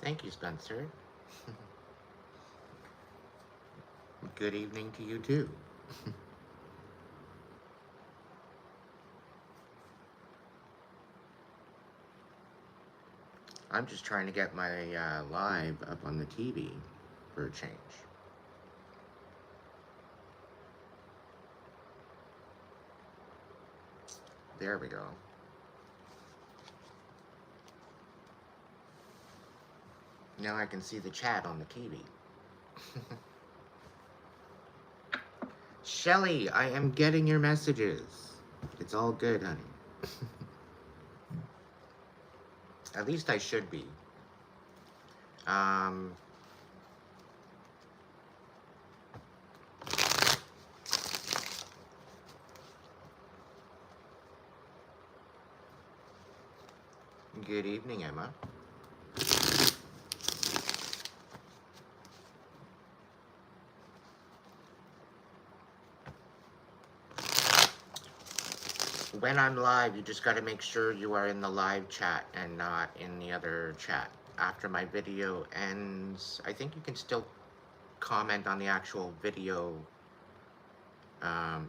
Thank you, Spencer. Good evening to you, too. I'm just trying to get my live up on the TV for a change. There we go. Now I can see the chat on the TV. Shelly, I am getting your messages. It's all good, honey. At least I should be. Um, Good evening, Emma. When I'm live, you just got to make sure you are in the live chat and not in the other chat. After my video ends, I think you can still comment on the actual video.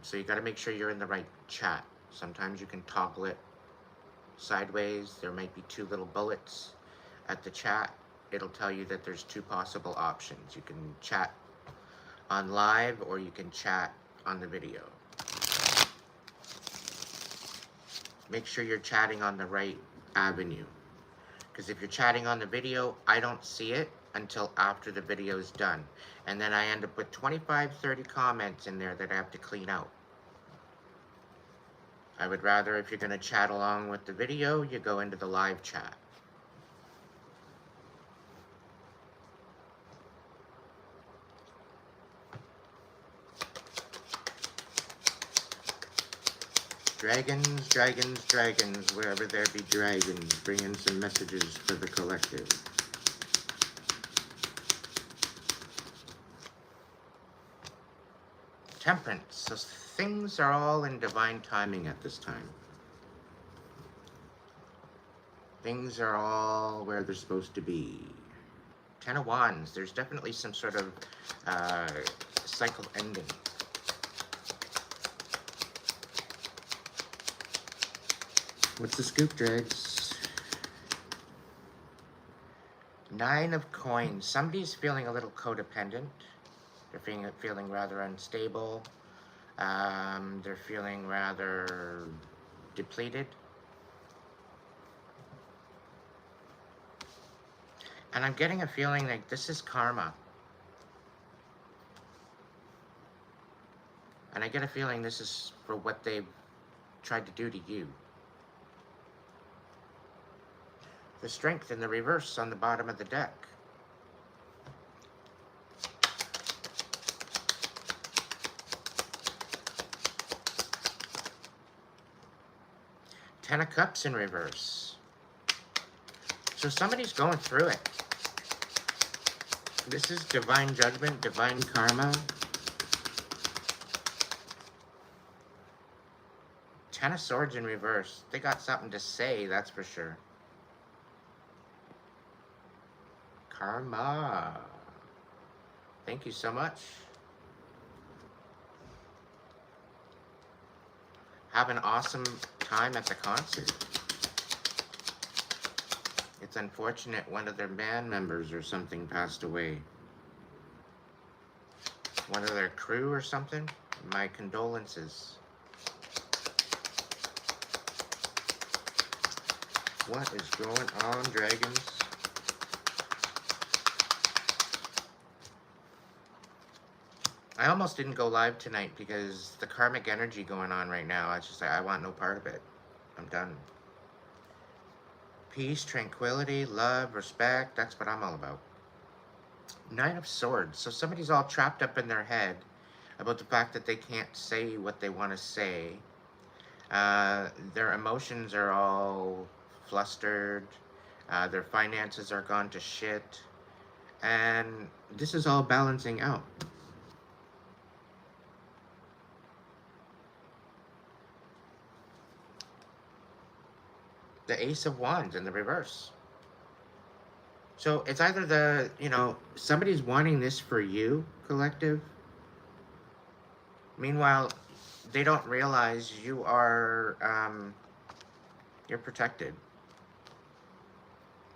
So you got to make sure you're in the right chat. Sometimes you can toggle it sideways. There might be two little bullets at the chat. It'll tell you that there's two possible options. You can chat on live or you can chat on the video. Make sure you're chatting on the right avenue. Because if you're chatting on the video, I don't see it until after the video is done. And then I end up with 25, 30 comments in there that I have to clean out. I would rather, if you're going to chat along with the video, you go into the live chat. Dragons, dragons, dragons, wherever there be dragons, bring in some messages for the collective. Temperance, so things are all in divine timing at this time. Things are all where they're supposed to be. 10 of Wands, there's definitely some sort of cycle ending. What's the scoop, Dregs? 9 of Coins. Somebody's feeling a little codependent. They're feeling rather unstable. They're feeling rather depleted. And I'm getting a feeling like this is karma. And I get a feeling this is for what they've tried to do to you. The Strength in the reverse on the bottom of the deck. Ten of Cups in reverse. So somebody's going through it. This is divine judgment, divine karma. 10 of Swords in reverse. They got something to say, that's for sure. Karma. Thank you so much. Have an awesome time at the concert. It's unfortunate one of their band members or something passed away. One of their crew or something. My condolences. What is going on, dragons? I almost didn't go live tonight because the karmic energy going on right now, it's just like, I want no part of it. I'm done. Peace, tranquility, love, respect, that's what I'm all about. 9 of Swords. So somebody's all trapped up in their head about the fact that they can't say what they want to say. Their emotions are all flustered. Their finances are gone to shit. And this is all balancing out. The Ace of Wands in the reverse. So it's either the, somebody's wanting this for you, collective. Meanwhile, they don't realize you're protected.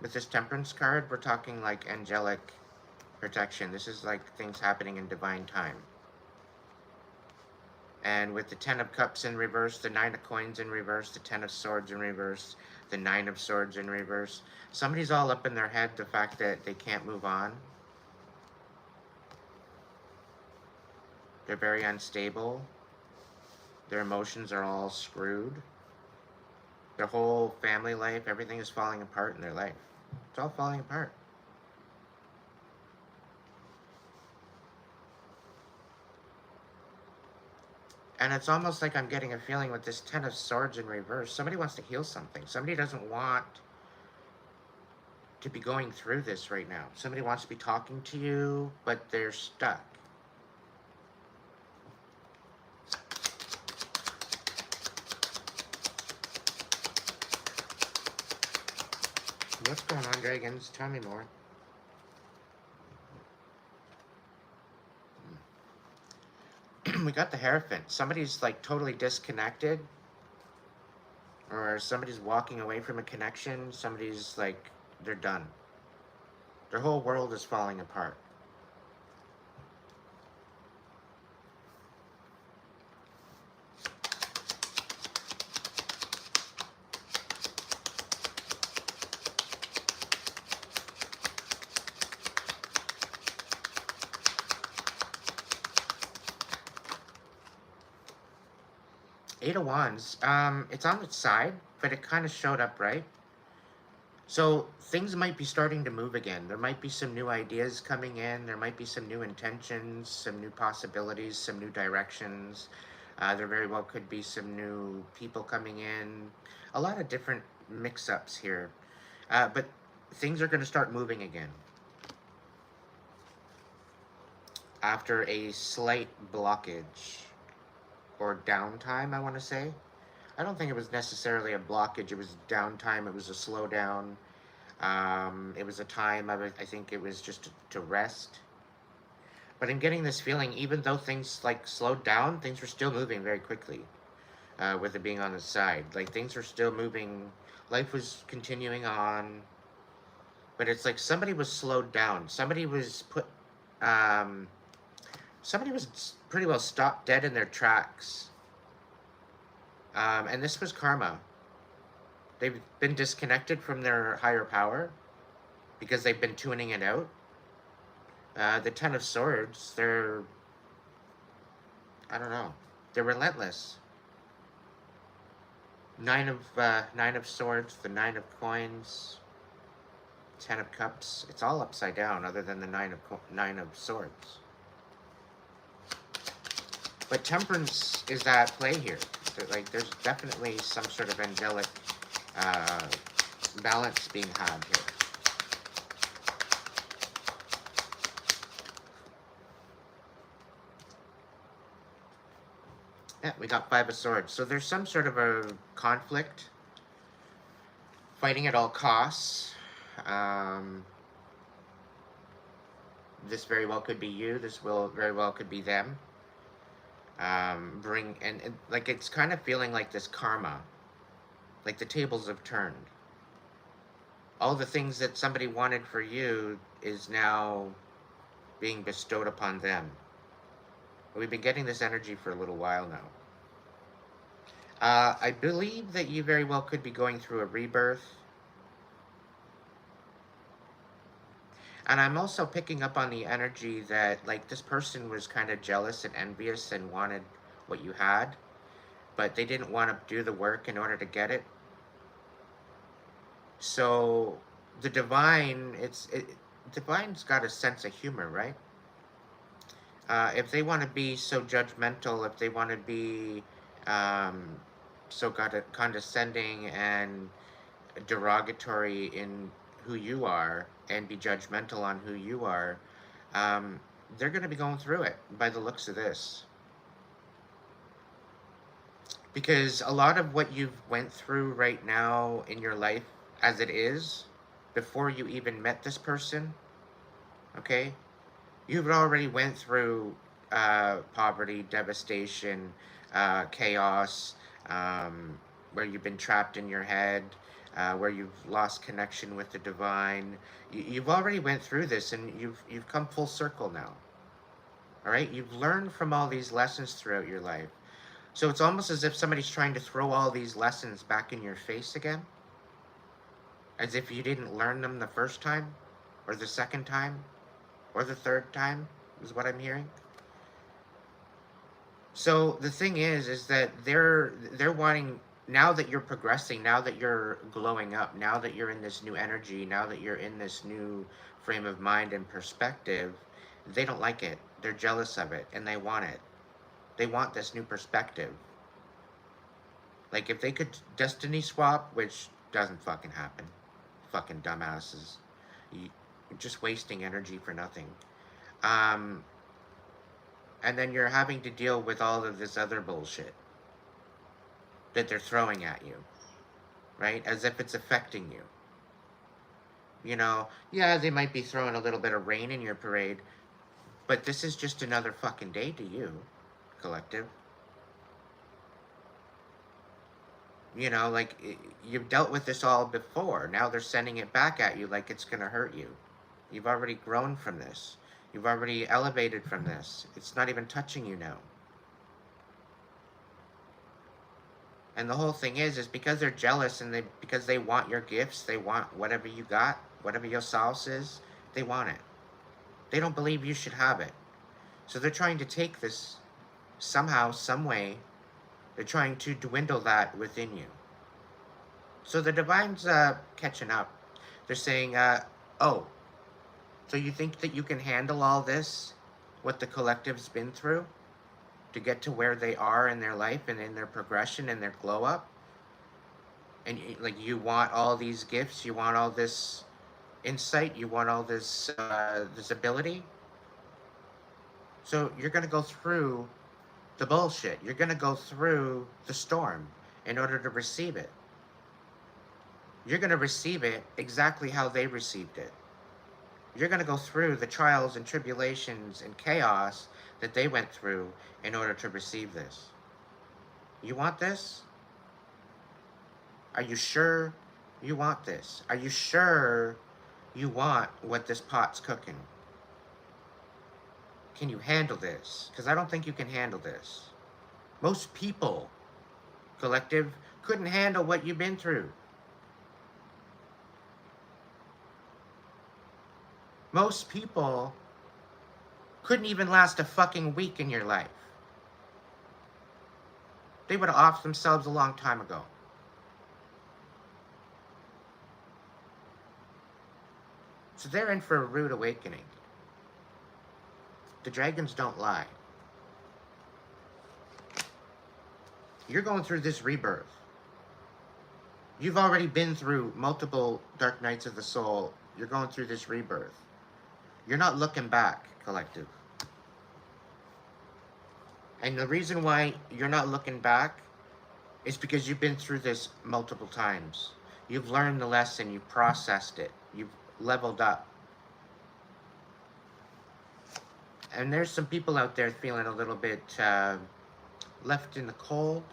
With this Temperance card, we're talking like angelic protection. This is like things happening in divine time. And with the Ten of Cups in reverse, the Nine of Coins in reverse, the Ten of Swords in reverse, the Nine of Swords in reverse, somebody's all up in their head the fact that they can't move on. They're very unstable. Their emotions are all screwed. Their whole family life, everything is falling apart in their life. It's all falling apart. And it's almost like I'm getting a feeling with this Ten of Swords in reverse. Somebody wants to heal something. Somebody doesn't want to be going through this right now. Somebody wants to be talking to you, but they're stuck. What's going on, dragons? Tell me more. We got the Hierophant. Somebody's like totally disconnected, or somebody's walking away from a connection. Somebody's like, they're done. Their whole world is falling apart. Eight of Wands. It's on its side, but it kind of showed up right. So things might be starting to move again. There might be some new ideas coming in. There might be some new intentions, some new possibilities, some new directions. There very well could be some new people coming in. A lot of different mix-ups here. But things are going to start moving again. After a slight blockage. Or downtime, I want to say. I don't think it was necessarily a blockage. It was downtime. It was a slowdown. It was a time, I think it was just to rest. But I'm getting this feeling, even though things like slowed down, things were still moving very quickly. With it being on the side. Like things were still moving. Life was continuing on. But it's like somebody was slowed down. Somebody was somebody was pretty well stopped dead in their tracks. And this was karma. They've been disconnected from their higher power because they've been tuning it out. The Ten of Swords, I don't know, they're relentless. Nine of Swords, the Nine of Coins, Ten of Cups. It's all upside down, other than the Nine of Swords. But Temperance is at play here. Like, there's definitely some sort of angelic balance being had here. Yeah, we got Five of Swords. So there's some sort of a conflict. Fighting at all costs. This very well could be you. This very well could be them. And like it's kind of feeling like this karma, like the tables have turned. All the things that somebody wanted for you is now being bestowed upon them. We've been getting this energy for a little while now. I believe that you very well could be going through a rebirth. And I'm also picking up on the energy that, like, this person was kind of jealous and envious and wanted what you had, but they didn't want to do the work in order to get it. So the divine, divine's got a sense of humor, right? If they want to be so judgmental, if they want to be so condescending and derogatory in who you are and be judgmental on who you are, they're going to be going through it by the looks of this. Because a lot of what you've went through right now in your life as it is before you even met this person, okay? You've already went through poverty, devastation, chaos, where you've been trapped in your head, where you've lost connection with the divine. You've already went through this, and you've come full circle now. All right, you've learned from all these lessons throughout your life. So it's almost as if somebody's trying to throw all these lessons back in your face again, as if you didn't learn them the first time, or the second time, or the third time, is what I'm hearing. So the thing is that they're wanting, now that you're progressing, now that you're glowing up, now that you're in this new energy, now that you're in this new frame of mind and perspective, they don't like it. They're jealous of it, and they want it. They want this new perspective. Like, if they could destiny swap, which doesn't fucking happen. Fucking dumbasses. You're just wasting energy for nothing. And then you're having to deal with all of this other bullshit that they're throwing at you, right? As if it's affecting you. You know, yeah, they might be throwing a little bit of rain in your parade, but this is just another fucking day to you, collective. You know, like, you've dealt with this all before. Now they're sending it back at you like it's going to hurt you. You've already grown from this. You've already elevated from this. It's not even touching you now. And the whole thing is because they're jealous, and because they want your gifts, they want whatever you got, whatever your sauce is, they want it. They don't believe you should have it. So they're trying to take this somehow, some way. They're trying to dwindle that within you. So the divine's catching up. They're saying, oh, so you think that you can handle all this, what the collective's been through, to get to where they are in their life and in their progression and their glow up? And like, you want all these gifts, you want all this insight, you want all this this ability? So you're going to go through the bullshit. You're going to go through the storm in order to receive it. You're going to receive it exactly how they received it. You're going to go through the trials and tribulations and chaos that they went through in order to receive this. You want this? Are you sure you want this? Are you sure you want what this pot's cooking? Can you handle this? Because I don't think you can handle this. Most people, collective, couldn't handle what you've been through. Most people couldn't even last a fucking week in your life. They would have offed themselves a long time ago. So they're in for a rude awakening. The dragons don't lie. You're going through this rebirth. You've already been through multiple dark nights of the soul. You're going through this rebirth. You're not looking back, collective. And the reason why you're not looking back is because you've been through this multiple times. You've learned the lesson, you've processed it, you've leveled up. And there's some people out there feeling a little bit left in the cold.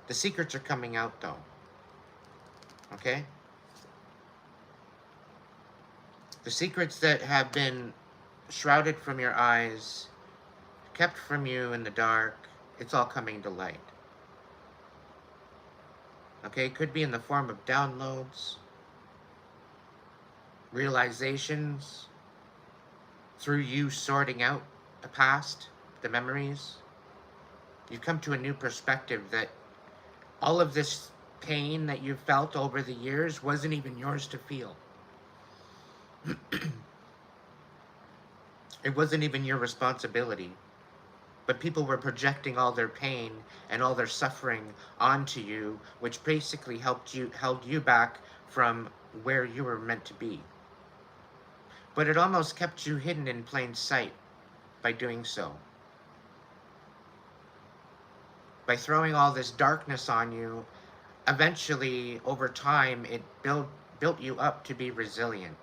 The secrets are coming out, though. Okay? The secrets that have been shrouded from your eyes, kept from you in the dark, it's all coming to light. Okay? It could be in the form of downloads, realizations, through you sorting out the past, the memories. You've come to a new perspective that all of this pain that you've felt over the years wasn't even yours to feel. It wasn't even your responsibility. But people were projecting all their pain and all their suffering onto you, which basically held you back from where you were meant to be. But it almost kept you hidden in plain sight by doing so. By throwing all this darkness on you, eventually, over time, it built you up to be resilient.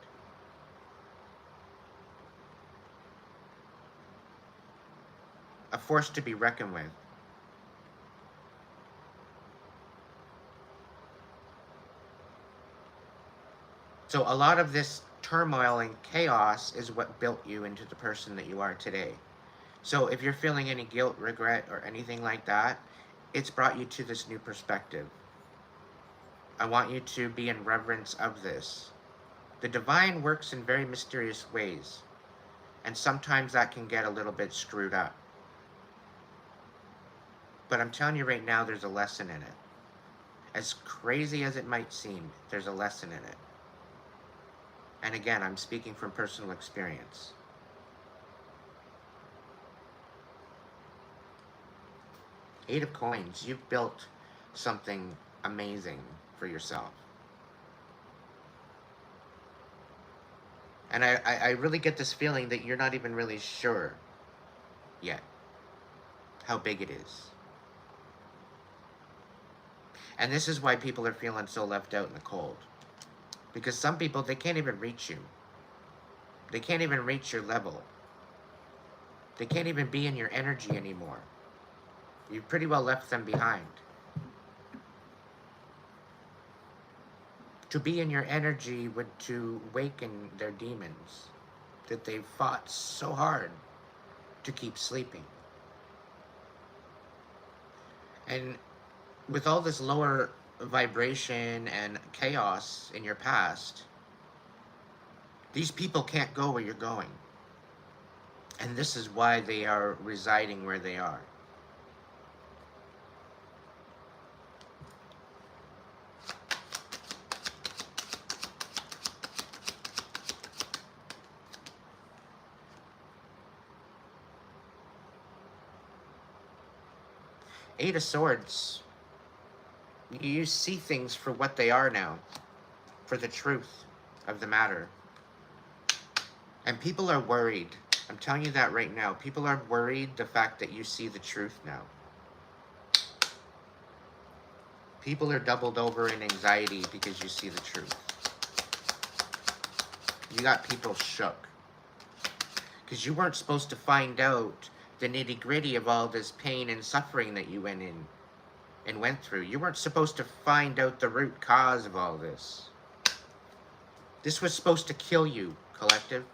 A force to be reckoned with. So a lot of this turmoil and chaos is what built you into the person that you are today. So if you're feeling any guilt, regret, or anything like that, it's brought you to this new perspective. I want you to be in reverence of this. The divine works in very mysterious ways, and sometimes that can get a little bit screwed up. But I'm telling you right now, there's a lesson in it. As crazy as it might seem, there's a lesson in it. And again, I'm speaking from personal experience. Eight of Coins, you've built something amazing for yourself. And I really get this feeling that you're not even really sure yet how big it is. And this is why people are feeling so left out in the cold. Because some people, they can't even reach you. They can't even reach your level. They can't even be in your energy anymore. You've pretty well left them behind. To be in your energy would to waken their demons that they've fought so hard to keep sleeping. And with all this lower vibration and chaos in your past, these people can't go where you're going. And this is why they are residing where they are. Eight of Swords. You see things for what they are now, for the truth of the matter. And people are worried. I'm telling you that right now. People are worried the fact that you see the truth now. People are doubled over in anxiety because you see the truth. You got people shook. Because you weren't supposed to find out the nitty-gritty of all this pain and suffering that you went in and went through. You weren't supposed to find out the root cause of all this. This was supposed to kill you, collective.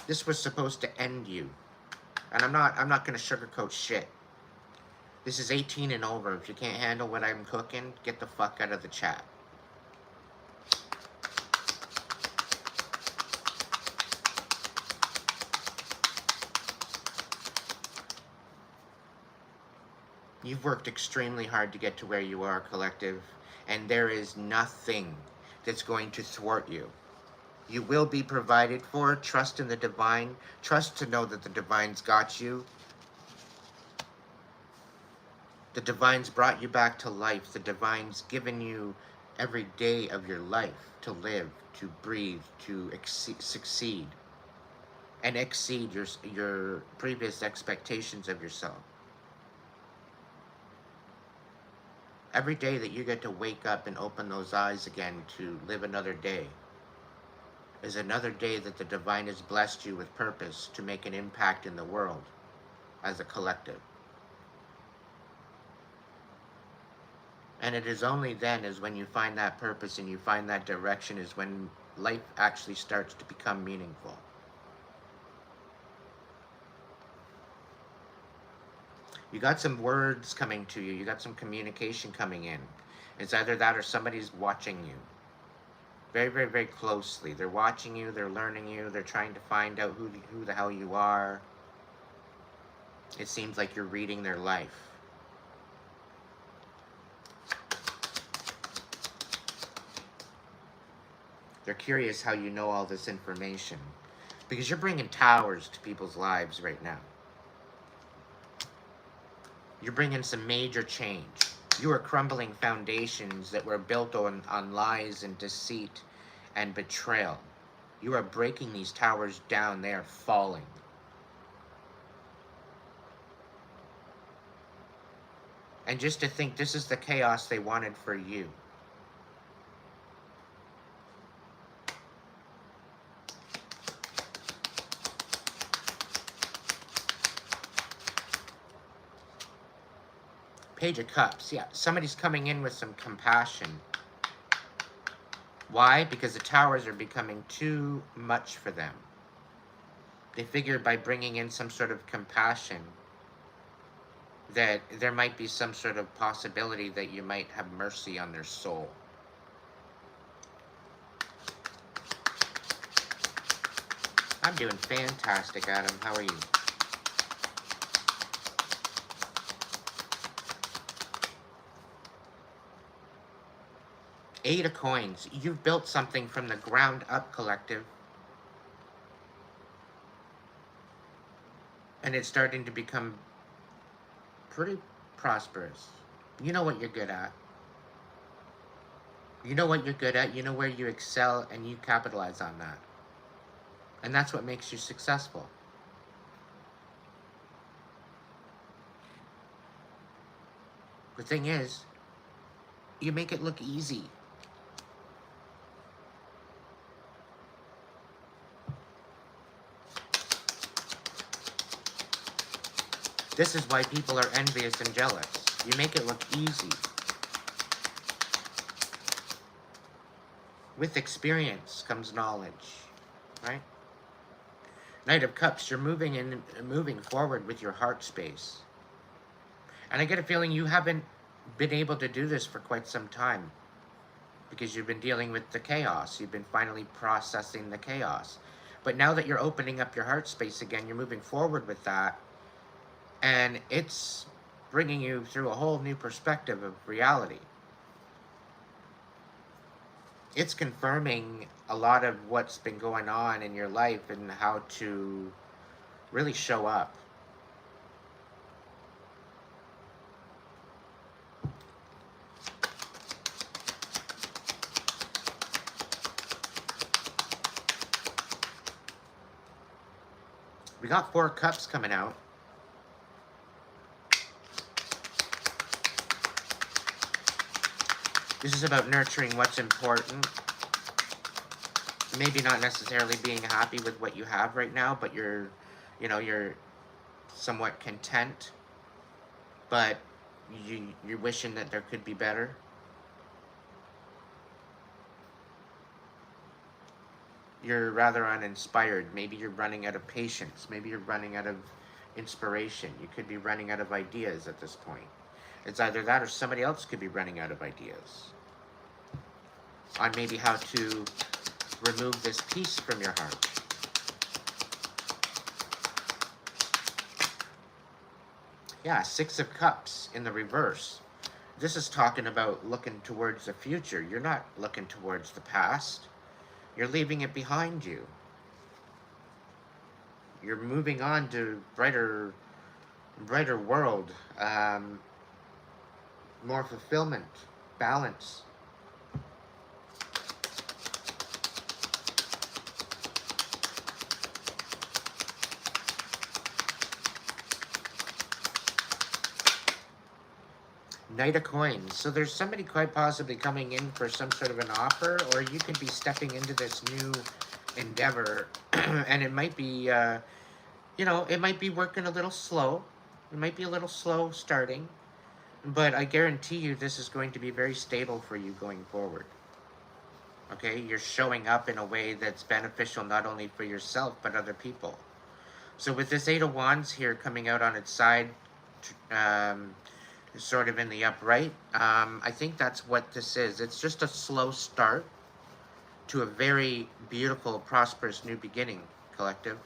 This was supposed to end you. And I'm not going to sugarcoat shit. This is 18 and over. If you can't handle what I'm cooking, get the fuck out of the chat. You've worked extremely hard to get to where you are, collective, and there is nothing that's going to thwart you. You will be provided for. Trust in the divine. Trust to know that the divine's got you. The divine's brought you back to life. The divine's given you every day of your life to live, to breathe, to succeed, and exceed your previous expectations of yourself. Every day that you get to wake up and open those eyes again to live another day is another day that the divine has blessed you with purpose to make an impact in the world as a collective. And it is only then is when you find that purpose and you find that direction is when life actually starts to become meaningful. You got some words coming to you. You got some communication coming in. It's either that or somebody's watching you. Very, very, very closely. They're watching you. They're learning you. They're trying to find out who the hell you are. It seems like you're reading their life. They're curious how you know all this information. Because you're bringing towers to people's lives right now. You're bringing some major change. You are crumbling foundations that were built on lies and deceit and betrayal. You are breaking these towers down. They are falling. And just to think this is the chaos they wanted for you. Page of Cups. Yeah, somebody's coming in with some compassion. Why? Because the towers are becoming too much for them. They figured by bringing in some sort of compassion that there might be some sort of possibility that you might have mercy on their soul. I'm doing fantastic, Adam. How are you? Eight of Coins. You've built something from the ground up, collective. And it's starting to become pretty prosperous. You know what you're good at. You know what you're good at. You know where you excel, and you capitalize on that. And that's what makes you successful. The thing is, you make it look easy. This is why people are envious and jealous. You make it look easy. With experience comes knowledge, right? Knight of Cups, you're moving forward with your heart space. And I get a feeling you haven't been able to do this for quite some time because you've been dealing with the chaos. You've been finally processing the chaos. But now that you're opening up your heart space again, you're moving forward with that. And it's bringing you through a whole new perspective of reality. It's confirming a lot of what's been going on in your life and how to really show up. We got 4 cups coming out. This is about nurturing what's important. Maybe not necessarily being happy with what you have right now, but you're somewhat content. But you're wishing that there could be better. You're rather uninspired. Maybe you're running out of patience. Maybe you're running out of inspiration. You could be running out of ideas at this point. It's either that or somebody else could be running out of ideas on maybe how to remove this piece from your heart. Yeah, 6 of Cups in the reverse. This is talking about looking towards the future. You're not looking towards the past. You're leaving it behind you. You're moving on to brighter world, more fulfillment, balance. Knight of Coins. So there's somebody quite possibly coming in for some sort of an offer, or you could be stepping into this new endeavor, and it might be, it might be working a little slow. It might be a little slow starting, but I guarantee you this is going to be very stable for you going forward. Okay? You're showing up in a way that's beneficial not only for yourself, but other people. So with this 8 of Wands here coming out on its side, sort of in the upright, I think that's what this is. It's just a slow start to a very beautiful, prosperous new beginning, collective.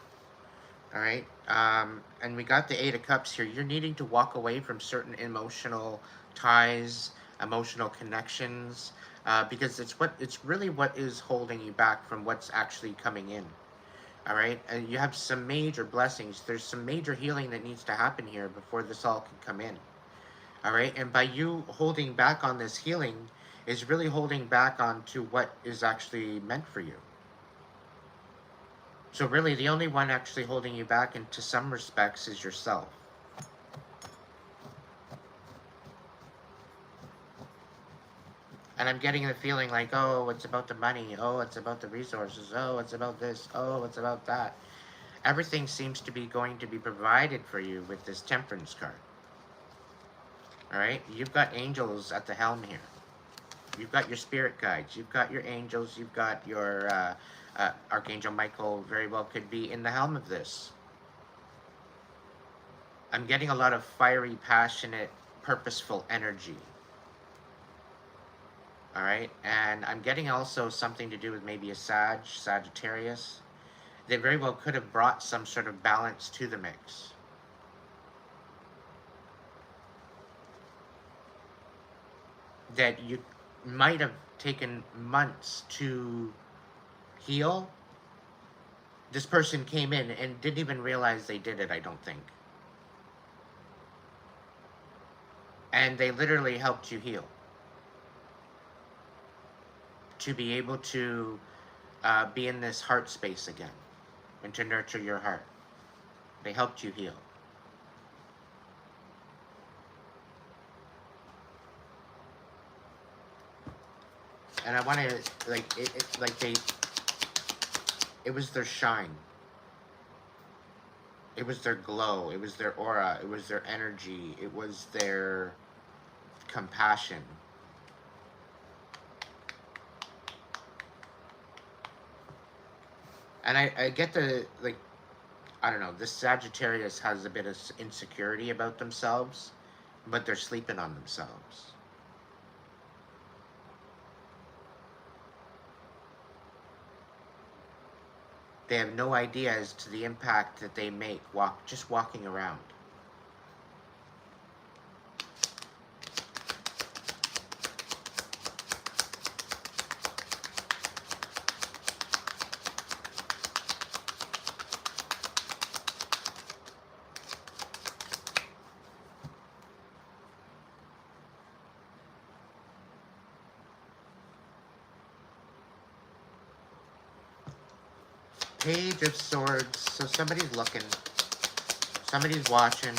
All right, and we got the 8 of Cups here. You're needing to walk away from certain emotional ties, emotional connections, because it's really what is holding you back from what's actually coming in. All right, and you have some major blessings. There's some major healing that needs to happen here before this all can come in. All right, and by you holding back on this healing is really holding back on to what is actually meant for you. So really, the only one actually holding you back into some respects is yourself. And I'm getting the feeling like, oh, it's about the money. Oh, it's about the resources. Oh, it's about this. Oh, it's about that. Everything seems to be going to be provided for you with this Temperance card. All right? You've got angels at the helm here. You've got your spirit guides. You've got your angels. You've got your Archangel Michael very well could be in the helm of this. I'm getting a lot of fiery, passionate, purposeful energy. All right? And I'm getting also something to do with maybe a Sagittarius. They very well could have brought some sort of balance to the mix. That you might have taken months to heal. This person came in and didn't even realize they did it, I don't think. And they literally helped you heal. To be able to be in this heart space again. And to nurture your heart. They helped you heal. And I want to, like, it was their shine. It was their glow. It was their aura. It was their energy. It was their compassion. And I get the, like, I don't know, this Sagittarius has a bit of insecurity about themselves, but they're sleeping on themselves. They have no idea as to the impact that they make just walking around. Page of Swords. So somebody's looking. Somebody's watching.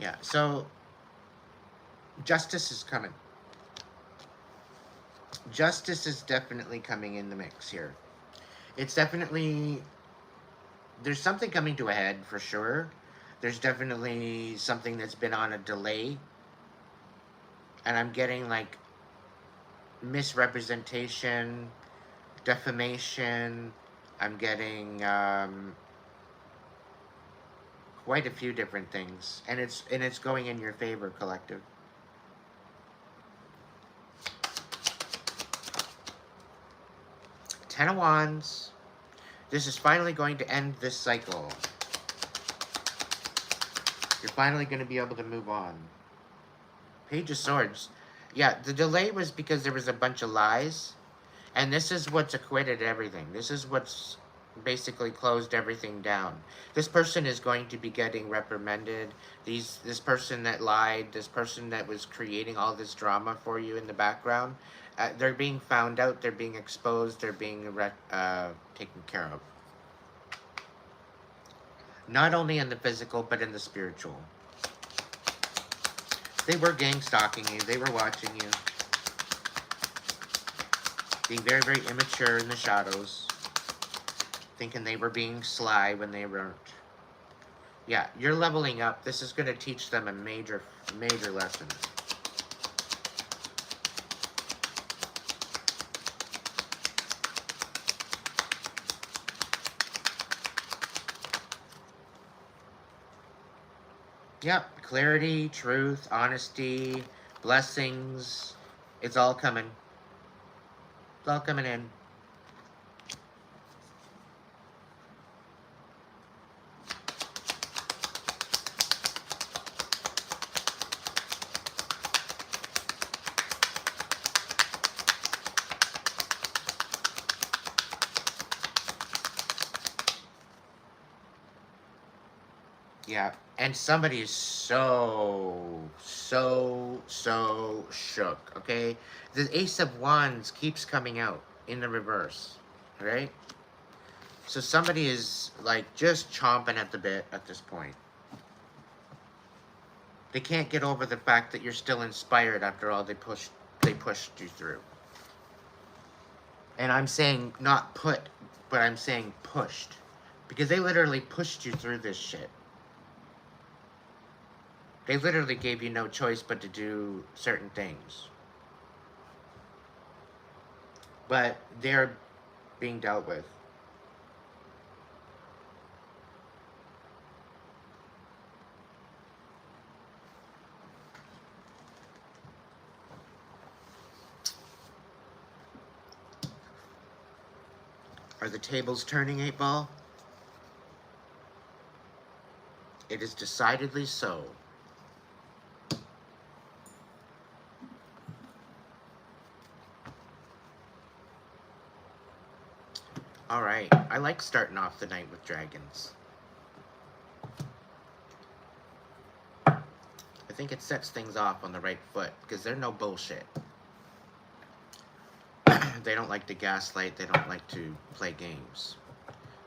Yeah, so justice is coming. Justice is definitely coming in the mix here. It's definitely... There's something coming to a head for sure. There's definitely something that's been on a delay. And I'm getting like misrepresentation, defamation. I'm getting quite a few different things, and it's going in your favor, collective. Ten of Wands. This is finally going to end this cycle. You're finally going to be able to move on. Page of Swords. Yeah, the delay was because there was a bunch of lies. And this is what's acquitted everything. This is what's basically closed everything down. This person is going to be getting reprimanded. This person that lied, this person that was creating all this drama for you in the background, they're being found out, they're being exposed, they're being taken care of. Not only in the physical, but in the spiritual. They were gang stalking you. They were watching you. Being very, very immature in the shadows. Thinking they were being sly when they weren't. Yeah, you're leveling up. This is going to teach them a major, major lesson. Yep, clarity, truth, honesty, blessings. It's all coming. It's all coming in. Yeah, and somebody is so shook, okay? The Ace of Wands keeps coming out in the reverse, right? So somebody is like just chomping at the bit at this point. They can't get over the fact that you're still inspired after all they pushed you through. And I'm saying not put, but I'm saying pushed. Because they literally pushed you through this shit. They literally gave you no choice but to do certain things. But they're being dealt with. Are the tables turning, 8-Ball? It is decidedly so. Alright, I like starting off the night with dragons. I think it sets things off on the right foot, because they're no bullshit. They don't like to gaslight, they don't like to play games.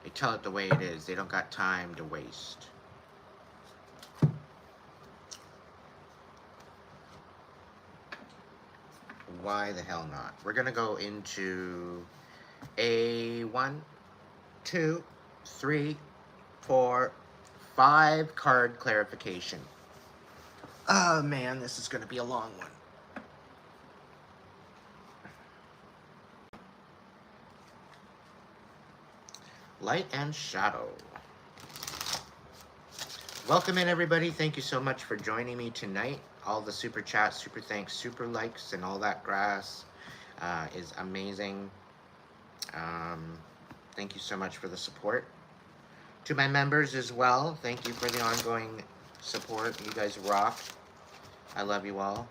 They tell it the way it is, they don't got time to waste. Why the hell not? We're gonna go into a 1, 2, 3, 4, 5 card clarification. Oh man, this is gonna be a long one. Light and shadow. Welcome in, everybody. Thank you so much for joining me tonight. All the super chats, super thanks, super likes, and all that grass is amazing. Thank you so much for the support. To my members as well, thank you for the ongoing support. You guys rock. I love you all.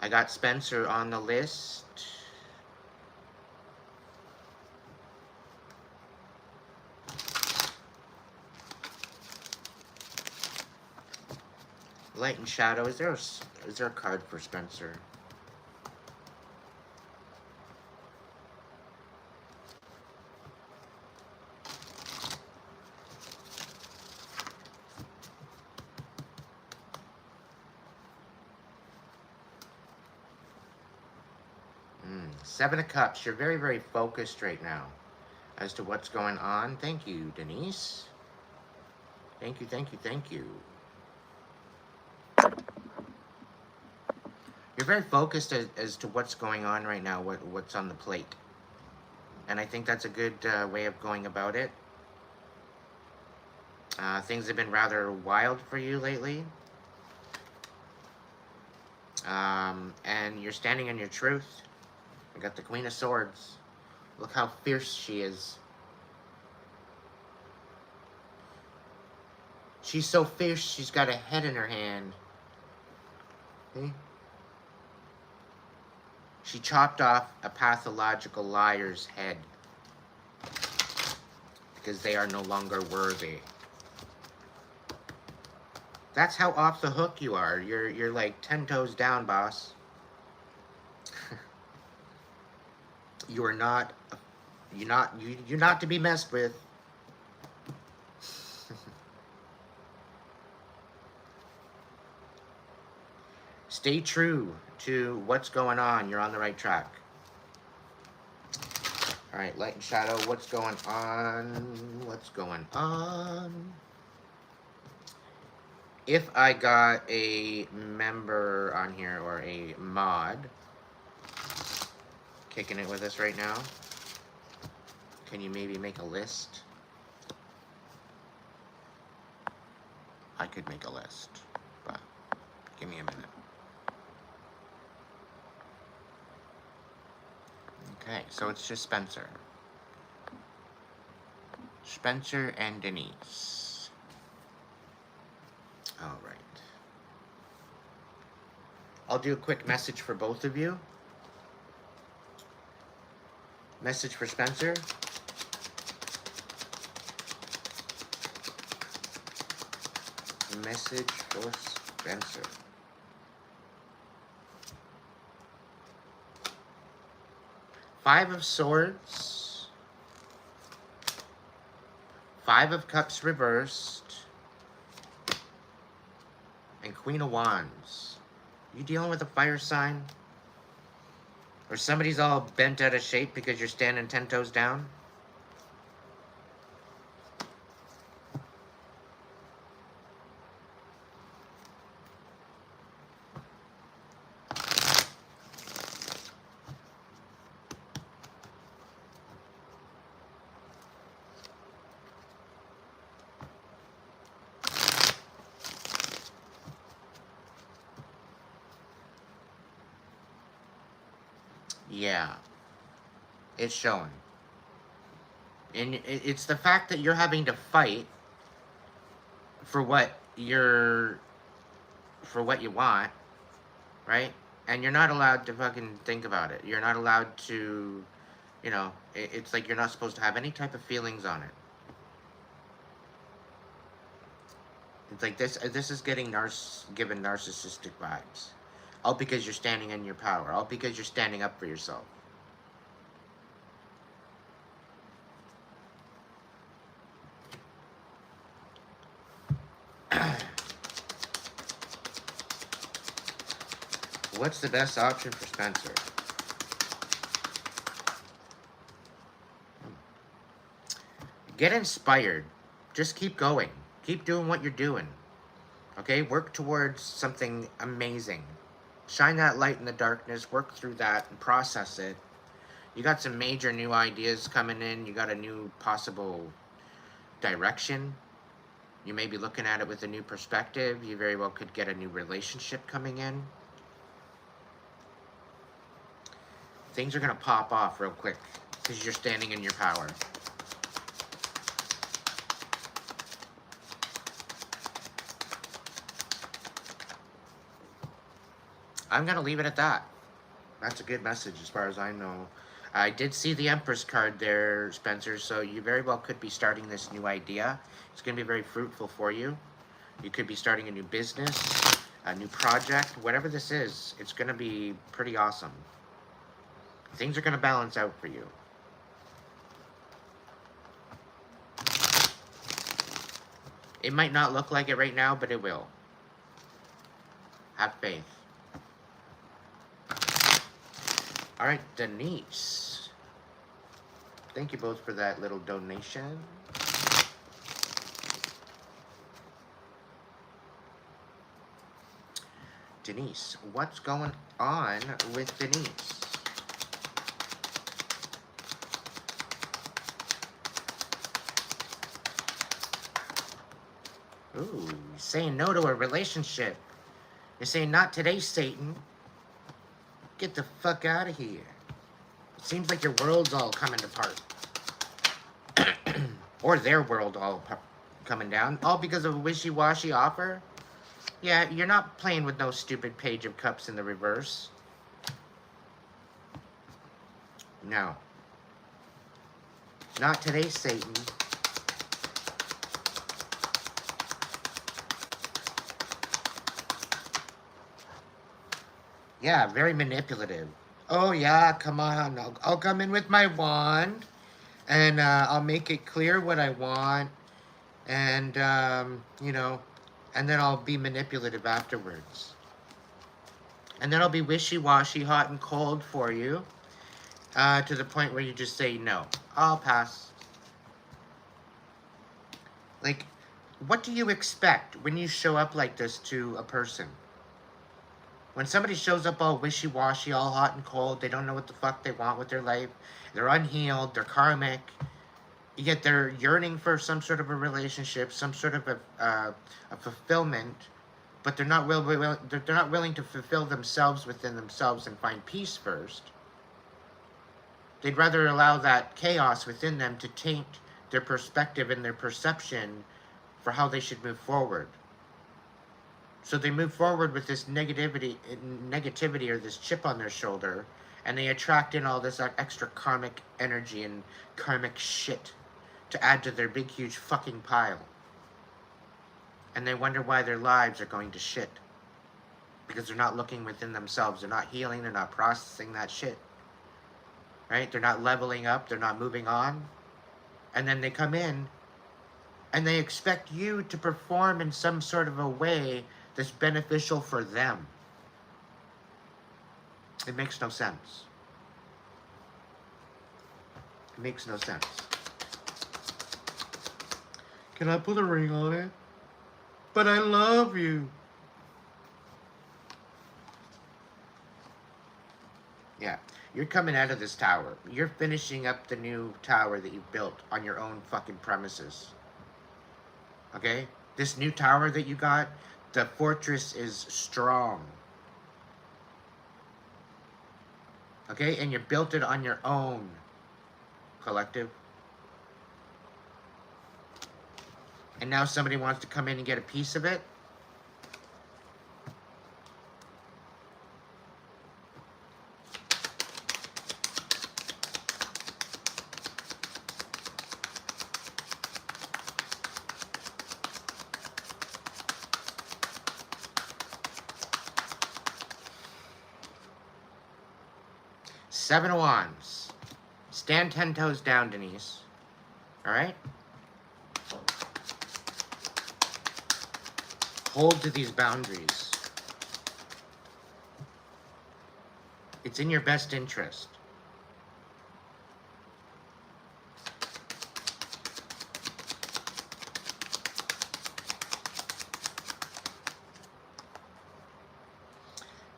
I got Spencer on the list. Light and shadow. Is there a card for Spencer? Seven of Cups. You're very, very focused right now as to what's going on. Thank you, Denise. Thank you, thank you, thank you. You're very focused as to what's going on right now, what's on the plate. And I think that's a good way of going about it. Things have been rather wild for you lately. And you're standing in your truth. I got the Queen of Swords. Look how fierce she is. She's so fierce, she's got a head in her hand. See? She chopped off a pathological liar's head because they are no longer worthy. That's how off the hook you are. You're like 10 toes down, boss. You're not to be messed with. Stay true to what's going on. You're on the right track. All right, light and shadow. What's going on? What's going on? If I got a member on here or a mod kicking it with us right now, can you maybe make a list? I could make a list, but give me a minute. Okay, so it's just Spencer. Spencer and Denise. All right. I'll do a quick message for both of you. Message for Spencer. message for Spencer. Five of Swords. Five of Cups reversed. And Queen of Wands. You dealing with a fire sign? Or somebody's all bent out of shape because you're standing 10 toes down? Yeah, it's showing. And it's the fact that you're having to fight for what you want, right? And you're not allowed to fucking think about it. You're not allowed to, you know, it's like you're not supposed to have any type of feelings on it. It's like this is getting given narcissistic vibes. All because you're standing in your power. All because you're standing up for yourself. What's the best option for Spencer? Get inspired. Just keep going. Keep doing what you're doing. Okay? Work towards something amazing. Shine that light in the darkness. Work through that and process it. You got some major new ideas coming in. You got a new possible direction. You may be looking at it with a new perspective. You very well could get a new relationship coming in. Things are going to pop off real quick because you're standing in your power. I'm going to leave it at that. That's a good message as far as I know. I did see the Empress card there, Spencer, so you very well could be starting this new idea. It's going to be very fruitful for you. You could be starting a new business, a new project, whatever this is. It's going to be pretty awesome. Things are going to balance out for you. It might not look like it right now, but it will. Have faith. All right, Denise. Thank you both for that little donation. Denise, what's going on with Denise? Ooh, saying no to a relationship. You're saying, not today, Satan. Get the fuck out of here. It seems like your world's all coming apart. Or their world all coming down. All because of a wishy-washy offer. Yeah, you're not playing with no stupid Page of Cups in the reverse. No. Not today, Satan. Yeah, very manipulative. Oh, yeah, come on. I'll come in with my wand. And I'll make it clear what I want. And, you know, and then I'll be manipulative afterwards. And then I'll be wishy-washy, hot and cold for you. To the point where you just say, no, I'll pass. Like, what do you expect when you show up like this to a person? When somebody shows up all wishy-washy, all hot and cold, they don't know what the fuck they want with their life, they're unhealed, they're karmic, yet they're yearning for some sort of a relationship, some sort of a fulfillment, but they're not willing to fulfill themselves within themselves and find peace first. They'd rather allow that chaos within them to taint their perspective and their perception for how they should move forward. So they move forward with this negativity or this chip on their shoulder, and they attract in all this extra karmic energy and karmic shit to add to their big, huge fucking pile. And they wonder why their lives are going to shit. Because they're not looking within themselves. They're not healing. They're not processing that shit. Right? They're not leveling up. They're not moving on. And then they come in and they expect you to perform in some sort of a way that's beneficial for them. It makes no sense. It makes no sense. Can I put a ring on it? But I love you. Yeah, you're coming out of this tower. You're finishing up the new tower that you built on your own fucking premises. Okay? This new tower that you got, the fortress is strong. Okay? And you built it on your own, collective. And now somebody wants to come in and get a piece of it? Seven of Wands. Stand 10 toes down, Denise. Alright? Hold to these boundaries. It's in your best interest.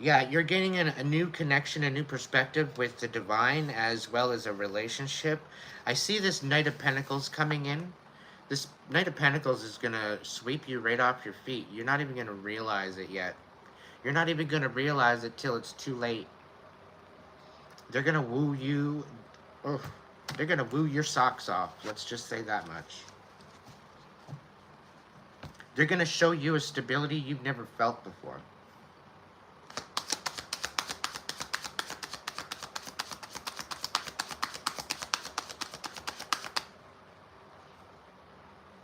Yeah, you're getting a new connection, a new perspective with the divine as well as a relationship. I see this Knight of Pentacles coming in. This Knight of Pentacles is going to sweep you right off your feet. You're not even going to realize it yet. You're not even going to realize it till it's too late. They're going to woo you. Oh, they're going to woo your socks off. Let's just say that much. They're going to show you a stability you've never felt before.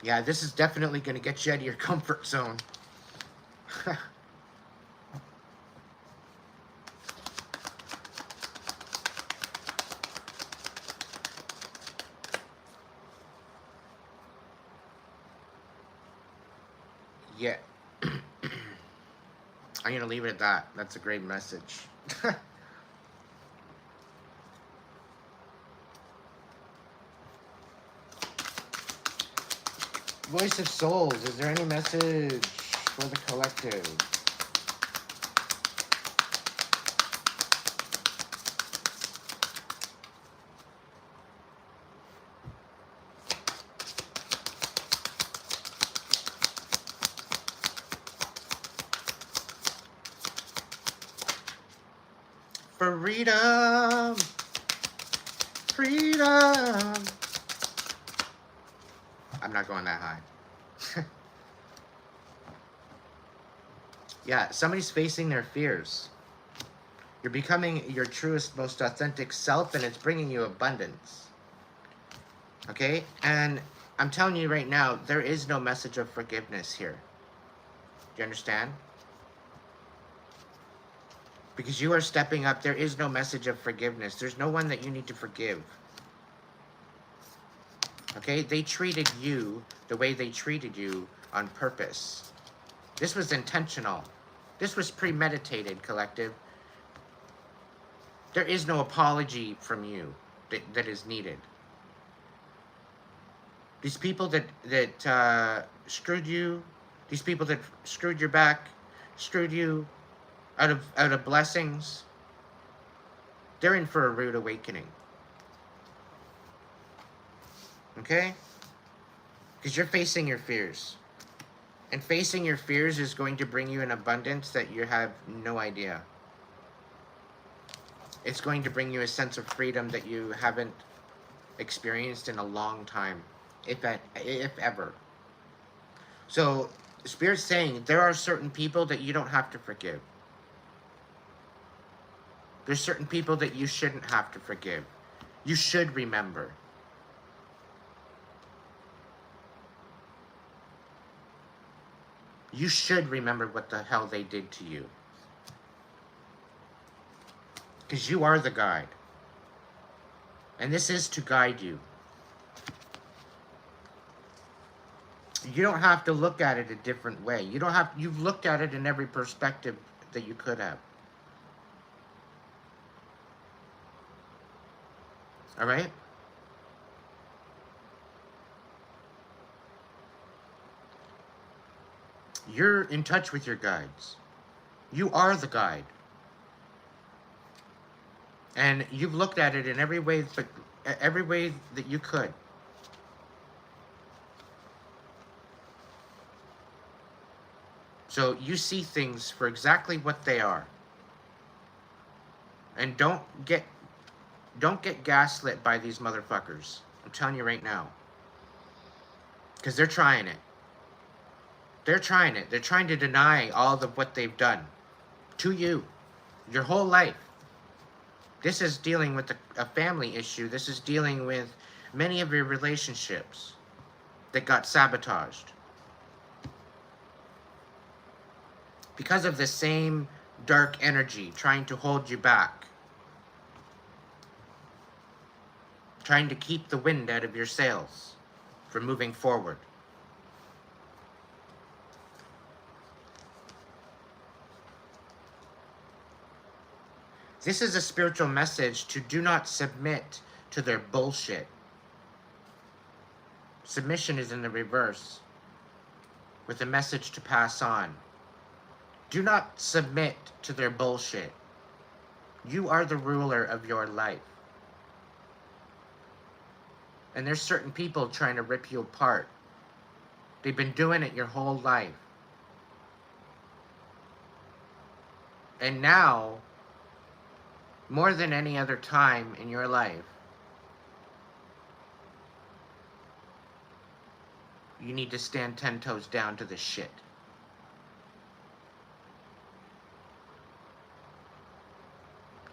Yeah, this is definitely going to get you out of your comfort zone. Yeah. I'm going to leave it at that. That's a great message. Voice of Souls, is there any message for the collective? Freedom! Freedom! I'm not going that high. Yeah, somebody's facing their fears. You're becoming your truest, most authentic self, and it's bringing you abundance. Okay? And I'm telling you right now, there is no message of forgiveness here. Do you understand? Because you are stepping up, there is no message of forgiveness. There's no one that you need to forgive. Okay? They treated you the way they treated you on purpose. This was intentional. This was premeditated, collective. There is no apology from you that is needed. These people that screwed you, these people that screwed your back, screwed you out of blessings, they're in for a rude awakening. Okay? Because you're facing your fears. And facing your fears is going to bring you an abundance that you have no idea. It's going to bring you a sense of freedom that you haven't experienced in a long time, if ever. So, Spirit's saying there are certain people that you don't have to forgive. There's certain people that you shouldn't have to forgive. You should remember. You should remember what the hell they did to you. Because you are the guide. And this is to guide you. You don't have to look at it a different way. You've looked at it in every perspective that you could have. All right? You're in touch with your guides. You are the guide. And you've looked at it in every way that you could. So you see things for exactly what they are. And don't get gaslit by these motherfuckers. I'm telling you right now. Because they're trying it. They're trying it. They're trying to deny all of what they've done to you, your whole life. This is dealing with a family issue. This is dealing with many of your relationships that got sabotaged because of the same dark energy trying to hold you back, trying to keep the wind out of your sails from moving forward. This is a spiritual message to do not submit to their bullshit. Submission is in the reverse, with a message to pass on. Do not submit to their bullshit. You are the ruler of your life. And there's certain people trying to rip you apart. They've been doing it your whole life. And now, more than any other time in your life, you need to stand 10 toes down to this shit.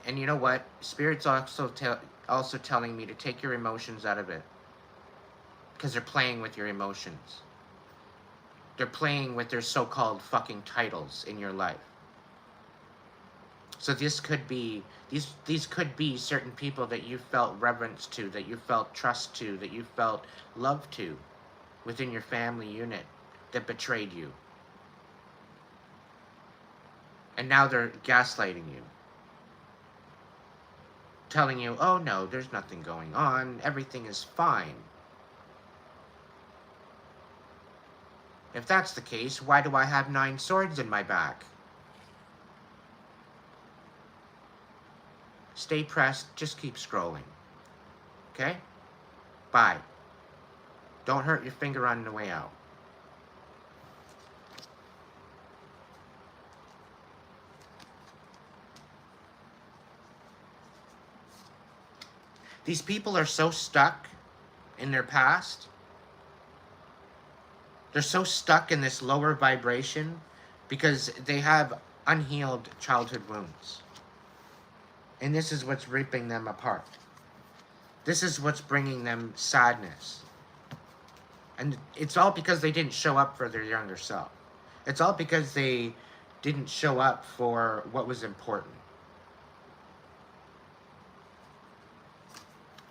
And you know what? Spirit's also telling me to take your emotions out of it. Because they're playing with your emotions. They're playing with their so-called fucking titles in your life. So this could be, these could be certain people that you felt reverence to, that you felt trust to, that you felt love to within your family unit that betrayed you. And now they're gaslighting you. Telling you, oh no, there's nothing going on, everything is fine. If that's the case, why do I have 9 swords in my back? Stay pressed, just keep scrolling. Okay? Bye. Don't hurt your finger on the way out. These people are so stuck in their past. They're so stuck in this lower vibration because they have unhealed childhood wounds. And this is what's ripping them apart. This is what's bringing them sadness. And it's all because they didn't show up for their younger self. It's all because they didn't show up for what was important.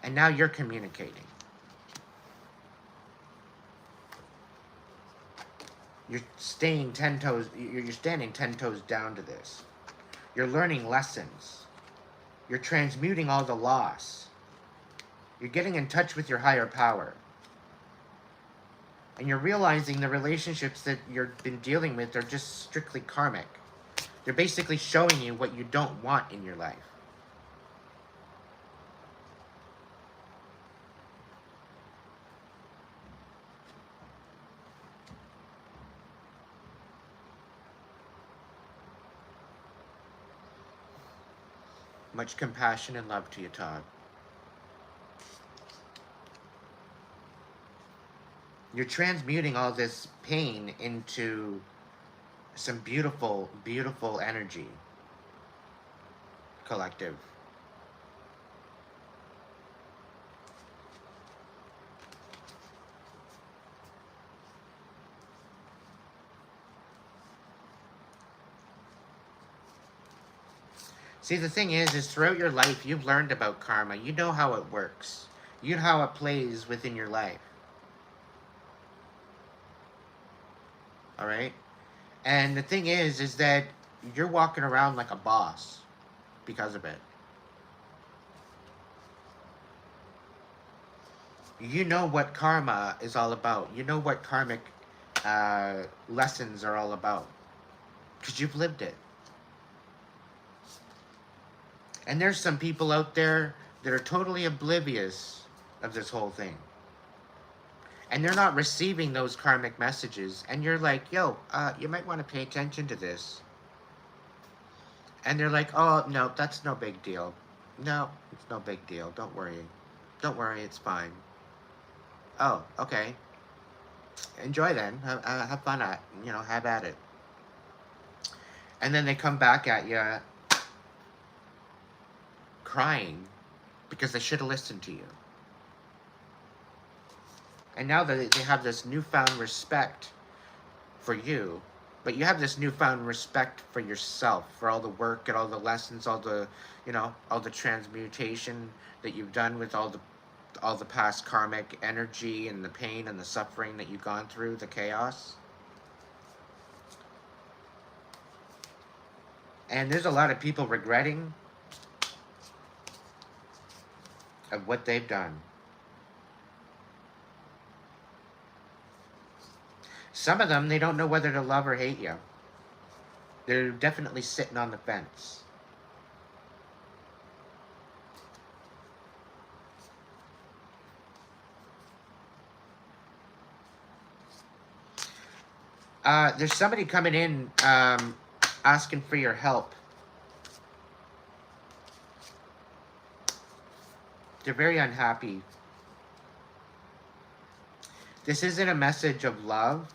And now you're communicating. You're standing 10 toes down to this. You're learning lessons. You're transmuting all the loss. You're getting in touch with your higher power. And you're realizing the relationships that you've been dealing with are just strictly karmic. They're basically showing you what you don't want in your life. Much compassion and love to you, Todd. You're transmuting all this pain into some beautiful, beautiful energy, collective. See, the thing is throughout your life, you've learned about karma. You know how it works. You know how it plays within your life. All right? And the thing is that you're walking around like a boss because of it. You know what karma is all about. You know what karmic lessons are all about. Because you've lived it. And there's some people out there that are totally oblivious of this whole thing. And they're not receiving those karmic messages. And you're like, yo, you might want to pay attention to this. And they're like, oh, no, that's no big deal. No, it's no big deal. Don't worry. Don't worry, it's fine. Oh, okay. Enjoy then. Have fun at, have at it. And then they come back at you crying because they should have listened to you. And now that they have this newfound respect for you, but you have this newfound respect for yourself, for all the work and all the lessons, all the, all the transmutation that you've done with all the past karmic energy and the pain and the suffering that you've gone through, the chaos. And there's a lot of people regretting of what they've done. Some of them, they don't know whether to love or hate you. They're definitely sitting on the fence. There's somebody coming in asking for your help. They're very unhappy. This isn't a message of love.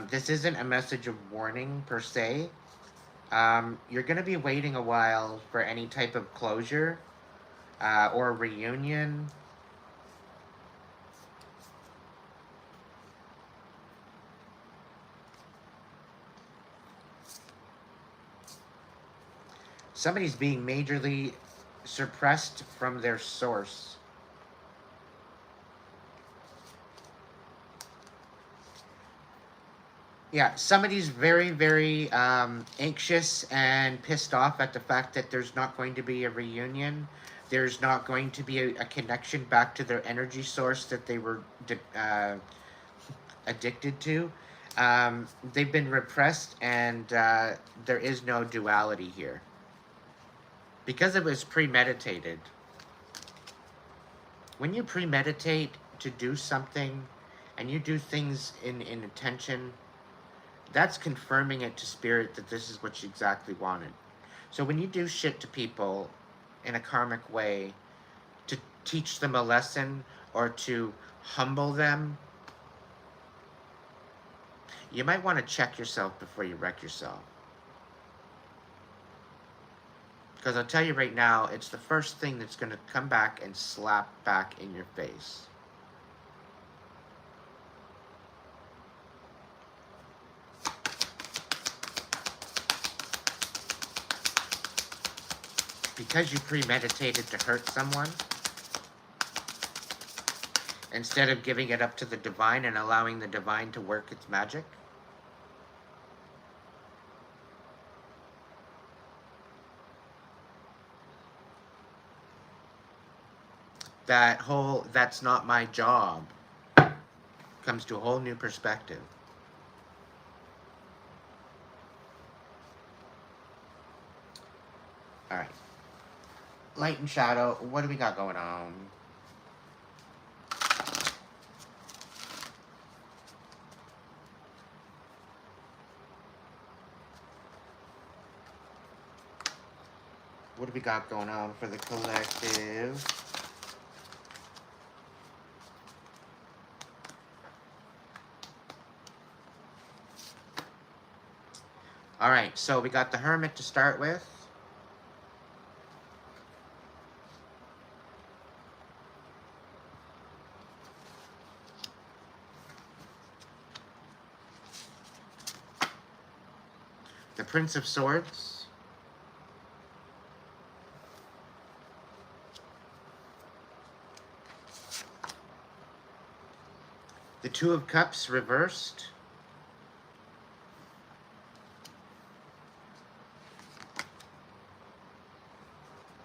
This isn't a message of warning per se. You're going to be waiting a while for any type of closure or reunion. Somebody's being majorly suppressed from their source. Yeah, somebody's very, very anxious and pissed off at the fact that there's not going to be a reunion. There's not going to be a connection back to their energy source that they were addicted to. They've been repressed, and there is no duality here. Because it was premeditated. When you premeditate to do something, and you do things in intention, that's confirming it to spirit that this is what you exactly wanted. So when you do shit to people in a karmic way to teach them a lesson or to humble them, you might want to check yourself before you wreck yourself. Because I'll tell you right now, it's the first thing that's going to come back and slap back in your face. Because you premeditated to hurt someone, instead of giving it up to the divine and allowing the divine to work its magic. That whole, that's not my job, comes to a whole new perspective. All right. Light and shadow, what do we got going on? What do we got going on for the collective? All right, so we got the Hermit to start with. The Prince of Swords. The Two of Cups reversed.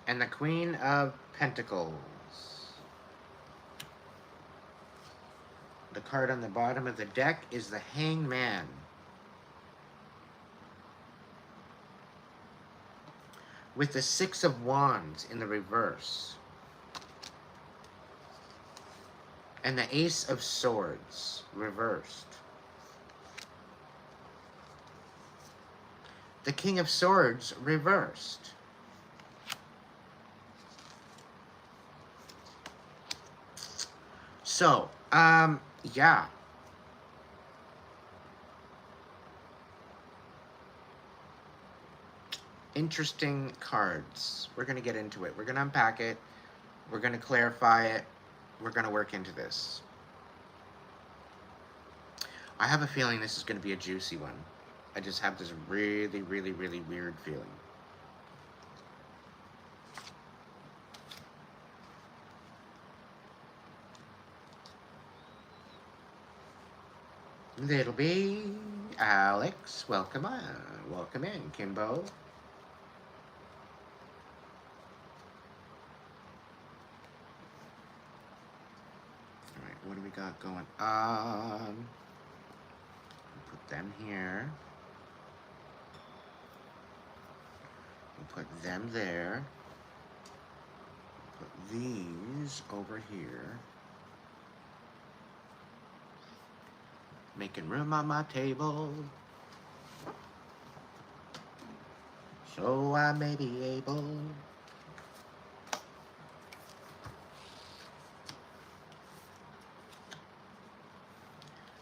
And the Queen of Pentacles. The card on the bottom of the deck is the Hangman. With the Six of Wands in the reverse. And the Ace of Swords reversed. The King of Swords reversed. So, yeah. Interesting cards. We're going to get into it. We're going to unpack it. We're going to clarify it. We're going to work into this. I have a feeling this is going to be a juicy one. I just have this really, really, really weird feeling. Little B, Alex, welcome on. Welcome in, Kimbo. All right, what do we got going on? Put them here. We'll put them there. Put these over here. Making room on my table, so I may be able.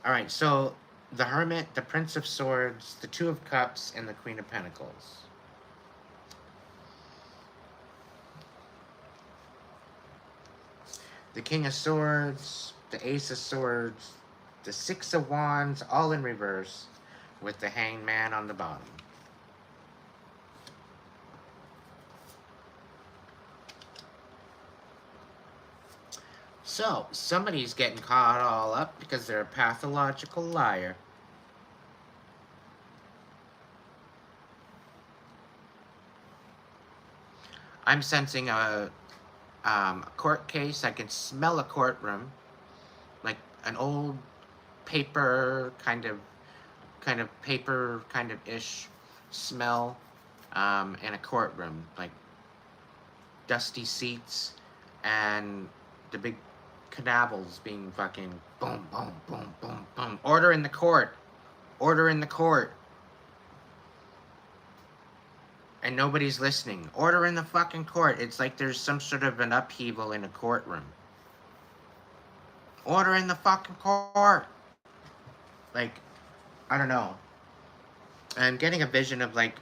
All right, so the Hermit, the Prince of Swords, the Two of Cups, and the Queen of Pentacles. The King of Swords, the Ace of Swords, the Six of Wands, all in reverse, with the Hangman on the bottom. So, somebody's getting caught all up because they're a pathological liar. I'm sensing a court case. I can smell a courtroom, like an old paper kind of paper kind of ish smell in a courtroom, like dusty seats and the big canavals being fucking boom, boom, boom, boom, boom. Order in the court. Order in the court. And nobody's listening. Order in the fucking court. It's like there's some sort of an upheaval in a courtroom. Order in the fucking court. Like, I don't know. I'm getting a vision of like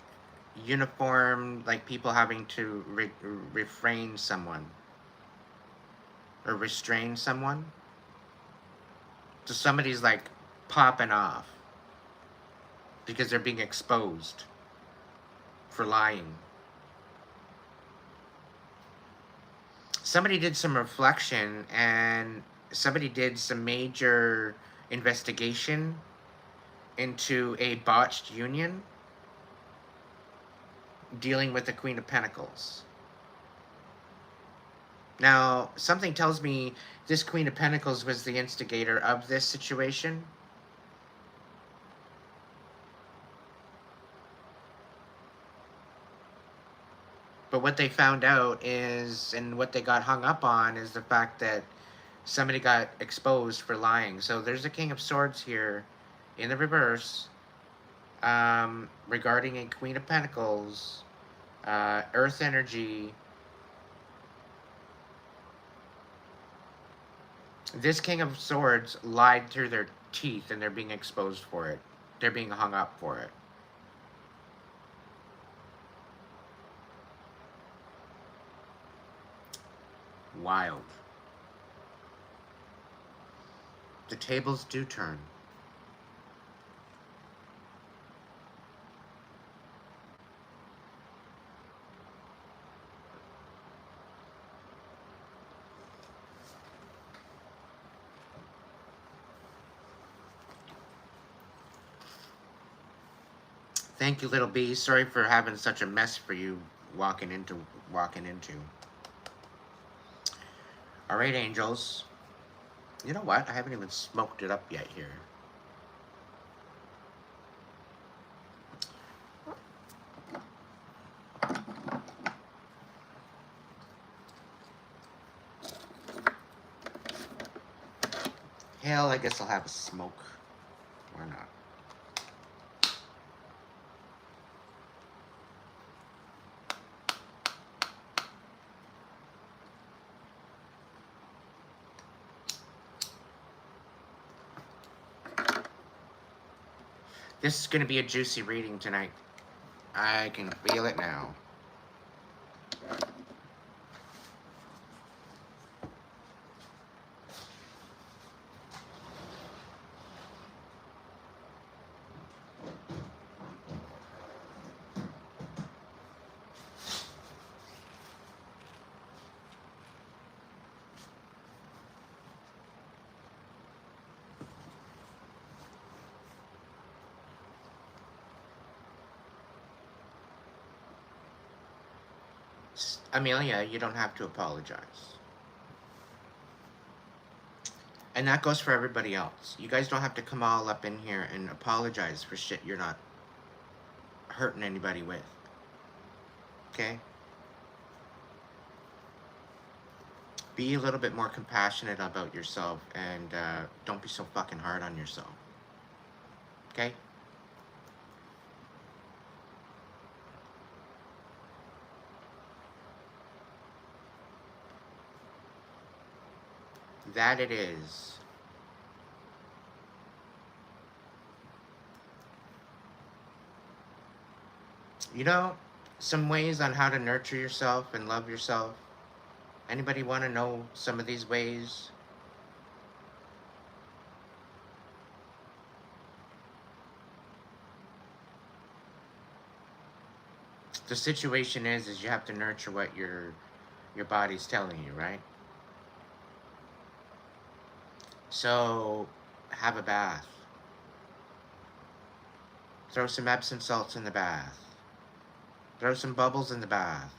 uniform, like people having to refrain someone. Or restrain someone. So somebody's like popping off. Because they're being exposed. For lying. Somebody did some reflection and somebody did some major investigation into a botched union dealing with the Queen of Pentacles. Now, something tells me this Queen of Pentacles was the instigator of this situation. But what they found out is, and what they got hung up on, is the fact that somebody got exposed for lying. So there's a King of Swords here in the reverse regarding a Queen of Pentacles, Earth energy. This King of Swords lied through their teeth and they're being exposed for it. They're being hung up for it. Wild. The tables do turn. Thank you, little bee. Sorry for having such a mess for you walking into. All right, angels. You know what? I haven't even smoked it up yet here. Hell, I guess I'll have a smoke. Why not? This is going to be a juicy reading tonight. I can feel it now. Amelia, you don't have to apologize. And that goes for everybody else. You guys don't have to come all up in here and apologize for shit you're not hurting anybody with. Okay? Be a little bit more compassionate about yourself and don't be so fucking hard on yourself. Okay? That it is. You know, some ways on how to nurture yourself and love yourself. Anybody want to know some of these ways? The situation is you have to nurture what your body's telling you, right? So, have a bath. Throw some Epsom salts in the bath. Throw some bubbles in the bath.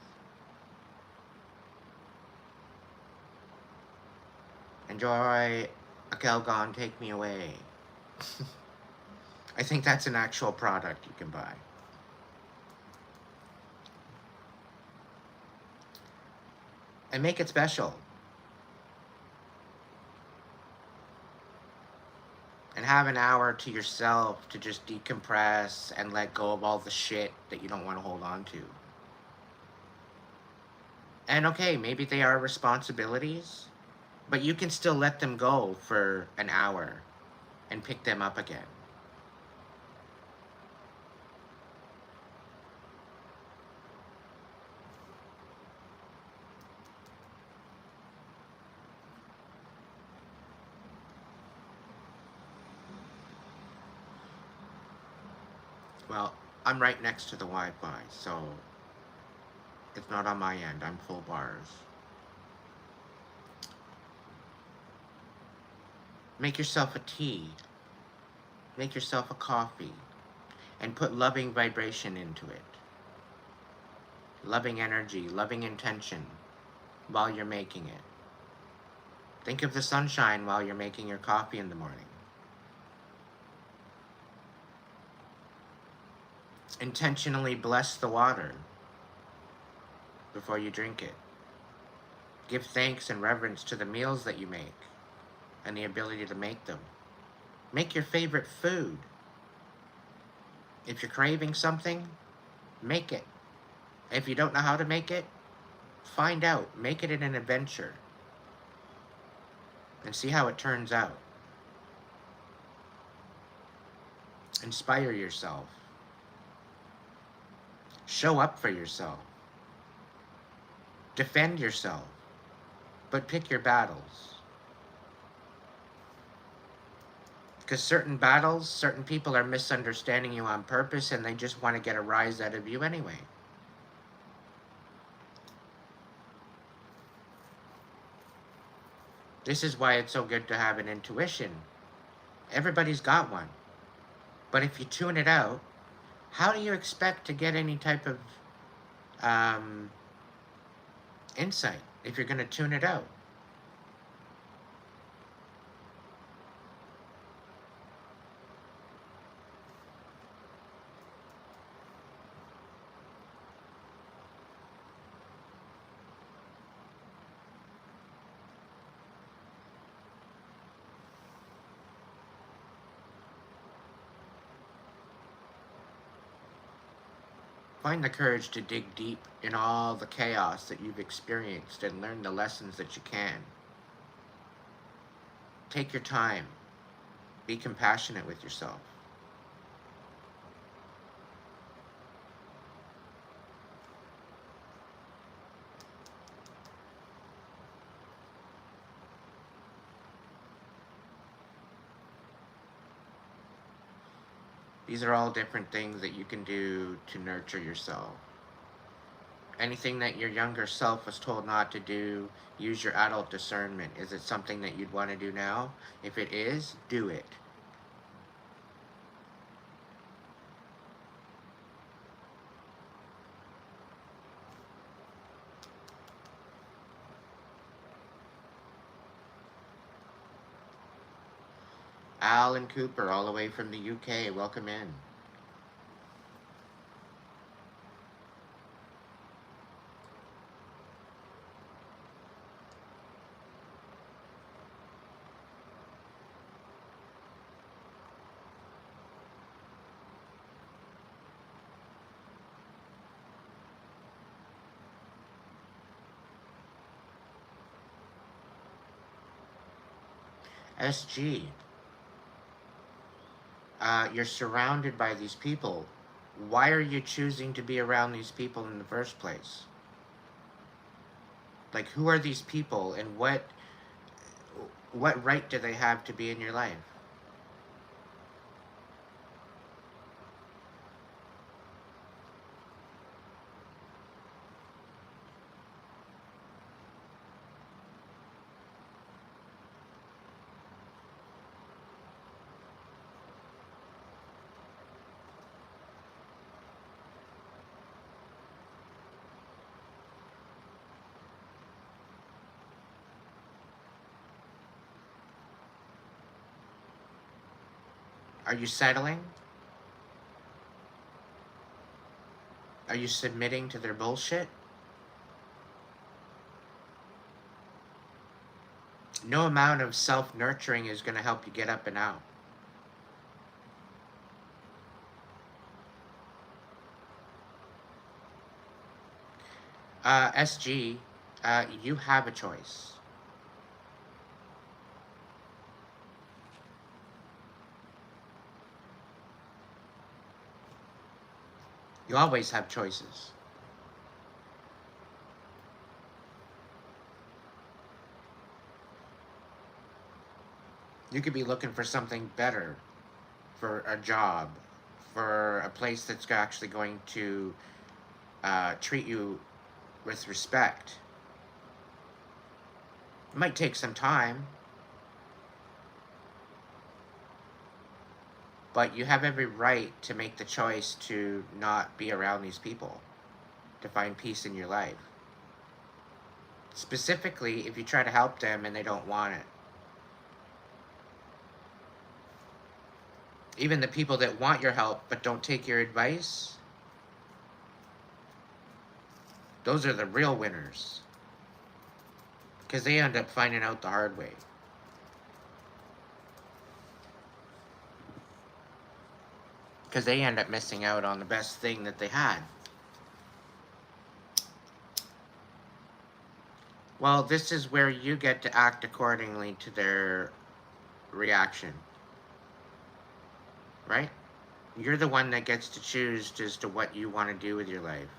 Enjoy A Calgon Take Me Away. I think that's an actual product you can buy. And make it special. And have an hour to yourself to just decompress and let go of all the shit that you don't want to hold on to. And okay, maybe they are responsibilities, but you can still let them go for an hour and pick them up again. Well, I'm right next to the Wi-Fi, so it's not on my end. I'm full bars. Make yourself a tea. Make yourself a coffee. And put loving vibration into it. Loving energy, loving intention while you're making it. Think of the sunshine while you're making your coffee in the morning. Intentionally bless the water before you drink it. Give thanks and reverence to the meals that you make and the ability to make them. Make your favorite food. If you're craving something, make it. If you don't know how to make it, find out. Make it an adventure. And see how it turns out. Inspire yourself. Show up for yourself. Defend yourself. But pick your battles. Because certain battles, certain people are misunderstanding you on purpose and they just want to get a rise out of you anyway. This is why it's so good to have an intuition. Everybody's got one. But if you tune it out, how do you expect to get any type of um, insight if you're going to tune it out? Find the courage to dig deep in all the chaos that you've experienced and learn the lessons that you can. Take your time. Be compassionate with yourself. These are all different things that you can do to nurture yourself. Anything that your younger self was told not to do, use your adult discernment. Is it something that you'd want to do now? If it is, do it. Al and Cooper, all the way from the UK, welcome in. SG, you're surrounded by these people. Why are you choosing to be around these people in the first place? Like, who are these people, and what right do they have to be in your life? Are you settling? Are you submitting to their bullshit? No amount of self-nurturing is going to help you get up and out. SG, you have a choice. You always have choices. You could be looking for something better, for a job, for a place that's actually going to treat you with respect. It might take some time, but you have every right to make the choice to not be around these people, to find peace in your life. Specifically, if you try to help them and they don't want it. Even the people that want your help but don't take your advice, those are the real winners. Because they end up finding out the hard way. Because they end up missing out on the best thing that they had. Well, this is where you get to act accordingly to their reaction. Right? You're the one that gets to choose as to what you want to do with your life.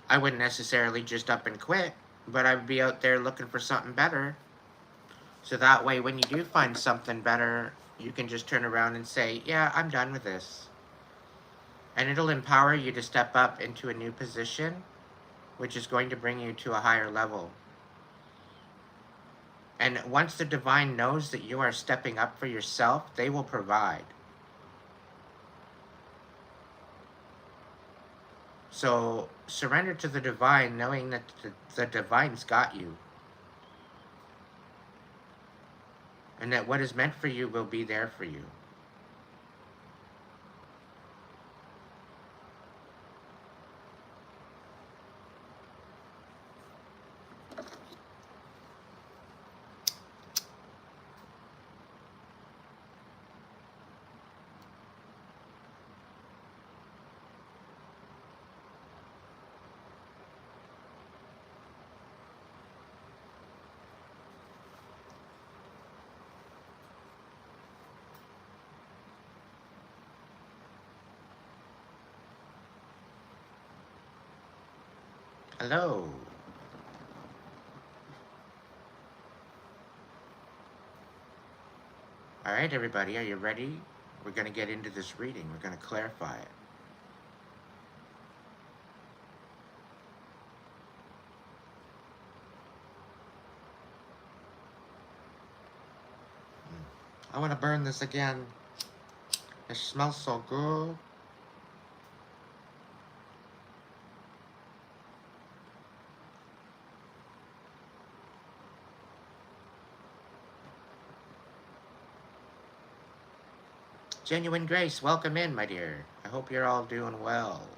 I wouldn't necessarily just up and quit, but I would be out there looking for something better. So that way, when you do find something better, you can just turn around and say, yeah, I'm done with this. And it'll empower you to step up into a new position, which is going to bring you to a higher level. And once the divine knows that you are stepping up for yourself, they will provide. So surrender to the divine, knowing that the divine's got you. And that what is meant for you will be there for you. Hello. All right, everybody, are you ready? We're going to get into this reading. We're going to clarify it. I want to burn this again. It smells so good. Genuine Grace, welcome in, my dear. I hope you're all doing well.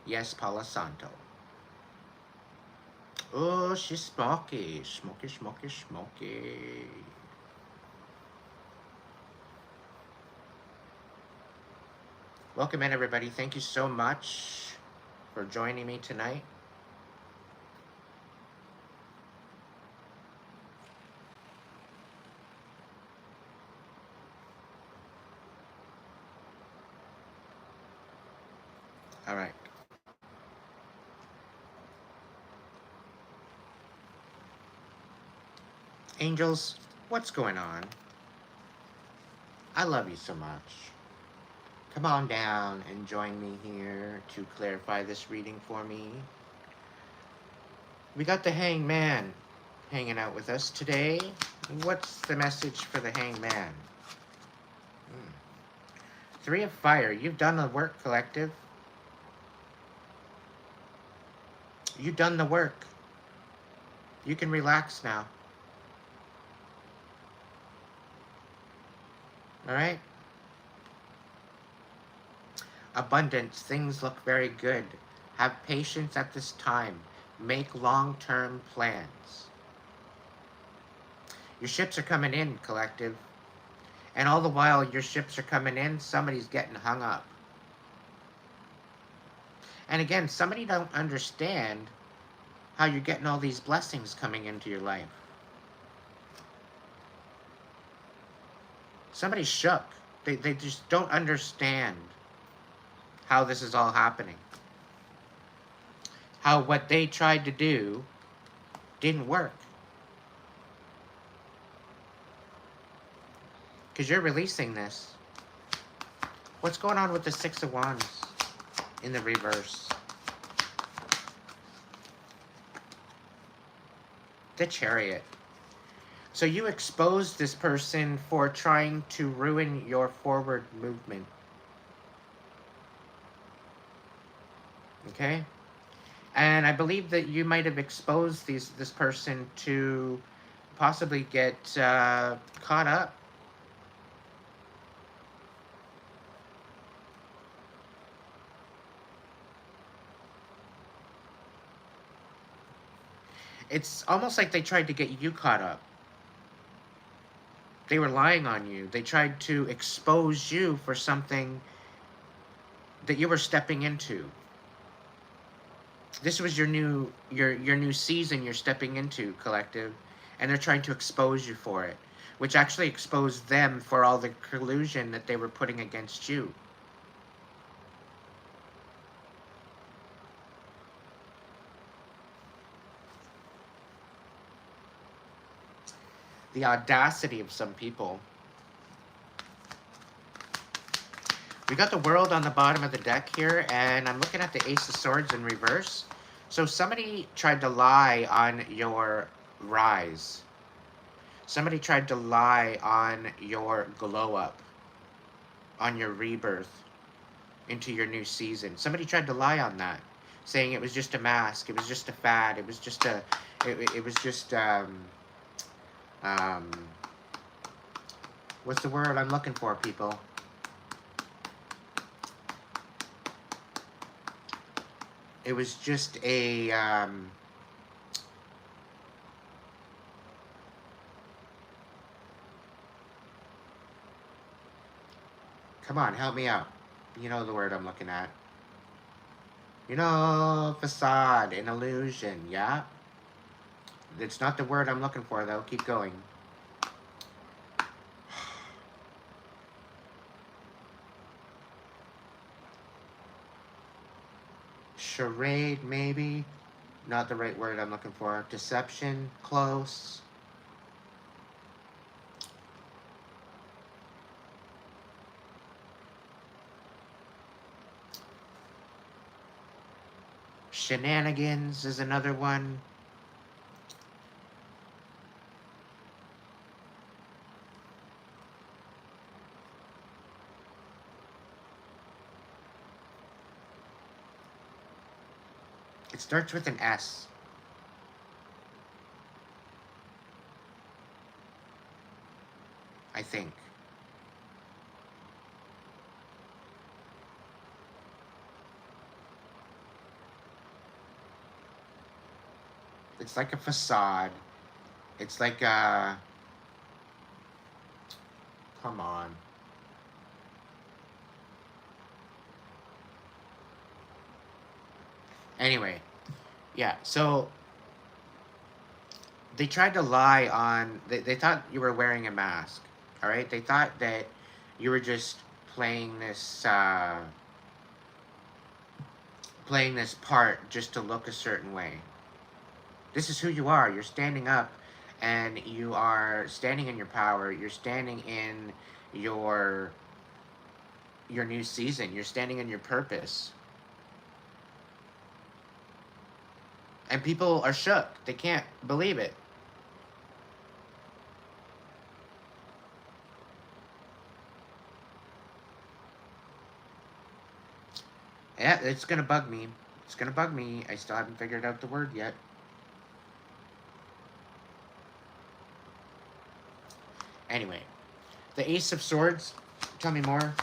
Yes, Paula Santo. Oh, she's smoky. Smoky, smoky, smoky. Welcome in, everybody. Thank you so much for joining me tonight. All right. Angels, what's going on? I love you so much. Come on down and join me here to clarify this reading for me. We got the Hangman hanging out with us today. What's the message for the Hangman? Three of Fire. You've done the work, collective. You've done the work. You can relax now. All right? Abundance. Things look very good. Have patience at this time. Make long-term plans. Your ships are coming in, collective. And all the while your ships are coming in, somebody's getting hung up. And again, somebody don't understand how you're getting all these blessings coming into your life. Somebody's shook. They just don't understand how this is all happening. How what they tried to do didn't work. Because you're releasing this. What's going on with the Six of Wands in the reverse? The Chariot. So you exposed this person for trying to ruin your forward movement. Okay? And I believe that you might have exposed this person to possibly get caught up. It's almost like they tried to get you caught up. They were lying on you. They tried to expose you for something that you were stepping into. This was your new season you're stepping into, collective, and they're trying to expose you for it, which actually exposed them for all the collusion that they were putting against you. The audacity of some people. We got the World on the bottom of the deck here, and I'm looking at the Ace of Swords in reverse. So somebody tried to lie on your rise. Somebody tried to lie on your glow up, on your rebirth into your new season. Somebody tried to lie on that. saying it was just a mask, it was just a fad, it was just a, it was just, um, what's the word I'm looking for, people? It was just a, come on, help me out. You know the word I'm looking at. You know, facade, an illusion, yeah? It's not the word I'm looking for, though. Keep going. Charade, maybe? Not the right word I'm looking for. Deception, close. Shenanigans is another one. It starts with an S. I think. It's like a facade. It's like a... Come on. Anyway, yeah, so they tried to lie on... They thought you were wearing a mask, all right? They thought that you were just playing this part just to look a certain way. This is who you are. You're standing up, and you are standing in your power. You're standing in your new season. You're standing in your purpose. And people are shook. They can't believe it. Yeah, it's gonna bug me. It's gonna bug me. I still haven't figured out the word yet. Anyway, the Ace of Swords. Tell me more.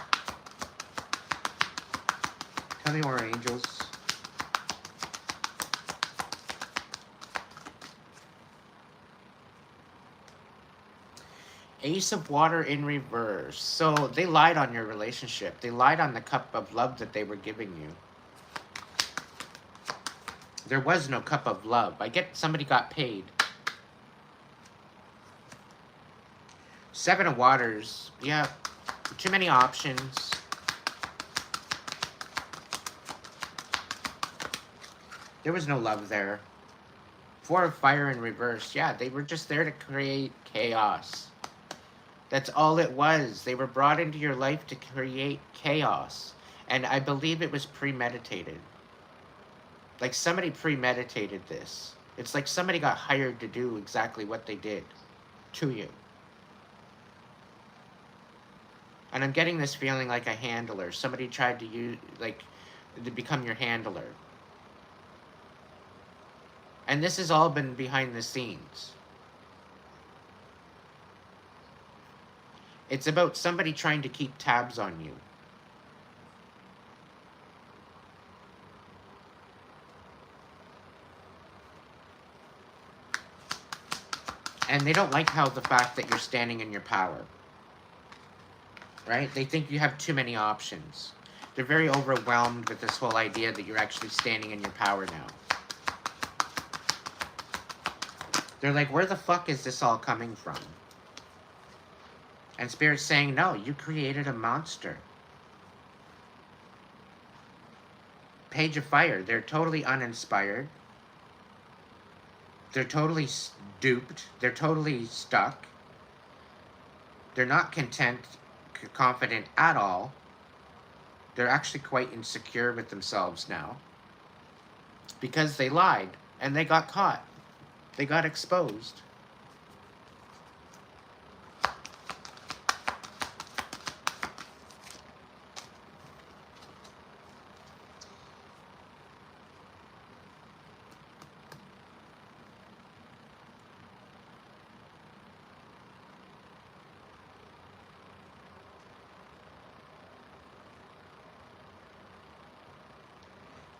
Tell me more, angels. Ace of Water in reverse. So they lied on your relationship. They lied on the cup of love that they were giving you. There was no cup of love. I get somebody got paid. Seven of Waters. Yeah, too many options. There was no love there. Four of Fire in reverse. Yeah, they were just there to create chaos. That's all it was. They were brought into your life to create chaos. And I believe it was premeditated. Like somebody premeditated this. It's like somebody got hired to do exactly what they did to you. And I'm getting this feeling like a handler. Somebody tried to use, like, to become your handler. And this has all been behind the scenes. It's about somebody trying to keep tabs on you. And they don't like how the fact that you're standing in your power. Right? They think you have too many options. They're very overwhelmed with this whole idea that you're actually standing in your power now. They're like, where the fuck is this all coming from? And Spirit's saying, no, you created a monster. Page of Fire, they're totally uninspired. They're totally duped. They're totally stuck. They're not content, confident at all. They're actually quite insecure with themselves now. Because they lied and they got caught. They got exposed.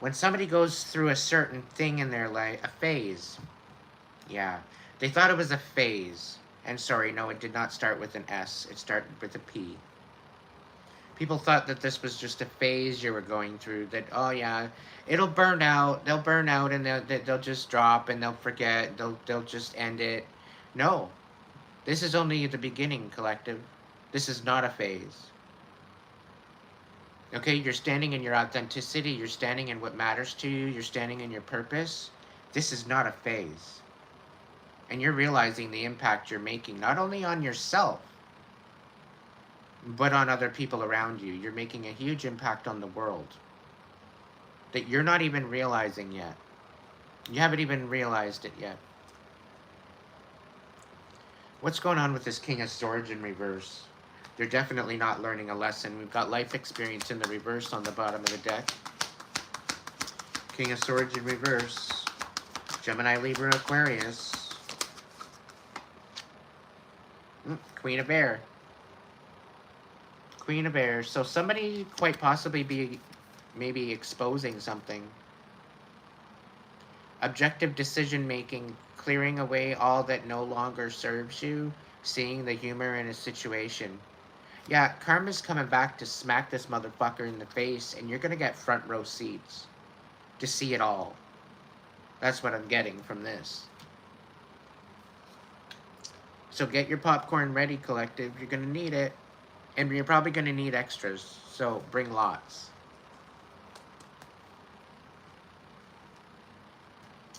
When somebody goes through a certain thing in their life, a phase, yeah, they thought it was a phase. And sorry, no, it did not start with an S. It started with a P. People thought that this was just a phase you were going through. That, oh yeah, it'll burn out. They'll burn out and they'll just drop and they'll forget. They'll just end it. No, this is only the beginning, collective. This is not a phase. Okay, you're standing in your authenticity. You're standing in what matters to you. You're standing in your purpose. This is not a phase. And you're realizing the impact you're making, not only on yourself, but on other people around you. You're making a huge impact on the world that you're not even realizing yet. You haven't even realized it yet. What's going on with this King of Swords in reverse? They're definitely not learning a lesson. We've got life experience in the reverse on the bottom of the deck. King of Swords in reverse. Gemini, Libra, Aquarius. Queen of Air. Queen of Air. So somebody quite possibly be maybe exposing something. Objective decision making, clearing away all that no longer serves you, seeing the humor in a situation. Yeah, karma's coming back to smack this motherfucker in the face, and you're gonna get front row seats to see it all. That's what I'm getting from this. So get your popcorn ready, collective. You're gonna need it. And you're probably gonna need extras, so bring lots.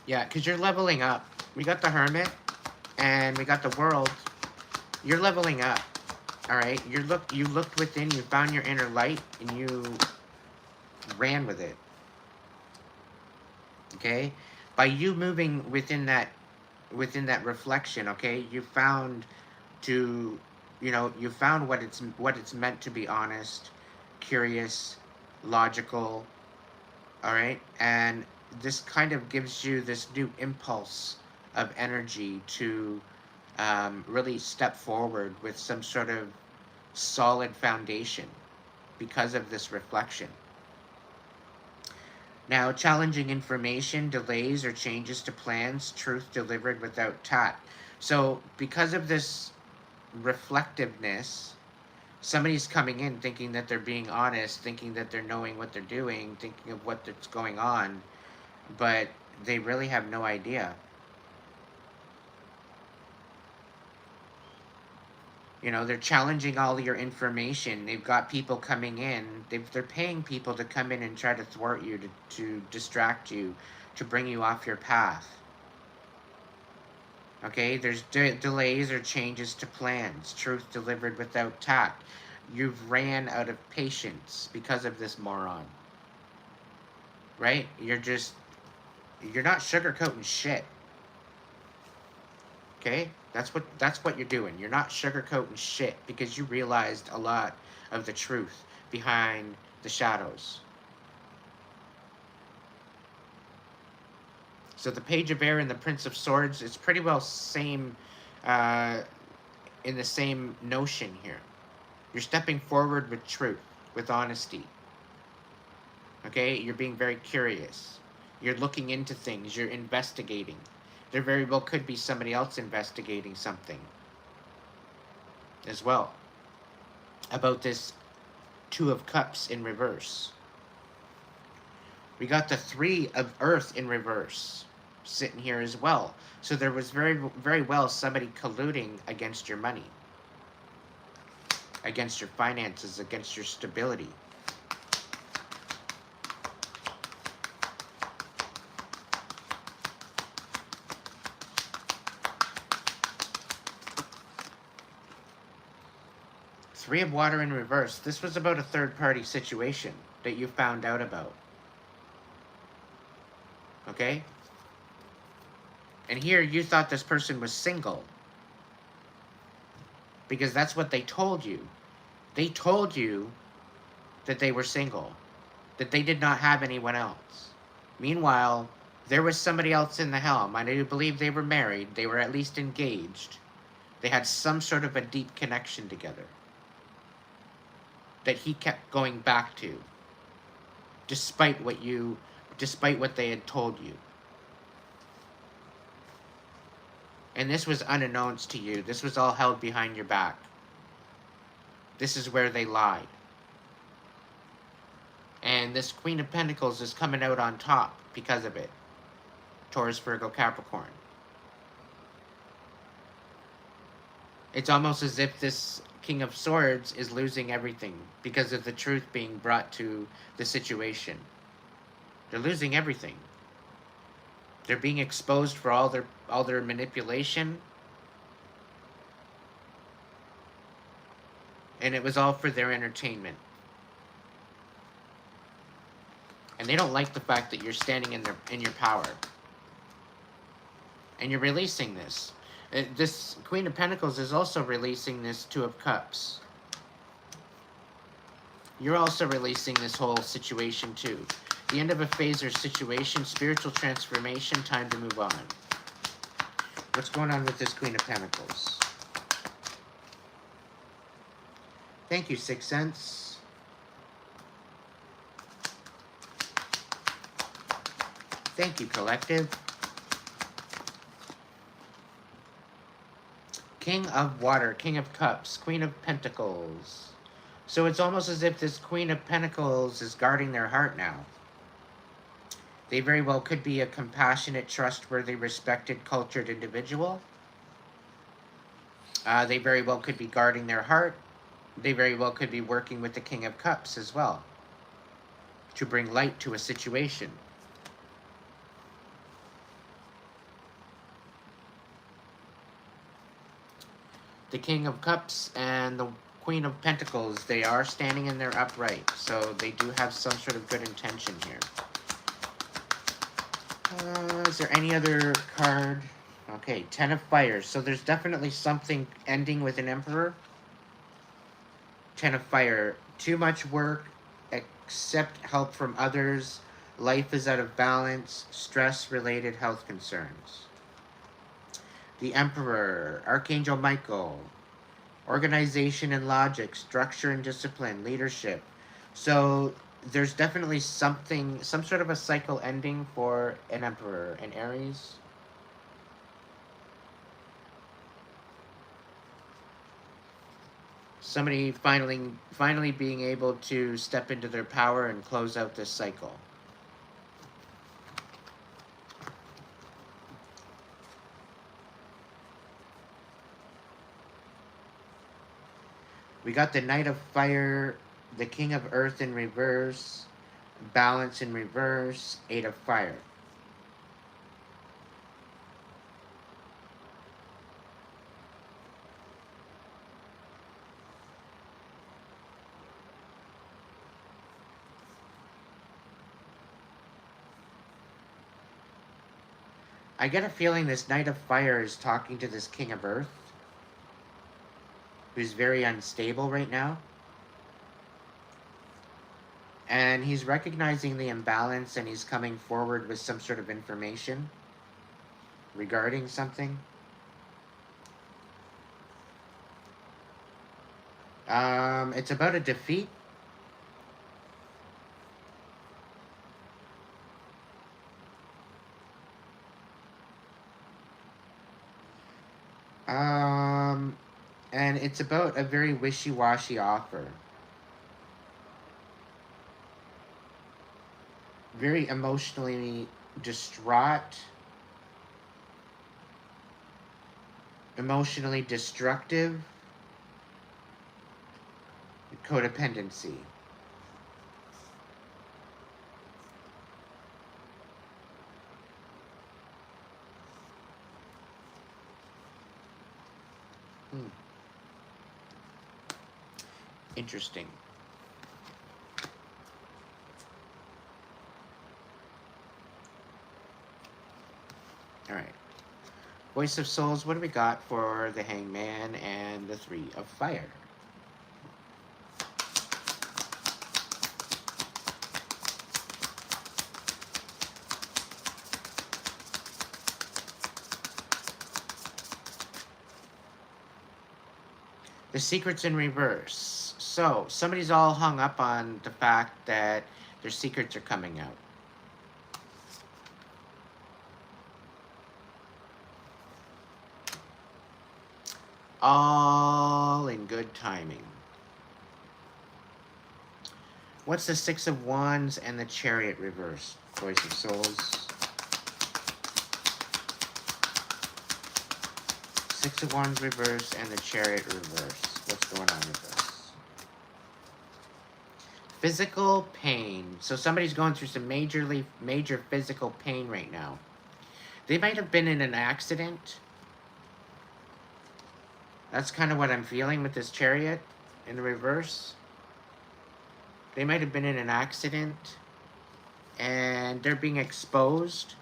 Yeah, because you're leveling up. We got the Hermit, and we got the World. You're leveling up, all right? You looked within, you found your inner light, and you ran with it, okay? By you moving within that reflection, okay, you found you found what it's meant to be: honest, curious, logical, all right? And this kind of gives you this new impulse of energy to really step forward with some sort of solid foundation because of this reflection. Now, challenging information, delays or changes to plans, truth delivered without tact. So because of this reflectiveness, somebody's coming in thinking that they're being honest, thinking that they're knowing what they're doing, thinking of what's going on, but they really have no idea. You know, they're challenging all your information. They've got people coming in. They're paying people to come in and try to thwart you, to distract you, to bring you off your path. Okay, there's delays or changes to plans. Truth delivered without tact. You've ran out of patience because of this moron. Right? You're not sugarcoating shit. Okay? That's what you're doing. You're not sugarcoating shit because you realized a lot of the truth behind the shadows. So the Page of Air and the Prince of Swords is pretty well same, in the same notion here. You're stepping forward with truth, with honesty. Okay? You're being very curious. You're looking into things. You're investigating. There very well could be somebody else investigating something as well about this Two of Cups in reverse. We got the Three of Earth in reverse sitting here as well. So there was very, very well somebody colluding against your money, against your finances, against your stability. Three of Water in reverse. This was about a third-party situation that you found out about. Okay? And here you thought this person was single. Because that's what they told you. They told you that they were single. That they did not have anyone else. Meanwhile, there was somebody else in the helm. I do believe they were married. They were at least engaged. They had some sort of a deep connection together that he kept going back to, despite despite what they had told you. And this was unannounced to you. This was all held behind your back. This is where they lied. And this Queen of Pentacles is coming out on top because of it. Taurus, Virgo, Capricorn. It's almost as if this King of Swords is losing everything because of the truth being brought to the situation. They're losing everything. They're being exposed for all their manipulation. And it was all for their entertainment. And they don't like the fact that you're standing in your power. And you're releasing this. This Queen of Pentacles is also releasing this Two of Cups. You're also releasing this whole situation too. The end of a phase or situation, spiritual transformation, time to move on. What's going on with this Queen of Pentacles? Thank you, Sixth Sense. Thank you, Collective. King of Water, King of Cups, Queen of Pentacles. So it's almost as if this Queen of Pentacles is guarding their heart now. They very well could be a compassionate, trustworthy, respected, cultured individual. They very well could be guarding their heart. They very well could be working with the King of Cups as well to bring light to a situation. The King of Cups and the Queen of Pentacles, they are standing in their upright, so they do have some sort of good intention here. Is there any other card? Okay, Ten of Fire. So there's definitely something ending with an Emperor. Ten of Fire. Too much work. Accept help from others. Life is out of balance. Stress-related health concerns. The Emperor. Archangel Michael. Organization and logic. Structure and discipline. Leadership. So there's definitely something, some sort of a cycle ending for an Emperor, an Aries. Somebody finally being able to step into their power and close out this cycle. We got the Knight of Fire, the King of Earth in reverse, Balance in reverse, Eight of Fire. I get a feeling this Knight of Fire is talking to this King of Earth, who's very unstable right now. And he's recognizing the imbalance and he's coming forward with some sort of information regarding something. It's about a defeat. And it's about a very wishy-washy offer. Very emotionally distraught. Emotionally destructive. Codependency. Interesting. All right. Voice of Souls, what do we got for the Hangman and the Three of Fire? The Secret's in reverse. So, somebody's all hung up on the fact that their secrets are coming out. All in good timing. What's the Six of Wands and the Chariot reverse? Voice of Souls. Six of Wands reverse and the Chariot reverse. What's going on with this? Physical pain. So somebody's going through some major physical pain right now. They might have been in an accident. That's kind of what I'm feeling with this Chariot in the reverse. They might have been in an accident and they're being exposed.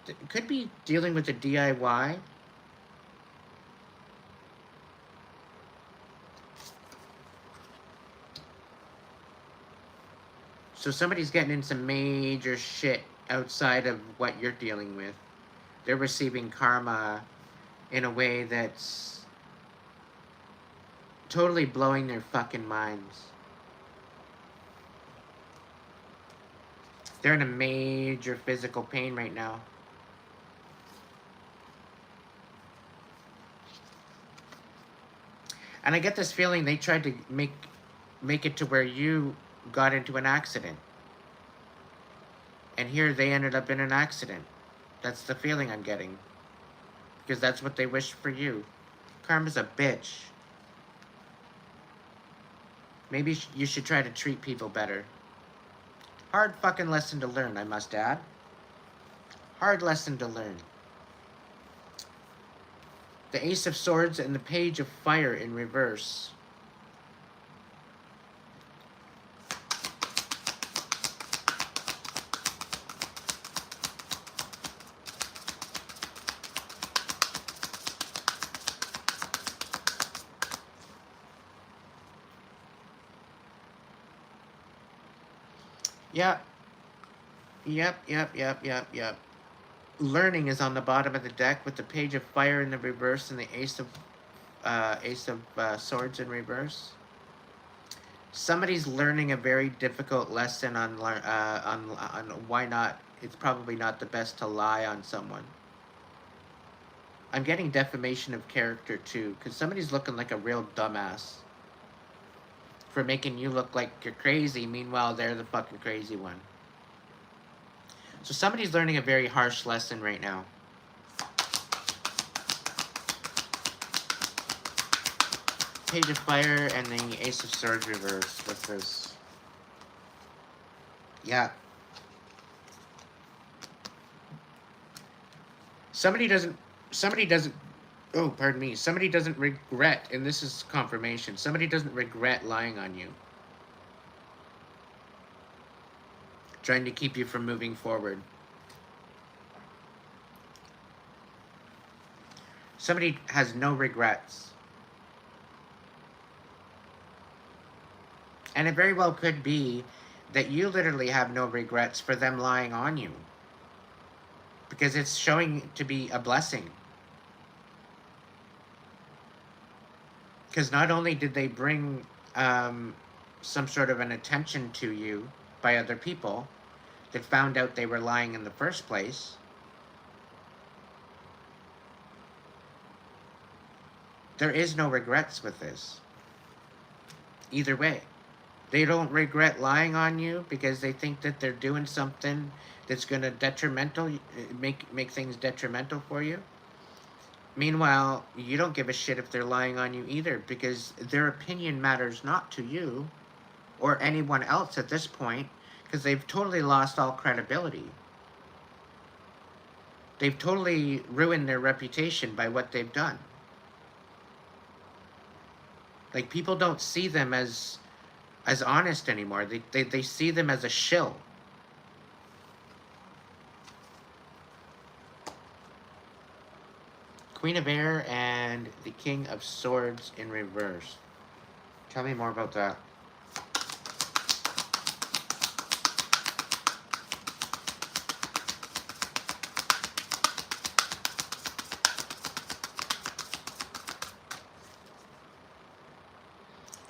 It could be dealing with a DIY. So somebody's getting in some major shit outside of what you're dealing with. They're receiving karma in a way that's totally blowing their fucking minds. They're in a major physical pain right now. And I get this feeling they tried to make it to where you got into an accident. And here they ended up in an accident. That's the feeling I'm getting. Because that's what they wished for you. Karma's a bitch. Maybe you should try to treat people better. Hard fucking lesson to learn, I must add. Hard lesson to learn. The Ace of Swords and the Page of Fire in reverse. Yep. Learning is on the bottom of the deck with the Page of Fire in the reverse and the Ace of Swords in reverse. Somebody's learning a very difficult lesson on why not. It's probably not the best to lie on someone. I'm getting defamation of character too, because somebody's looking like a real dumbass for making you look like you're crazy. Meanwhile, they're the fucking crazy one. So somebody's learning a very harsh lesson right now. Page of Fire and the Ace of Swords reverse. What's this? Yeah. Somebody doesn't, oh, pardon me. Somebody doesn't regret, and this is confirmation, somebody doesn't regret lying on you. Trying to keep you from moving forward. Somebody has no regrets. And it very well could be that you literally have no regrets for them lying on you. Because it's showing to be a blessing. Because not only did they bring some sort of an attention to you by other people that found out they were lying in the first place, there is no regrets with this. Either way. They don't regret lying on you because they think that they're doing something that's going to make things detrimental for you. Meanwhile, you don't give a shit if they're lying on you either, because their opinion matters not to you or anyone else at this point, because they've totally lost all credibility. They've totally ruined their reputation by what they've done. Like, people don't see them as honest anymore. They see them as a shill. Queen of Air and the King of Swords in reverse. Tell me more about that.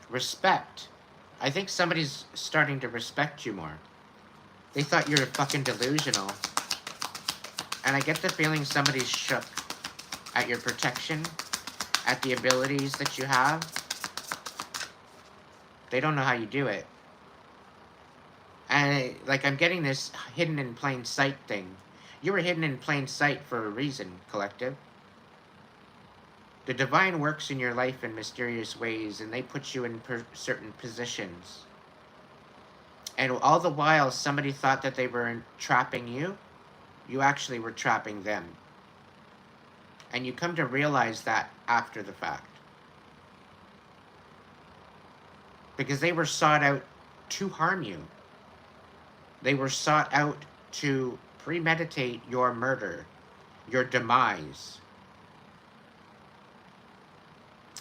Respect. I think somebody's starting to respect you more. They thought you were fucking delusional. And I get the feeling somebody's shook at your protection. at the abilities that you have. They don't know how you do it. And, like, I'm getting this hidden in plain sight thing. You were hidden in plain sight for a reason, collective. The divine works in your life in mysterious ways, and they put you in certain positions. And all the while, somebody thought that they were trapping you. You actually were trapping them. And you come to realize that after the fact. Because they were sought out to harm you. They were sought out to premeditate your murder, your demise.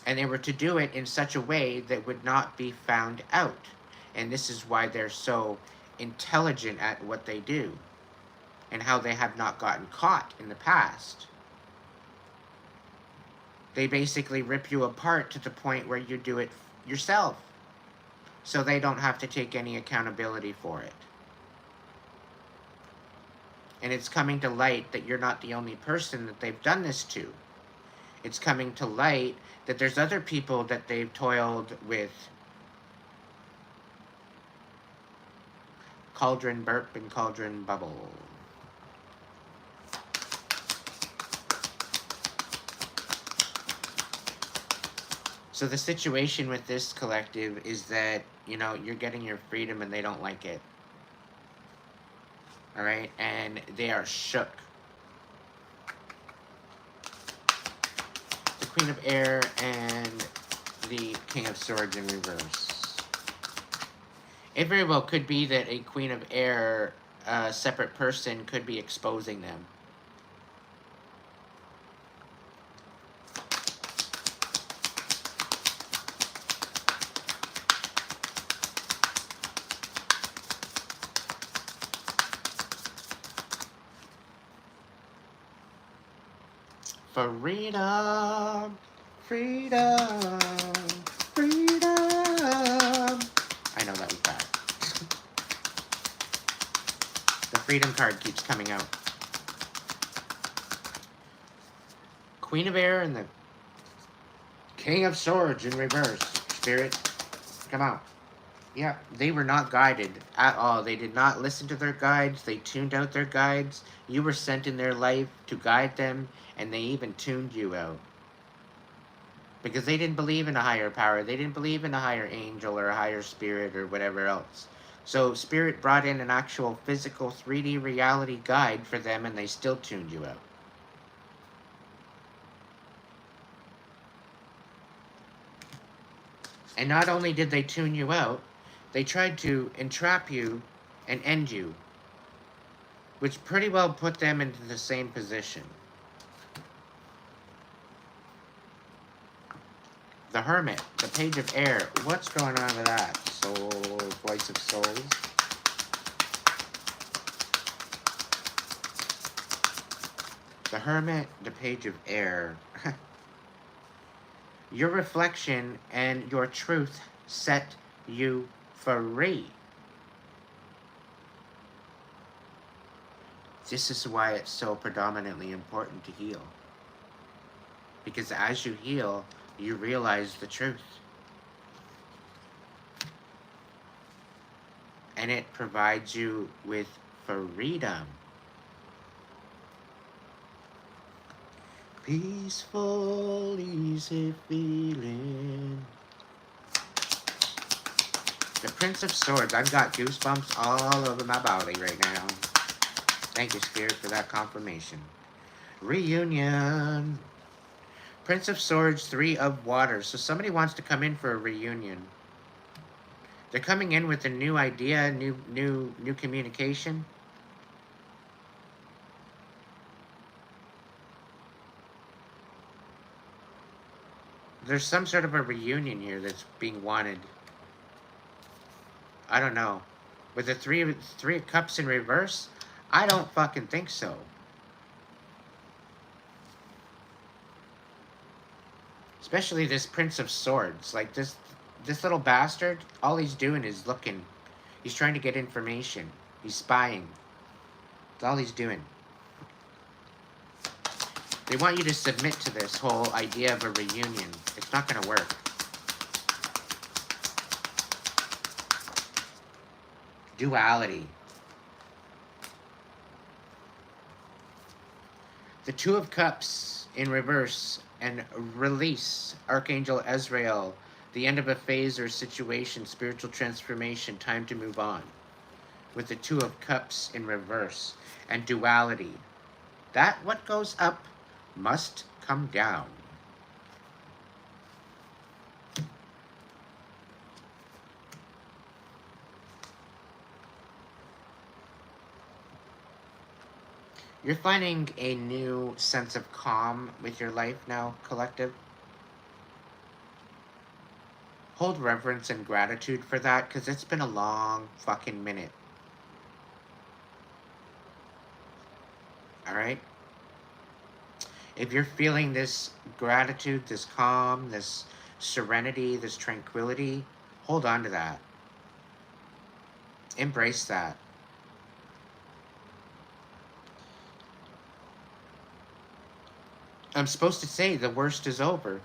And they were to do it in such a way that would not be found out. And this is why they're so intelligent at what they do and how they have not gotten caught in the past. They basically rip you apart to the point where you do it yourself, so they don't have to take any accountability for it. And it's coming to light that you're not the only person that they've done this to. It's coming to light that there's other people that they've toiled with. Cauldron burp and cauldron bubble. So the situation with this collective is that, you know, you're getting your freedom and they don't like it. Alright? And they are shook. The Queen of Air and the King of Swords in reverse. It very well could be that a Queen of Air, a separate person, could be exposing them. Freedom, freedom, freedom. I know that was bad. The freedom card keeps coming out. Queen of Air and the King of Swords in reverse. Spirit, come out. Yeah, they were not guided at all. They did not listen to their guides. They tuned out their guides. You were sent in their life to guide them, and they even tuned you out. Because they didn't believe in a higher power. They didn't believe in a higher angel or a higher spirit or whatever else. So Spirit brought in an actual physical 3D reality guide for them, and they still tuned you out. And not only did they tune you out, they tried to entrap you and end you, which pretty well put them into the same position. The Hermit, the Page of Air. What's going on with that? Soul, Voice of Souls. The Hermit, the Page of Air. Your reflection and your truth set you free. This is why it's so predominantly important to heal. Because as you heal, you realize the truth. And it provides you with freedom. Peaceful, easy feeling. The Prince of Swords. I've got goosebumps all over my body right now. Thank you, Spirit, for that confirmation. Reunion. Prince of Swords, 3 of Waters. So somebody wants to come in for a reunion. They're coming in with a new idea, new communication. There's some sort of a reunion here that's being wanted. I don't know. With the three of Cups in reverse, I don't fucking think so. Especially this Prince of Swords. Like, this little bastard, all he's doing is looking. He's trying to get information. He's spying. That's all he's doing. They want you to submit to this whole idea of a reunion. It's not going to work. Duality. The Two of Cups in reverse and release. Archangel Ezrael. The end of a phase or situation. Spiritual transformation. Time to move on. With the Two of Cups in reverse. And duality. That what goes up must come down. You're finding a new sense of calm with your life now, collective. Hold reverence and gratitude for that, because it's been a long fucking minute. Alright? If you're feeling this gratitude, this calm, this serenity, this tranquility, hold on to that. Embrace that. I'm supposed to say the worst is over.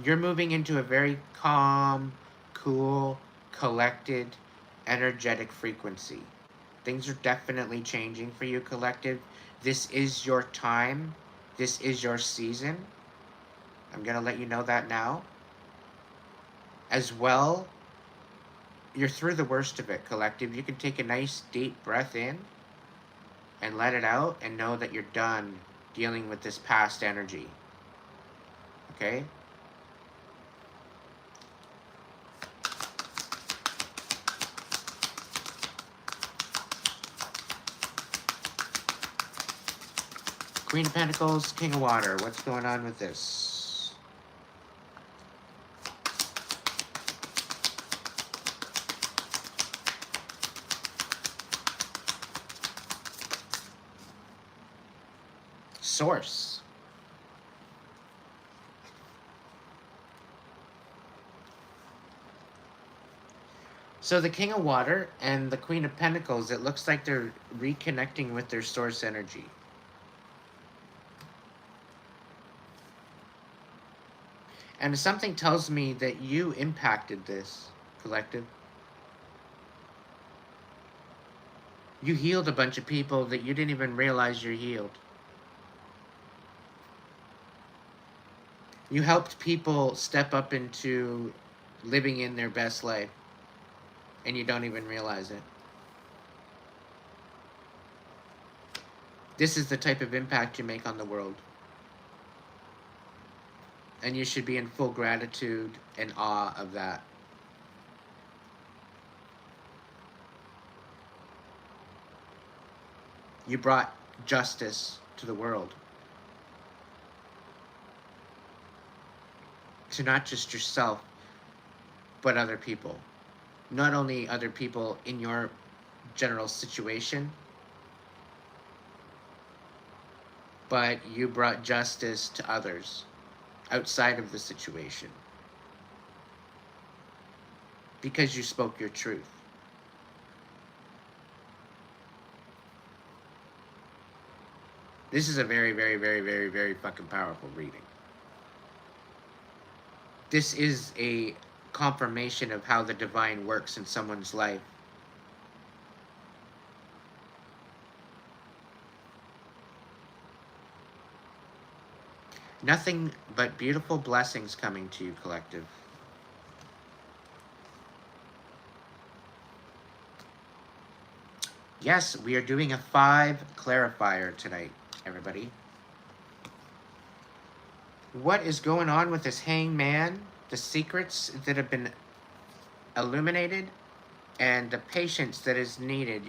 You're moving into a very calm, cool, collected, energetic frequency. Things are definitely changing for you, collective. This is your time. This is your season. I'm going to let you know that now. As well, you're through the worst of it, collective. You can take a nice deep breath in and let it out and know that you're done dealing with this past energy. Okay? Queen of Pentacles, King of Water. What's going on with this? Source. So the King of Water and the Queen of Pentacles, it looks like they're reconnecting with their source energy. And something tells me that you impacted this, collective. You healed a bunch of people that you didn't even realize you're healed. You helped people step up into living in their best life, and you don't even realize it. This is the type of impact you make on the world. And you should be in full gratitude and awe of that. You brought justice to the world. To not just yourself, but other people. Not only other people in your general situation, but you brought justice to others outside of the situation. Because you spoke your truth. This is a very, very, very, very, very fucking powerful reading. This is a confirmation of how the divine works in someone's life. Nothing but beautiful blessings coming to you, collective. Yes, we are doing a 5 clarifier tonight, everybody. What is going on with this hangman? The secrets that have been illuminated and the patience that is needed.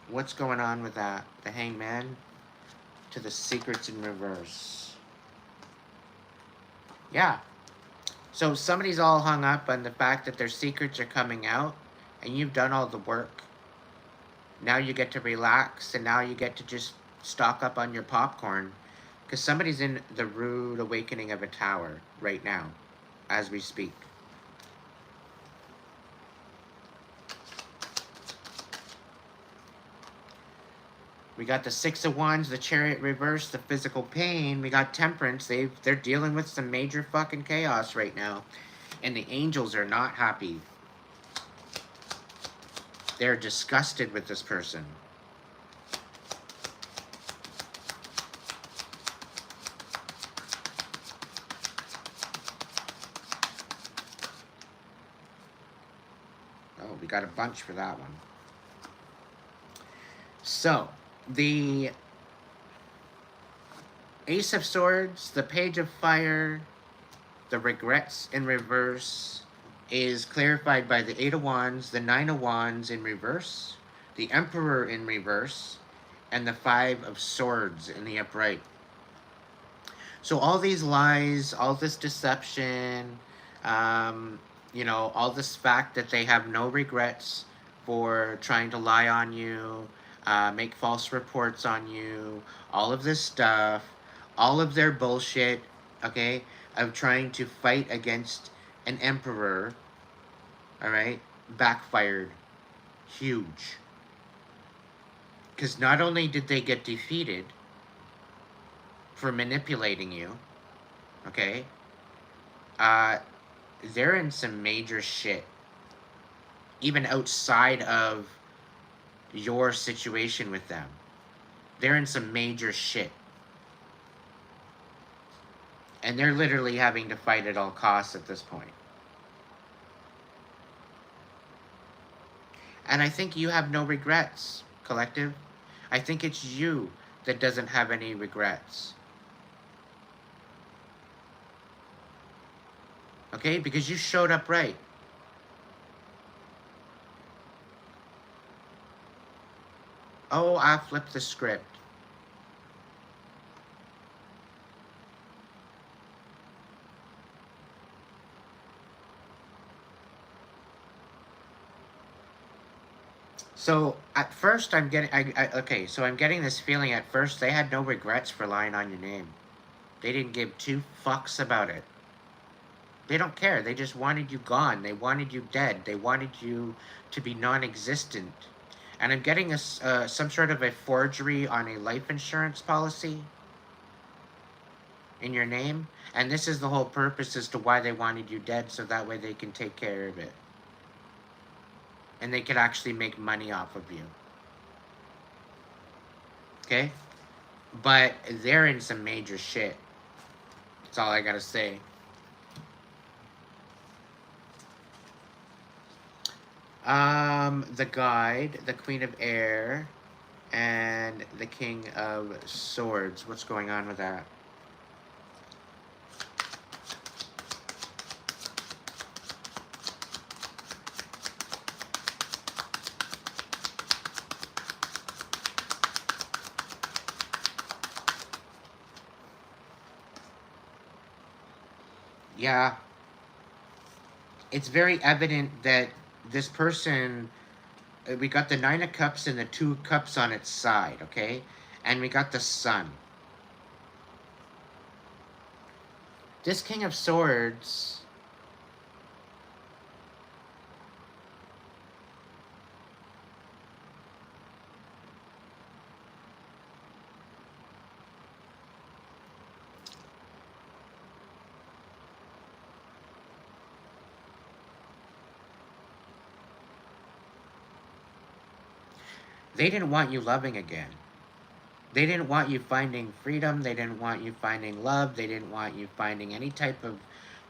What's going on with that? The hangman to the secrets in reverse. Yeah. So somebody's all hung up on the fact that their secrets are coming out and you've done all the work. Now you get to relax and now you get to just stock up on your popcorn because somebody's in the rude awakening of a tower right now as we speak. We got the Six of Wands, the Chariot reverse, the physical pain. We got Temperance. They're dealing with some major fucking chaos right now. And the angels are not happy. They're disgusted with this person. Oh, we got a bunch for that one. So, the Ace of Swords, the Page of Fire, the Regrets in reverse is clarified by the Eight of Wands, the Nine of Wands in reverse, the Emperor in reverse, and the Five of Swords in the upright. So all these lies, all this deception, you know, all this fact that they have no regrets for trying to lie on you, make false reports on you, all of this stuff, all of their bullshit, okay, of trying to fight against an emperor, all right, backfired huge. Because not only did they get defeated for manipulating you, okay, they're in some major shit. Even outside of your situation with them. They're in some major shit. And they're literally having to fight at all costs at this point. And I think you have no regrets, collective. I think it's you that doesn't have any regrets. Okay? Because you showed up right. Oh, I flipped the script. So at first I'm getting, okay, so I'm getting this feeling at first they had no regrets for lying on your name. They didn't give two fucks about it. They don't care. They just wanted you gone. They wanted you dead. They wanted you to be non-existent. And I'm getting some sort of a forgery on a life insurance policy in your name. And this is the whole purpose as to why they wanted you dead, so that way they can take care of it. And they could actually make money off of you. Okay? But they're in some major shit. That's all I gotta say. The Guide, the Queen of Air, and the King of Swords. What's going on with that? Yeah. It's very evident that this person, we got the Nine of Cups and the Two of Cups on its side, okay? And we got the Sun. This King of Swords, they didn't want you loving again. They didn't want you finding freedom. They didn't want you finding love. They didn't want you finding any type of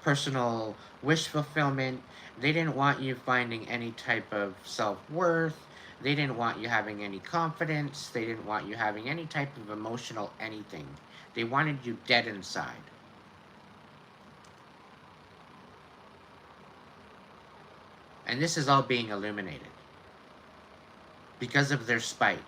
personal wish fulfillment. They didn't want you finding any type of self-worth. They didn't want you having any confidence. They didn't want you having any type of emotional anything. They wanted you dead inside. And this is all being illuminated because of their spite.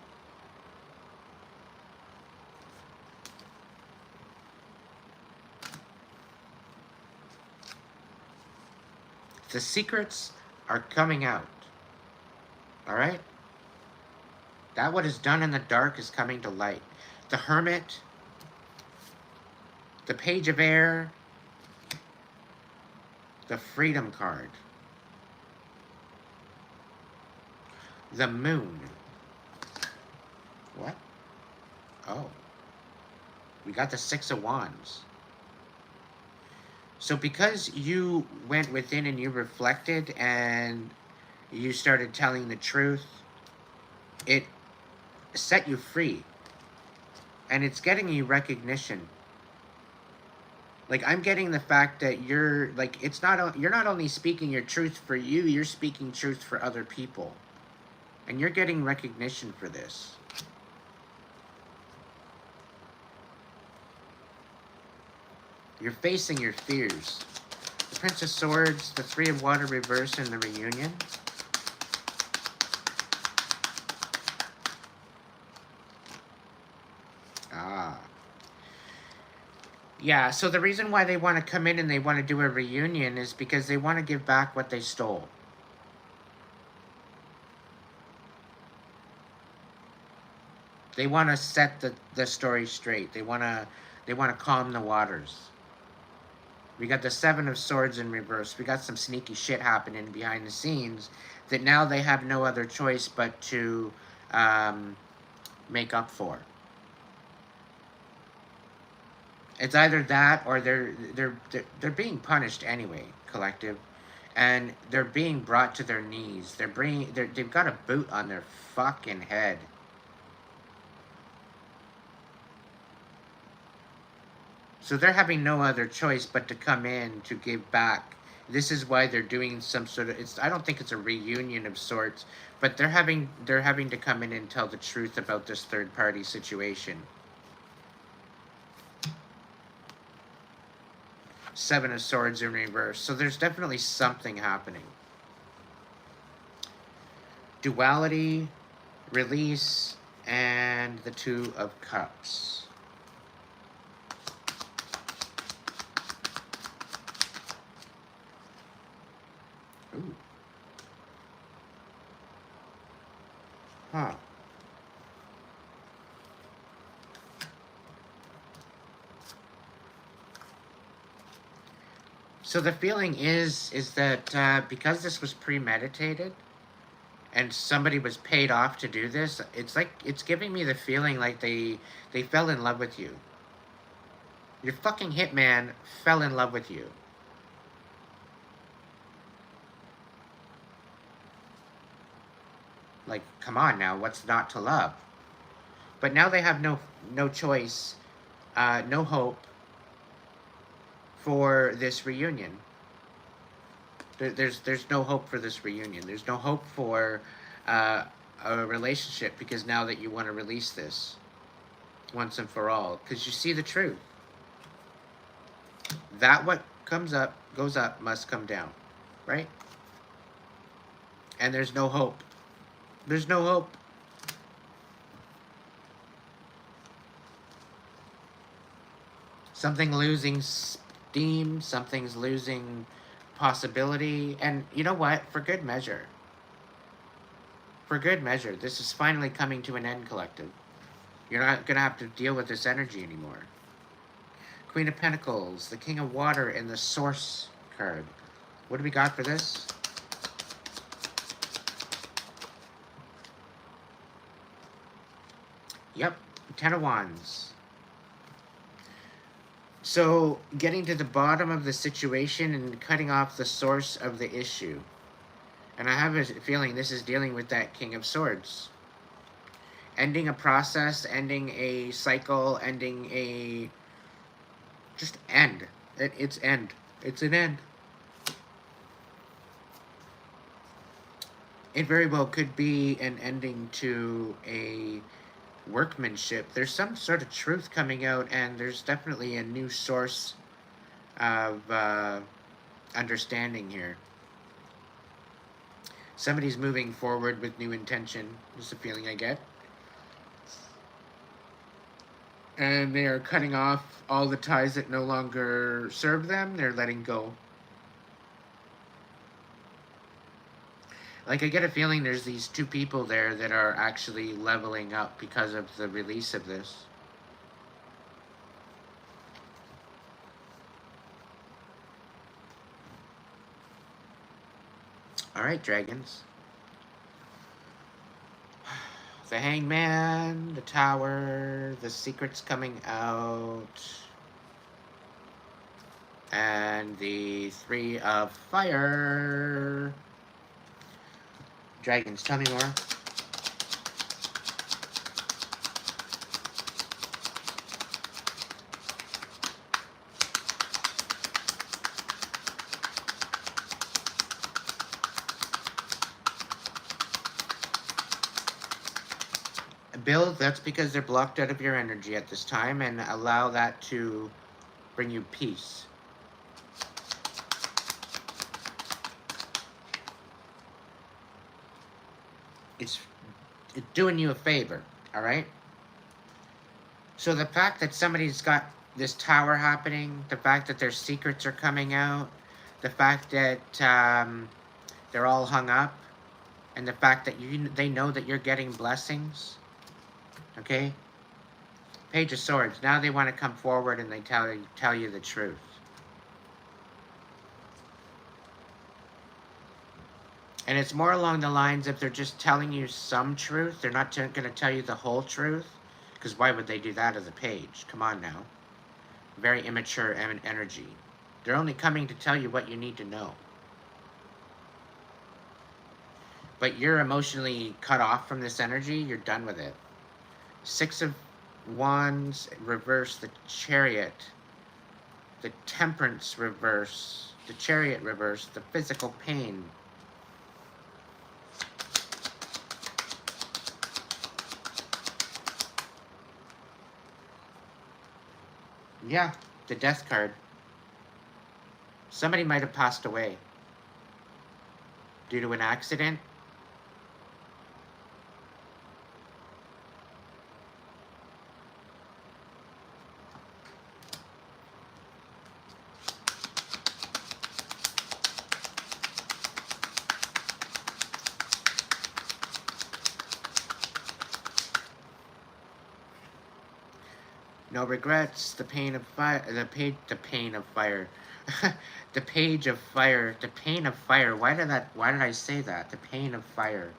The secrets are coming out. All right? That what is done in the dark is coming to light. The Hermit, the Page of Air, the Freedom card, the Moon. What? Oh, we got the Six of Wands. So because you went within and you reflected and you started telling the truth, it set you free. And it's getting you recognition. Like, I'm getting the fact that you're like, it's not, you're not only speaking your truth for you, you're speaking truth for other people. And you're getting recognition for this. You're facing your fears. The Prince of Swords, the Three of Water reverse, and the reunion. Ah. Yeah, so the reason why they want to come in and they want to do a reunion is because they want to give back what they stole. They want to set the story straight. They want to calm the waters. We got the Seven of Swords in reverse. We got some sneaky shit happening behind the scenes that now they have no other choice but to make up for. It's either that or they're being punished anyway, collective, and they're being brought to their knees. They've got a boot on their fucking head. So they're having no other choice but to come in to give back. This is why they're doing some sort of, I don't think it's a reunion of sorts, but they're having to come in and tell the truth about this third party situation. Seven of Swords in reverse. So there's definitely something happening. Duality, release, and the Two of Cups. Ooh. Huh. So the feeling is that because this was premeditated and somebody was paid off to do this, it's giving me the feeling like they fell in love with you. Your fucking hitman fell in love with you. Like, come on now, what's not to love? But now they have no choice, no hope for this reunion. There's no hope for this reunion. There's no hope for a relationship because now that you want to release this once and for all, because you see the truth. That what goes up, must come down, right? And there's no hope. There's no hope. Something losing steam, something's losing possibility, and you know what? For good measure. For good measure, this is finally coming to an end, collective. You're not going to have to deal with this energy anymore. Queen of Pentacles, the King of Water, and the Source card. What do we got for this? Yep, Ten of Wands. So, getting to the bottom of the situation and cutting off the source of the issue. And I have a feeling this is dealing with that King of Swords. Ending a process, ending a cycle, ending a... Just end. It's end. It's an end. It very well could be an ending to a workmanship. There's some sort of truth coming out, and there's definitely a new source of understanding here. Somebody's moving forward with new intention, is the feeling I get. And they are cutting off all the ties that no longer serve them. They're letting go. Like, I get a feeling there's these two people there that are actually leveling up because of the release of this. All right, dragons. The Hangman, the Tower, the Secrets coming out, and the Three of Fire. Dragons, tell me more. Bill, that's because they're blocked out of your energy at this time, and allow that to bring you peace. It's doing you a favor, all right? So the fact that somebody's got this tower happening, the fact that their secrets are coming out, the fact that they're all hung up, and the fact that they know that you're getting blessings, okay? Page of Swords. Now they want to come forward and they tell you the truth. And it's more along the lines of they're just telling you some truth. They're not going to tell you the whole truth. Because why would they do that as a page? Come on now. Very immature energy. They're only coming to tell you what you need to know. But you're emotionally cut off from this energy. You're done with it. Six of Wands, reverse, the Chariot. The Temperance, reverse. The Chariot, reverse. The physical pain. Yeah, the Death card. Somebody might have passed away due to an accident. No regrets. The pain of fire. The pain of fire. The page of fire. The pain of fire. Why did I say that? The pain of fire.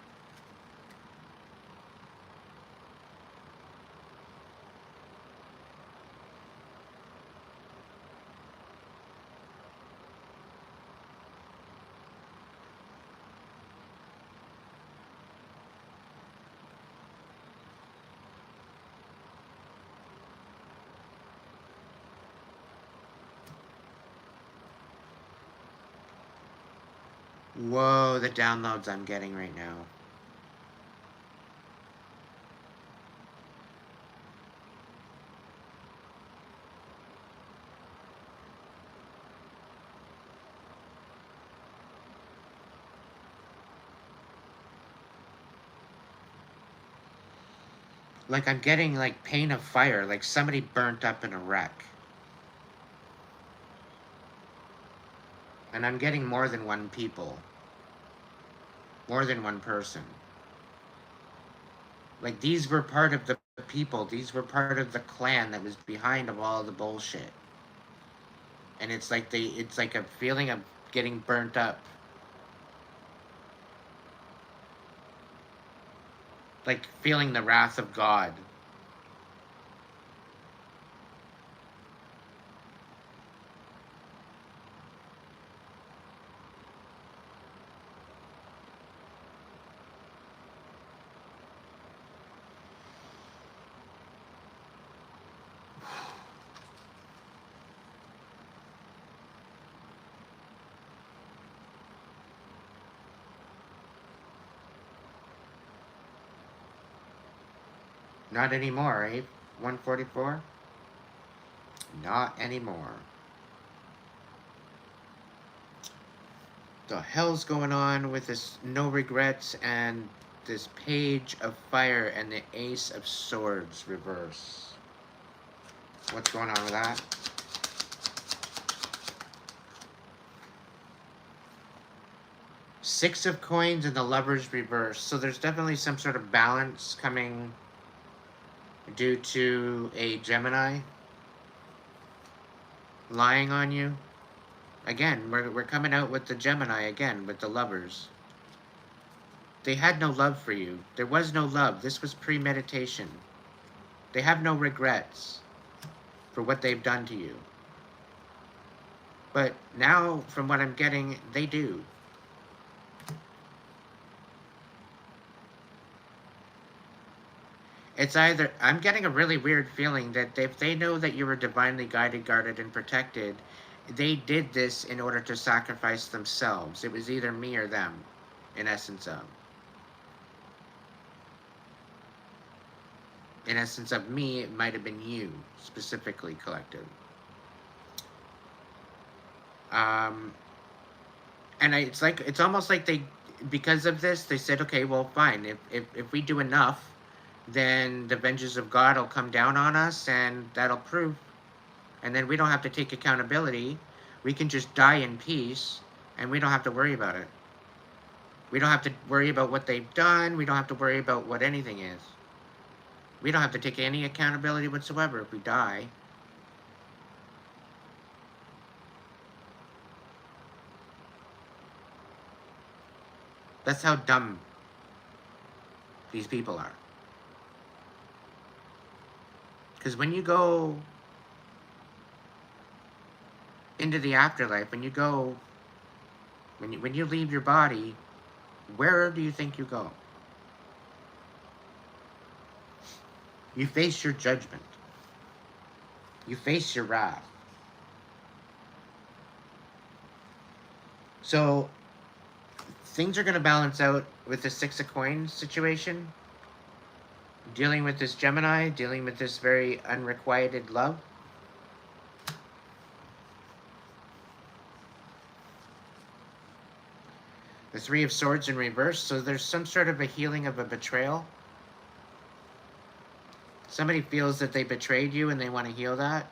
Whoa, the downloads I'm getting right now. Like, I'm getting, like, pain of fire, like somebody burnt up in a wreck. And I'm getting more than one people. More than one person. Like, these were part of the people. These were part of the clan that was behind of all the bullshit. And it's like it's like a feeling of getting burnt up. Like, feeling the wrath of God. Not anymore, eh? 144? Not anymore. The hell's going on with this no regrets and this page of fire and the ace of swords reverse? What's going on with that? Six of coins and the lovers reverse. So there's definitely some sort of balance coming due to a Gemini lying on you. Again, we're coming out with the Gemini again, with the lovers. They had no love for you. There was no love. This was premeditation. They have no regrets for what they've done to you. But now, from what I'm getting, they do. It's either, I'm getting a really weird feeling that if they know that you were divinely guided, guarded, and protected, they did this in order to sacrifice themselves. It was either me or them, in essence of. In essence of me, it might have been you, specifically, collective. And it's almost like they, because of this, they said, okay, well, fine. If we do enough, then the vengeance of God will come down on us, and that'll prove. And then we don't have to take accountability. We can just die in peace, and we don't have to worry about it. We don't have to worry about what they've done. We don't have to worry about what anything is. We don't have to take any accountability whatsoever if we die. That's how dumb these people are. Because when you go into the afterlife, when you leave your body, where do you think you go? You face your judgment. You face your wrath. So, things are going to balance out with the Six of Coins situation. Dealing with this Gemini, dealing with this very unrequited love. The Three of Swords in reverse, so there's some sort of a healing of a betrayal. Somebody feels that they betrayed you and they want to heal that.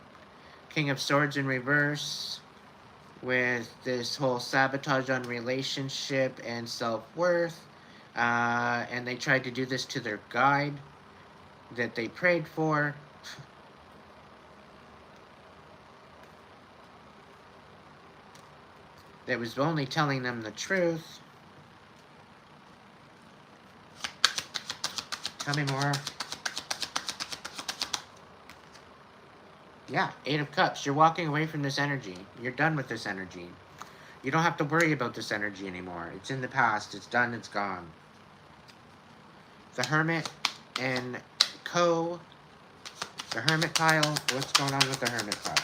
King of Swords in reverse, with this whole sabotage on relationship and self-worth. And they tried to do this to their guide that they prayed for. That was only telling them the truth. Tell me more. Yeah, Eight of Cups. You're walking away from this energy. You're done with this energy. You don't have to worry about this energy anymore. It's in the past. It's done. It's gone. The Hermit and the Hermit pile. What's going on with the Hermit pile?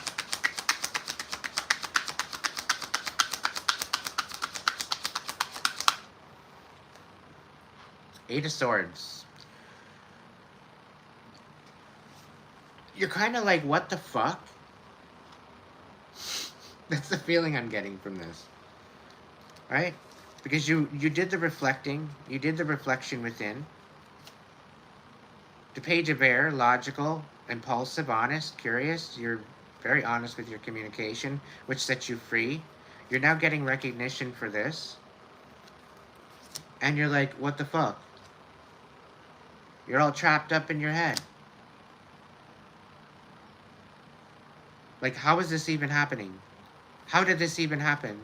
Eight of Swords. You're kind of like, what the fuck? That's the feeling I'm getting from this. Right? Because you did the reflecting. You did the reflection within. The Page of Air, logical, impulsive, honest, curious. You're very honest with your communication, which sets you free. You're now getting recognition for this. And you're like, what the fuck? You're all trapped up in your head. Like, how is this even happening? How did this even happen?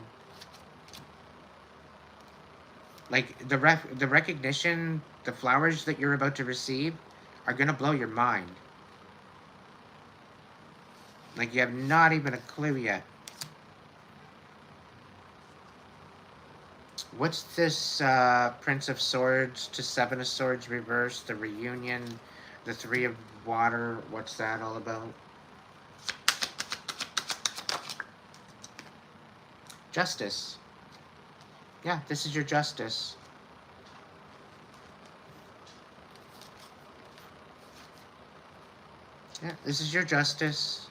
Like, the recognition, the flowers that you're about to receive are going to blow your mind. Like, you have not even a clue yet. What's this Prince of Swords to Seven of Swords reverse? The reunion, the Three of Water. What's that all about? Justice. Yeah, this is your justice. Yeah, this is your justice.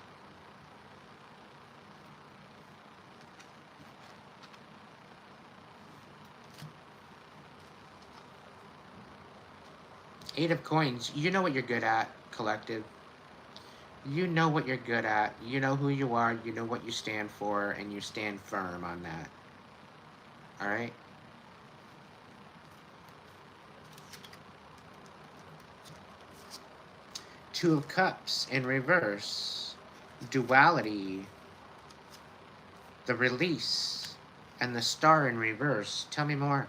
Eight of Coins. You know what you're good at, collective. You know what you're good at. You know who you are. You know what you stand for. And you stand firm on that. Alright? Two of Cups in reverse. Duality. The Release. And the Star in reverse. Tell me more.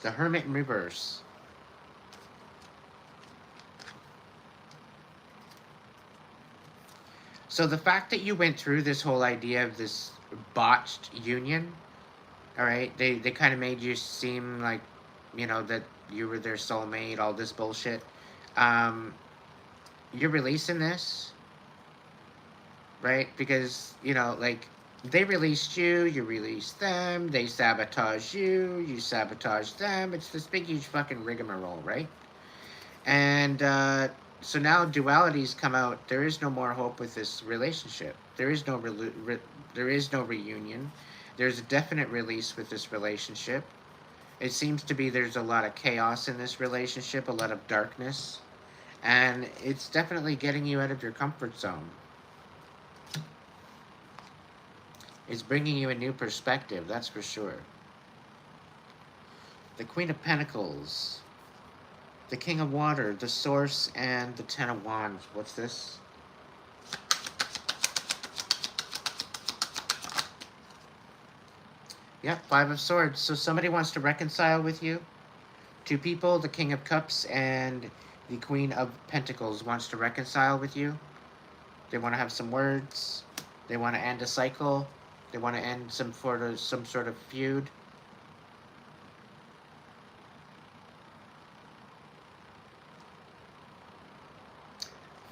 The Hermit in reverse. So the fact that you went through this whole idea of this botched union, all right, they kind of made you seem like, you know, that you were their soulmate, all this bullshit. Um, you're releasing this, right? Because, you know, like, they released you, you released them, they sabotage you, you sabotage them. It's this big, huge fucking rigmarole, right? And so now dualities come out. There is no more hope with this relationship. There is no there is no reunion. There's a definite release with this relationship. It seems to be there's a lot of chaos in this relationship, a lot of darkness, and it's definitely getting you out of your comfort zone. It's bringing you a new perspective, that's for sure. The Queen of Pentacles, the King of Water, the Source, and the Ten of Wands. What's this? Yep, Five of Swords. So somebody wants to reconcile with you. Two people, the King of Cups and the Queen of Pentacles, wants to reconcile with you. They want to have some words. They want to end a cycle. They want to end some sort of feud.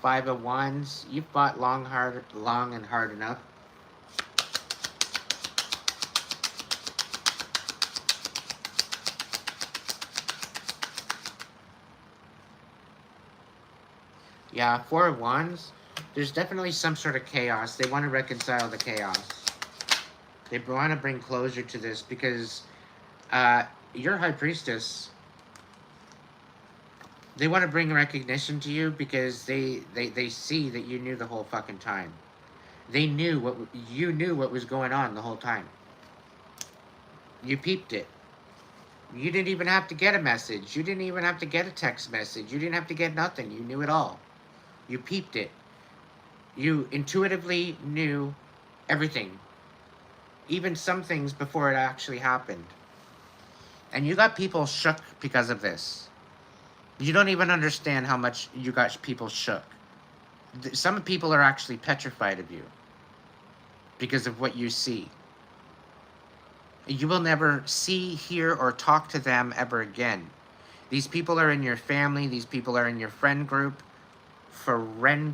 Five of Wands. You've fought long and hard enough. Yeah, Four of Wands. There's definitely some sort of chaos. They want to reconcile the chaos. They want to bring closure to this because your High Priestess, they want to bring recognition to you because they see that you knew the whole fucking time. They knew you knew what was going on the whole time. You peeped it. You didn't even have to get a message. You didn't even have to get a text message. You didn't have to get nothing. You knew it all. You peeped it. You intuitively knew everything. Even some things before it actually happened. And you got people shook because of this. You don't even understand how much you got people shook. Some people are actually petrified of you because of what you see. You will never see, hear, or talk to them ever again. These people are in your family. These people are in your friend group, family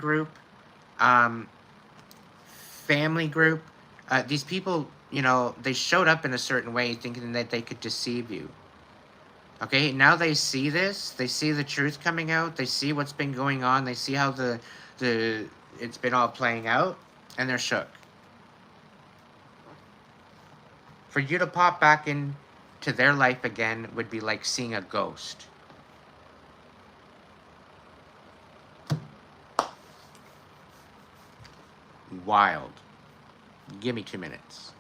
group. These people, you know, they showed up in a certain way thinking that they could deceive you. Okay, now they see this. They see the truth coming out. They see what's been going on. They see how it's been all playing out, and they're shook. For you to pop back into their life again would be like seeing a ghost. Wild. Give me 2 minutes.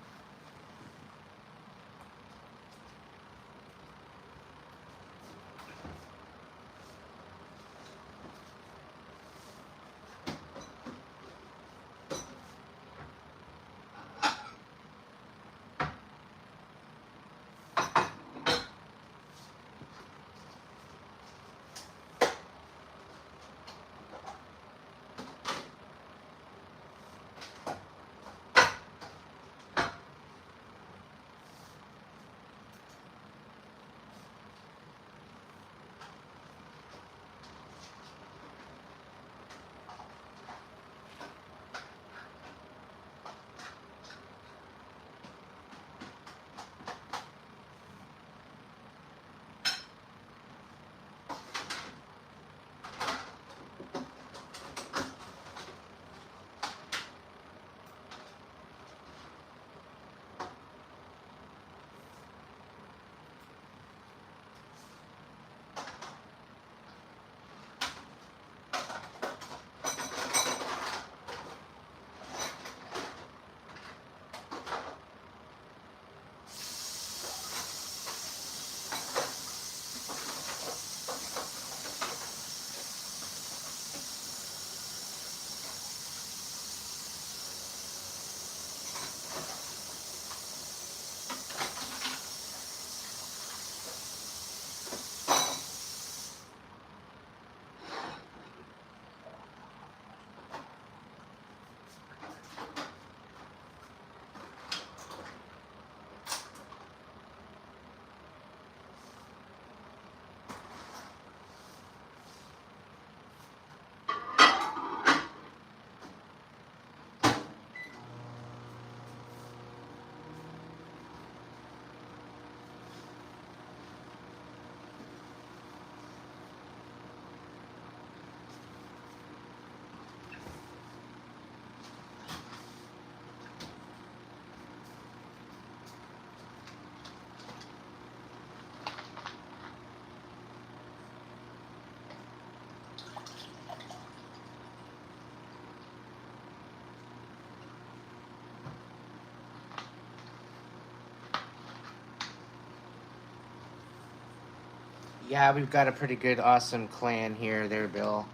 Yeah, we've got a pretty good, awesome clan here, there, Bill.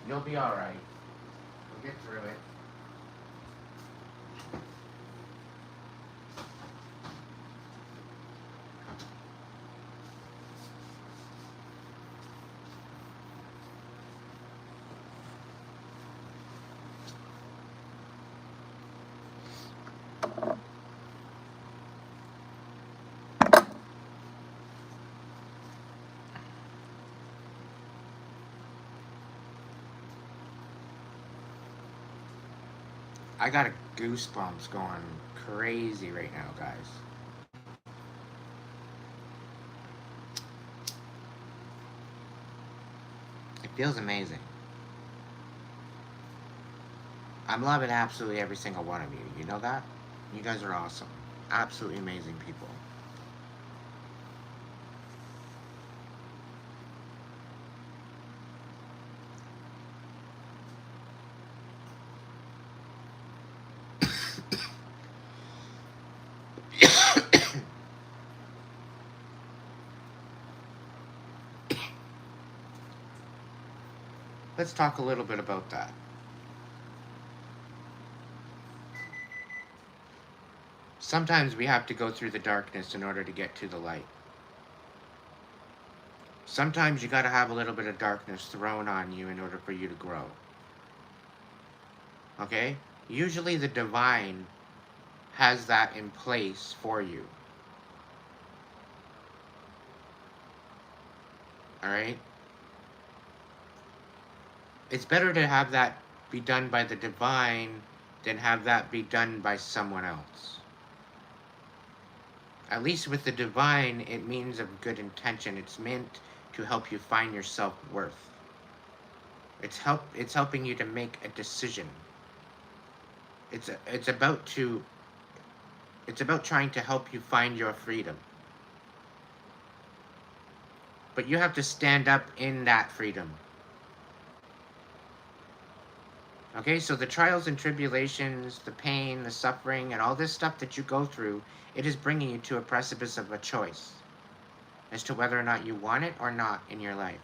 You'll be alright. We'll get through it. I got a goosebumps going crazy right now, guys. It feels amazing. I'm loving absolutely every single one of you. You know that? You guys are awesome. Absolutely amazing people. Let's talk a little bit about that. Sometimes we have to go through the darkness in order to get to the light. Sometimes you gotta have a little bit of darkness thrown on you in order for you to grow. Okay? Usually the divine has that in place for you. Alright? It's better to have that be done by the divine than have that be done by someone else. At least with the divine, it means of good intention. It's meant to help you find your self-worth. It's helping you to make a decision. It's about trying to help you find your freedom. But you have to stand up in that freedom. Okay, so the trials and tribulations, the pain, the suffering, and all this stuff that you go through, it is bringing you to a precipice of a choice as to whether or not you want it or not in your life.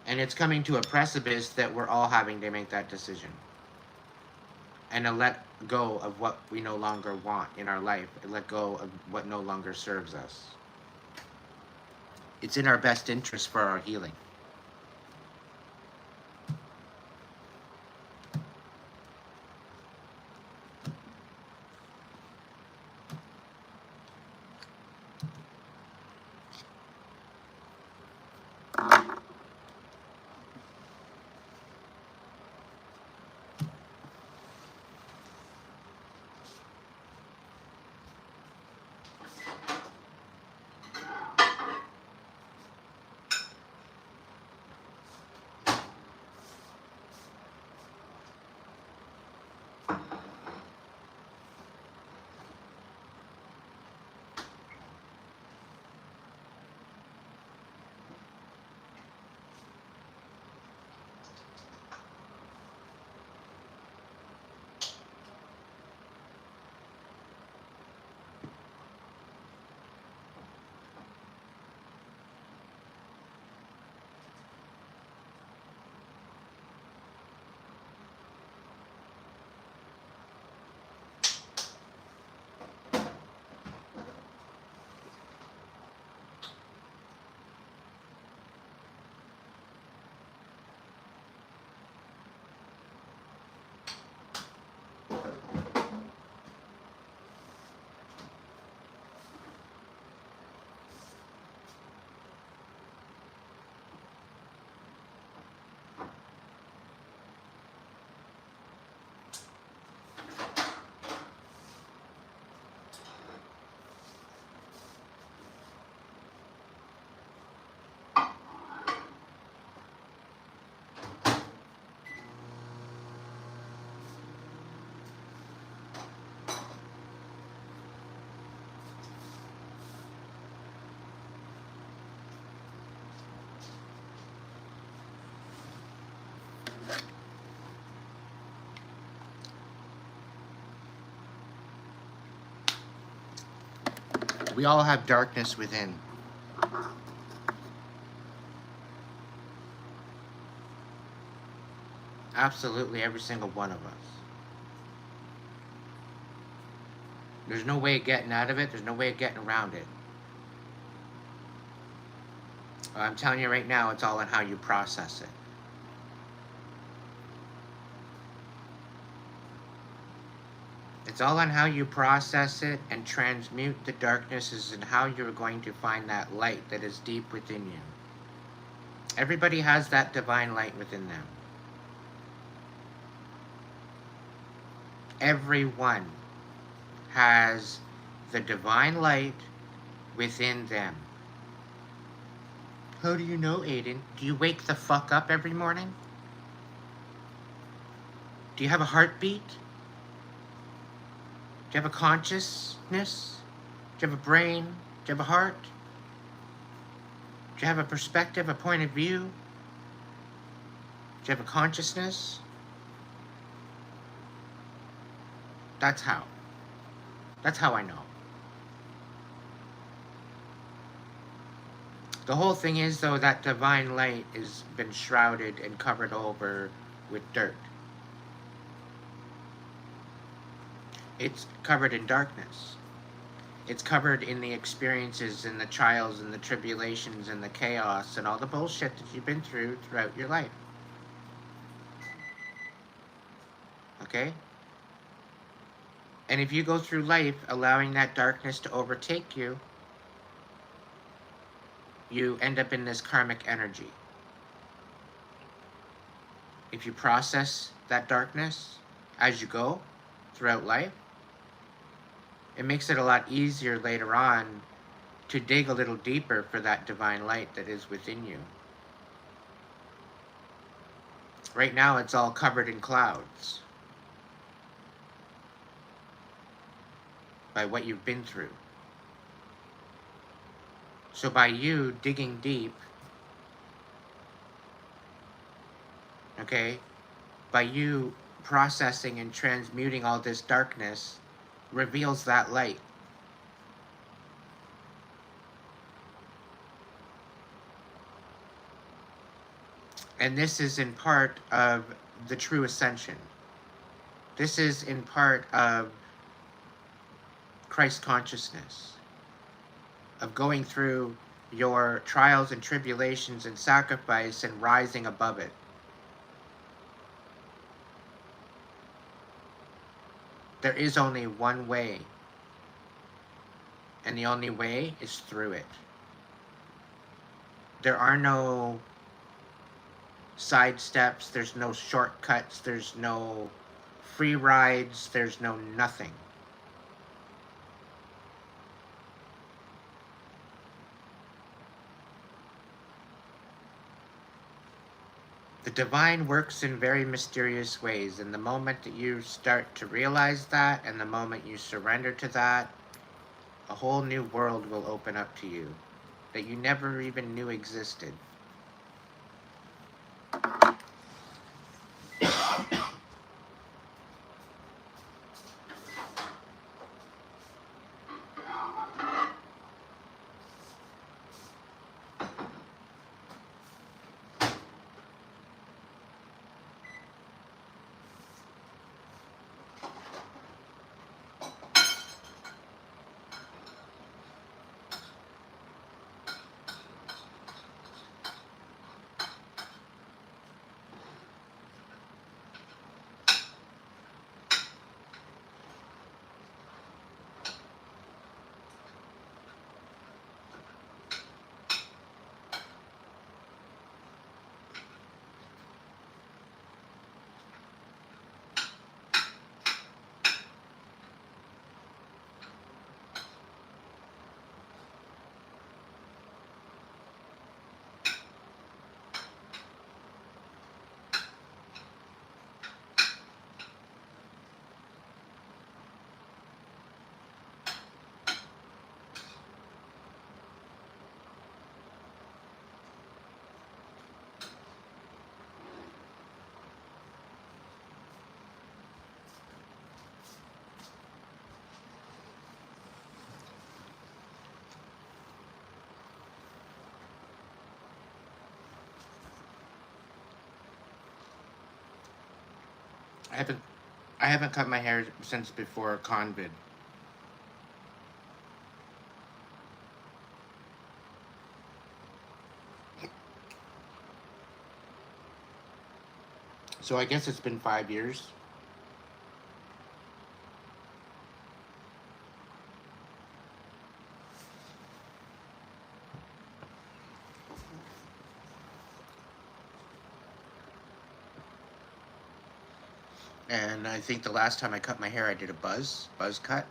And it's coming to a precipice that we're all having to make that decision. And to let go of what we no longer want in our life, and let go of what no longer serves us. It's in our best interest for our healing. We all have darkness within. Absolutely every single one of us. There's no way of getting out of it. There's no way of getting around it. I'm telling you right now, it's all in how you process it. It's all on how you process it and transmute the darknesses and how you're going to find that light that is deep within you. Everybody has that divine light within them. Everyone has the divine light within them. How do you know, Aiden? Do you wake the fuck up every morning? Do you have a heartbeat? Do you have a consciousness? Do you have a brain? Do you have a heart? Do you have a perspective, a point of view? Do you have a consciousness? That's how. That's how I know. The whole thing is, though, that divine light has been shrouded and covered over with dirt. It's covered in darkness. It's covered in the experiences and the trials and the tribulations and the chaos and all the bullshit that you've been through throughout your life. Okay? And if you go through life allowing that darkness to overtake you, you end up in this karmic energy. If you process that darkness as you go throughout life, it makes it a lot easier later on to dig a little deeper for that divine light that is within you. Right now, it's all covered in clouds by what you've been through. So by you digging deep, okay, by you processing and transmuting all this darkness, reveals that light. And this is in part of the true ascension. This is in part of Christ consciousness, of going through your trials and tribulations and sacrifice and rising above it. There is only one way, and the only way is through it. There are no side steps, there's no shortcuts, there's no free rides, there's no nothing. The divine works in very mysterious ways, and the moment that you start to realize that, and the moment you surrender to that, a whole new world will open up to you that you never even knew existed. I haven't I haven't cut my hair since before Convid. So I guess it's been 5 years. And I think the last time I cut my hair, I did a buzz cut.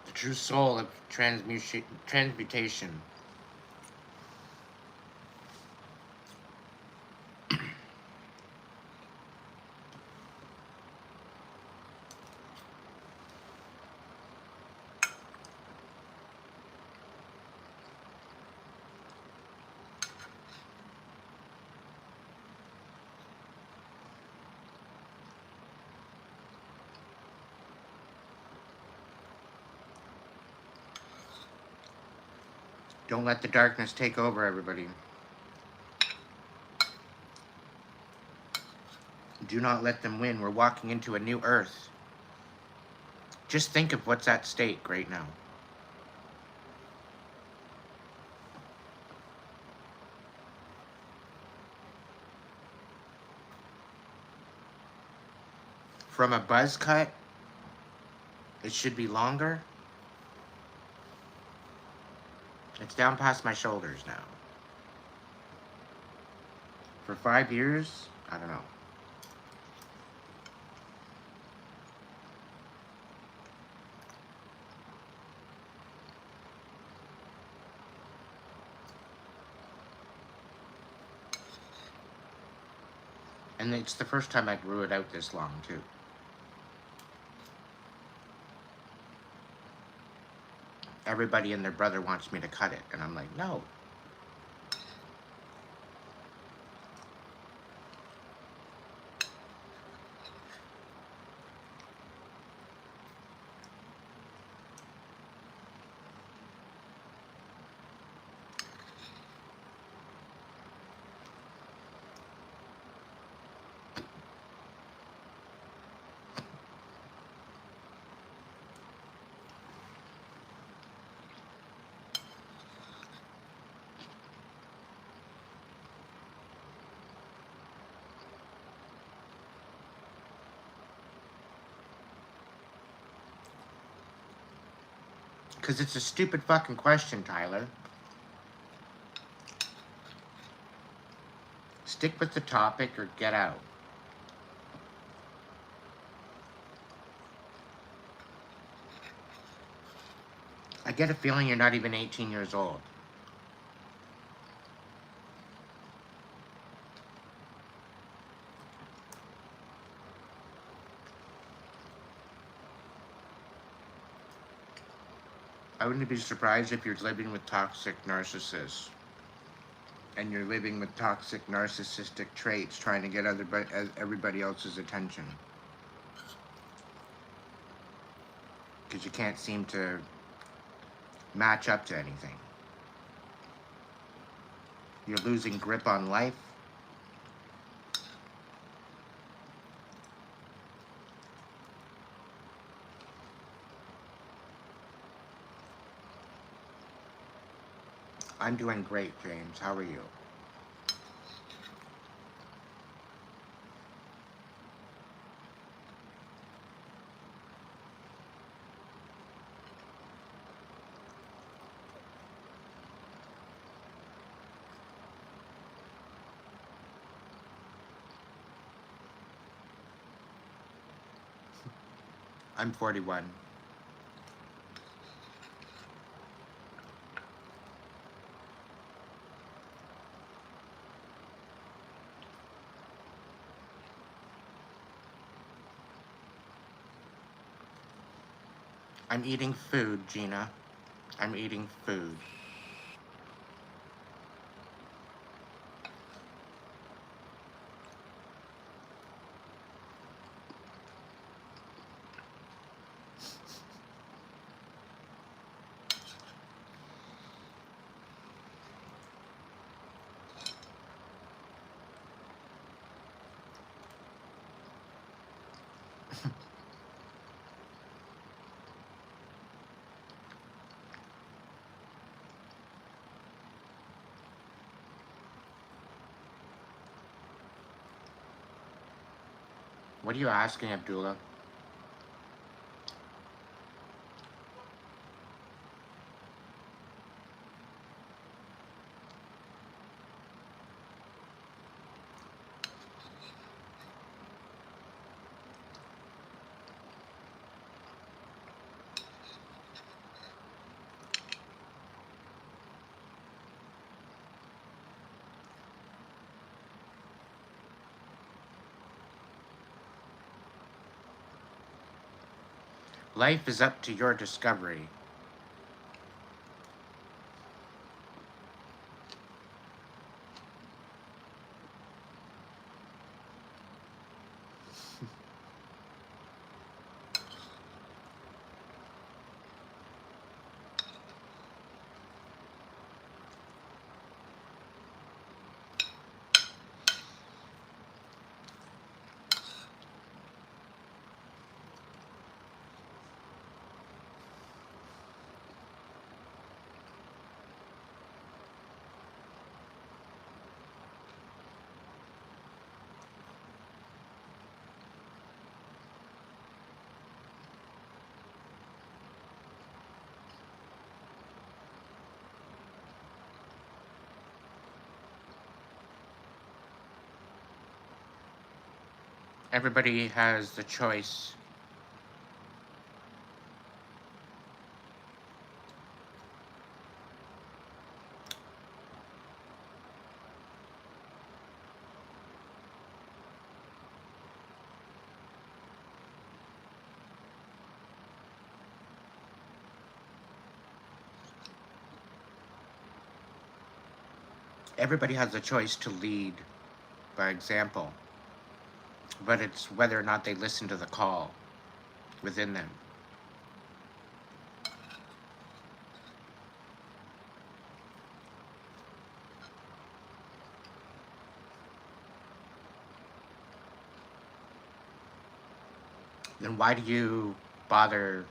The true soul of transmutation. Don't let the darkness take over, everybody. Do not let them win. We're walking into a new earth. Just think of what's at stake right now. From a buzz cut, it should be longer. It's down past my shoulders now. For 5 years, I don't know. And it's the first time I grew it out this long, too. Everybody and their brother wants me to cut it, and I'm like, no. Because it's a stupid fucking question, Tyler. Stick with the topic or get out. I get a feeling you're not even 18 years old. I wouldn't be surprised if you're living with toxic narcissists. And you're living with toxic narcissistic traits, trying to get everybody else's attention. Because you can't seem to match up to anything. You're losing grip on life. I'm doing great, James. How are you? I'm 41. I'm eating food, Gina. I'm eating food. What are you asking, Abdullah? Life is up to your discovery. Everybody has the choice. Everybody has the choice to lead by example, but it's whether or not they listen to the call within them. Then why do you bother?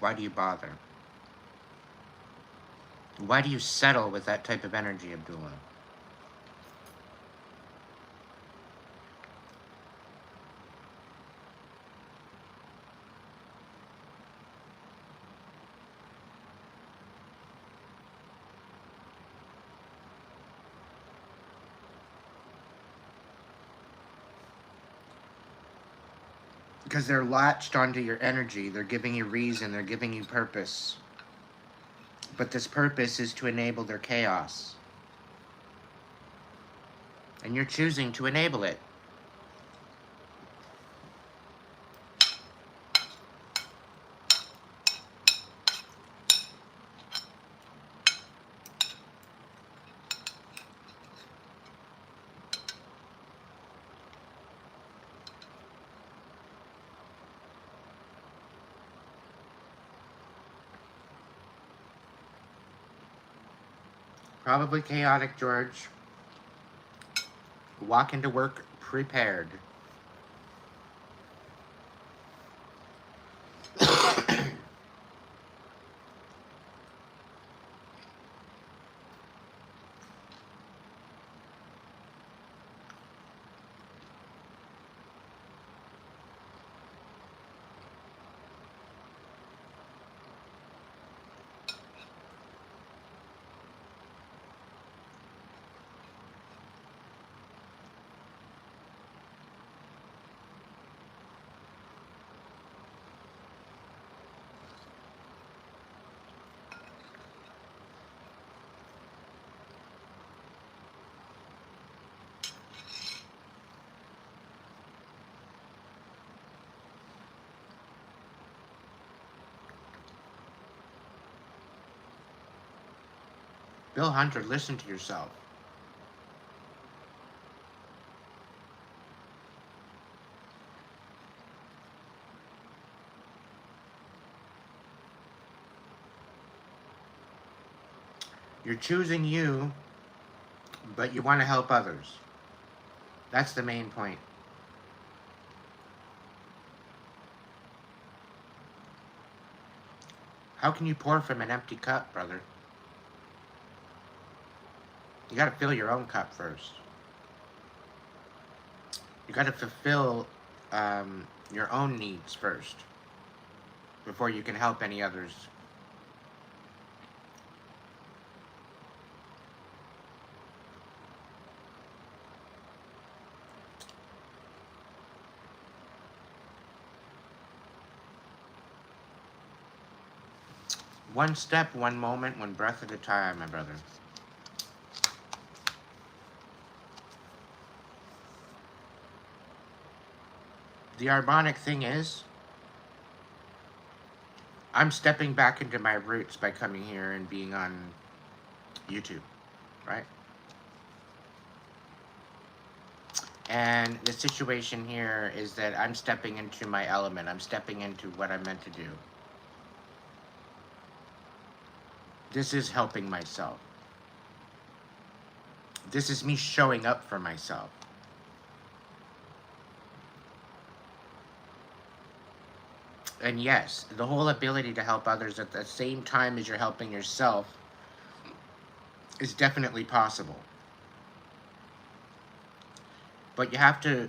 Why do you bother? Why do you settle with that type of energy, Abdullah? Because they're latched onto your energy. They're giving you reason. They're giving you purpose. But this purpose is to enable their chaos. And you're choosing to enable it. Probably chaotic, George. Walk into work prepared. Bill Hunter, listen to yourself. You're choosing you, but you want to help others. That's the main point. How can you pour from an empty cup, brother? You got to fill your own cup first. You got to fulfill your own needs first before you can help any others. One step, one moment, one breath at a time, my brother. The ironic thing is, I'm stepping back into my roots by coming here and being on YouTube, right? And the situation here is that I'm stepping into my element. I'm stepping into what I'm meant to do. This is helping myself. This is me showing up for myself. And yes, the whole ability to help others at the same time as you're helping yourself is definitely possible. But you have to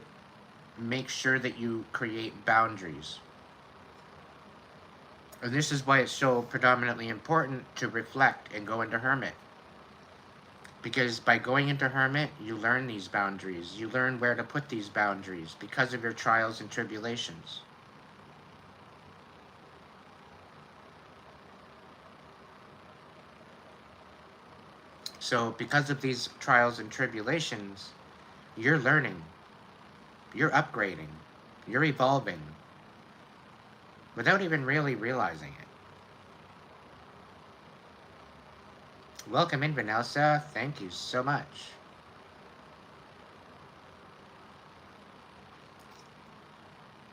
make sure that you create boundaries. And this is why it's so predominantly important to reflect and go into hermit. Because by going into hermit, you learn these boundaries. You learn where to put these boundaries because of your trials and tribulations. So because of these trials and tribulations, you're learning, you're upgrading, you're evolving, without even really realizing it. Welcome in, Vanessa. Thank you so much.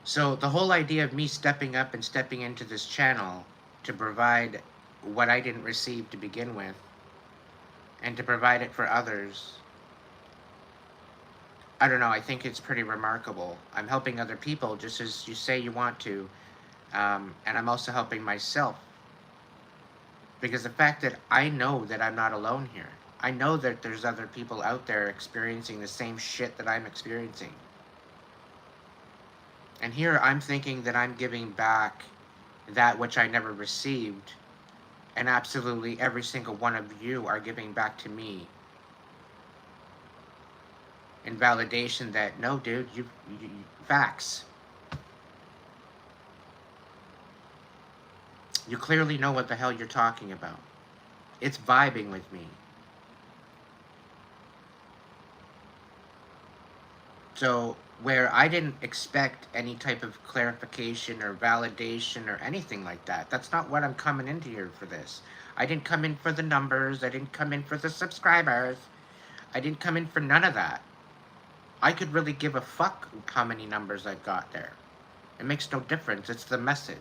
So the whole idea of me stepping up and stepping into this channel to provide what I didn't receive to begin with, and to provide it for others, I don't know, I think it's pretty remarkable. I'm helping other people just as you say you want to, and I'm also helping myself. Because the fact that I know that I'm not alone here. I know that there's other people out there experiencing the same shit that I'm experiencing. And here I'm thinking that I'm giving back that which I never received, and absolutely every single one of you are giving back to me in validation that, no, dude, you facts. You clearly know what the hell you're talking about. It's vibing with me. So, where I didn't expect any type of clarification or validation or anything like that, that's not what I'm coming into here for this. I didn't come in for the numbers. I didn't come in for the subscribers. I didn't come in for none of that. I could really give a fuck how many numbers I've got there. It makes no difference. It's the message.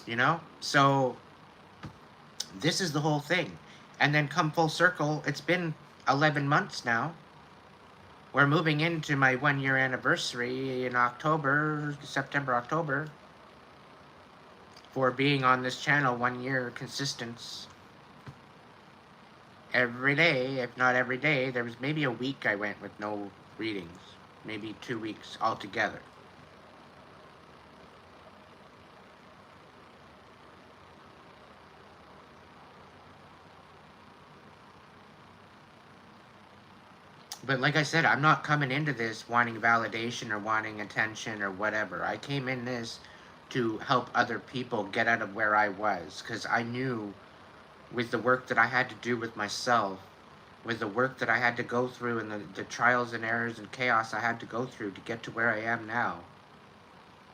You know? So, this is the whole thing. And then come full circle, it's been 11 months now. We're moving into my 1-year anniversary in October, September, October, for being on this channel 1 year consistent. Every day, if not every day, there was maybe a week I went with no readings. Maybe 2 weeks altogether. But like I said, I'm not coming into this wanting validation or wanting attention or whatever. I came in this to help other people get out of where I was, because I knew with the work that I had to do with myself, with the work that I had to go through and the trials and errors and chaos I had to go through to get to where I am now.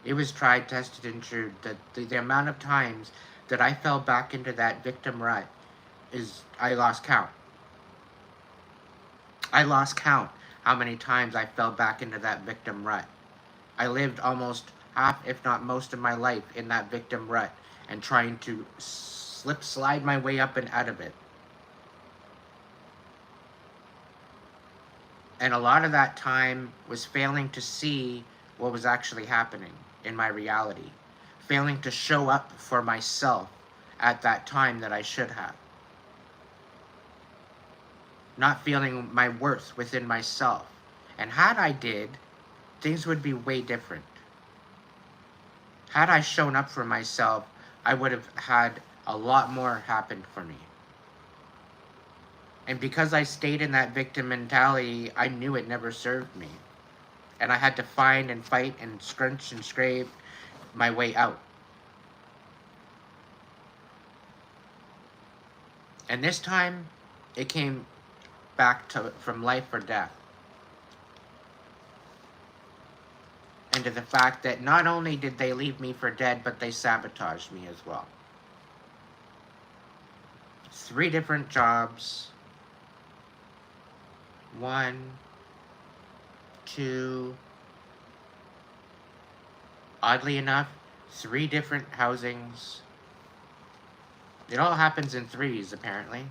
It was tried, tested, and true. The amount of times that I fell back into that victim rut is I lost count. I lost count how many times I fell back into that victim rut. I lived almost half, if not most of my life in that victim rut and trying to slide my way up and out of it. And a lot of that time was failing to see what was actually happening in my reality. Failing to show up for myself at that time that I should have. Not feeling my worth within myself. And had I did, things would be way different. Had I shown up for myself, I would have had a lot more happen for me. And because I stayed in that victim mentality, I knew it never served me. And I had to find and fight and scrunch and scrape my way out. And this time, it came back to from life or death. And to the fact that not only did they leave me for dead, but they sabotaged me as well. 3 different jobs. 1, 2, oddly enough, 3 different housings. It all happens in 3s, apparently.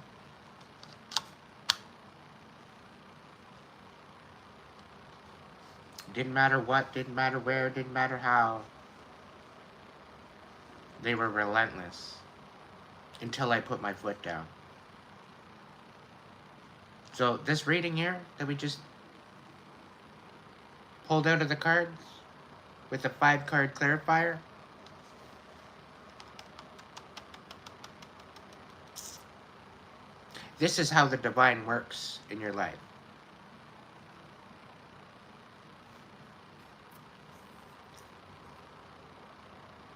Didn't matter what, didn't matter where, didn't matter how. They were relentless. Until I put my foot down. So this reading here that we just pulled out of the cards with a 5-card clarifier. This is how the divine works in your life.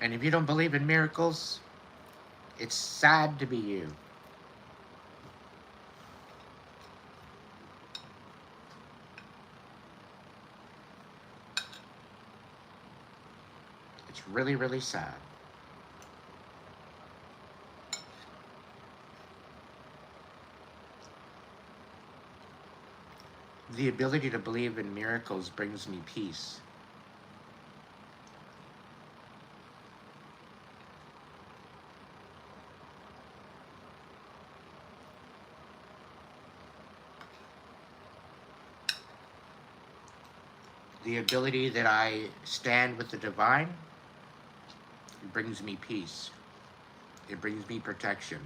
And if you don't believe in miracles, it's sad to be you. It's really, really sad. The ability to believe in miracles brings me peace. The ability that I stand with the divine, it brings me peace. It brings me protection.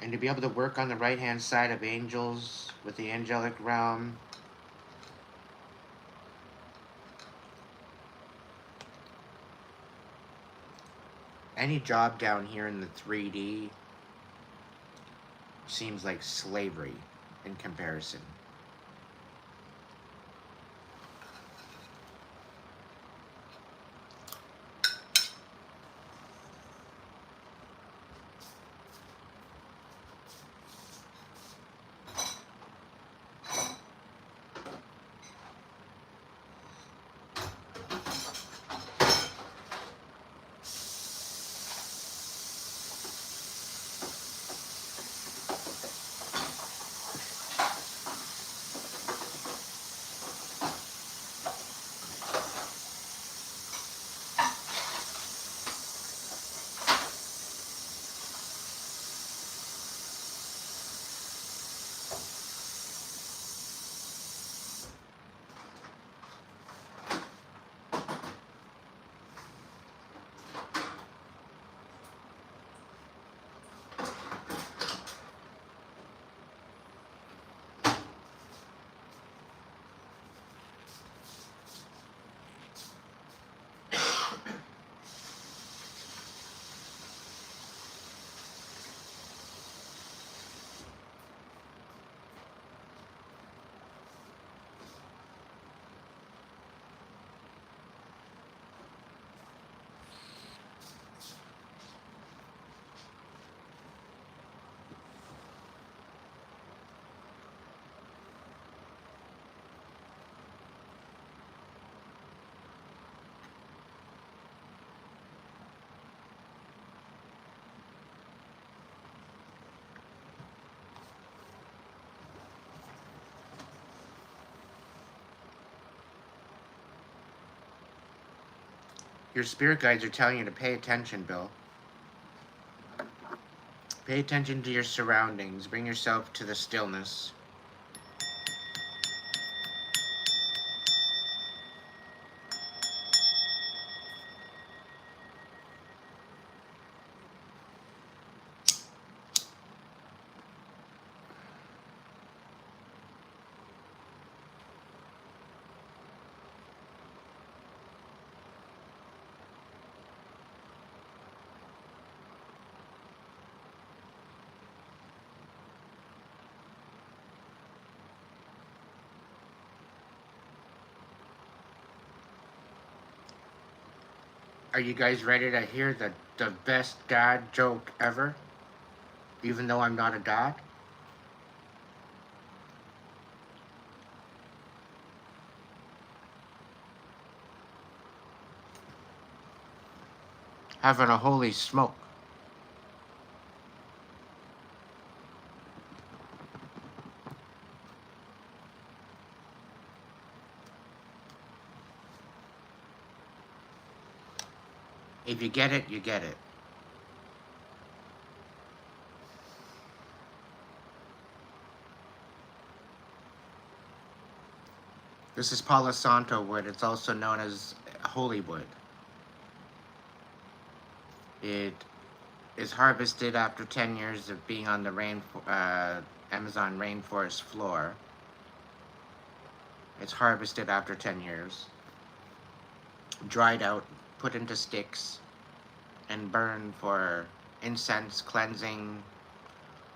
And to be able to work on the right-hand side of angels with the angelic realm, any job down here in the 3D seems like slavery in comparison. Your spirit guides are telling you to pay attention, Bill. Pay attention to your surroundings. Bring yourself to the stillness. Are you guys ready to hear the best dad joke ever? Even though I'm not a dad? Having a holy smoke. If you get it, you get it. This is Palo Santo wood. It's also known as holy wood. It is harvested after 10 years of being on the Amazon rainforest floor. It's harvested after 10 years, dried out, put into sticks, and burned for incense, cleansing.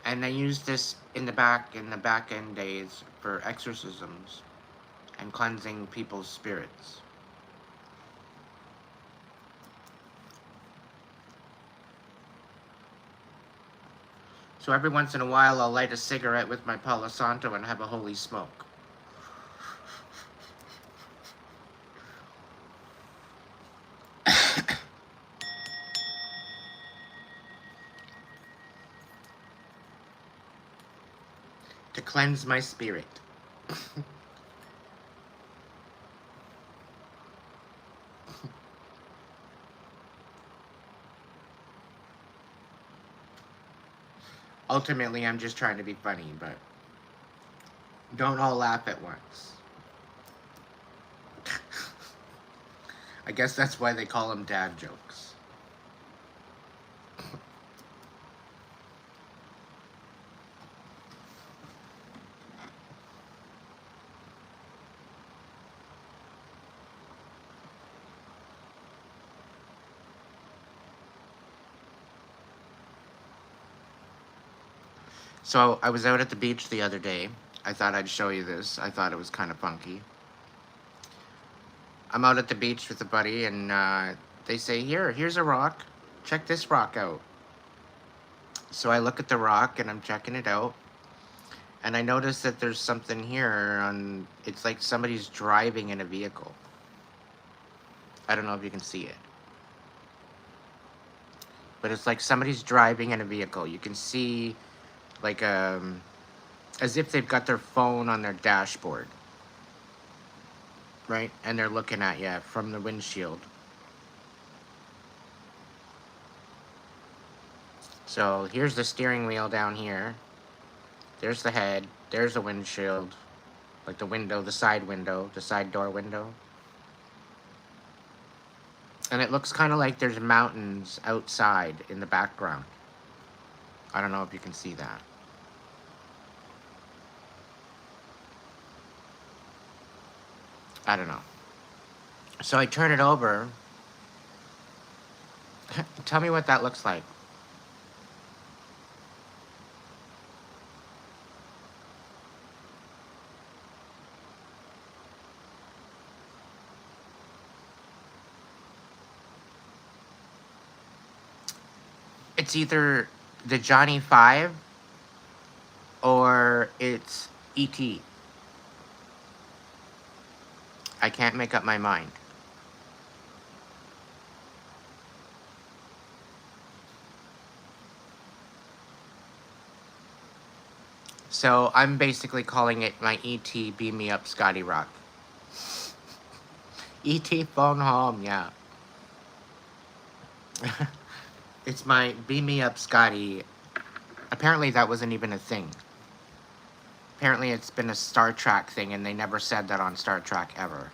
And they used this in the back end days for exorcisms and cleansing people's spirits. So every once in a while, I'll light a cigarette with my Palo Santo and have a holy smoke. To cleanse my spirit. Ultimately, I'm just trying to be funny, but don't all laugh at once. I guess that's why they call them dad jokes. So I was out at the beach the other day. I thought I'd show you this. I thought it was kind of funky. I'm out at the beach with a buddy, and they say, here's a rock. Check this rock out. So I look at the rock, and I'm checking it out. And I notice that there's something here it's like somebody's driving in a vehicle. I don't know if you can see it. But it's like somebody's driving in a vehicle. You can see, like, as if they've got their phone on their dashboard. Right? And they're looking at you from the windshield. So here's the steering wheel down here. There's the head. There's the windshield. Like the window, the side door window. And it looks kind of like there's mountains outside in the background. I don't know if you can see that. I don't know. So I turn it over. Tell me what that looks like. It's either the Johnny 5 or it's E.T. I can't make up my mind. So I'm basically calling it my E.T. Beam Me Up Scotty Rock. E.T. phone home, yeah. It's my Beam Me Up Scotty. Apparently that wasn't even a thing. Apparently it's been a Star Trek thing and they never said that on Star Trek ever.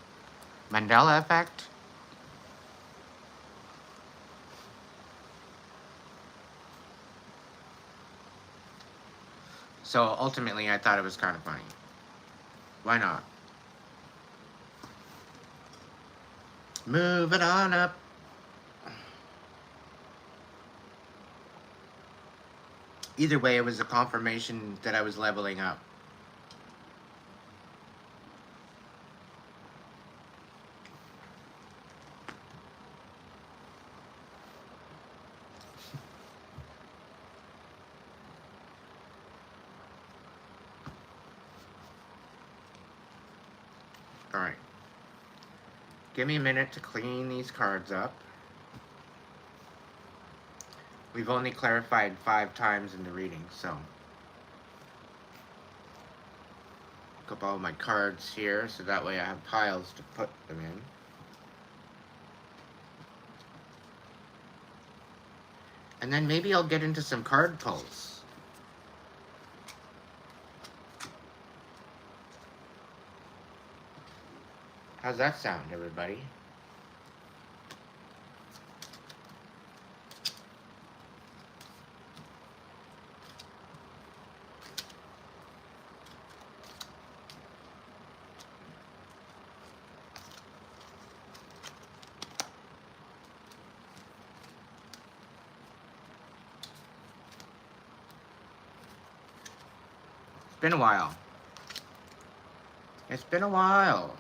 Mandela effect? So ultimately I thought it was kind of funny. Why not? Move it on up. Either way, it was a confirmation that I was leveling up. Alright. Give me a minute to clean these cards up. We've only clarified 5 times in the reading, so. Pick up all my cards here, so that way I have piles to put them in. And then maybe I'll get into some card pulls. How's that sound, everybody? It's been a while. It's been a while.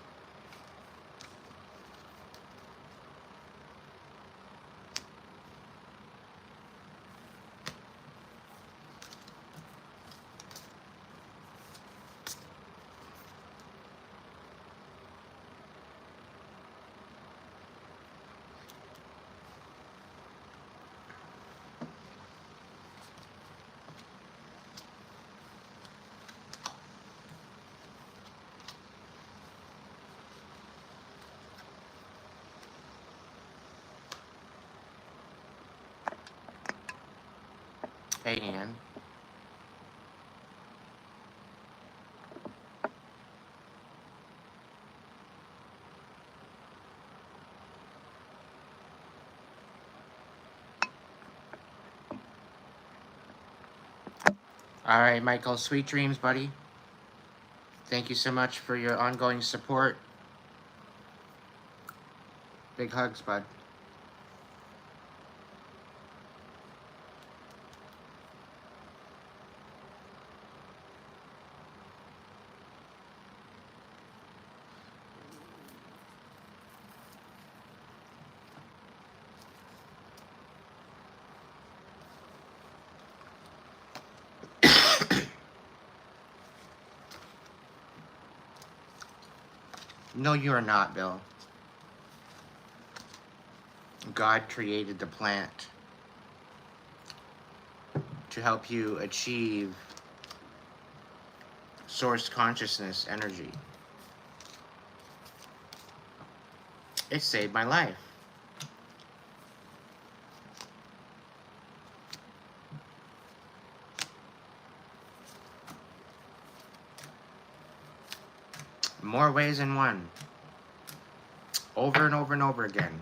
Hey, Ann. Alright, Michael, sweet dreams, buddy. Thank you so much for your ongoing support. Big hugs, bud. No, you are not, Bill. God created the plant to help you achieve source consciousness energy. It saved my life. More ways than one. Over and over and over again.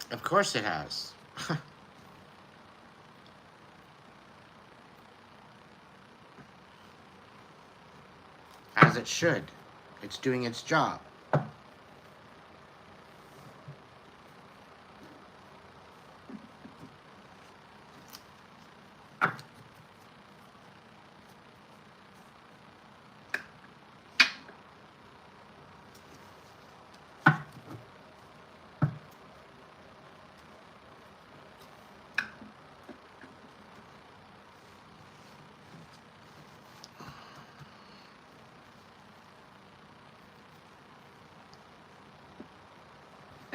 Of course it has. As it should. It's doing its job.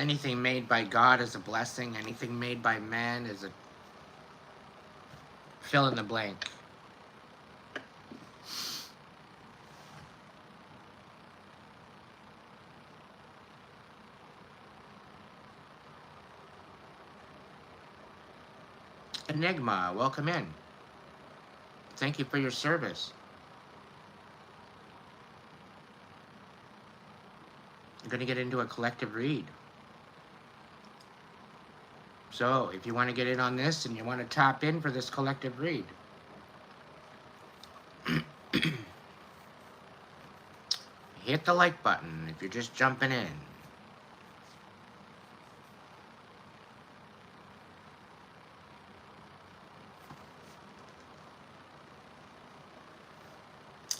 Anything made by God is a blessing. Anything made by man is a fill in the blank. Enigma, welcome in. Thank you for your service. I'm going to get into a collective read. So, if you want to get in on this and you want to tap in for this collective read, hit the like button if you're just jumping in.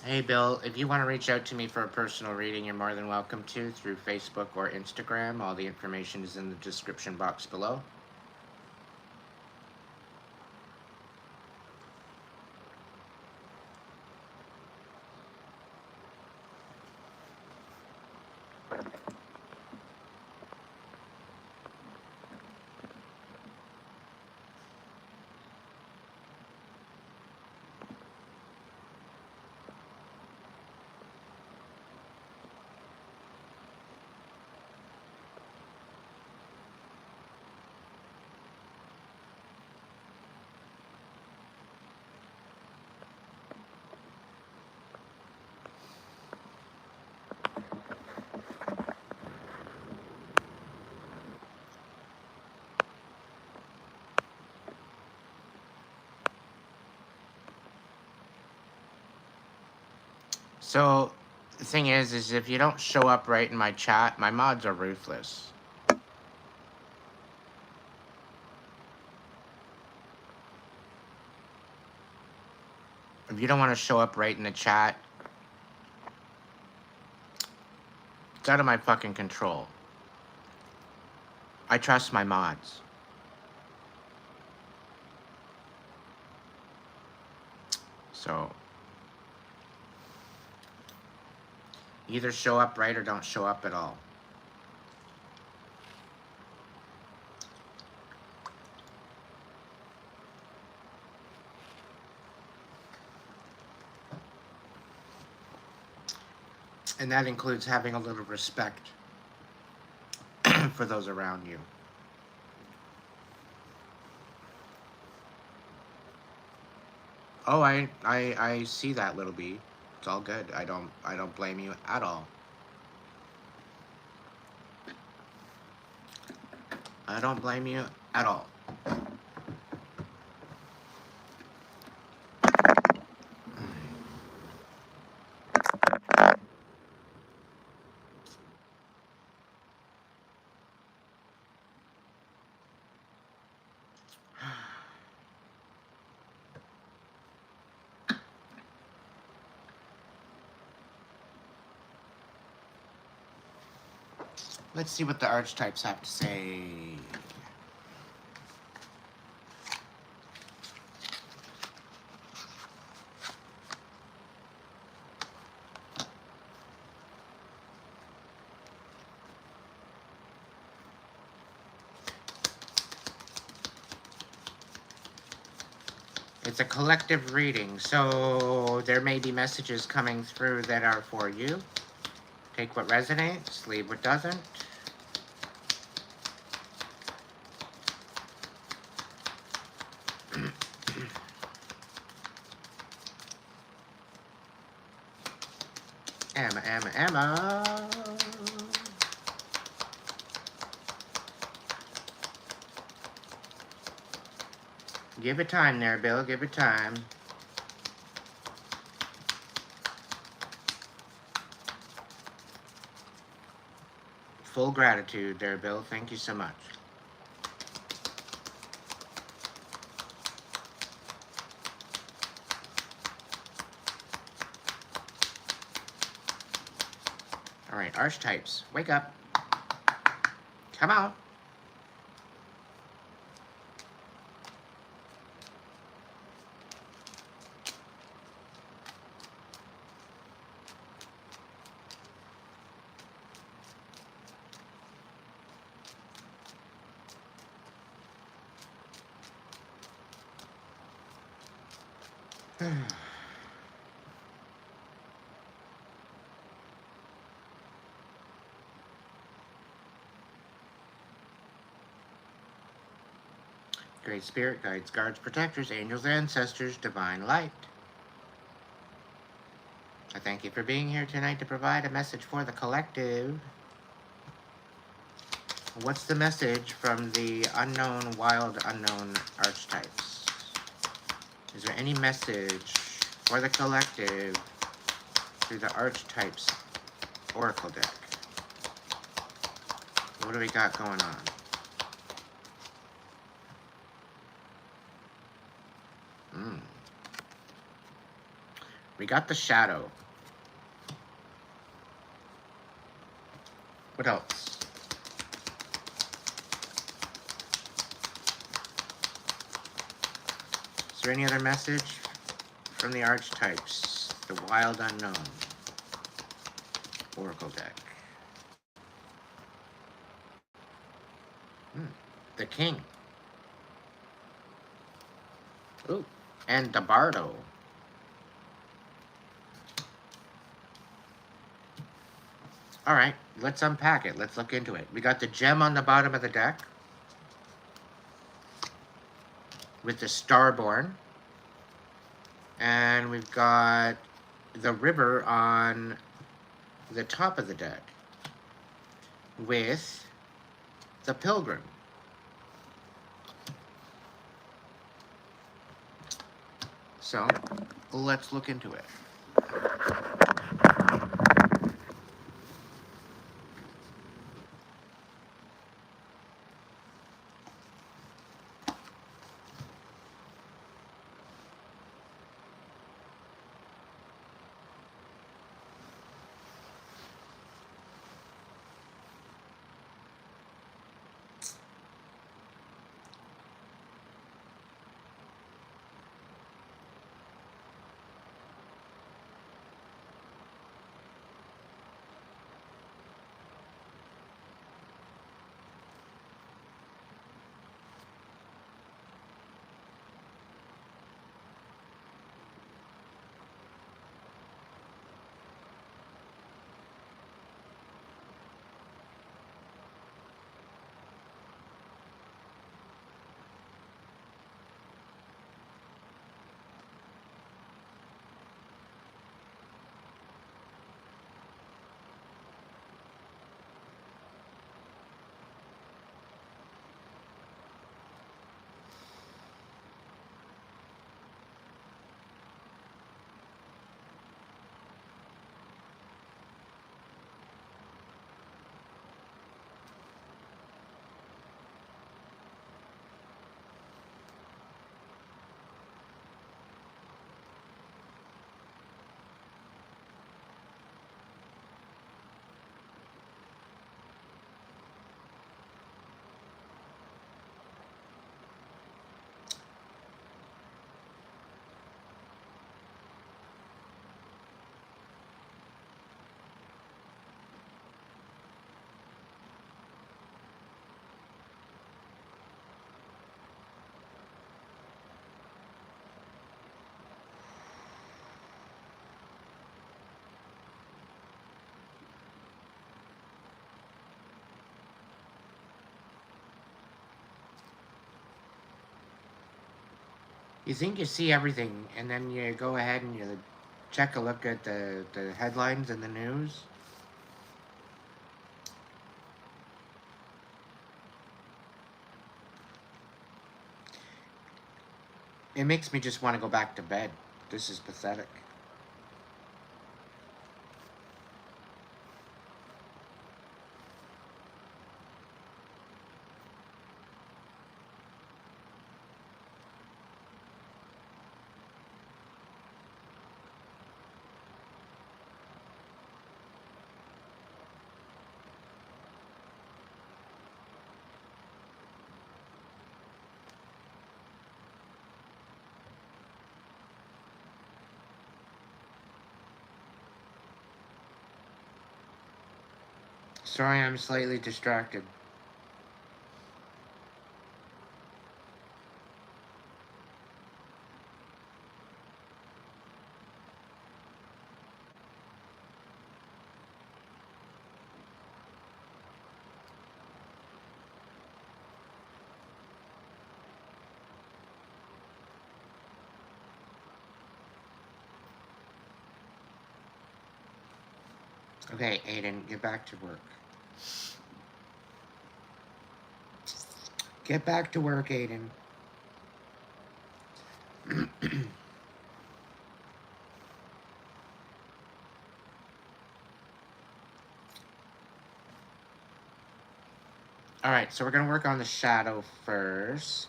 Hey Bill, if you want to reach out to me for a personal reading, you're more than welcome to through Facebook or Instagram. All the information is in the description box below. So, the thing is if you don't show up right in my chat, my mods are ruthless. If you don't want to show up right in the chat, it's out of my fucking control. I trust my mods. So, either show up right or don't show up at all. And that includes having a little respect for those around you. Oh, I see that, little bee. It's all good. I don't blame you at all. I don't blame you at all. Let's see what the archetypes have to say. It's a collective reading, so there may be messages coming through that are for you. Take what resonates, leave what doesn't. Emma. Give it time there, Bill. Give it time. Full gratitude there, Bill. Thank you so much. All right, archetypes, wake up. Come on. Great Spirit, guides, guards, protectors, angels, ancestors, divine light. I thank you for being here tonight to provide a message for the collective. What's the message from the unknown, wild, unknown archetypes? Is there any message for the collective through the archetypes oracle deck? What do we got going on? We got the shadow. What else? Is there any other message from the archetypes? The wild unknown oracle deck. The king. Ooh, and the bardo. All right, let's unpack it. Let's look into it. We got the gem on the bottom of the deck with the starborn. And we've got the river on the top of the deck with the pilgrim. So let's look into it. You think you see everything, and then you go ahead and you check a look at the headlines in the news. It makes me just want to go back to bed. This is pathetic. Sorry, I'm slightly distracted. Okay, Aiden, get back to work. Get back to work, Aiden. Alright, so we're going to work on the shadow first.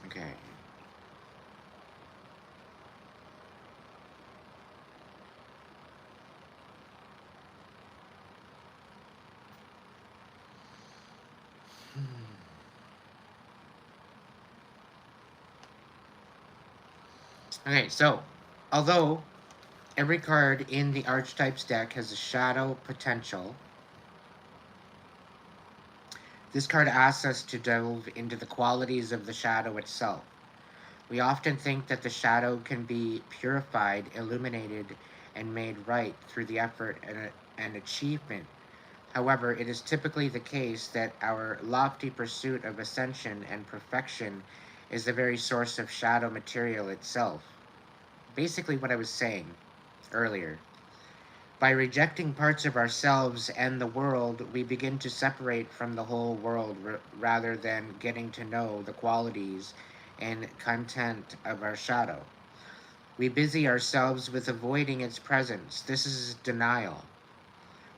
Okay. Okay, so although every card in the archetypes deck has a shadow potential, this card asks us to delve into the qualities of the shadow itself. We often think that the shadow can be purified, illuminated, and made right through the effort and achievement. However, it is typically the case that our lofty pursuit of ascension and perfection is the very source of shadow material itself. Basically, what I was saying earlier. By rejecting parts of ourselves and the world, we begin to separate from the whole world rather than getting to know the qualities and content of our shadow. We busy ourselves with avoiding its presence. This is denial.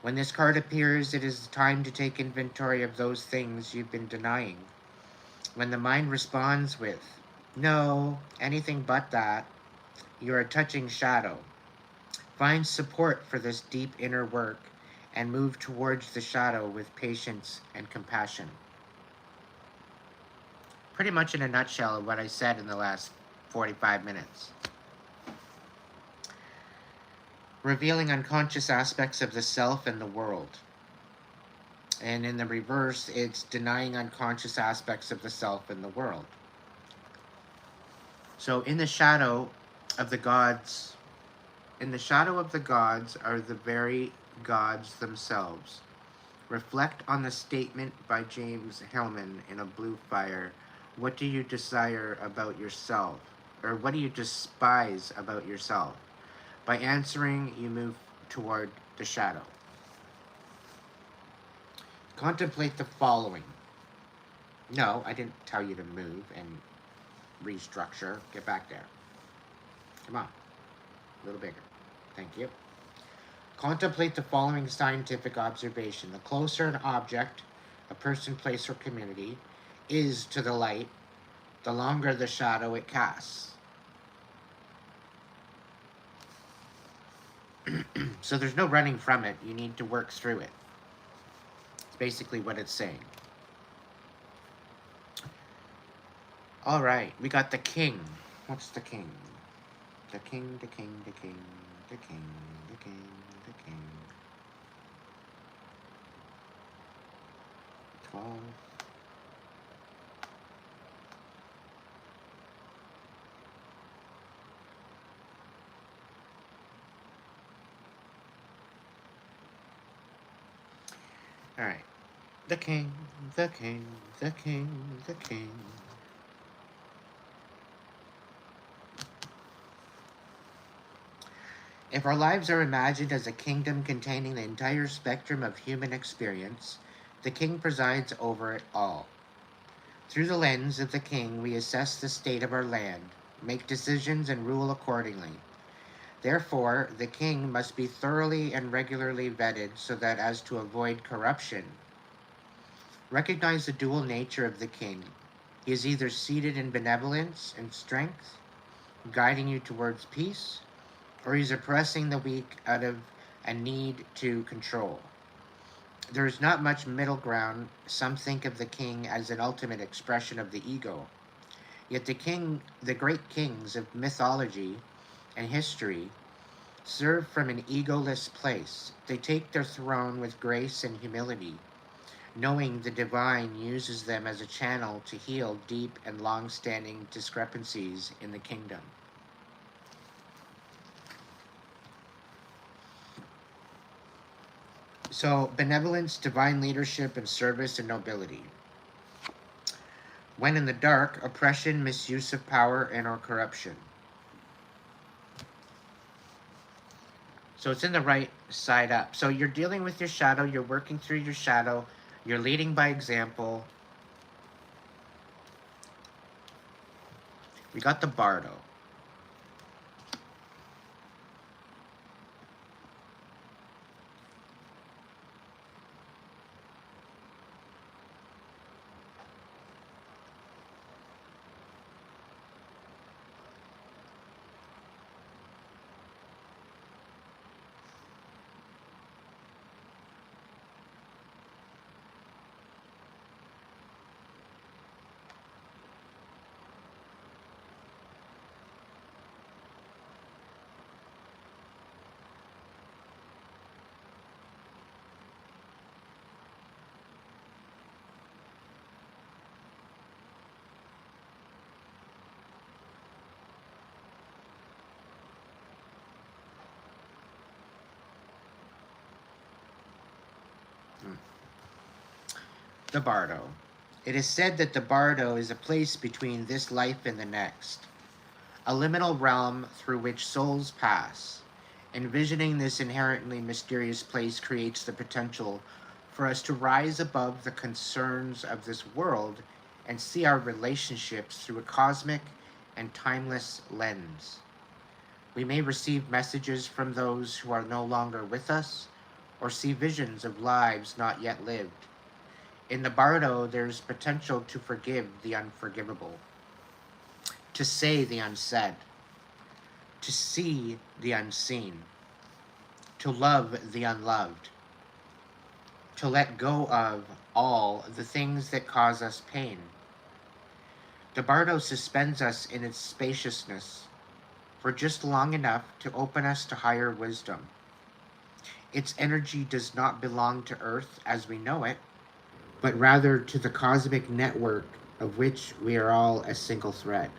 When this card appears, it is time to take inventory of those things you've been denying. When the mind responds with, no, anything but that, you are touching shadow. Find support for this deep inner work and move towards the shadow with patience and compassion. Pretty much in a nutshell what I said in the last 45 minutes. Revealing unconscious aspects of the self and the world. And in the reverse, it's denying unconscious aspects of the self and the world. So in the shadow of the gods, in the shadow of the gods are the very gods themselves. Reflect on the statement by James Hillman in A Blue Fire. What do you desire about yourself? Or what do you despise about yourself? By answering, you move toward the shadow. Contemplate the following. No, I didn't tell you to move and restructure. Get back there. Come on. A little bigger. Thank you. Contemplate the following scientific observation. The closer an object, a person, place, or community, is to the light, the longer the shadow it casts. So there's no running from it. You need to work through it. It's basically what it's saying. All right, we got the king. What's the king? The king, the king, the king, the king, the king, the king. 12. All right. The king, the king, the king, the king. If our lives are imagined as a kingdom containing the entire spectrum of human experience, the king presides over it all. Through the lens of the king, we assess the state of our land, make decisions, and rule accordingly. Therefore, the king must be thoroughly and regularly vetted so that as to avoid corruption. Recognize the dual nature of the king. He is either seated in benevolence and strength, guiding you towards peace, or he's oppressing the weak out of a need to control. There is not much middle ground. Some think of the king as an ultimate expression of the ego. Yet the great kings of mythology and history, serve from an egoless place. They take their throne with grace and humility, knowing the divine uses them as a channel to heal deep and long-standing discrepancies in the kingdom. So, benevolence, divine leadership, and service and nobility. When in the dark, oppression, misuse of power, and or corruption. So it's in the right side up. So you're dealing with your shadow, you're working through your shadow, you're leading by example. We got the Bardo. The Bardo. It is said that the Bardo is a place between this life and the next, a liminal realm through which souls pass. Envisioning this inherently mysterious place creates the potential for us to rise above the concerns of this world and see our relationships through a cosmic and timeless lens. We may receive messages from those who are no longer with us, or see visions of lives not yet lived. In the Bardo, there's potential to forgive the unforgivable, to say the unsaid, to see the unseen, to love the unloved, to let go of all the things that cause us pain. The Bardo suspends us in its spaciousness for just long enough to open us to higher wisdom. Its energy does not belong to Earth as we know it, but rather to the cosmic network of which we are all a single thread.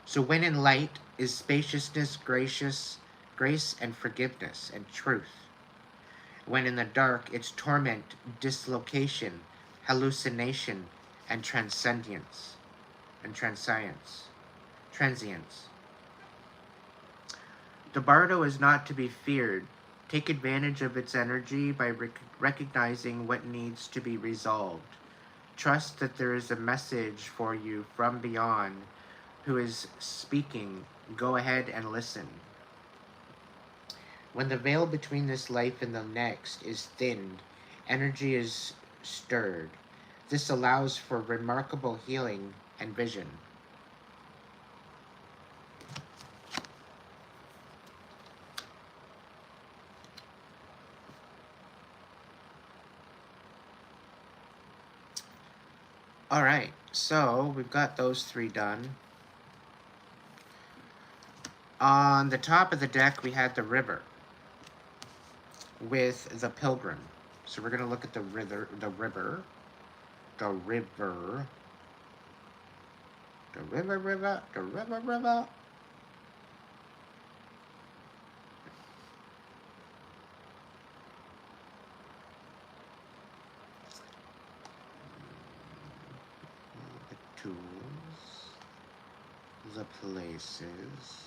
So when in light is spaciousness, grace and forgiveness and truth. When in the dark it's torment, dislocation, hallucination, and transcendence and transience. The Bardo is not to be feared. Take advantage of its energy by recognizing what needs to be resolved. Trust that there is a message for you from beyond who is speaking. Go ahead and listen. When the veil between this life and the next is thinned, energy is stirred. This allows for remarkable healing and vision. All right, so we've got those three done. On the top of the deck, we had the river with the pilgrim. So we're going to look at the river, the river, the river, the river, river, the river, river. The tools, the places.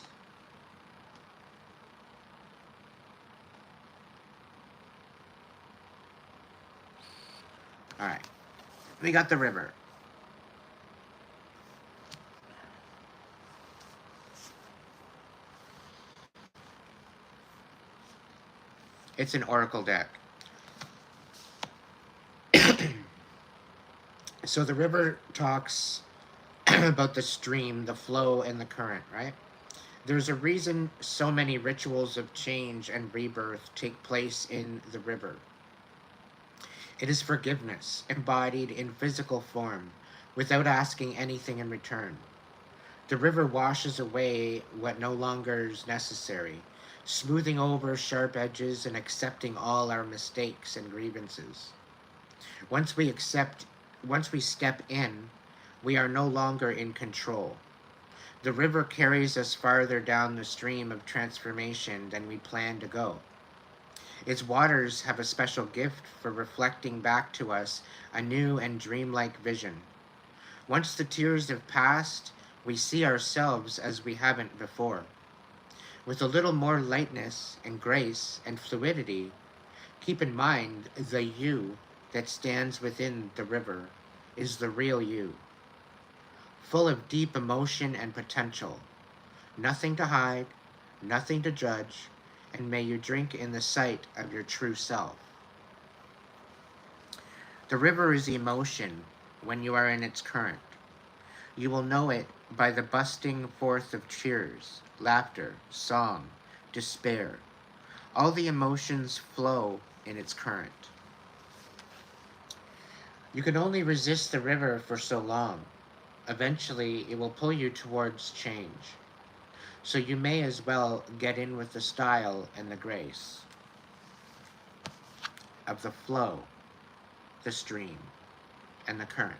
All right, we got the river. It's an oracle deck. So the river talks about the stream, the flow, and the current, right? There's a reason so many rituals of change and rebirth take place in the river. It is forgiveness, embodied in physical form, without asking anything in return. The river washes away what no longer is necessary, smoothing over sharp edges and accepting all our mistakes and grievances. Once we accept, once we step in, we are no longer in control. The river carries us farther down the stream of transformation than we plan to go. Its waters have a special gift for reflecting back to us a new and dreamlike vision. Once the tears have passed, we see ourselves as we haven't before. With a little more lightness and grace and fluidity, keep in mind the you that stands within the river is the real you, full of deep emotion and potential. Nothing to hide, nothing to judge, and may you drink in the sight of your true self. The river is emotion when you are in its current. You will know it by the busting forth of cheers, laughter, song, despair. All the emotions flow in its current. You can only resist the river for so long. Eventually, it will pull you towards change. So you may as well get in with the style and the grace of the flow, the stream, and the current.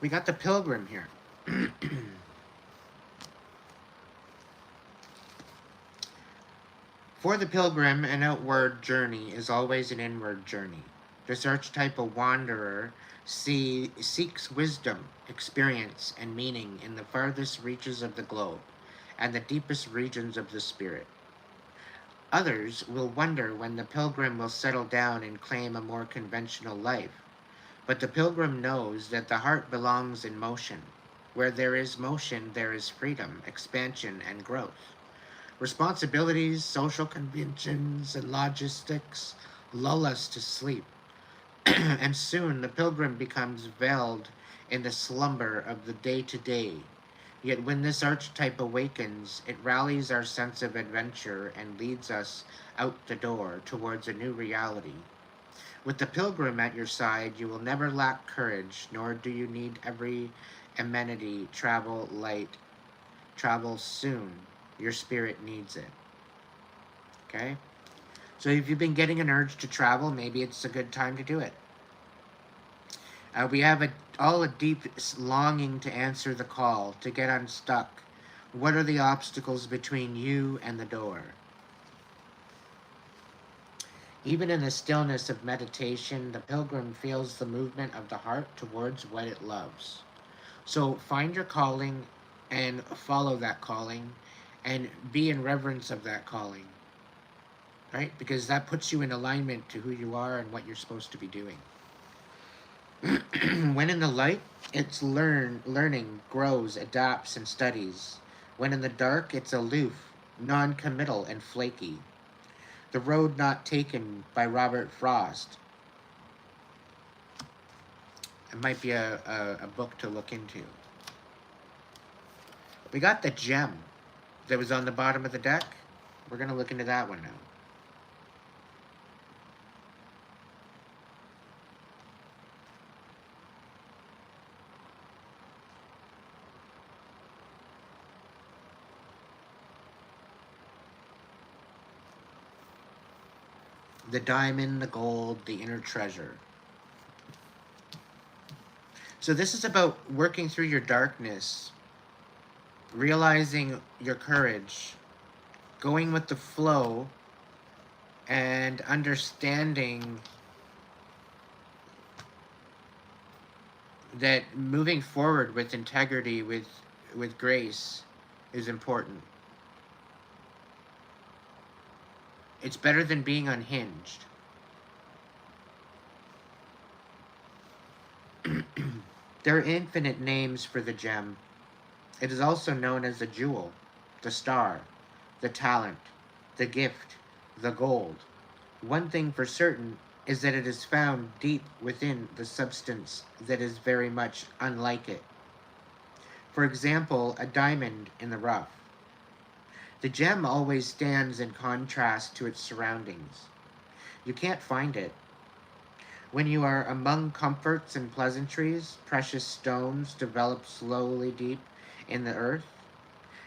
We got the pilgrim here. For the pilgrim, an outward journey is always an inward journey. This archetypal wanderer seeks wisdom, experience, and meaning in the farthest reaches of the globe and the deepest regions of the spirit. Others will wonder when the pilgrim will settle down and claim a more conventional life. But the pilgrim knows that the heart belongs in motion. Where there is motion, there is freedom, expansion, and growth. Responsibilities, social conventions, and logistics lull us to sleep, and soon the pilgrim becomes veiled in the slumber of the day to day. Yet when this archetype awakens, it rallies our sense of adventure and leads us out the door towards a new reality. With the pilgrim at your side, you will never lack courage, nor do you need every amenity. Travel light, travel soon. Your spirit needs it. Okay? So if you've been getting an urge to travel, maybe it's a good time to do it. We have all a deep longing to answer the call, to get unstuck. What are the obstacles between you and the door? Even in the stillness of meditation, the pilgrim feels the movement of the heart towards what it loves. So find your calling and follow that calling and be in reverence of that calling, right? Because that puts you in alignment to who you are and what you're supposed to be doing. When in the light, it's learning, grows, adapts, and studies. When in the dark, it's aloof, non-committal, and flaky. The Road Not Taken by Robert Frost. It might be a book to look into. We got the gem that was on the bottom of the deck. We're going to look into that one now. The diamond, the gold, the inner treasure. So this is about working through your darkness, realizing your courage, going with the flow, and understanding that moving forward with integrity, with grace, is important. It's better than being unhinged. There are infinite names for the gem. It is also known as the jewel, the star, the talent, the gift, the gold. One thing for certain is that it is found deep within the substance that is very much unlike it. For example, a diamond in the rough. The gem always stands in contrast to its surroundings. You can't find it. When you are among comforts and pleasantries, precious stones develop slowly deep in the earth.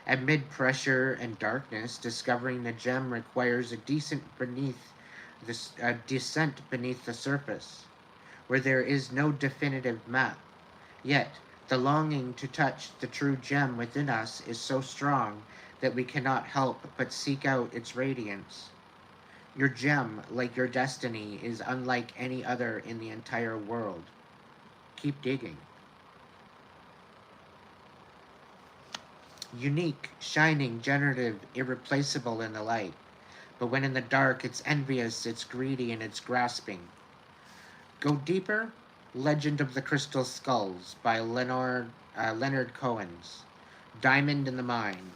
Amid pressure and darkness, discovering the gem requires a descent beneath the surface, where there is no definitive map. Yet, the longing to touch the true gem within us is so strong that we cannot help but seek out its radiance. Your gem, like your destiny, is unlike any other in the entire world. Keep digging. Unique, shining, generative, irreplaceable in the light. But when in the dark, it's envious, it's greedy, and it's grasping. Go deeper? Legend of the Crystal Skulls by Leonard Cohen's. Diamond in the Mine.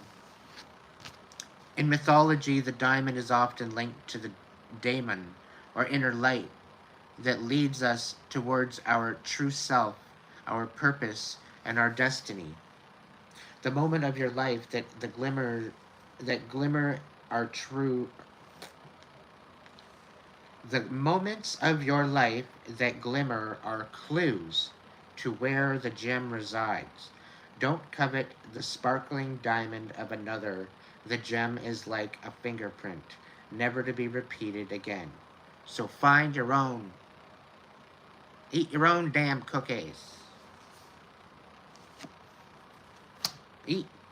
In mythology, the diamond is often linked to the daemon, or inner light, that leads us towards our true self, our purpose, and our destiny. The moment of your life that glimmer are true the moments of your life that glimmer are clues to where the gem resides. Don't covet the sparkling diamond of another. The gem is like a fingerprint, never to be repeated again. So find your own. Eat your own damn cookies.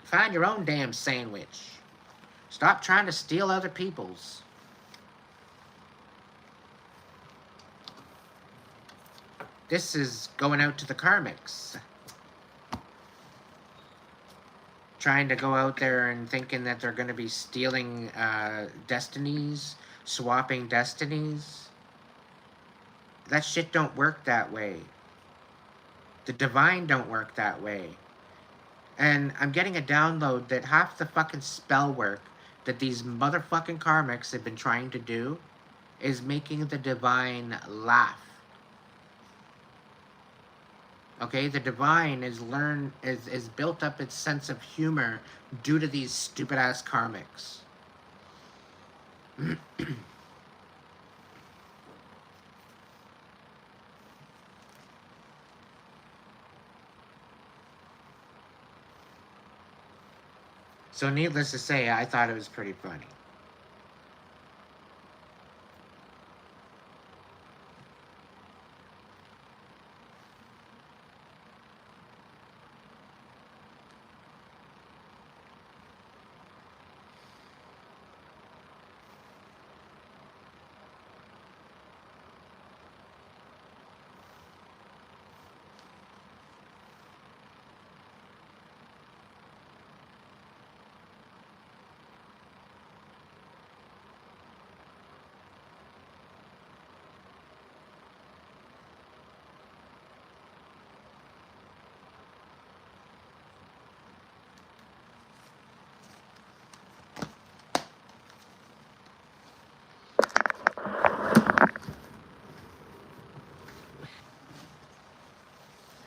Find your own damn sandwich. Stop trying to steal other people's. This is going out to the karmics. Trying to go out there and thinking that they're going to be stealing destinies, swapping destinies. That shit don't work that way. The divine don't work that way. And I'm getting a download that half the fucking spell work that these motherfucking karmics have been trying to do is making the divine laugh. Okay, the divine is built up its sense of humor due to these stupid ass karmics. So needless to say, I thought it was pretty funny.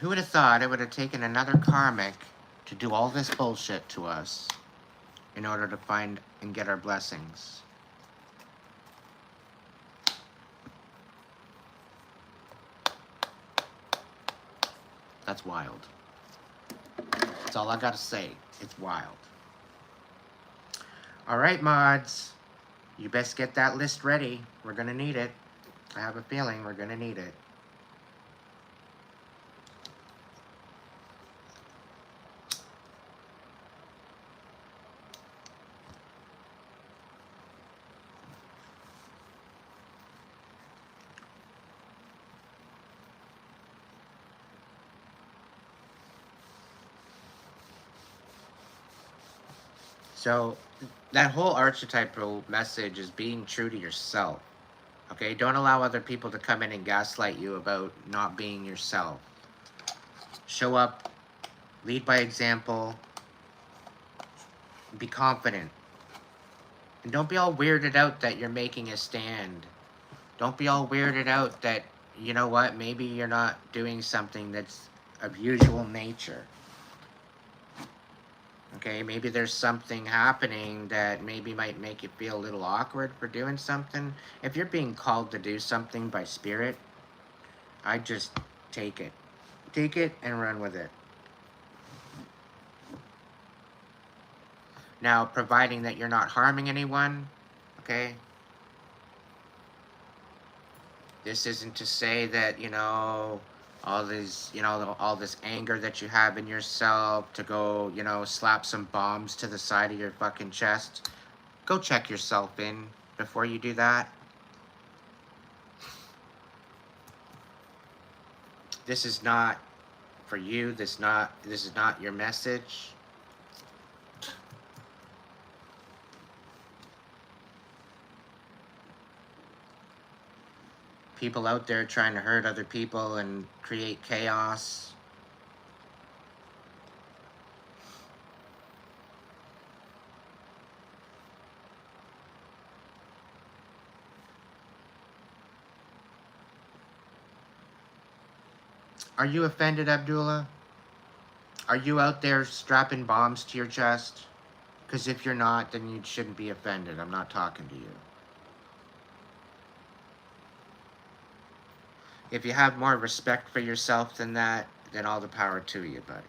Who would have thought it would have taken another karmic to do all this bullshit to us in order to find and get our blessings? That's wild. That's all I gotta say. It's wild. Alright, mods. You best get that list ready. We're gonna need it. I have a feeling we're gonna need it. So, that whole archetypal message is being true to yourself. Okay? Don't allow other people to come in and gaslight you about not being yourself. Show up, lead by example, be confident. And don't be all weirded out that you're making a stand. Don't be all weirded out that, you know what, maybe you're not doing something that's of usual nature. Okay, maybe there's something happening that maybe might make you feel a little awkward for doing something. If you're being called to do something by spirit, I just take it. Take it and run with it. Now, providing that you're not harming anyone, okay? This isn't to say that, all these, all this anger that you have in yourself to go, slap some bombs to the side of your fucking chest. Go check yourself in before you do that. This is not for you. This is not your message. People out there trying to hurt other people and create chaos. Are you offended, Abdullah? Are you out there strapping bombs to your chest? Because if you're not, then you shouldn't be offended. I'm not talking to you. If you have more respect for yourself than that, then all the power to you, buddy.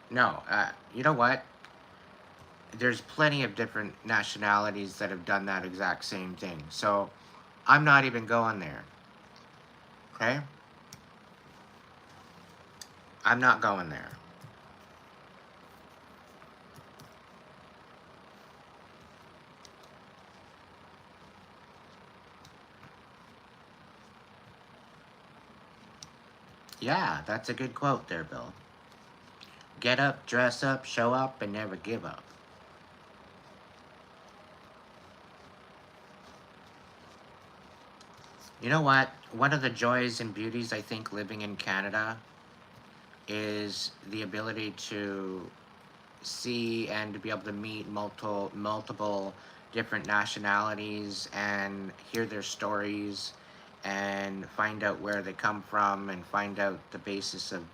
No. You know what? There's plenty of different nationalities that have done that exact same thing. So, I'm not even going there. Okay? I'm not going there. Yeah, that's a good quote there, Bill. Get up, dress up, show up, and never give up. You know what? One of the joys and beauties, I think, living in Canada is the ability to see and to be able to meet multiple different nationalities and hear their stories and find out where they come from and find out the basis of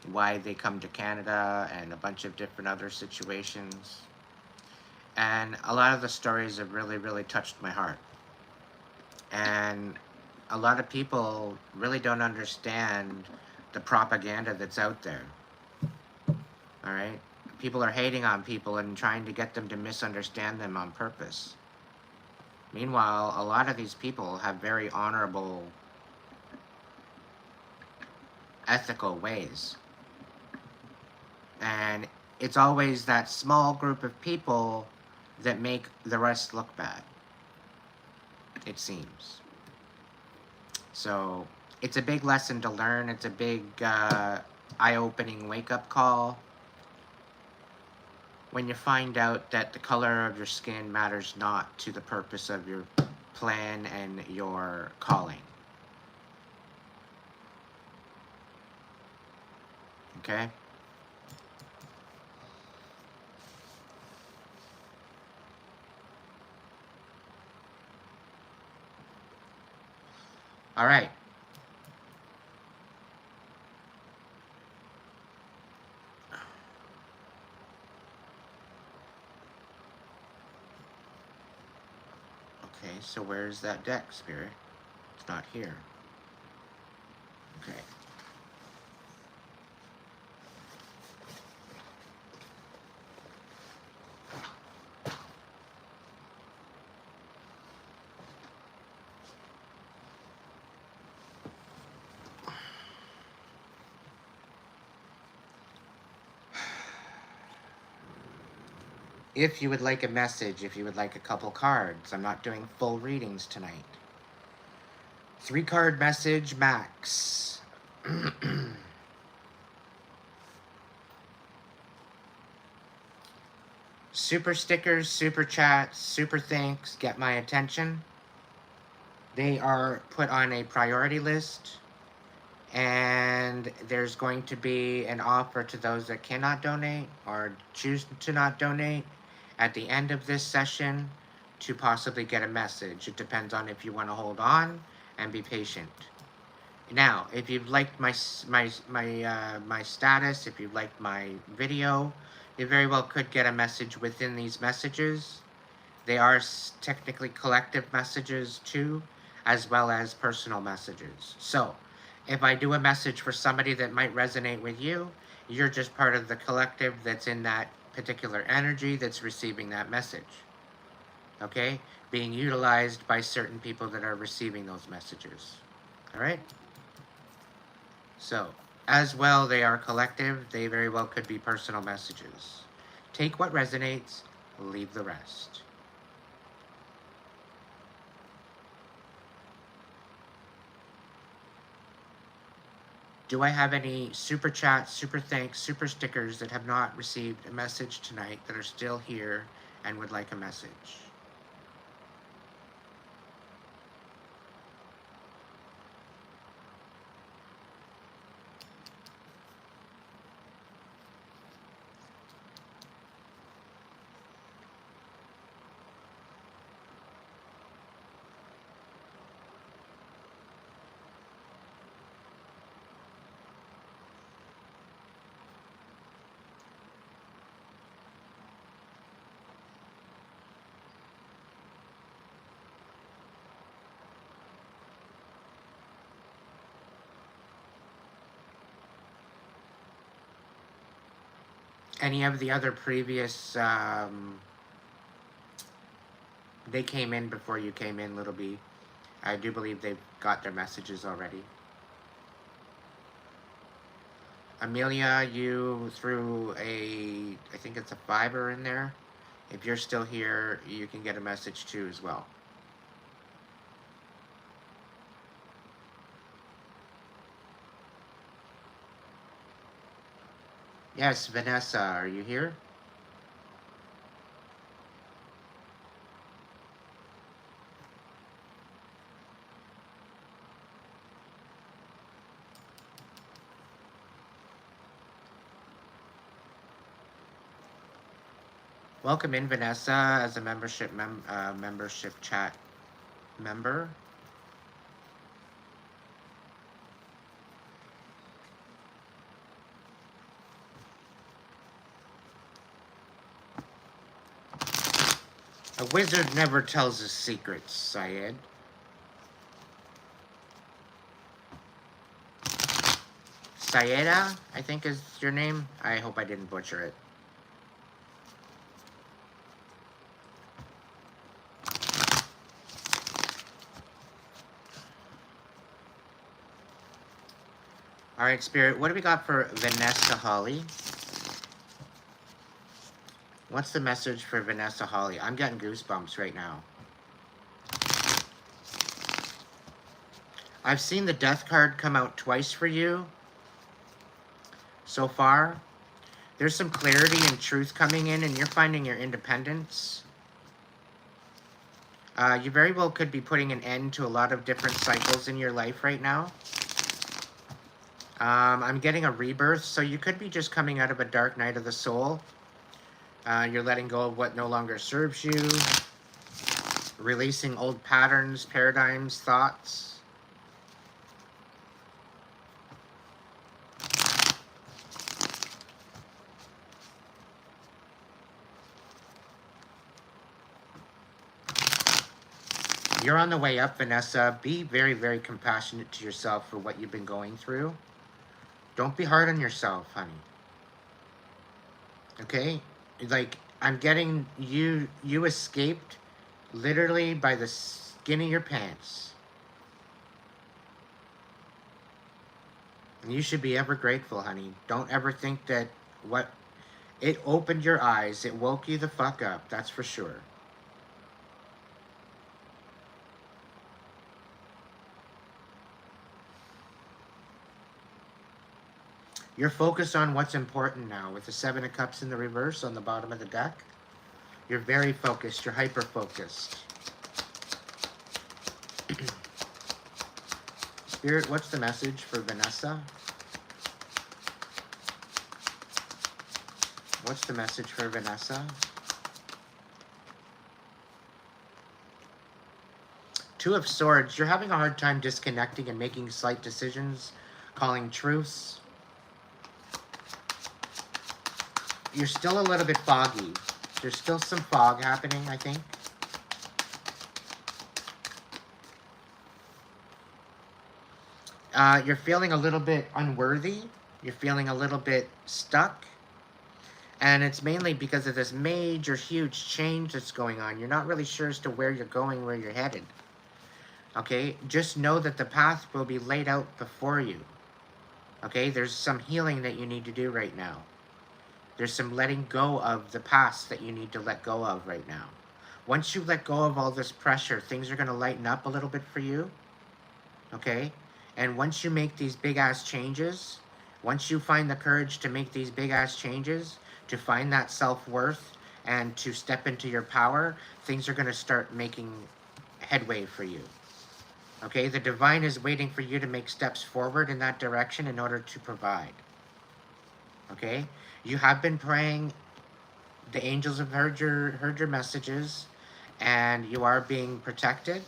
why they come to Canada and a bunch of different other situations. And a lot of the stories have really, really touched my heart. And a lot of people really don't understand the propaganda that's out there. All right? People are hating on people and trying to get them to misunderstand them on purpose. Meanwhile, a lot of these people have very honorable, ethical ways. And it's always that small group of people that make the rest look bad, it seems. So, it's a big lesson to learn. It's a big eye-opening wake-up call when you find out that the color of your skin matters not to the purpose of your plan and your calling. Okay? All right. Okay, so where's that deck, Spirit? It's not here. Okay. If you would like a message, if you would like a couple cards, I'm not doing full readings tonight. 3-card message max. Super stickers, super chats, super thanks get my attention. They are put on a priority list, and there's going to be an offer to those that cannot donate or choose to not donate at the end of this session to possibly get a message. It depends on if you want to hold on and be patient. Now, if you've liked my status, if you've liked my video, you very well could get a message within these messages. They are technically collective messages too, as well as personal messages. So, If I do a message for somebody that might resonate with you, you're just part of the collective that's in that particular energy that's receiving that message. Okay? Being utilized by certain people that are receiving those messages. All right? So, as well, they are collective. They very well could be personal messages. Take what resonates, leave the rest. Do I have any super chats, super thanks, super stickers that have not received a message tonight that are still here and would like a message? Any of the other previous, they came in before you came in, Little B. I do believe they've got their messages already. Amelia, you threw a, I think it's a fiver in there. If you're still here, you can get a message too as well. Yes, Vanessa, are you here? Welcome in, Vanessa, as a membership chat member. A wizard never tells his secrets, Syed. Sayeda, I think is your name. I hope I didn't butcher it. All right, Spirit, what do we got for Vanessa Holly? What's the message for Vanessa Holly? I'm getting goosebumps right now. I've seen the death card come out twice for you so far. There's some clarity and truth coming in, and you're finding your independence. You very well could be putting an end to a lot of different cycles in your life right now. I'm getting a rebirth, so you could be just coming out of a dark night of the soul. You're letting go of what no longer serves you, releasing old patterns, paradigms, thoughts. You're on the way up, Vanessa. Be very, very compassionate to yourself for what you've been going through. Don't be hard on yourself, honey. Okay? Like, I'm getting you escaped literally by the skin of your pants. And you should be ever grateful, honey. Don't ever think that it opened your eyes. It woke you the fuck up. That's for sure. You're focused on what's important now. With the Seven of Cups in the reverse on the bottom of the deck, you're very focused. You're hyper-focused. Spirit, what's the message for Vanessa? What's the message for Vanessa? Two of Swords. You're having a hard time disconnecting and making slight decisions, calling truce. You're still a little bit foggy. There's still some fog happening, I think. You're feeling a little bit unworthy. You're feeling a little bit stuck. And it's mainly because of this major, huge change that's going on. You're not really sure as to where you're going, where you're headed. Okay? Just know that the path will be laid out before you. Okay? There's some healing that you need to do right now. There's some letting go of the past that you need to let go of right now. Once you let go of all this pressure, things are going to lighten up a little bit for you. Okay? And once you make these big ass changes, once you find the courage to make these big ass changes, to find that self-worth and to step into your power, things are going to start making headway for you. Okay? The divine is waiting for you to make steps forward in that direction in order to provide. Okay? You have been praying. The angels have heard your messages, and you are being protected.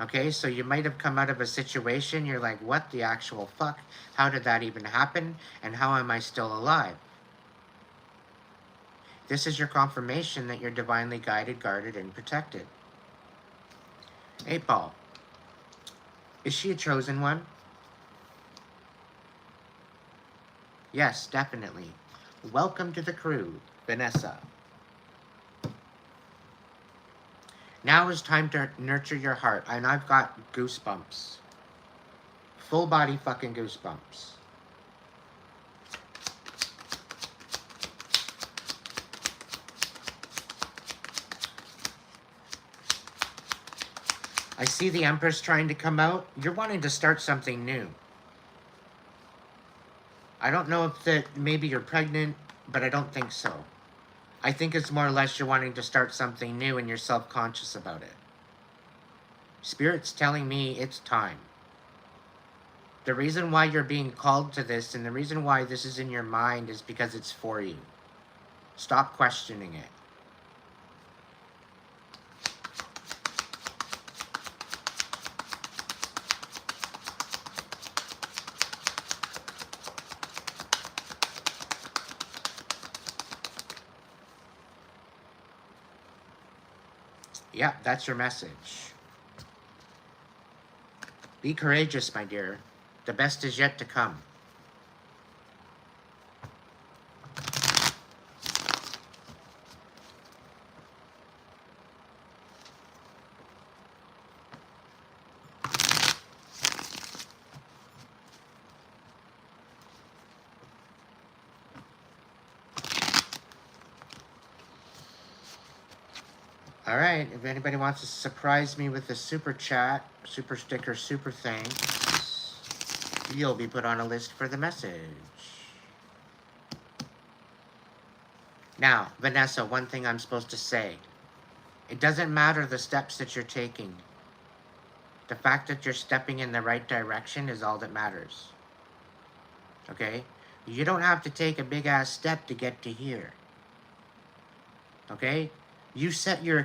Okay, so you might have come out of a situation, you're like, what the actual fuck? How did that even happen? And how am I still alive? This is your confirmation that you're divinely guided, guarded, and protected. 8 Ball. Is she a chosen one? Yes, definitely. Welcome to the crew, Vanessa. Now is time to nurture your heart, and I've got goosebumps. Full body fucking goosebumps. I see the Empress trying to come out. You're wanting to start something new. I don't know if that maybe you're pregnant, but I don't think so. I think it's more or less you're wanting to start something new and you're self-conscious about it. Spirit's telling me it's time. The reason why you're being called to this and the reason why this is in your mind is because it's for you. Stop questioning it. Yeah, that's your message. Be courageous, my dear. The best is yet to come. All right, if anybody wants to surprise me with a super chat, super sticker, super thanks, you'll be put on a list for the message. Now, Vanessa, one thing I'm supposed to say. It doesn't matter the steps that you're taking. The fact that you're stepping in the right direction is all that matters. Okay? You don't have to take a big ass step to get to here. Okay? You set your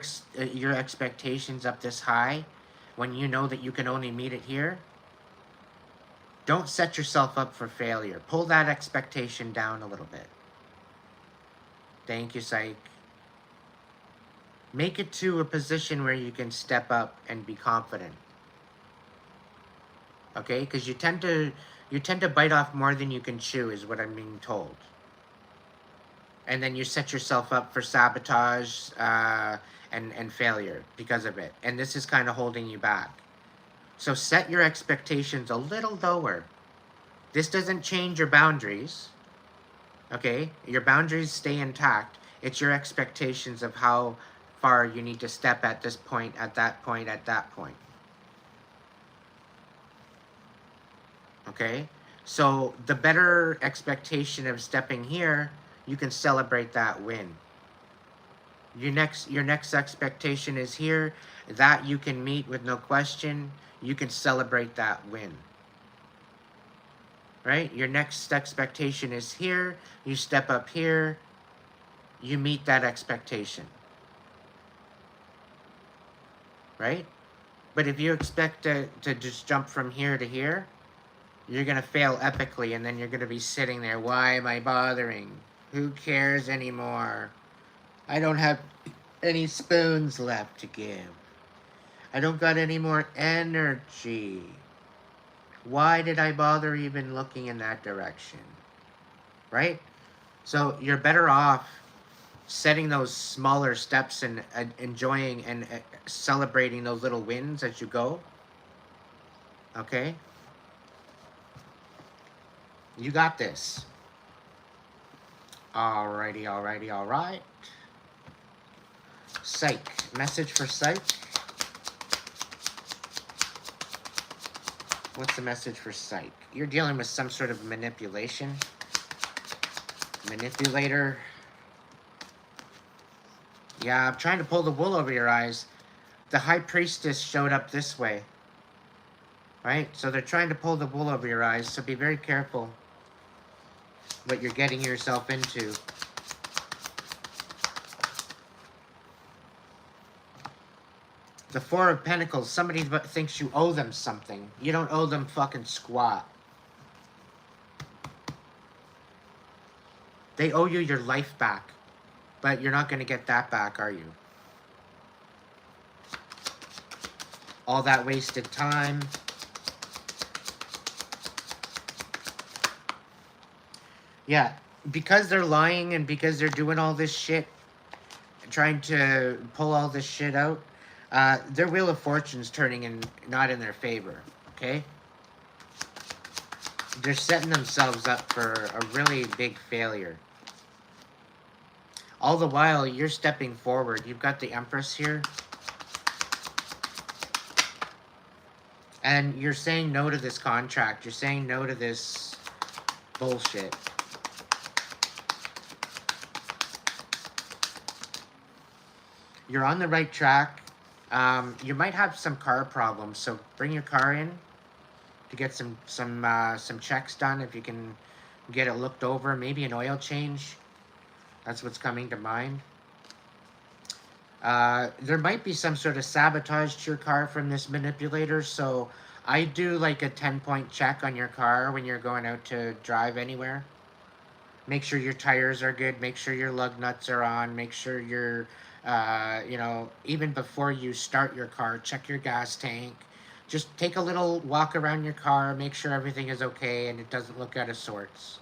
expectations up this high when you know that you can only meet it here. Don't set yourself up for failure. Pull that expectation down a little bit. Thank you, Psych. Make it to a position where you can step up and be confident. Okay? Because you tend to bite off more than you can chew is what I'm being told. And then you set yourself up for sabotage and failure because of it. And this is kind of holding you back. So set your expectations a little lower. This doesn't change your boundaries. Okay? Your boundaries stay intact. It's your expectations of how far you need to step at this point, at that point, at that point. Okay? So the better expectation of stepping here, you can celebrate that win. Your next expectation is here. That you can meet with no question. You can celebrate that win. Right? Your next expectation is here. You step up here. You meet that expectation. Right? But if you expect to just jump from here to here, you're going to fail epically, and then you're going to be sitting there. Why am I bothering? Who cares anymore? I don't have any spoons left to give. I don't got any more energy. Why did I bother even looking in that direction? Right? So you're better off setting those smaller steps and enjoying and celebrating those little wins as you go. Okay? You got this. Alrighty, alrighty, alright. Psych. Message for Psych. What's the message for Psych? You're dealing with some sort of manipulation. Manipulator. Yeah, I'm trying to pull the wool over your eyes. The High Priestess showed up this way. Right? So they're trying to pull the wool over your eyes, so be very careful what you're getting yourself into. The Four of Pentacles, somebody thinks you owe them something. You don't owe them fucking squat. They owe you your life back, but you're not going to get that back, are you? All that wasted time. Yeah, because they're lying and because they're doing all this shit, trying to pull all this shit out, their Wheel of Fortune's turning in not in their favor, okay? They're setting themselves up for a really big failure. All the while, you're stepping forward. You've got the Empress here. And you're saying no to this contract. You're saying no to this bullshit. You're on the right track. You might have some car problems, so bring your car in to get some checks done. If you can get it looked over, maybe an oil change. That's what's coming to mind. There might be some sort of sabotage to your car from this manipulator, so I do like a 10-point check on your car when you're going out to drive anywhere. Make sure your tires are good, make sure your lug nuts are on, make sure you're, you know, even before you start your car, check your gas tank. Just take a little walk around your car, make sure everything is okay and it doesn't look out of sorts.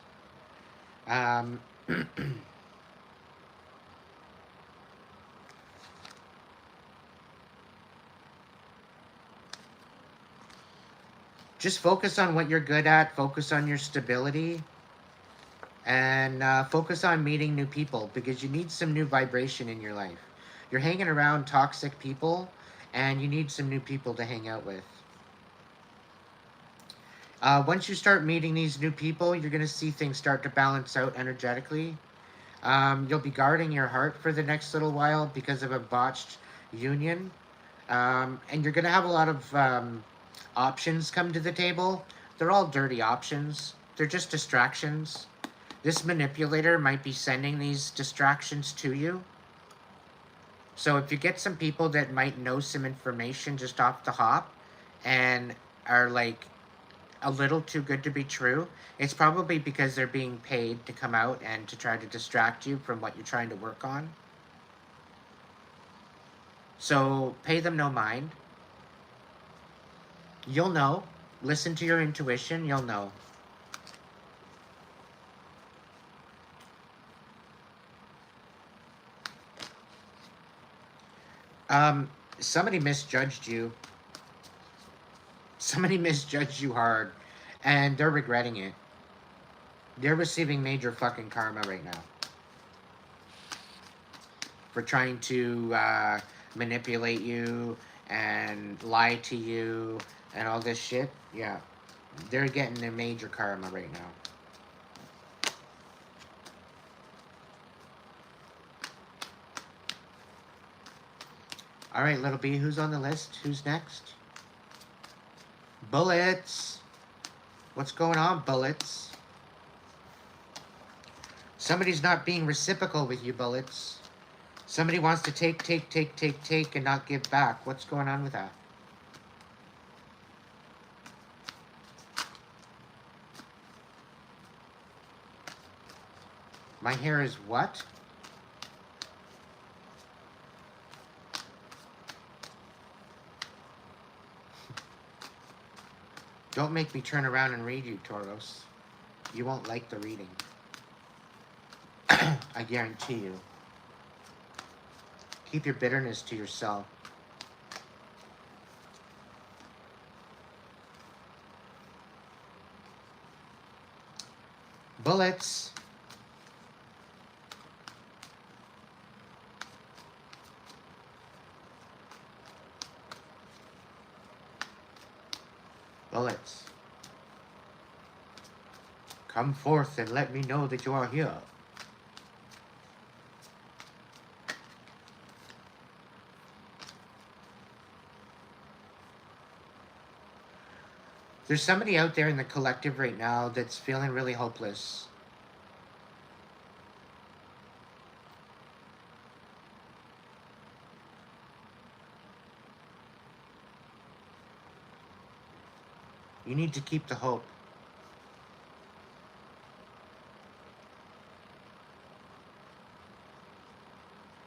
Just focus on what you're good at, focus on your stability, and focus on meeting new people because you need some new vibration in your life. You're hanging around toxic people and you need some new people to hang out with. Once you start meeting these new people, you're going to see things start to balance out energetically. You'll be guarding your heart for the next little while because of a botched union. And you're going to have a lot of options come to the table. They're all dirty options. They're just distractions. This manipulator might be sending these distractions to you. So if you get some people that might know some information just off the hop and are like a little too good to be true, it's probably because they're being paid to come out and to try to distract you from what you're trying to work on. So pay them no mind. You'll know. Listen to your intuition, you'll know. Somebody misjudged you. Somebody misjudged you hard, and they're regretting it. They're receiving major fucking karma right now for trying to manipulate you and lie to you and all this shit. Yeah, they're getting their major karma right now. All right, little B, who's on the list? Who's next? Bullets. What's going on, Bullets? Somebody's not being reciprocal with you, Bullets. Somebody wants to take, and not give back. What's going on with that? My hair is what? Don't make me turn around and read you, Tauros. You won't like the reading. I guarantee you. Keep your bitterness to yourself. Bullets. Bullets. Come forth and let me know that you are here. There's somebody out there in the collective right now that's feeling really hopeless. You need to keep the hope.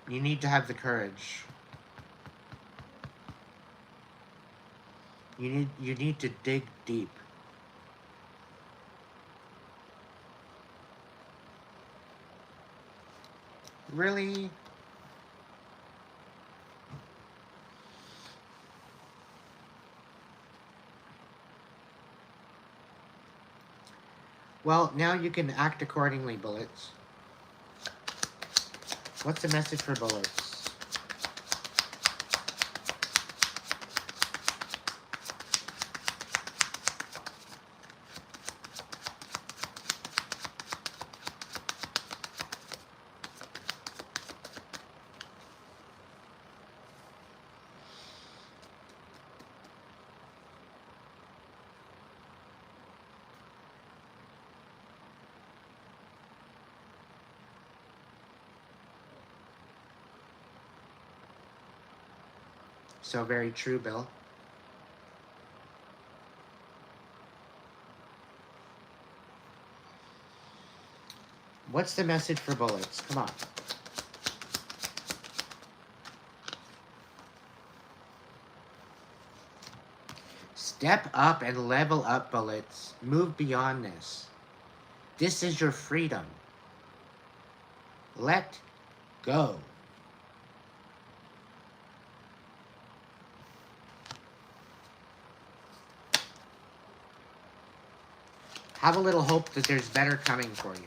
You need to have the courage. You need to dig deep. Really? Well, now you can act accordingly, Bullets. What's the message for Bullets? So very true, Bill. What's the message for Bullets? Come on. Step up and level up, Bullets. Move beyond this. This is your freedom. Let go. Have a little hope that there's better coming for you.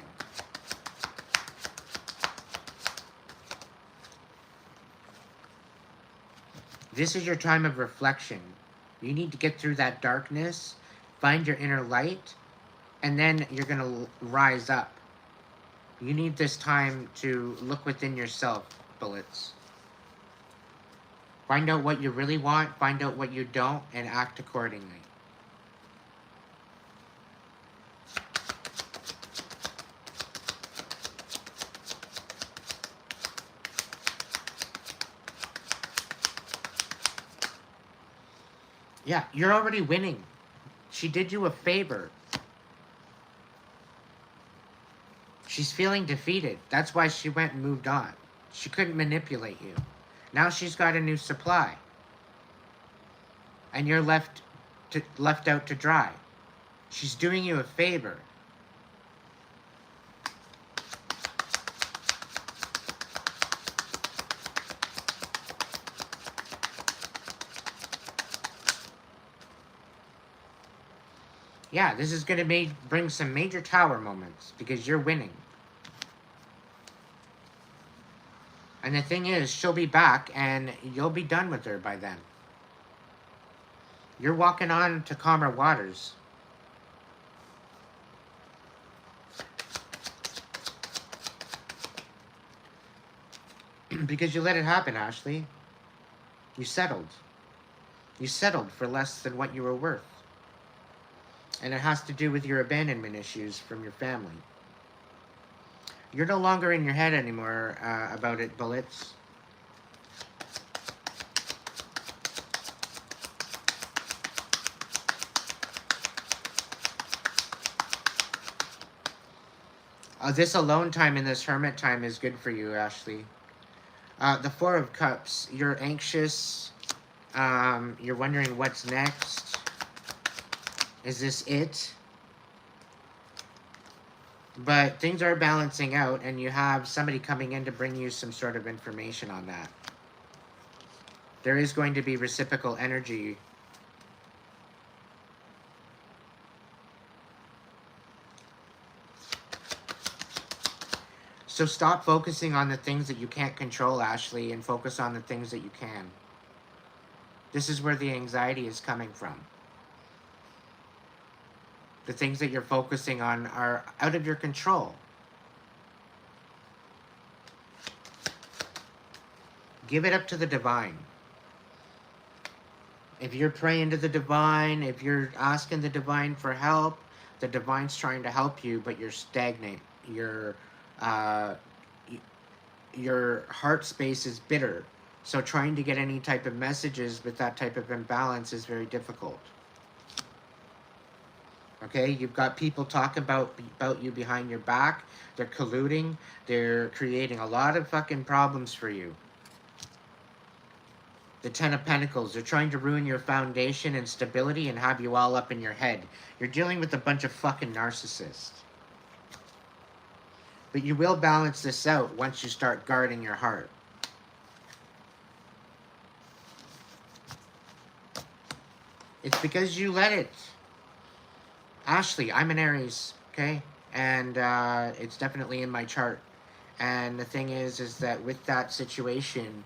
This is your time of reflection. You need to get through that darkness, find your inner light, and then you're going to rise up. You need this time to look within yourself, Bullets. Find out what you really want, find out what you don't, and act accordingly. Yeah, you're already winning. She did you a favor. She's feeling defeated. That's why she went and moved on. She couldn't manipulate you. Now she's got a new supply. And you're left out to dry. She's doing you a favor. Yeah, this is going to bring some major tower moments because you're winning. And the thing is, she'll be back and you'll be done with her by then. You're walking on to calmer waters. Because you let it happen, Ashley. You settled. You settled for less than what you were worth. And it has to do with your abandonment issues from your family. You're no longer in your head anymore about it, Bullets. This alone time and this hermit time is good for you, Ashley. The Four of Cups. You're anxious. You're wondering what's next. Is this it? But things are balancing out, and you have somebody coming in to bring you some sort of information on that. There is going to be reciprocal energy. So stop focusing on the things that you can't control, Ashley, and focus on the things that you can. This is where the anxiety is coming from. The things that you're focusing on are out of your control. Give it up to the divine. If you're praying to the divine, if you're asking the divine for help, the divine's trying to help you, but you're stagnant. Uh, your heart space is bitter. So trying to get any type of messages with that type of imbalance is very difficult. Okay, you've got people talking about you behind your back. They're colluding. They're creating a lot of fucking problems for you. The Ten of Pentacles, they're trying to ruin your foundation and stability and have you all up in your head. You're dealing with a bunch of fucking narcissists. But you will balance this out once you start guarding your heart. It's because you let it. Ashley, I'm an Aries, okay? And it's definitely in my chart. And the thing is that with that situation,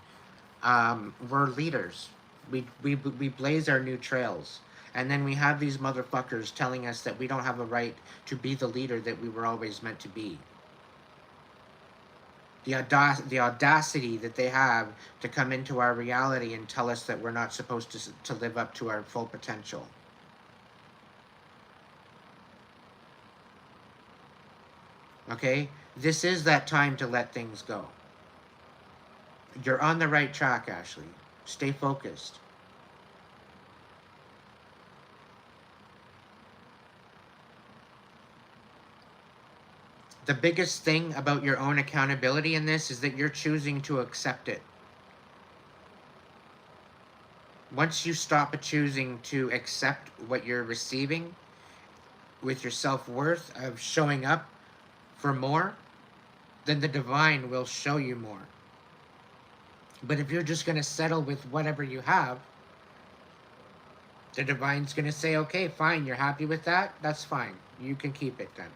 we're leaders. We blaze our new trails. And then we have these motherfuckers telling us that we don't have a right to be the leader that we were always meant to be. The audacity that they have to come into our reality and tell us that we're not supposed to live up to our full potential. Okay? This is that time to let things go. You're on the right track, Ashley. Stay focused. The biggest thing about your own accountability in this is that you're choosing to accept it. Once you stop choosing to accept what you're receiving with your self-worth of showing up for more, then the divine will show you more. But if you're just going to settle with whatever you have, the divine's going to say, okay, fine, you're happy with that? That's fine. You can keep it then.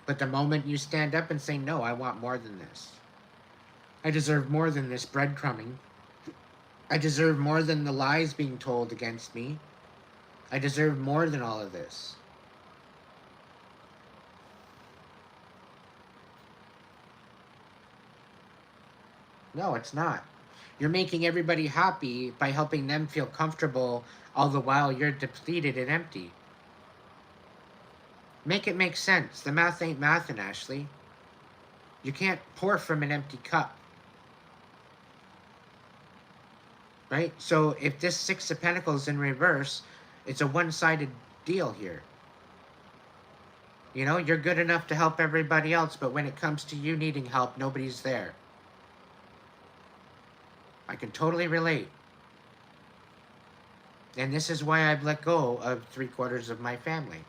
But the moment you stand up and say, no, I want more than this. I deserve more than this breadcrumbing. I deserve more than the lies being told against me. I deserve more than all of this. No, it's not. You're making everybody happy by helping them feel comfortable, all the while you're depleted and empty. Make it make sense. The math ain't mathin', Ashley. You can't pour from an empty cup. Right? So if this Six of Pentacles in reverse, it's a one-sided deal here. You know, you're good enough to help everybody else, but when it comes to you needing help, nobody's there. I can totally relate. And this is why I've let go of 3/4 of my family.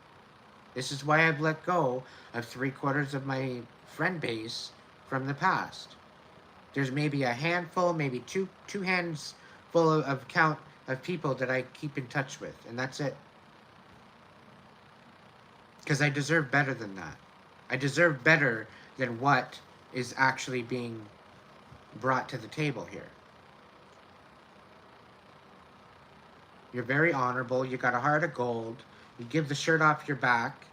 This is why I've let go of 3/4 of my friend base from the past. There's maybe a handful, maybe two hands full of count of people that I keep in touch with, and that's it. Because I deserve better than that. I deserve better than what is actually being brought to the table here. You're very honorable. You got a heart of gold. You give the shirt off your back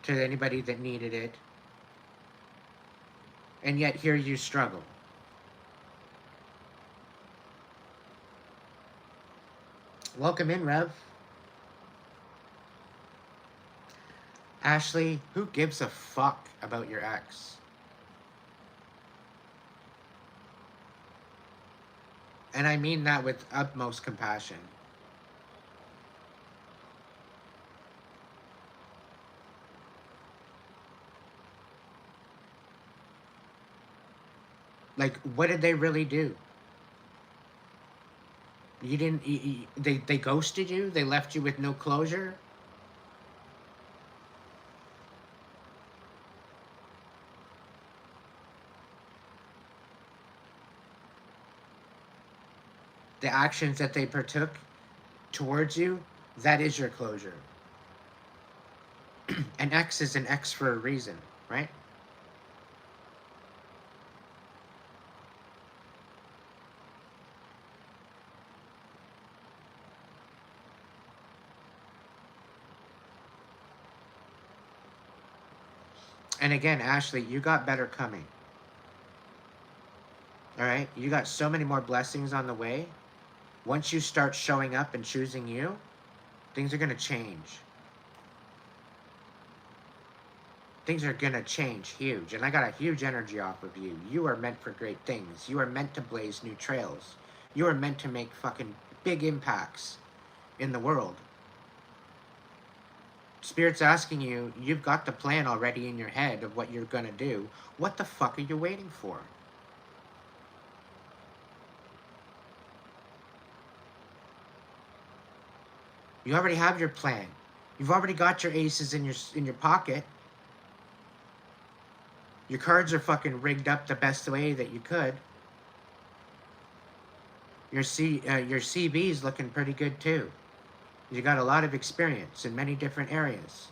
to anybody that needed it. And yet here you struggle. Welcome in, Rev. Ashley, who gives a fuck about your ex? And I mean that with utmost compassion. Like, what did they really do? You didn't. They ghosted you. They left you with no closure. The actions that they partook towards you, that is your closure. An X is an X for a reason, right? And again, Ashley, you got better coming. All right? You got so many more blessings on the way. Once you start showing up and choosing you, things are going to change. Things are going to change huge. And I got a huge energy off of you. You are meant for great things. You are meant to blaze new trails. You are meant to make fucking big impacts in the world. Spirit's asking you, you've got the plan already in your head of what you're going to do. What the fuck are you waiting for? You already have your plan. You've already got your aces in your pocket. Your cards are fucking rigged up the best way that you could. Your CB is looking pretty good too. You got a lot of experience in many different areas.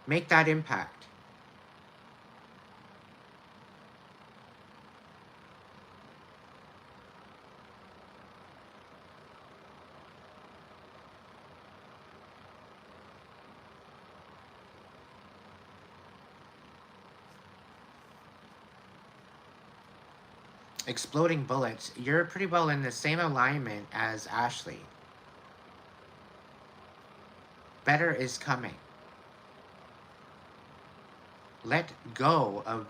Make that impact. Exploding bullets, you're pretty well in the same alignment as Ashley. Better is coming. Let go of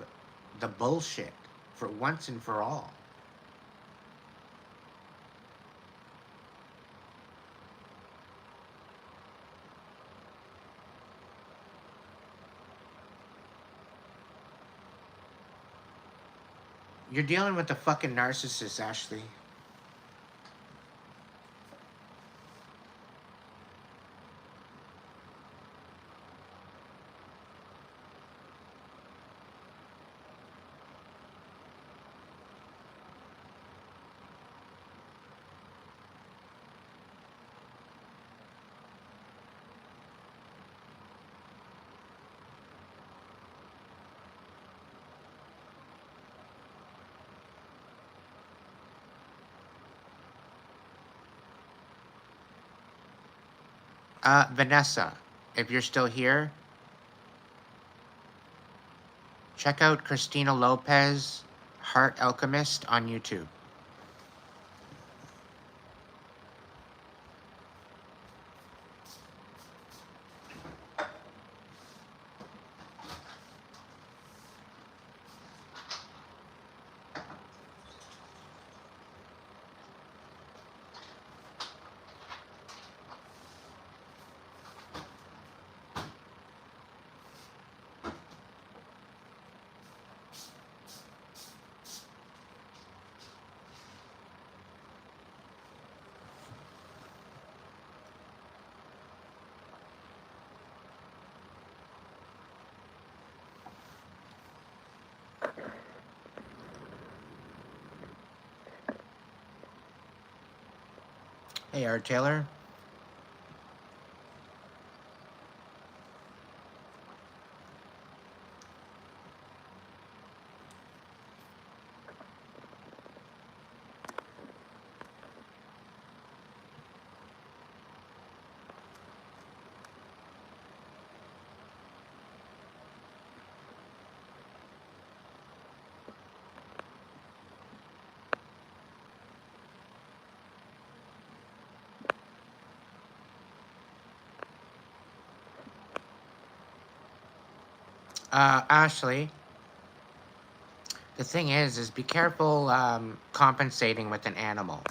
the bullshit for once and for all. You're dealing with a fucking narcissist, Ashley. Vanessa, if you're still here, check out Christina Lopez, Heart Alchemist on YouTube. Hey, Art Taylor. Ashley, the thing is be careful compensating with an animal.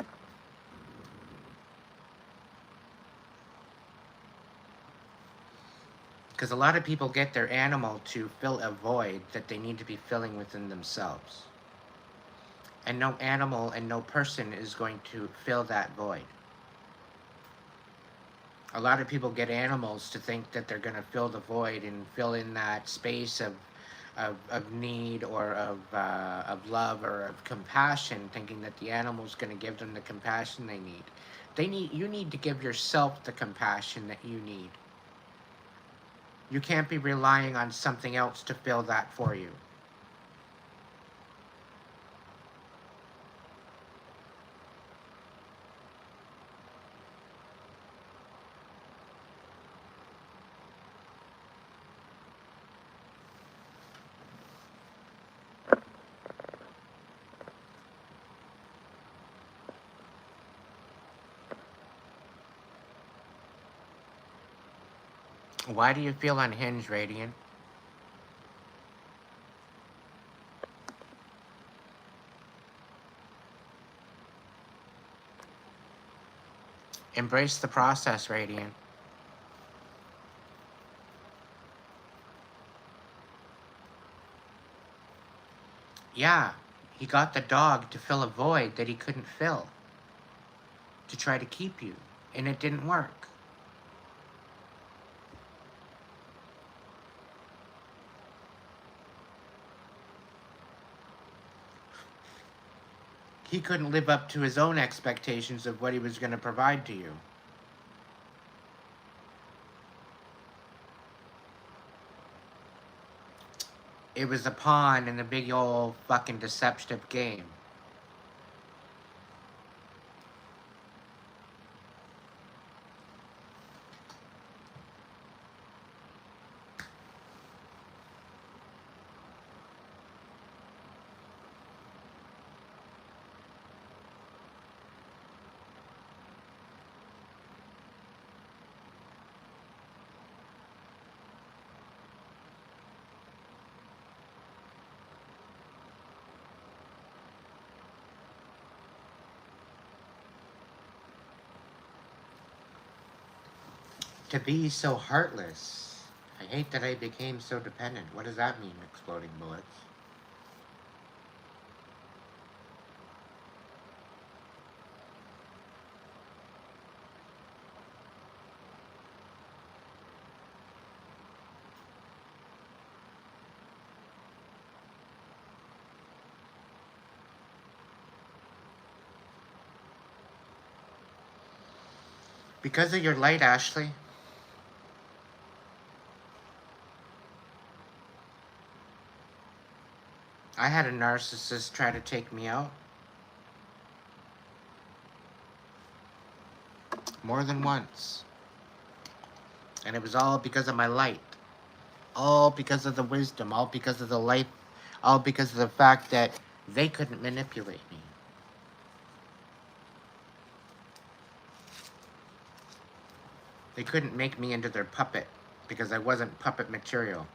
Because a lot of people get their animal to fill a void that they need to be filling within themselves. And no animal and no person is going to fill that void. A lot of people get animals to think that they're going to fill the void and fill in that space of need or of love or of compassion, thinking that the animal's going to give them the compassion they need. You need to give yourself the compassion that you need. You can't be relying on something else to fill that for you. Why do you feel unhinged, Radiant? Embrace the process, Radiant. Yeah, he got the dog to fill a void that he couldn't fill, to try to keep you, and it didn't work. He couldn't live up to his own expectations of what he was going to provide to you. It was a pawn in a big old fucking deceptive game. To be so heartless. I hate that I became so dependent. What does that mean, exploding bullets? Because of your light, Ashley. I had a narcissist try to take me out. More than once. And it was all because of my light. All because of the wisdom. All because of the light. All because of the fact that they couldn't manipulate me. They couldn't make me into their puppet because I wasn't puppet material.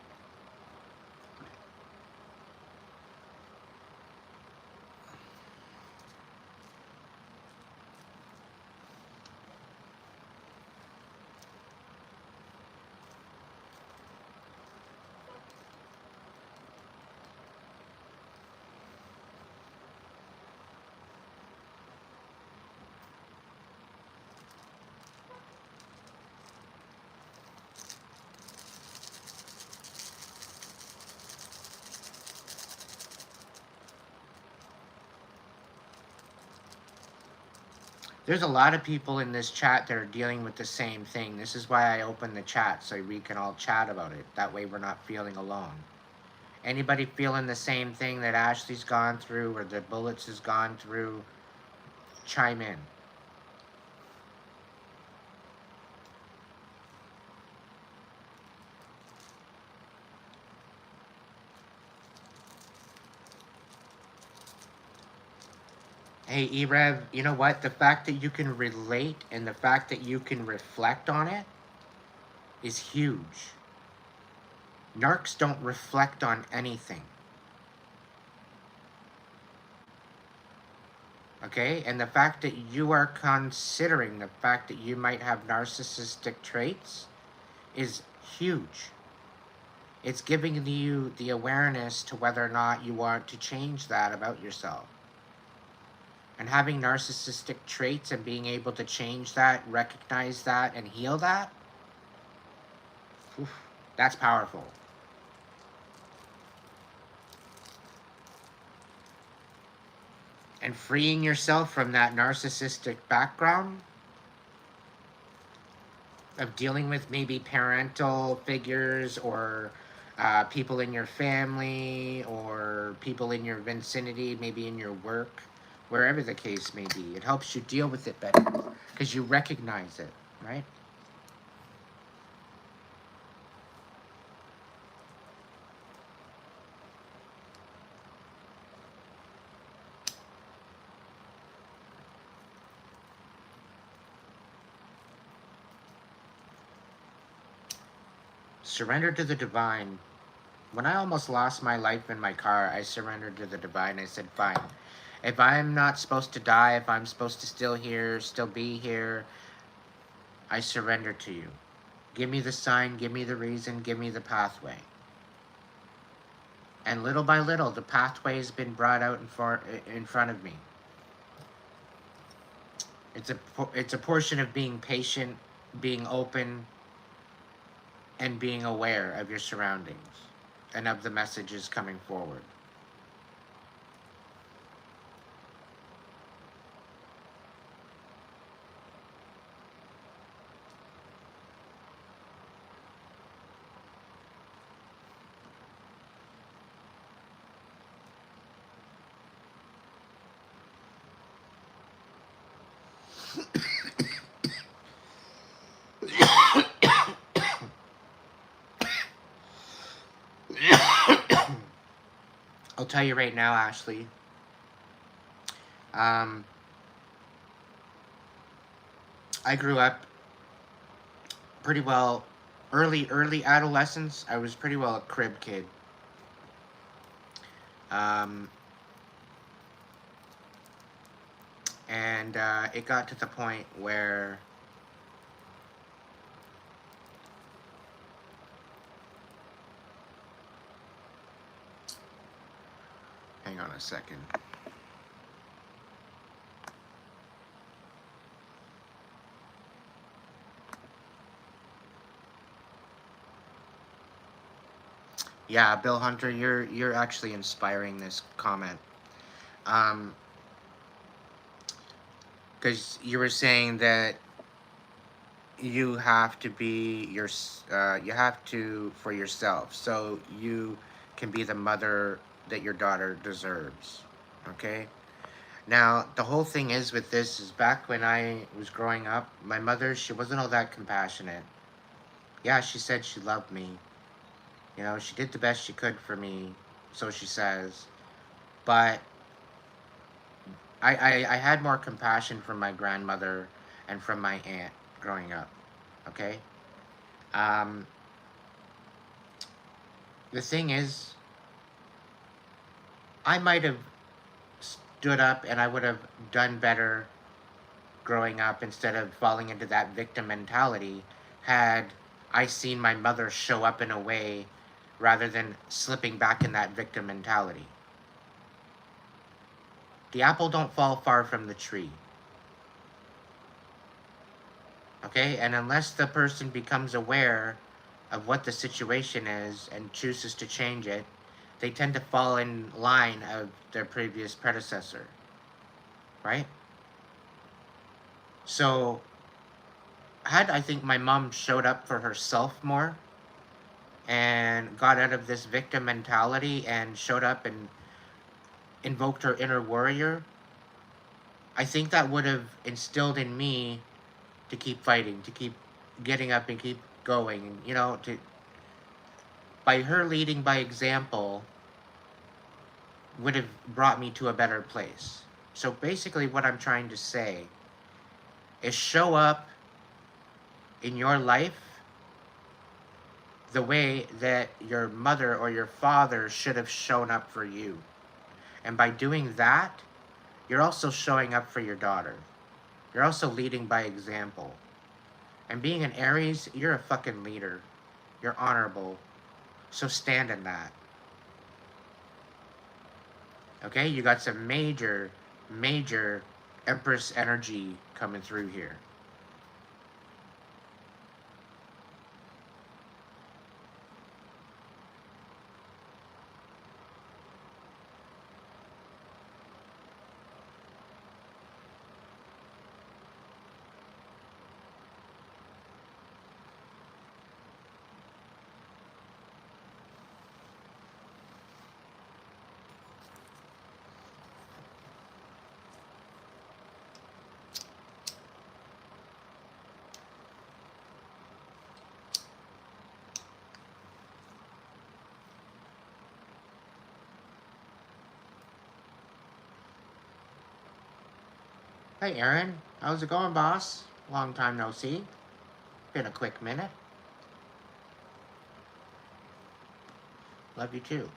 There's a lot of people in this chat that are dealing with the same thing. This is why I opened the chat, so we can all chat about it. That way we're not feeling alone. Anybody feeling the same thing that Ashley's gone through or that Bullets has gone through, chime in. Hey, Erev, you know what? The fact that you can relate and the fact that you can reflect on it is huge. Narcs don't reflect on anything. Okay? And the fact that you are considering the fact that you might have narcissistic traits is huge. It's giving you the awareness to whether or not you want to change that about yourself. And having narcissistic traits and being able to change that, recognize that, and heal that, oof, that's powerful. And freeing yourself from that narcissistic background of dealing with maybe parental figures or people in your family or people in your vicinity, maybe in your work, wherever the case may be. It helps you deal with it better because you recognize it, right? Surrender to the divine. When I almost lost my life in my car, I surrendered to the divine. I said, fine. If I'm not supposed to die, if I'm supposed to still be here, I surrender to you. Give me the sign, give me the reason, give me the pathway. And little by little, the pathway has been brought out in front of me. It's a portion of being patient, being open, and being aware of your surroundings and of the messages coming forward. I'll tell you right now, Ashley. I grew up pretty well, early adolescence. I was pretty well a crib kid. And it got to the point where hang on a second. Yeah, Bill Hunter, you're actually inspiring this comment. Because you were saying that you have to be you have to for yourself, so you can be the mother that your daughter deserves. Okay. Now the whole thing is with this is back when I was growing up, my mother, she wasn't all that compassionate. Yeah, she said she loved me. You know, she did the best she could for me, so she says. But I had more compassion from my grandmother and from my aunt growing up. Okay? Um, the thing is, I might have stood up and I would have done better growing up instead of falling into that victim mentality had I seen my mother show up in a way rather than slipping back in that victim mentality. The apple don't fall far from the tree. Okay? And unless the person becomes aware of what the situation is and chooses to change it, they tend to fall in line of their previous predecessor. Right? So, had I think my mom showed up for herself more and got out of this victim mentality and showed up and invoked her inner warrior, I think that would have instilled in me to keep fighting, to keep getting up and keep going, you know, to by her leading by example would have brought me to a better place. So basically what I'm trying to say is show up in your life the way that your mother or your father should have shown up for you. And by doing that, you're also showing up for your daughter. You're also leading by example. And being an Aries, you're a fucking leader. You're honorable. So stand in that. Okay? You got some major major Empress energy coming through here. Hey Aaron, how's it going, boss? Long time no see. Been a quick minute. Love you too.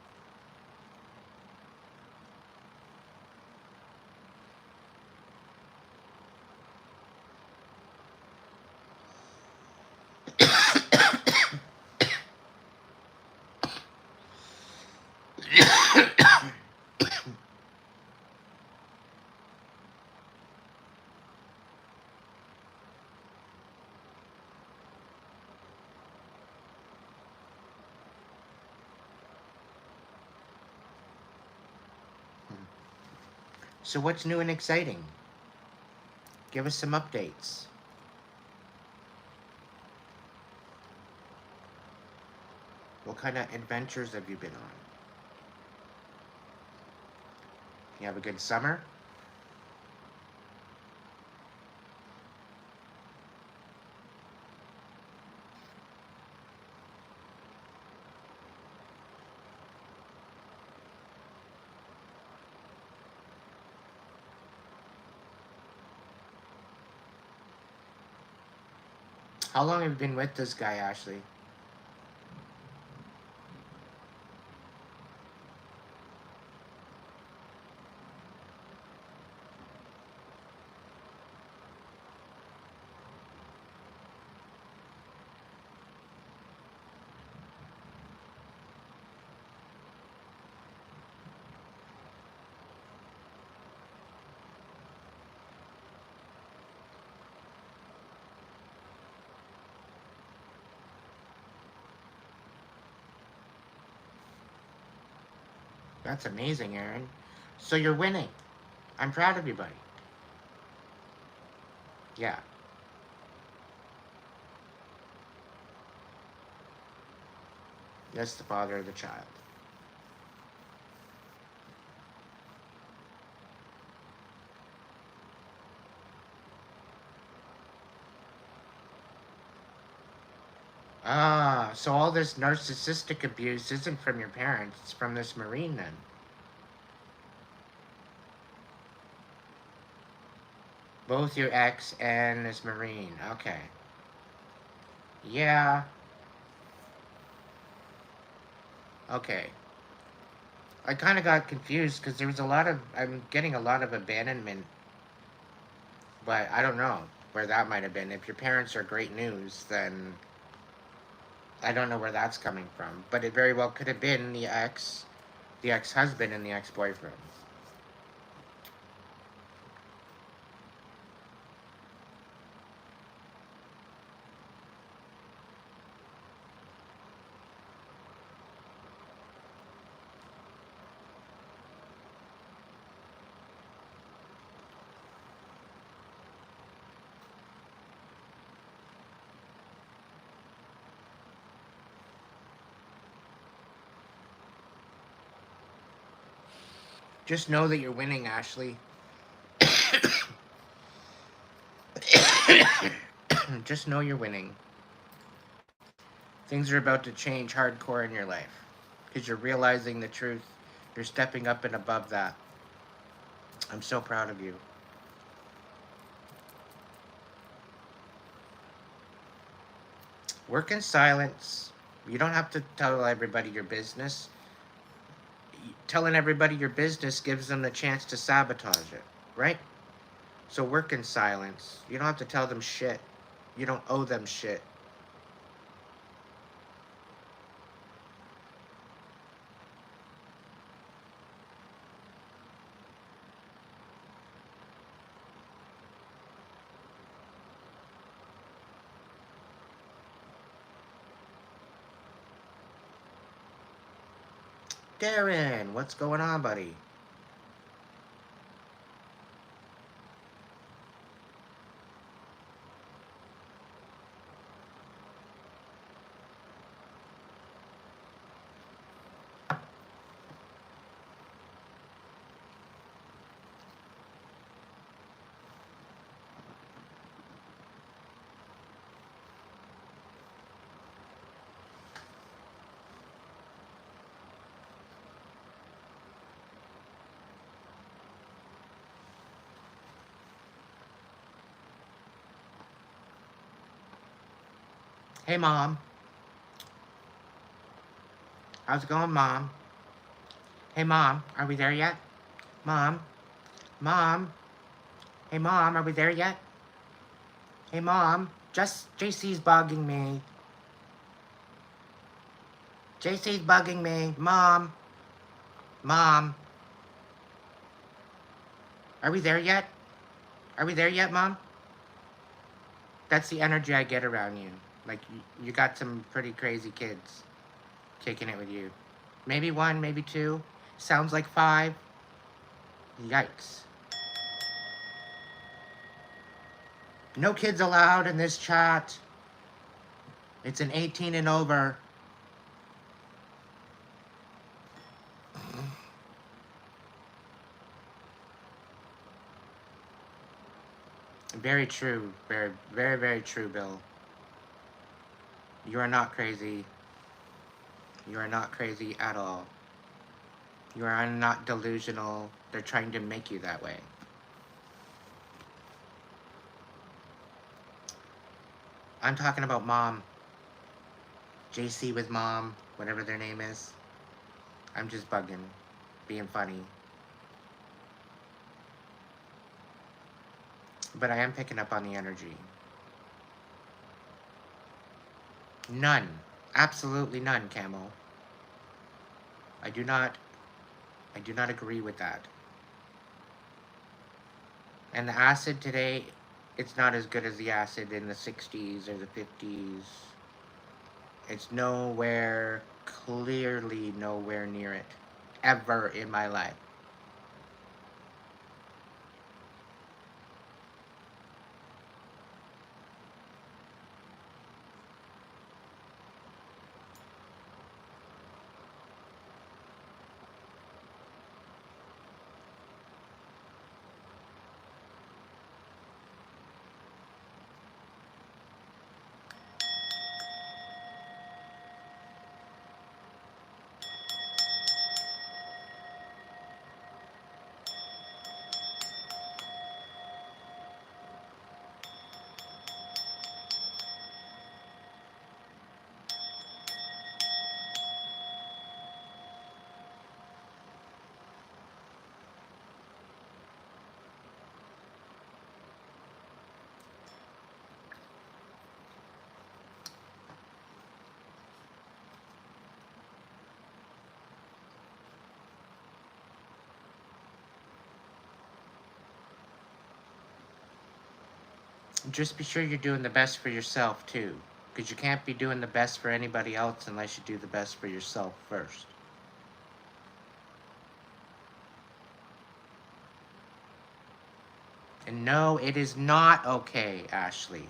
So what's new and exciting? Give us some updates. What kind of adventures have you been on? You have a good summer? How long have you been with this guy, Ashley? That's amazing, Aaron. So you're winning. I'm proud of you, buddy. Yeah. That's the father of the child. Ah, so all this narcissistic abuse isn't from your parents, it's from this Marine then. Both your ex and this Marine. Okay. Yeah. Okay. I kind of got confused because there was a lot of, I'm getting a lot of abandonment, but I don't know where that might have been. If your parents are great news, then I don't know where that's coming from. But it very well could have been the ex-husband and the ex-boyfriend. Just know that you're winning, Ashley. Just know you're winning. Things are about to change hardcore in your life because you're realizing the truth. You're stepping up and above that. I'm so proud of you. Work in silence. You don't have to tell everybody your business. Telling everybody your business gives them the chance to sabotage it, right? So work in silence. You don't have to tell them shit. You don't owe them shit. Darren, what's going on, buddy? Hey, Mom. How's it going, Mom? Hey, Mom, are we there yet? Mom? Mom? Hey, Mom, are we there yet? Hey, Mom, just JC's bugging me. JC's bugging me. Mom? Mom? Are we there yet? Are we there yet, Mom? That's the energy I get around you. Like, you got some pretty crazy kids kicking it with you. Maybe one, maybe two. Sounds like 5. Yikes. No kids allowed in this chat. It's an 18 and over. Very true. Very, very, very true, Bill. You are not crazy. You are not crazy at all. You are not delusional. They're trying to make you that way. I'm talking about Mom. JC with Mom, whatever their name is. I'm just bugging, being funny. But I am picking up on the energy. None. Absolutely none, Camo. I do not agree with that. And the acid today, it's not as good as the acid in the 60s or the 50s. It's nowhere, clearly nowhere near it. Ever in my life. Just be sure you're doing the best for yourself, too. Because you can't be doing the best for anybody else unless you do the best for yourself first. And no, it is not okay, Ashley.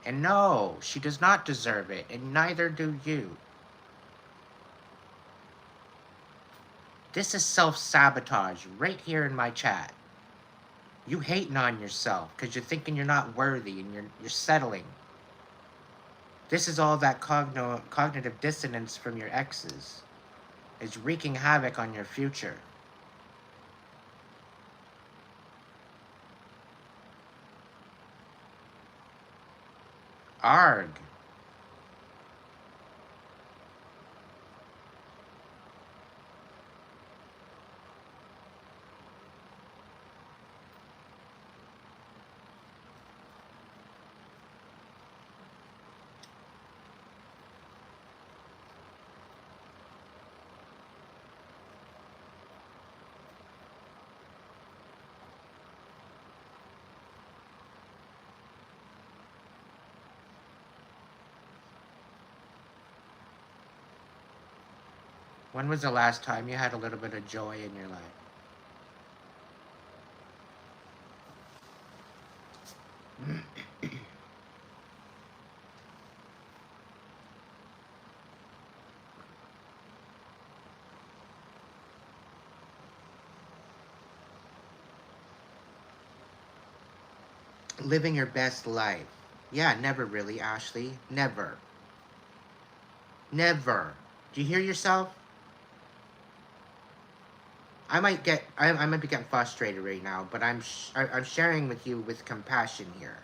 And no, she does not deserve it, and neither do you. This is self-sabotage right here in my chat. You hating on yourself because you're thinking you're not worthy and you're settling. This is all that cognitive dissonance from your exes. It's wreaking havoc on your future. Arg. When was the last time you had a little bit of joy in your life? Living your best life. Yeah, never really, Ashley. Never. Never. Do you hear yourself? I might be getting frustrated right now, but I'm sharing with you with compassion here.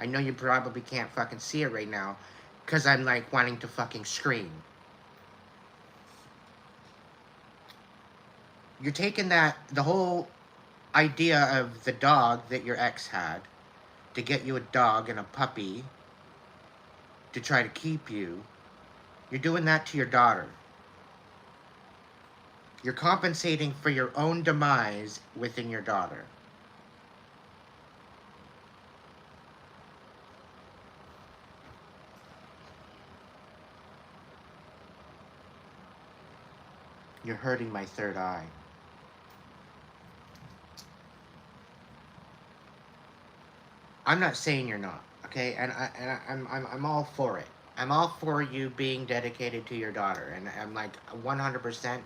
I know you probably can't fucking see it right now, cause I'm like wanting to fucking scream. You're taking the whole idea of the dog that your ex had to get you a dog and a puppy to try to keep you. You're doing that to your daughter. You're compensating for your own demise within your daughter. You're hurting my third eye. I'm not saying you're not, okay? I'm all for it. I'm all for you being dedicated to your daughter, and I'm like 100%.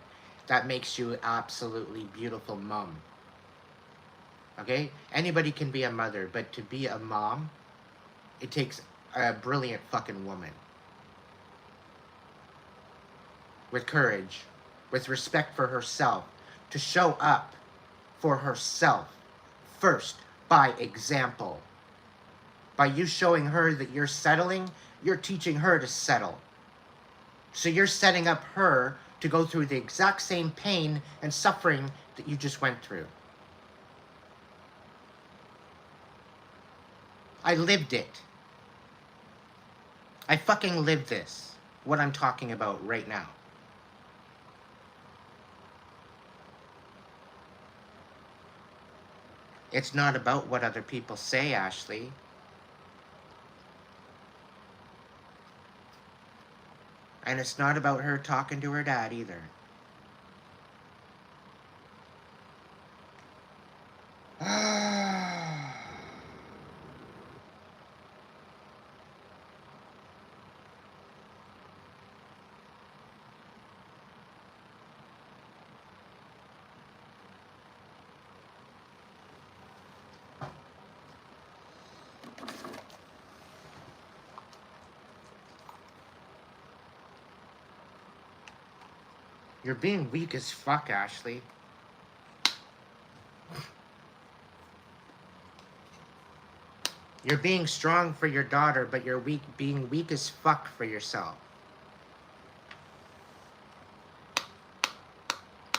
That makes you absolutely beautiful mom. Okay? Anybody can be a mother, but to be a mom, it takes a brilliant fucking woman. With courage, with respect for herself, to show up for herself first by example. By you showing her that you're settling, you're teaching her to settle. So you're setting up her to go through the exact same pain and suffering that you just went through. I lived it. I fucking lived this. What I'm talking about right now. It's not about what other people say, Ashley. And it's not about her talking to her dad either. You're being weak as fuck, Ashley. You're being strong for your daughter, but you're being weak as fuck for yourself.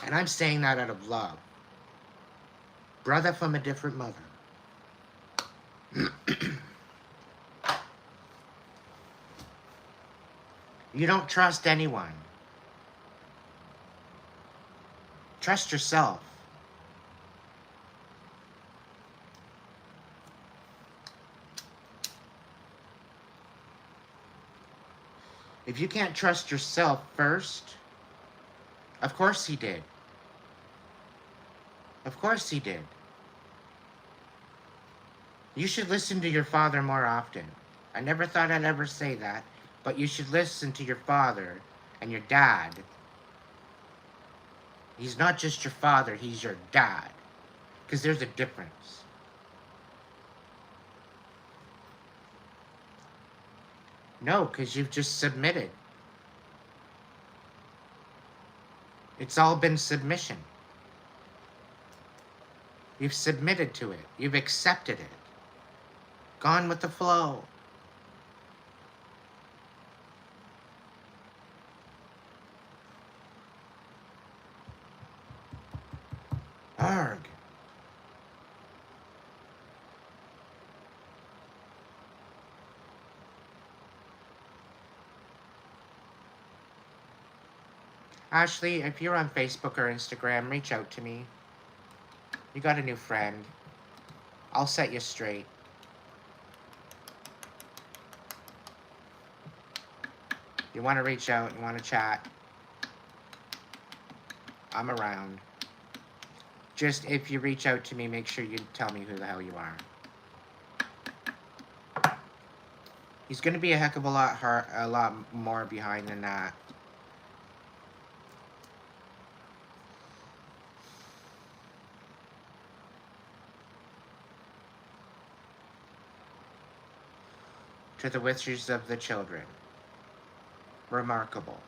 And I'm saying that out of love. Brother from a different mother. You don't trust anyone. Trust yourself. If you can't trust yourself first, of course he did. Of course he did. You should listen to your father more often. I never thought I'd ever say that, but you should listen to your father and your dad. He's not just your father, he's your dad. Because there's a difference. No, because you've just submitted. It's all been submission. You've submitted to it. You've accepted it. Gone with the flow. Arg. Ashley, if you're on Facebook or Instagram, reach out to me. You got a new friend. I'll set you straight. You want to reach out, you want to chat. I'm around. Just if you reach out to me, make sure you tell me who the hell you are. He's gonna be a heck of a lot more behind than that. To the wishes of the children. Remarkable.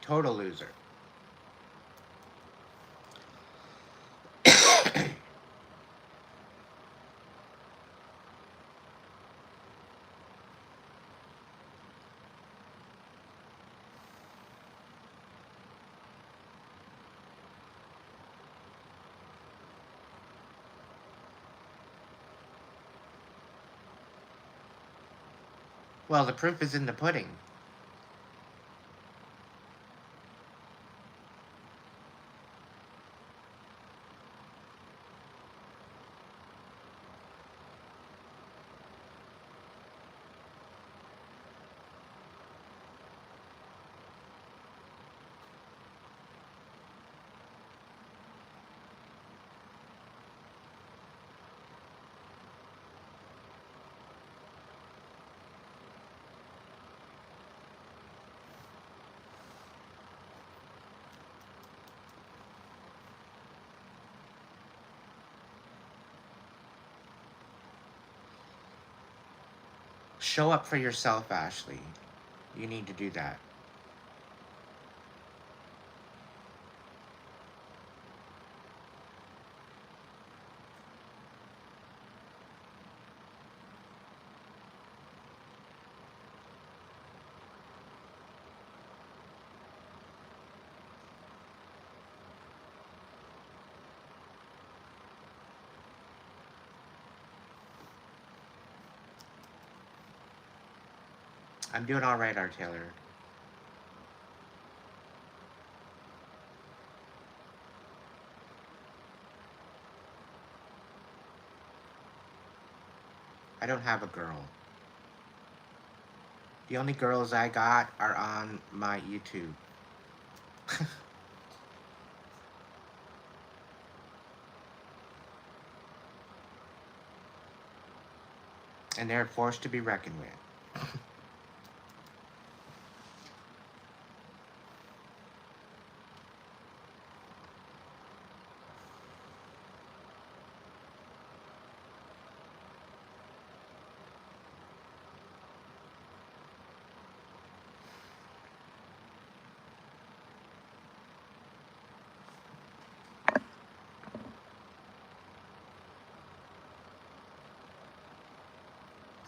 Total loser. Well, the proof is in the pudding. Show up for yourself, Ashley. You need to do that. I'm doing all right, Art Taylor. I don't have a girl. The only girls I got are on my YouTube. And they're forced to be reckoned with.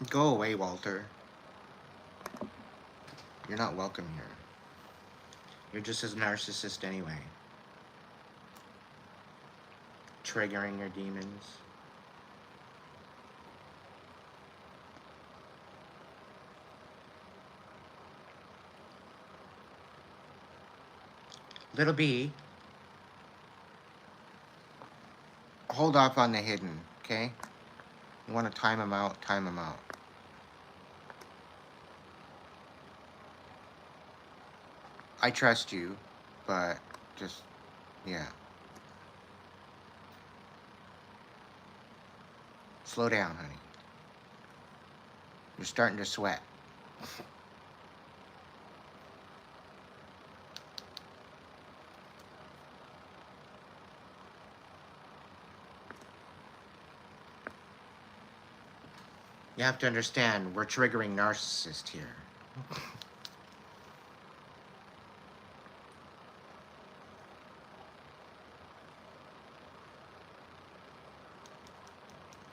Go away, Walter. You're not welcome here. You're just as narcissist anyway. Triggering your demons. Little B, hold off on the hidden, okay? You want to time them out, time them out. I trust you, but just, yeah. Slow down, honey. You're starting to sweat. You have to understand, we're triggering narcissists here.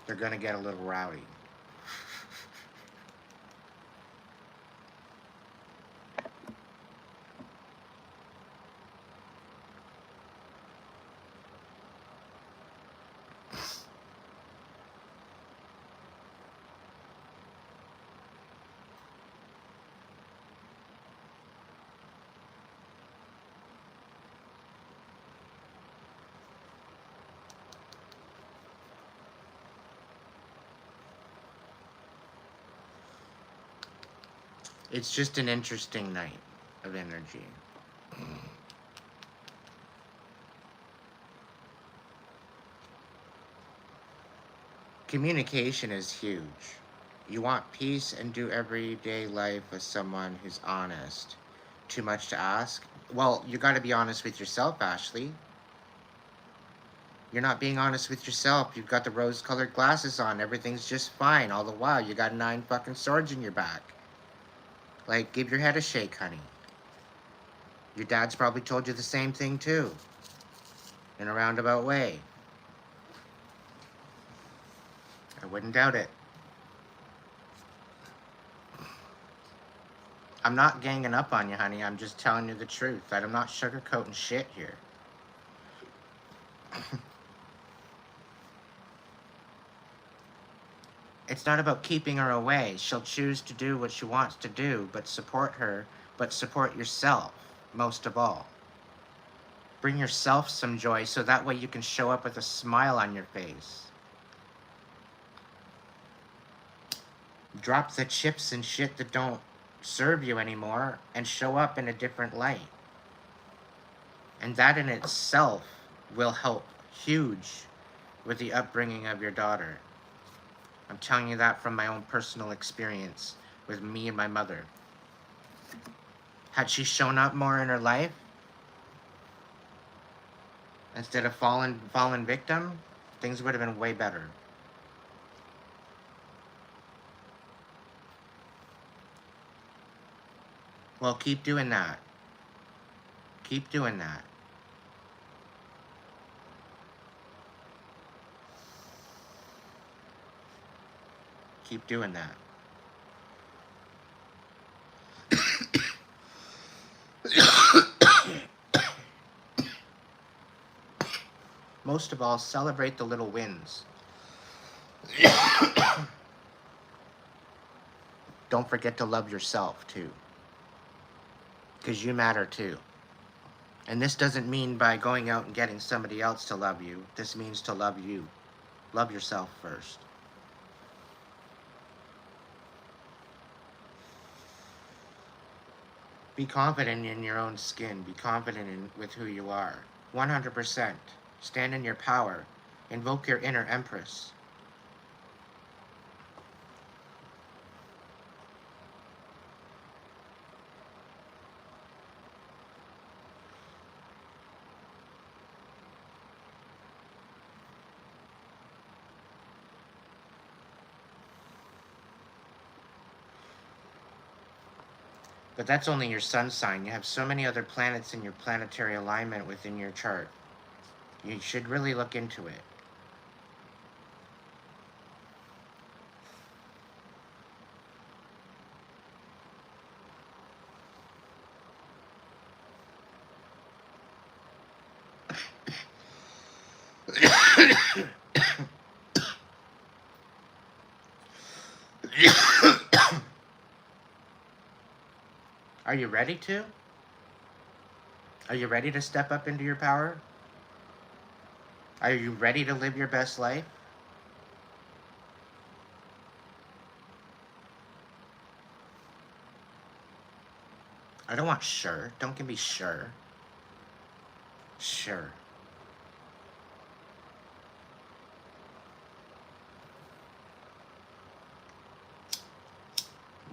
They're gonna get a little rowdy. It's just an interesting night of energy. Communication is huge. You want peace and do everyday life with someone who's honest. Too much to ask? Well, you gotta be honest with yourself, Ashley. You're not being honest with yourself. You've got the rose-colored glasses on. Everything's just fine. All the while, you got 9 fucking swords in your back. Like, give your head a shake, honey. Your dad's probably told you the same thing, too. In a roundabout way. I wouldn't doubt it. I'm not ganging up on you, honey. I'm just telling you the truth. I'm not sugarcoating shit here. It's not about keeping her away. She'll choose to do what she wants to do, but support her, but support yourself, most of all. Bring yourself some joy so that way you can show up with a smile on your face. Drop the chips and shit that don't serve you anymore and show up in a different light. And that in itself will help huge with the upbringing of your daughter. I'm telling you that from my own personal experience with me and my mother. Had she shown up more in her life, instead of fallen victim, things would have been way better. Well, keep doing that. Keep doing that. Keep doing that. Most of all, celebrate the little wins. Don't forget to love yourself, too. Because you matter, too. And this doesn't mean by going out and getting somebody else to love you. This means to love you. Love yourself first. Be confident in your own skin. Be confident with who you are. 100%. Stand in your power. Invoke your inner empress. But that's only your sun sign. You have so many other planets in your planetary alignment within your chart. You should really look into it. Are you ready to? Are you ready to step up into your power? Are you ready to live your best life? I don't want sure. Don't give me sure. Sure.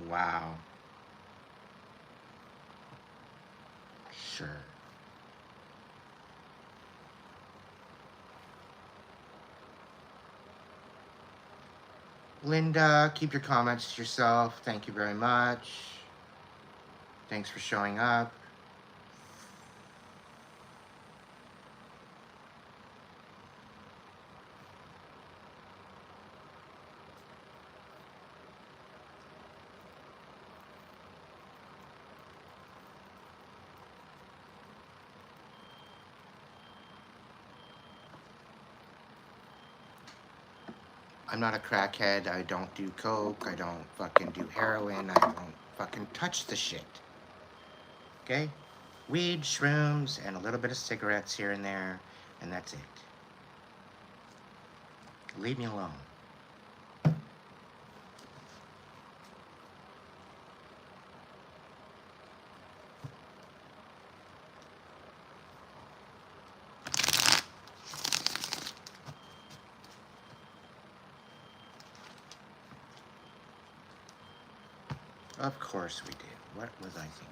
Wow. Sure. Linda, keep your comments to yourself. Thank you very much. Thanks for showing up. I'm not a crackhead. I don't do coke. I don't fucking do heroin. I don't fucking touch the shit. Okay? Weed, shrooms, and a little bit of cigarettes here and there, and that's it. Leave me alone. Of course we did. What was I thinking?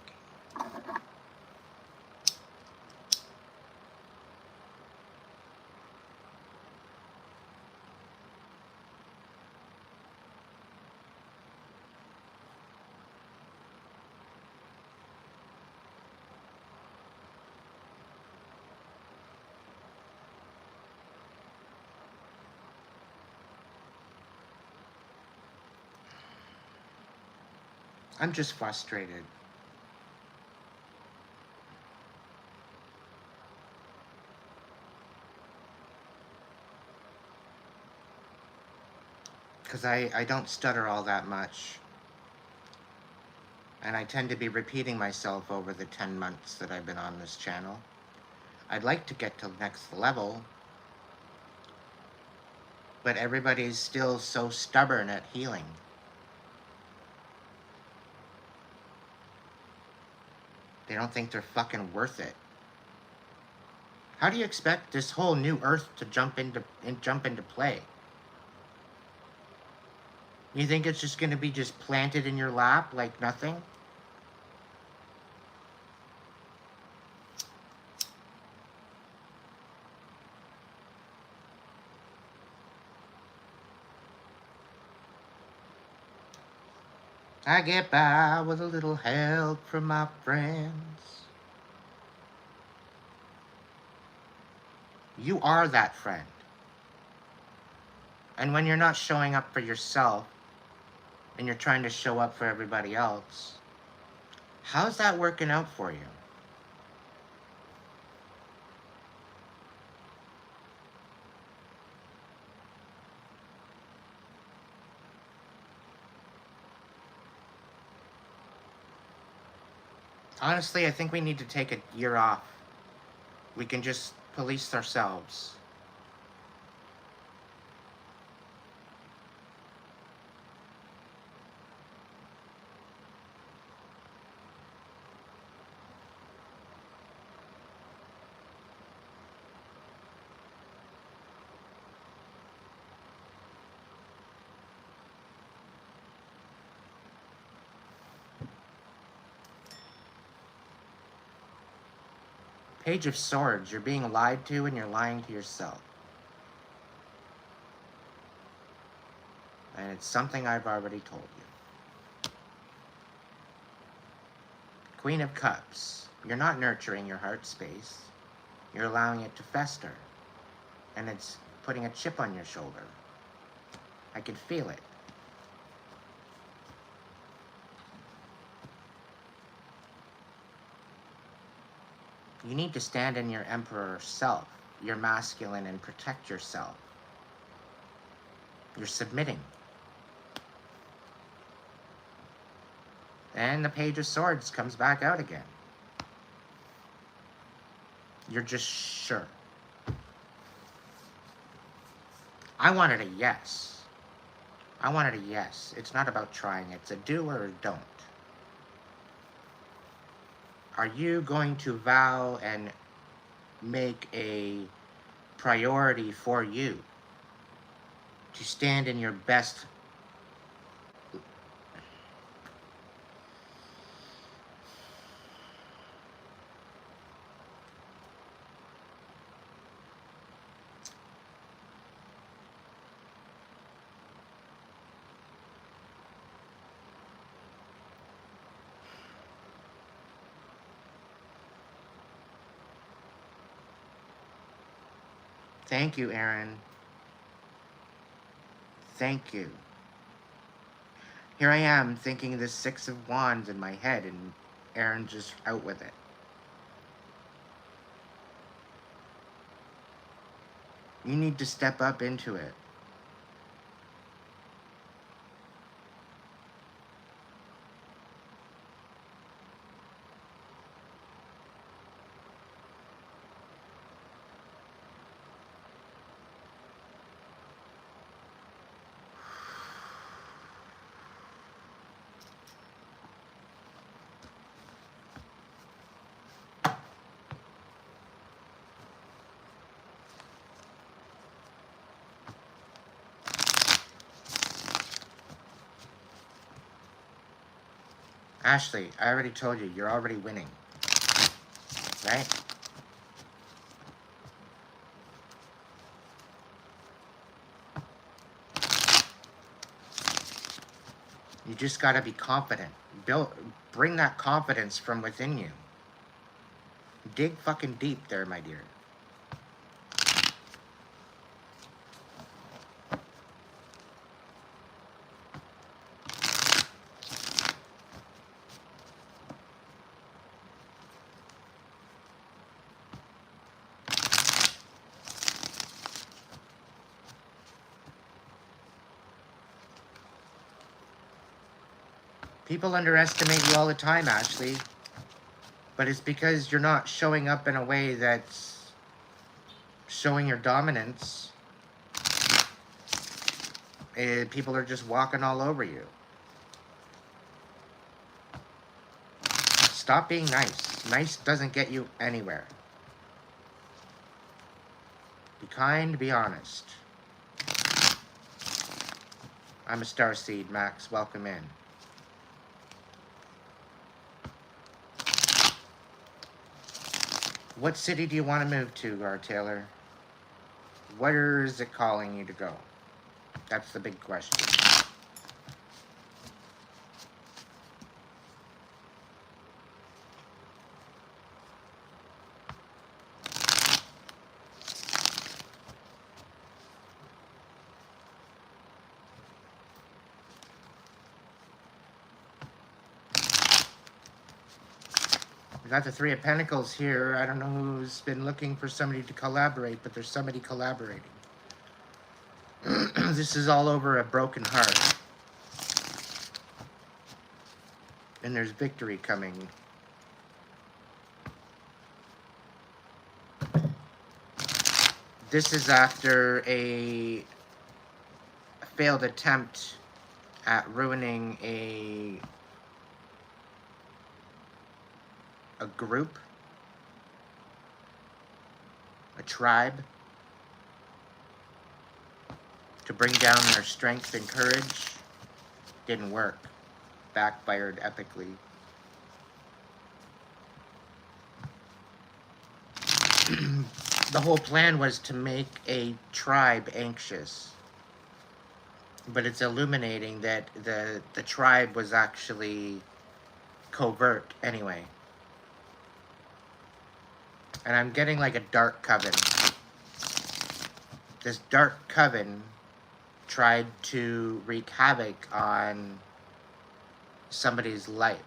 I'm just frustrated. Because I don't stutter all that much. And I tend to be repeating myself over the 10 months that I've been on this channel. I'd like to get to the next level, but everybody's still so stubborn at healing. They don't think they're fucking worth it. How do you expect this whole new earth to jump into play? You think it's just going to be just planted in your lap like nothing? I get by with a little help from my friends. You are that friend. And when you're not showing up for yourself and you're trying to show up for everybody else, how's that working out for you? Honestly, I think we need to take a year off. We can just police ourselves. Page of Swords, you're being lied to and you're lying to yourself. And it's something I've already told you. Queen of Cups, you're not nurturing your heart space. You're allowing it to fester. And it's putting a chip on your shoulder. I can feel it. You need to stand in your emperor self, your masculine, and protect yourself. You're submitting. And the Page of Swords comes back out again. You're just sure. I wanted a yes. I wanted a yes. It's not about trying. It's a do or a don't. Are you going to vow and make a priority for you to stand in your best? Thank you, Aaron. Thank you. Here I am thinking this Six of Wands in my head, and Aaron just out with it. You need to step up into it. Ashley, I already told you, you're already winning. Right? You just got to be confident. Bring that confidence from within you. Dig fucking deep there, my dear. People underestimate you all the time, Ashley. But it's because you're not showing up in a way that's showing your dominance. People are just walking all over you. Stop being nice. Nice doesn't get you anywhere. Be kind, be honest. I'm a starseed, Max. Welcome in. What city do you want to move to, R. Taylor? Where is it calling you to go? That's the big question. We got the Three of Pentacles here. I don't know who's been looking for somebody to collaborate, but there's somebody collaborating. This is all over a broken heart. And there's victory coming. This is after a failed attempt at ruining a group, a tribe, to bring down their strength and courage. Didn't work. Backfired epically. The whole plan was to make a tribe anxious. But it's illuminating that the tribe was actually covert anyway. And I'm getting like a dark coven. This dark coven tried to wreak havoc on somebody's life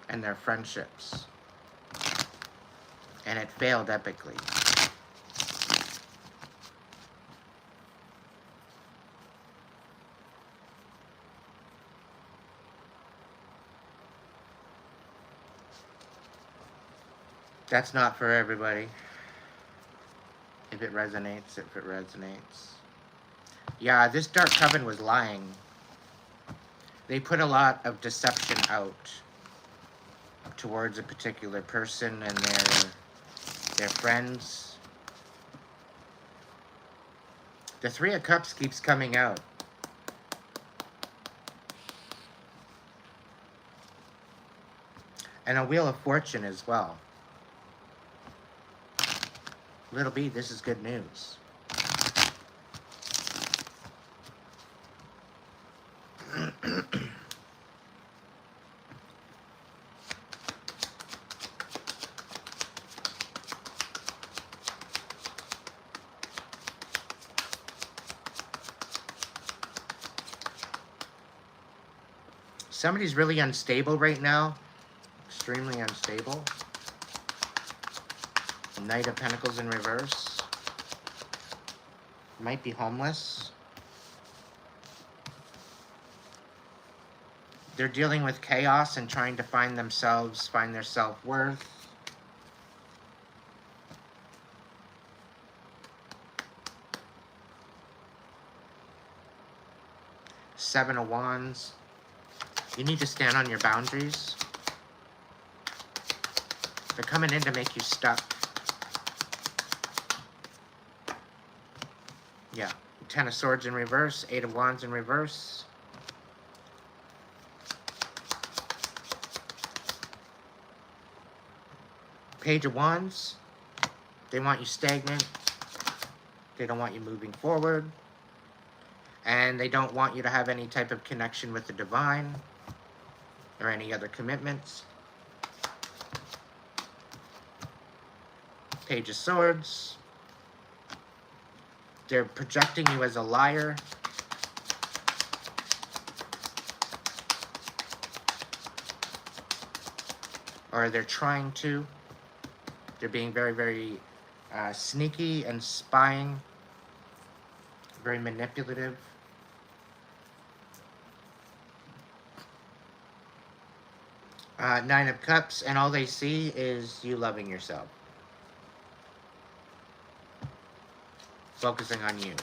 and their friendships. And it failed epically. That's not for everybody. If it resonates, if it resonates. Yeah, this Dark Coven was lying. They put a lot of deception out towards a particular person and their friends. The Three of Cups keeps coming out. And a Wheel of Fortune as well. Little B, this is good news. Somebody's really unstable right now. Extremely unstable. Knight of Pentacles in reverse. Might be homeless. They're dealing with chaos and trying to find themselves, find their self-worth. Seven of Wands. You need to stand on your boundaries. They're coming in to make you stuck. Yeah. Ten of Swords in reverse. Eight of Wands in reverse. Page of Wands. They want you stagnant. They don't want you moving forward. And they don't want you to have any type of connection with the divine or any other commitments. Page of Swords. They're projecting you as a liar. Or they're trying to. They're being very, very sneaky and spying. Very manipulative. Nine of Cups, and all they see is you loving yourself. Focusing on you.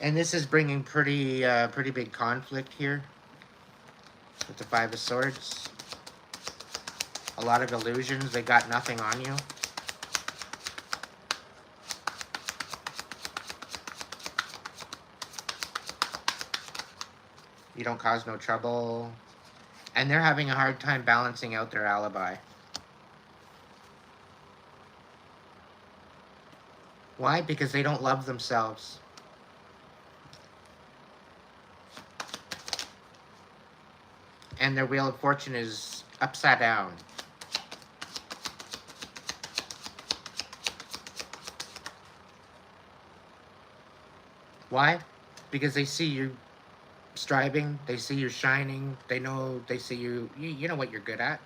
And this is bringing pretty big conflict here with the Five of Swords. A lot of illusions. They got nothing on you. You don't cause no trouble. And they're having a hard time balancing out their alibi. Why? Because they don't love themselves. And their Wheel of Fortune is upside down. Why? Because they see you striving, they see you shining, they see you know what you're good at.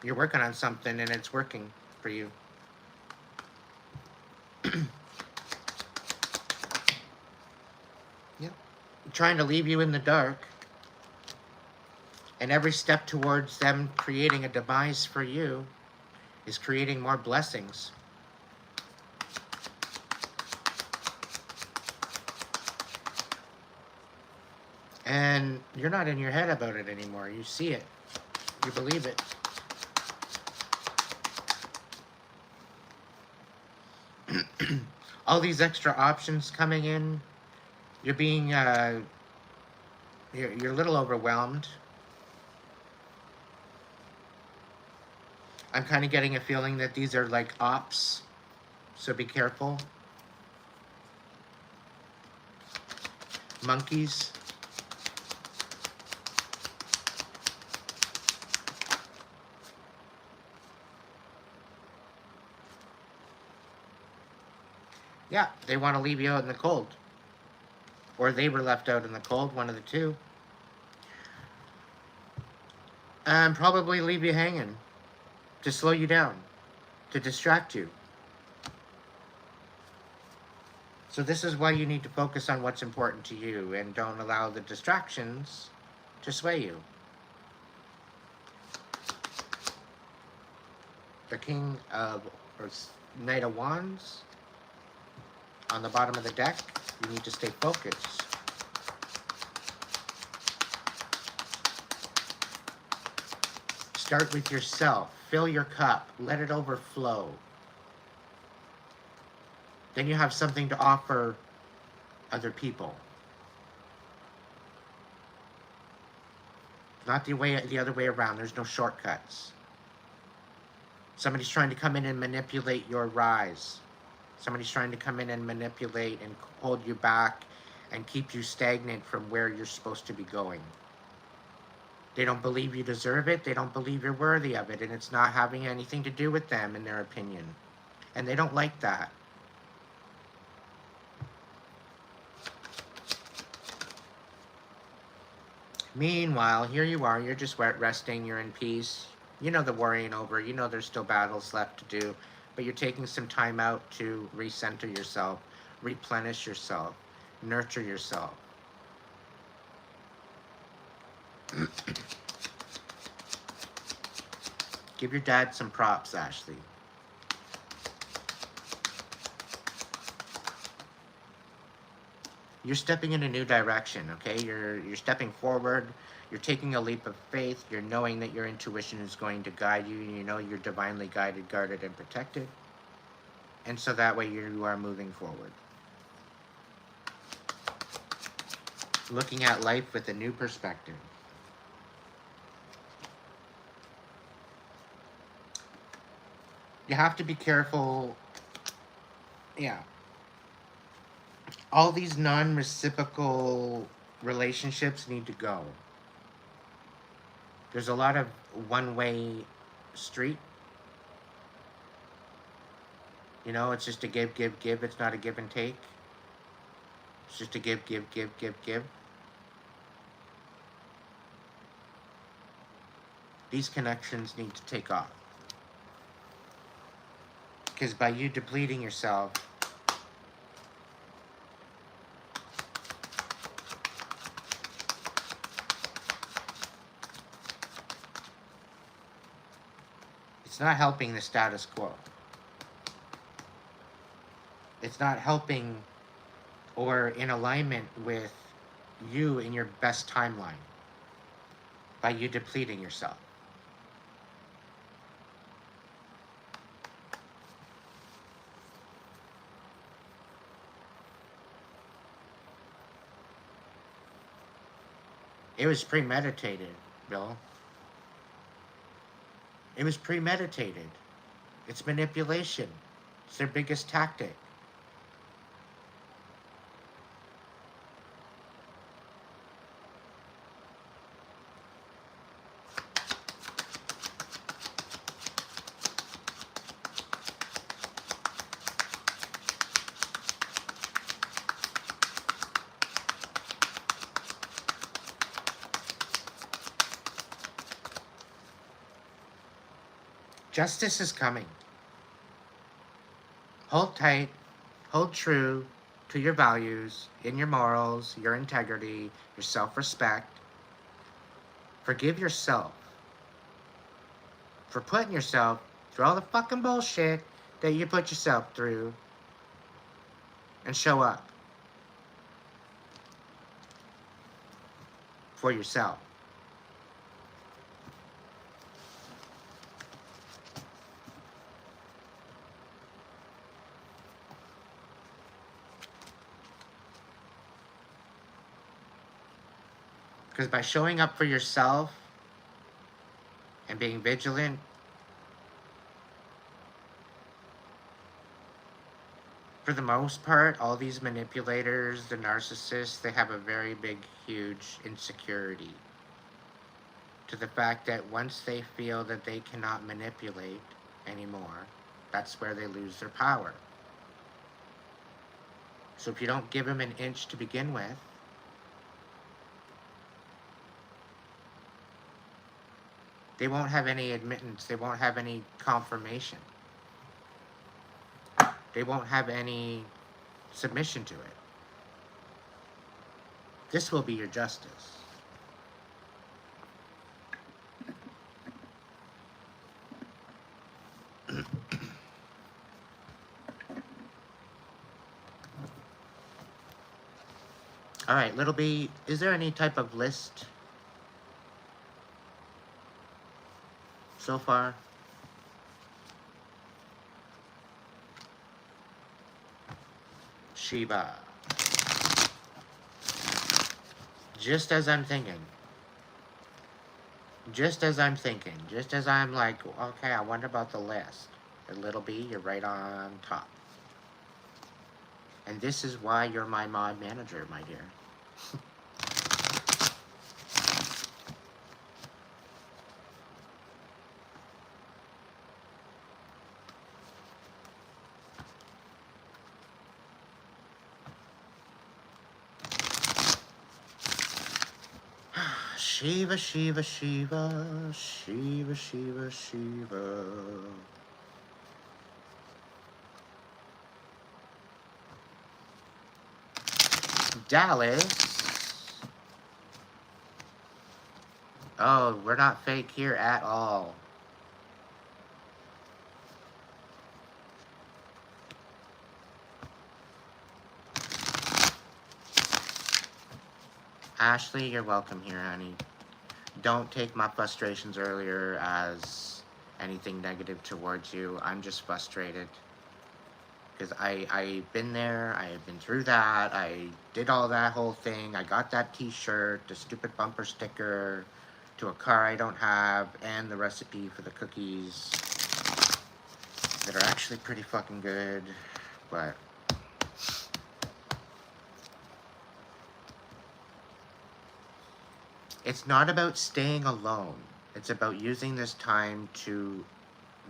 You're working on something and it's working for you. Yep. Trying to leave you in the dark. And every step towards them creating a demise for you is creating more blessings. And you're not in your head about it anymore. You see it. You believe it. All these extra options coming in. You're being, you're a little overwhelmed. I'm kind of getting a feeling that these are like ops. So be careful. Monkeys. Yeah, they want to leave you out in the cold. Or they were left out in the cold, one of the two. And probably leave you hanging. To slow you down. To distract you. So this is why you need to focus on what's important to you and don't allow the distractions to sway you. The King of, or Knight of Wands. On the bottom of the deck, you need to stay focused. Start with yourself. Fill your cup. Let it overflow. Then you have something to offer other people. Not the other way around. There's no shortcuts. Somebody's trying to come in and manipulate your rise. Somebody's trying to come in and manipulate and hold you back and keep you stagnant from where you're supposed to be going. They don't believe you deserve it. They don't believe you're worthy of it. And it's not having anything to do with them, in their opinion. And they don't like that. Meanwhile, here you are. You're just resting. You're in peace. You know the war ain't over. You know there's still battles left to do. But you're taking some time out to recenter yourself, replenish yourself, nurture yourself. Give your dad some props, Ashley. You're stepping in a new direction, okay? You're stepping forward. You're taking a leap of faith. You're knowing that your intuition is going to guide you. You know you're divinely guided, guarded, and protected. And so that way you are moving forward. Looking at life with a new perspective. You have to be careful. Yeah. All these non-reciprocal relationships need to go. There's a lot of one-way street. You know, it's just a give, give, give. It's not a give and take. It's just a give, give, give, give, give. These connections need to take off. Because by you depleting yourself, it's not helping the status quo. It's not helping or in alignment with you in your best timeline by you depleting yourself. It was premeditated, Bill. It was premeditated. It's manipulation. It's their biggest tactic. Justice is coming. Hold tight, hold true to your values, in your morals, your integrity, your self-respect. Forgive yourself for putting yourself through all the fucking bullshit that you put yourself through, and show up for yourself. Because by showing up for yourself and being vigilant, for the most part, all these manipulators, the narcissists, they have a very big, huge insecurity to the fact that once they feel that they cannot manipulate anymore, that's where they lose their power. So if you don't give them an inch to begin with, they won't have any admittance, they won't have any confirmation. They won't have any submission to it. This will be your justice. All right, Little B, is there any type of list so far? Shiva. Just as I'm thinking. Just as I'm thinking. Just as I'm like, okay, I wonder about the list. And Little B, you're right on top. And this is why you're my mod manager, my dear. Shiva, Shiva, Shiva, Shiva, Shiva, Shiva. Dallas. Oh, we're not fake here at all. Ashley, you're welcome here, honey. Don't take my frustrations earlier as anything negative towards you. I'm just frustrated. Because I've been there, I have been through that, I did all that whole thing, I got that t-shirt, the stupid bumper sticker, to a car I don't have, and the recipe for the cookies that are actually pretty fucking good, but it's not about staying alone. It's about using this time to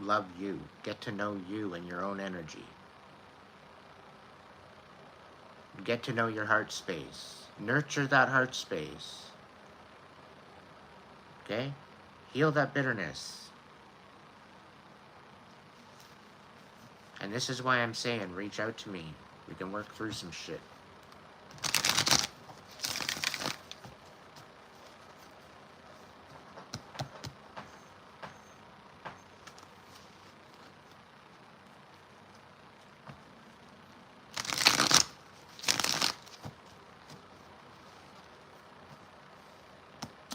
love you, get to know you and your own energy. Get to know your heart space. Nurture that heart space. Okay? Heal that bitterness. And this is why I'm saying, reach out to me. We can work through some shit.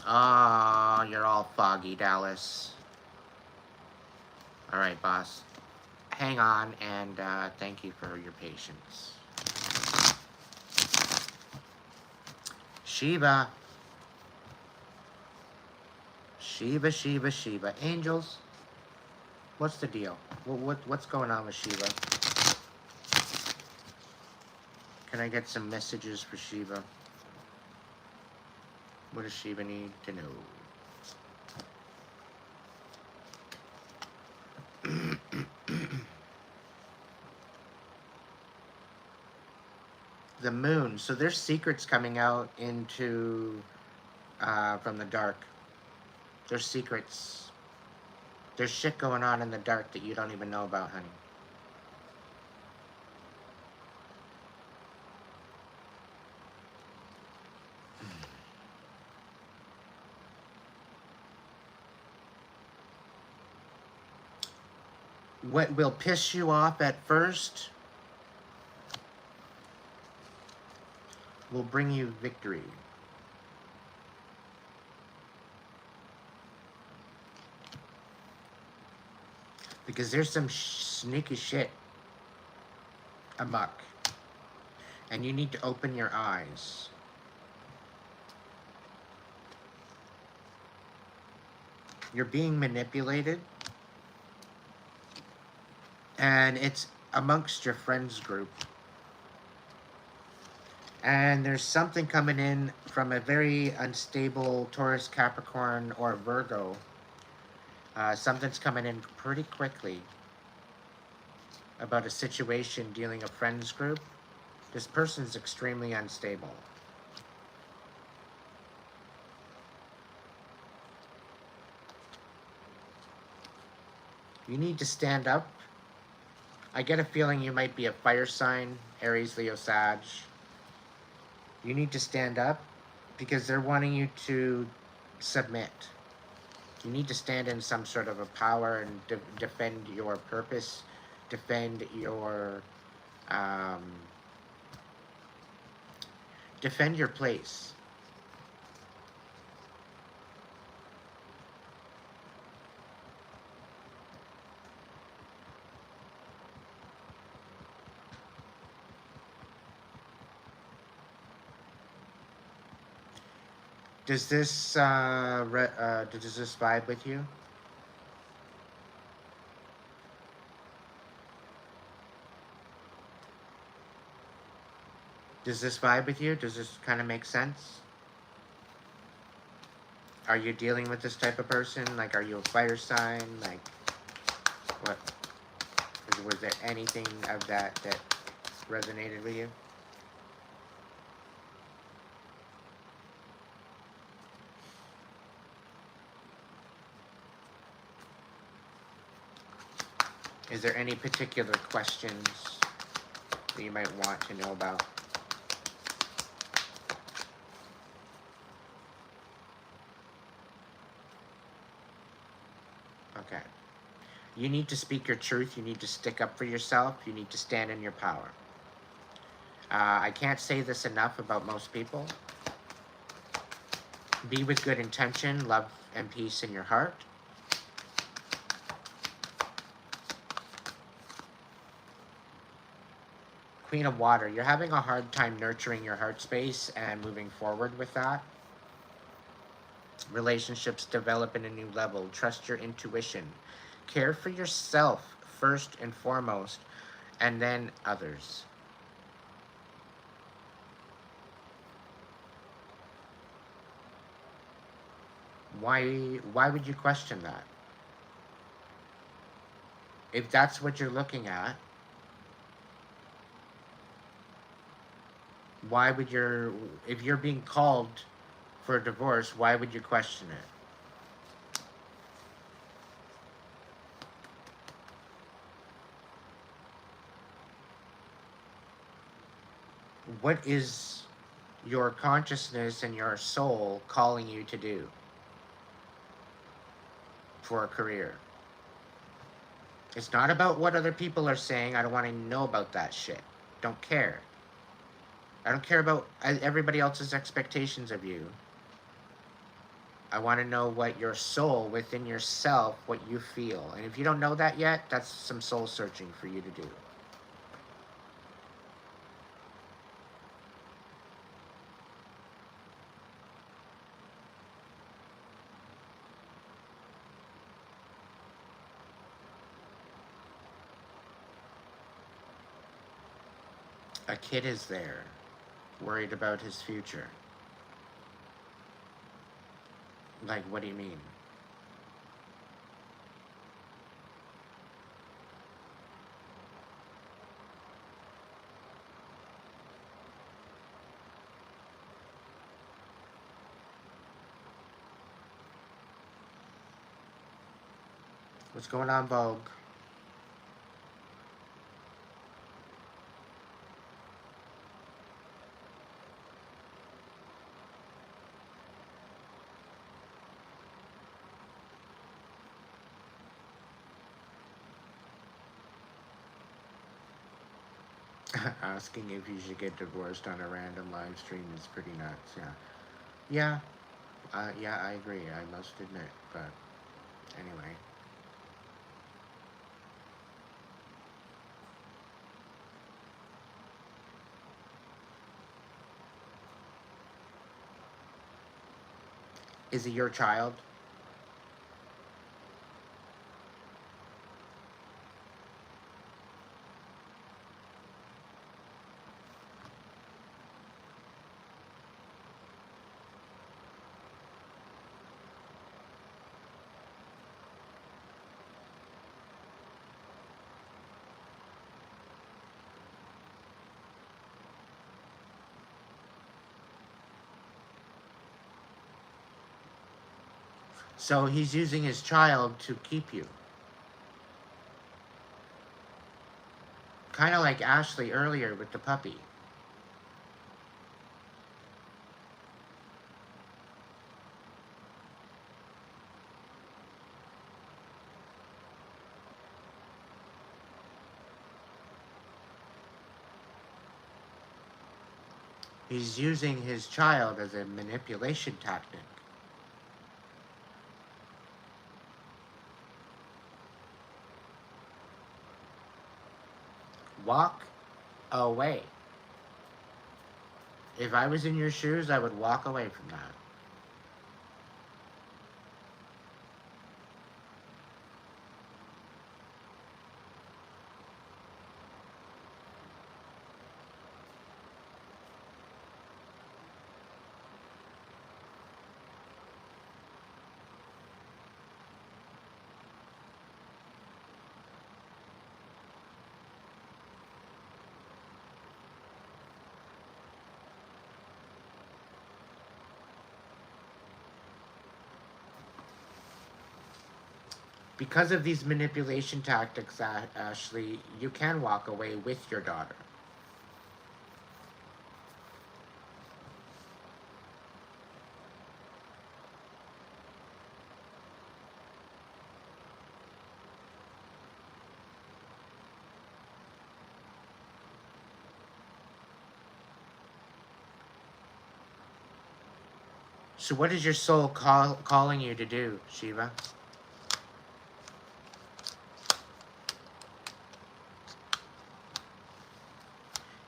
Ah, you're all foggy, Dallas. All right, boss. Hang on, and thank you for your patience. Shiva. Shiva, Shiva, Shiva. Angels, what's the deal? What's going on with Shiva? Can I get some messages for Shiva? What does Shiva need to know? The moon. So there's secrets coming out into from the dark. There's secrets. There's shit going on in the dark that you don't even know about, honey. What will piss you off at first will bring you victory. Because there's some sneaky shit amok. And you need to open your eyes. You're being manipulated. And it's amongst your friends group. And there's something coming in from a very unstable Taurus, Capricorn, or Virgo. Something's coming in pretty quickly about a situation dealing a friends group. This person's extremely unstable. You need to stand up. I get a feeling you might be a fire sign, Aries, Leo, Sag. You need to stand up because they're wanting you to submit. You need to stand in some sort of a power and defend your purpose, defend your place. Does this vibe with you? Does this vibe with you? Does this kind of make sense? Are you dealing with this type of person? Like, are you a fire sign? Like, what? Was there anything of that resonated with you? Is there any particular questions that you might want to know about? Okay. You need to speak your truth. You need to stick up for yourself. You need to stand in your power. I can't say this enough about most people. Be with good intention, love and peace in your heart. Queen of Water, you're having a hard time nurturing your heart space and moving forward with that. Relationships develop in a new level. Trust your intuition. Care for yourself first and foremost, and then others. Why would you question that? If that's what you're looking at, why would your if you're being called for a divorce, why would you question it? What is your consciousness and your soul calling you to do for a career? It's not about what other people are saying. I don't want to know about that shit. Don't care. I don't care about everybody else's expectations of you. I want to know what your soul within yourself, what you feel. And if you don't know that yet, that's some soul searching for you to do. A kid is there, worried about his future. Like, what do you mean? What's going on, Vogue? Asking if you should get divorced on a random live stream is pretty nuts. Yeah, yeah. I agree. I must admit, but anyway. Is he your child? So he's using his child to keep you. Kind of like Ashley earlier with the puppy. He's using his child as a manipulation tactic. Walk away. If I was in your shoes, I would walk away from that. Because of these manipulation tactics, Ashley, you can walk away with your daughter. So what is your soul calling you to do, Shiva?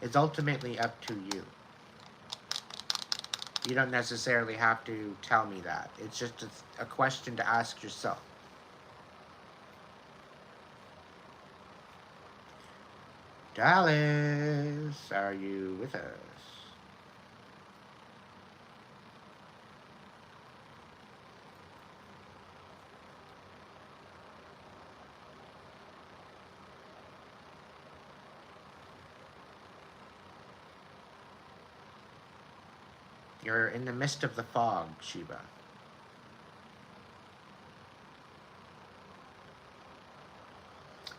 It's ultimately up to you. You don't necessarily have to tell me that. It's just a question to ask yourself. Dallas, are you with us? You're in the midst of the fog, Sheba.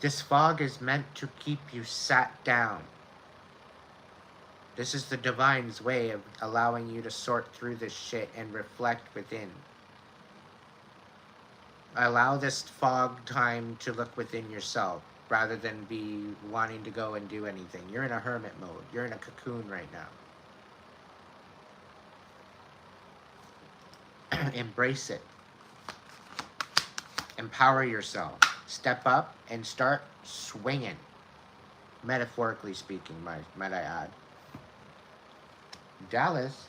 This fog is meant to keep you sat down. This is the divine's way of allowing you to sort through this shit and reflect within. Allow this fog time to look within yourself rather than be wanting to go and do anything. You're in a hermit mode. You're in a cocoon right now. Embrace it. Empower yourself. Step up and start swinging. Metaphorically speaking, might I add. Dallas,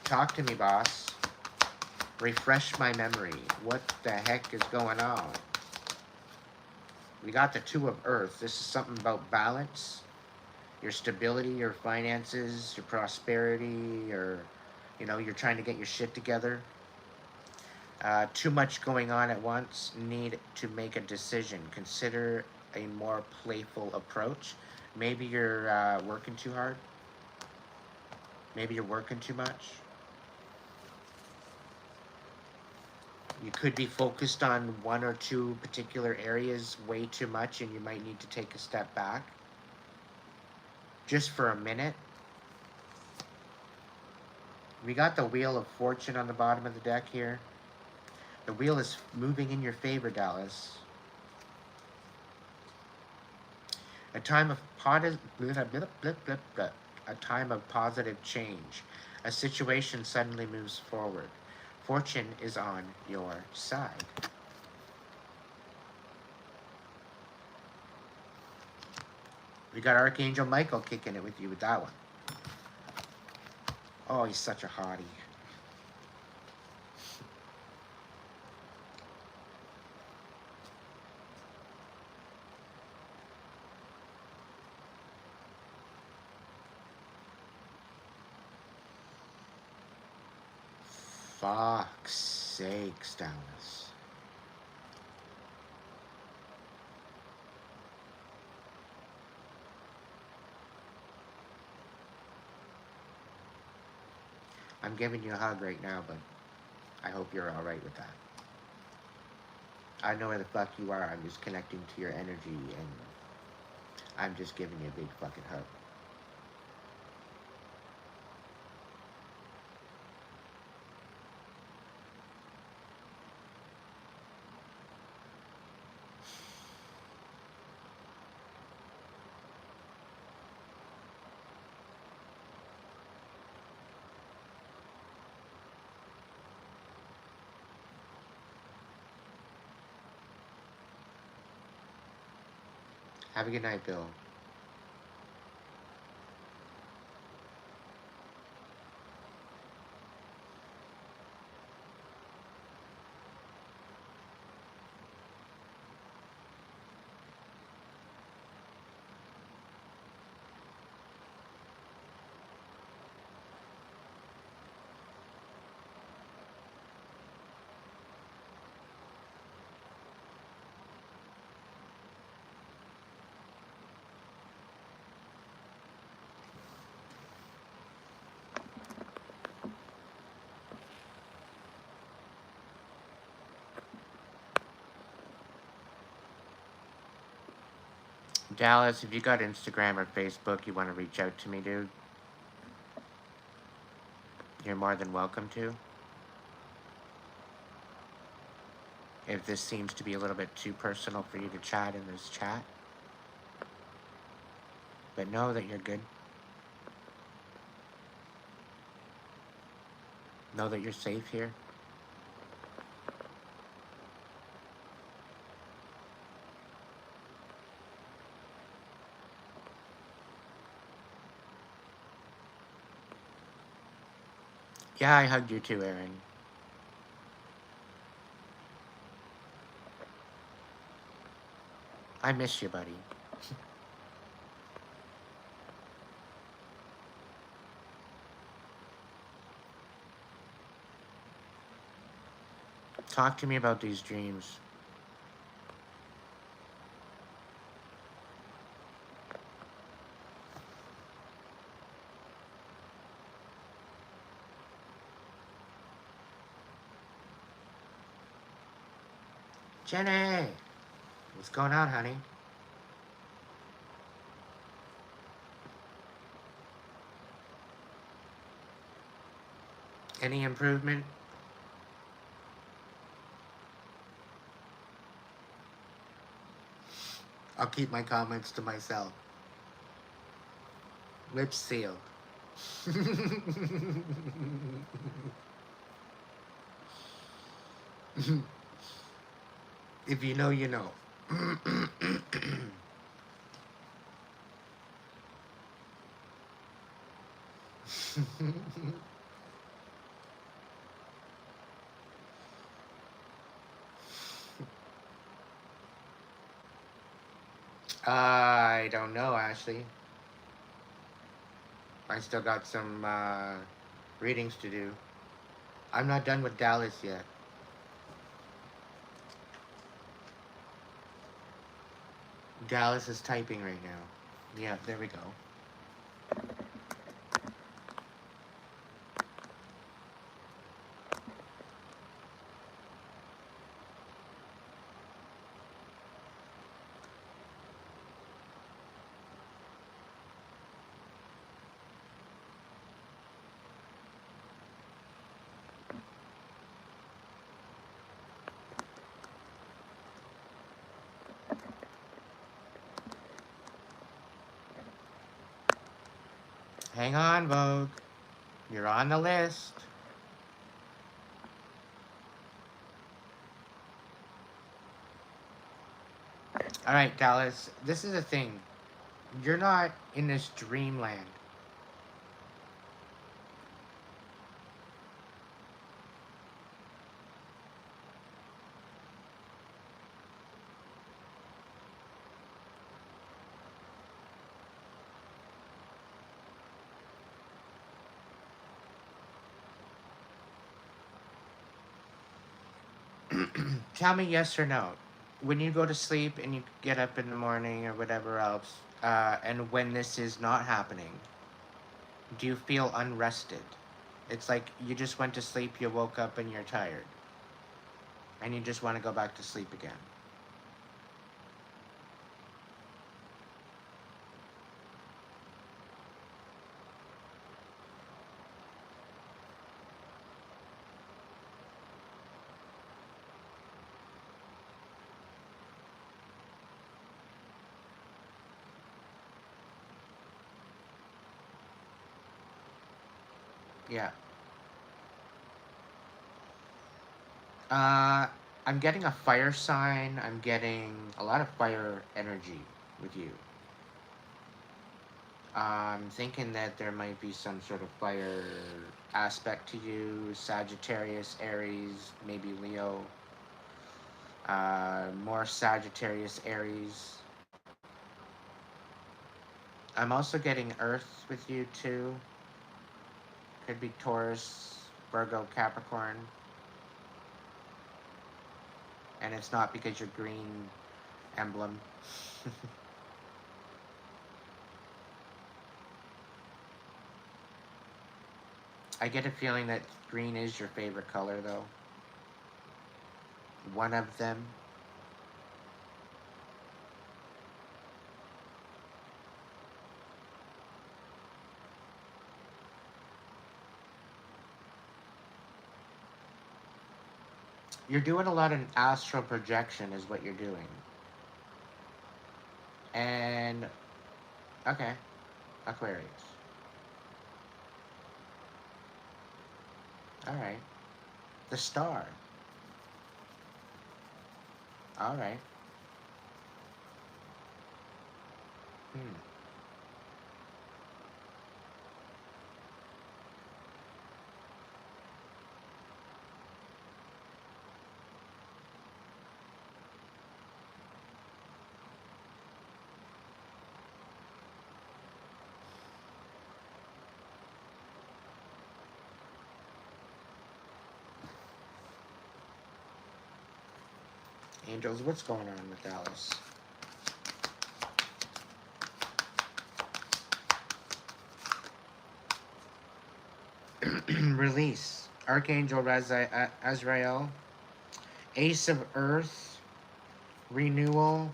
talk to me, boss. Refresh my memory. What the heck is going on? We got the Two of Earth. This is something about balance, your stability, your finances, your prosperity, your, you're trying to get your shit together. Too much going on at once. Need to make a decision. Consider a more playful approach. Maybe you're working too hard. Maybe you're working too much. You could be focused on one or two particular areas way too much, and you might need to take a step back. Just for a minute. We got the Wheel of Fortune on the bottom of the deck here. The wheel is moving in your favor, Dallas. A time of positive change. A situation suddenly moves forward. Fortune is on your side. We got Archangel Michael kicking it with you with that one. Oh, he's such a hottie. Fuck's sakes, Dallas. I'm giving you a hug right now, but I hope you're alright with that. I know where the fuck you are. I'm just connecting to your energy, and I'm just giving you a big fucking hug. Have a good night, Bill. Dallas, if you got Instagram or Facebook, you want to reach out to me, dude, you're more than welcome to. If this seems to be a little bit too personal for you to chat in this chat. But know that you're good. Know that you're safe here. Yeah, I hugged you too, Aaron. I miss you, buddy. Talk to me about these dreams. Jenny! What's going on, honey? Any improvement? I'll keep my comments to myself. Lips sealed. If you know, you know. I don't know, Ashley. I still got some readings to do. I'm not done with Dallas yet. Dallas is typing right now. Yeah, there we go. Hang on, Vogue. You're on the list. Alright, Dallas. This is the thing. You're not in this dreamland. Tell me yes or no. When you go to sleep and you get up in the morning or whatever else, and when this is not happening, do you feel unrested? It's like you just went to sleep, you woke up and you're tired. And you just want to go back to sleep again. Yeah. Uh, I'm getting a fire sign. I'm getting a lot of fire energy with you. I'm thinking that there might be some sort of fire aspect to you. Sagittarius, Aries, maybe Leo. More Sagittarius, Aries. I'm also getting Earth with you too. Could be Taurus, Virgo, Capricorn. And it's not because you're green emblem. I get a feeling that green is your favorite color, though. One of them. You're doing a lot of astral projection, is what you're doing. And, okay, Aquarius. Alright. The star. Alright. Hmm. Angels, what's going on with Alice? Release. Archangel Azrael. Ace of Earth. Renewal.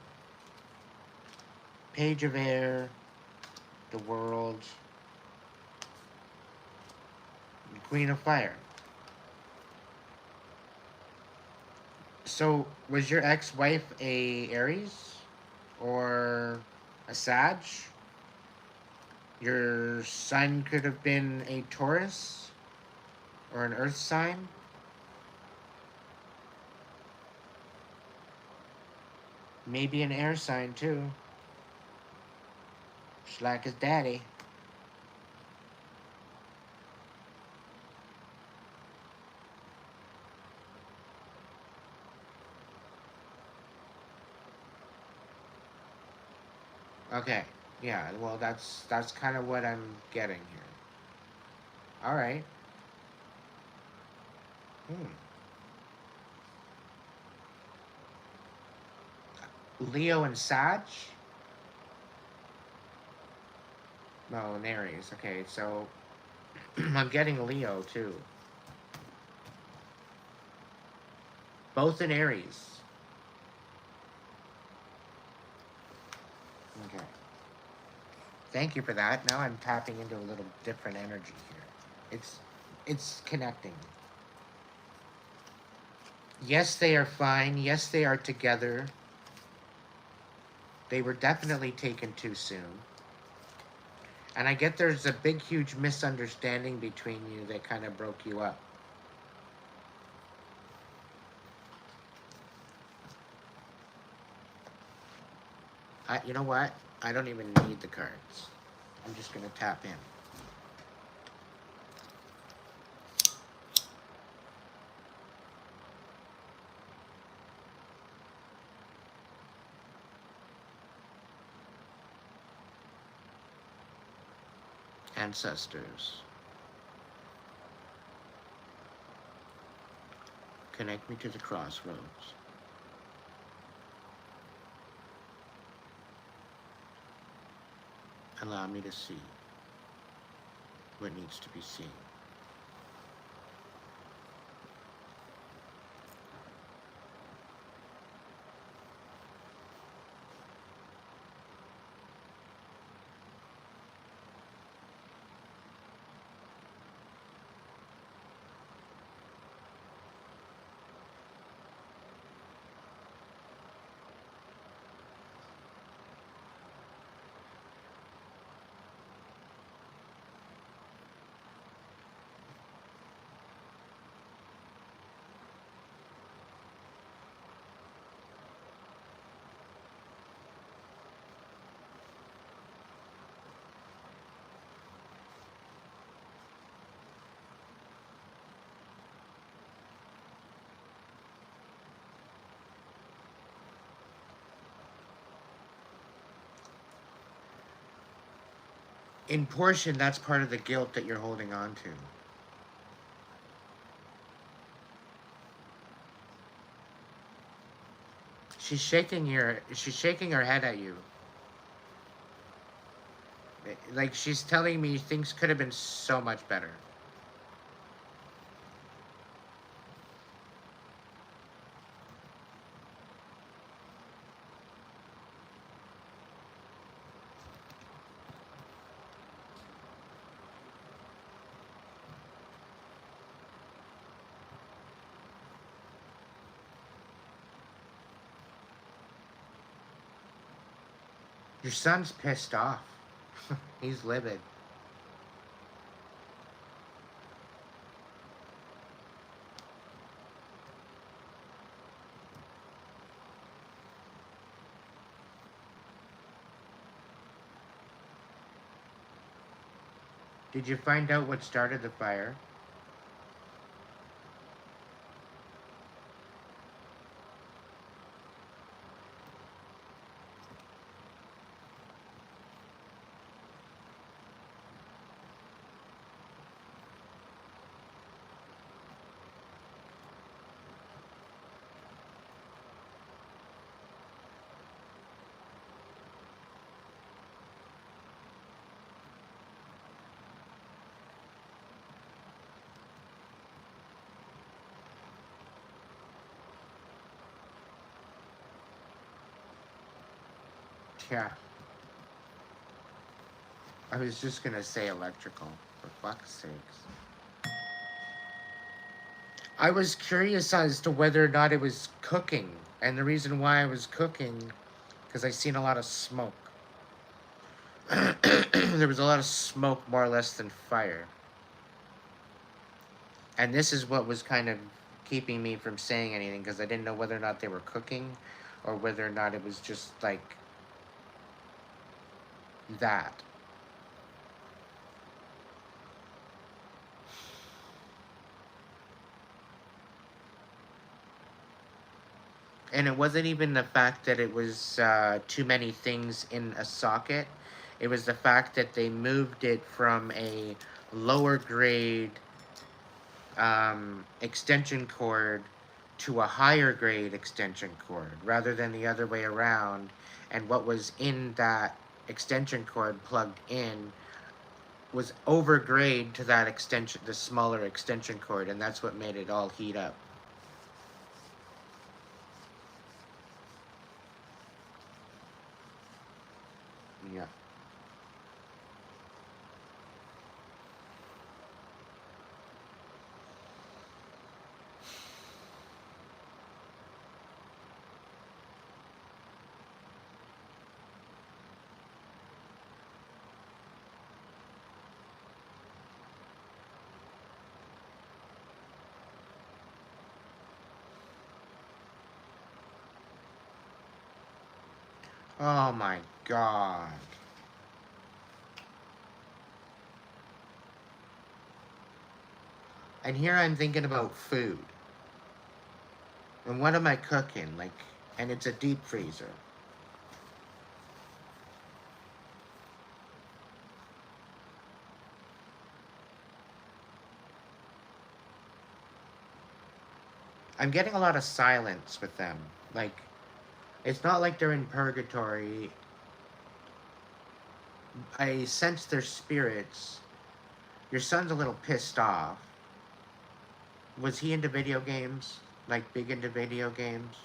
Page of Air. The World. Queen of Fire. So, was your ex-wife a Aries? Or a Sag? Your son could have been a Taurus? Or an Earth sign? Maybe an air sign, too. Just like his daddy. Okay. Yeah, well, that's kind of what I'm getting here. All right. Hmm. Leo and Sag? No, an Aries. Okay, so I'm getting Leo, too. Both in Aries. Okay. Thank you for that. Now I'm tapping into a little different energy here. It's connecting. Yes, they are fine. Yes, they are together. They were definitely taken too soon. And I get there's a big, huge misunderstanding between you that kind of broke you up. You know what? I don't even need the cards. I'm just going to tap in. Ancestors. Connect me to the crossroads. Allow me to see what needs to be seen. In portion, that's part of the guilt that you're holding on to. She's shaking her head at you. Like she's telling me things could have been so much better. Your son's pissed off. He's livid. Did you find out what started the fire? Yeah. I was just gonna say electrical, for fuck's sakes. I was curious as to whether or not it was cooking, and the reason why I was cooking, because I seen a lot of smoke. There was a lot of smoke, more or less, than fire. And this is what was kind of keeping me from saying anything, because I didn't know whether or not they were cooking, or whether or not it was just like that. And it wasn't even the fact that it was too many things in a socket. It was the fact that they moved it from a lower grade extension cord to a higher grade extension cord rather than the other way around. And what was in that extension cord plugged in was overgrade to that extension, the smaller extension cord, and that's what made it all heat up. Yeah. Oh my god. And here I'm thinking about food. And what am I cooking? Like, and it's a deep freezer. I'm getting a lot of silence with them. Like, it's not like they're in purgatory. I sense their spirits. Your son's a little pissed off. Was he into video games? Like, big into video games?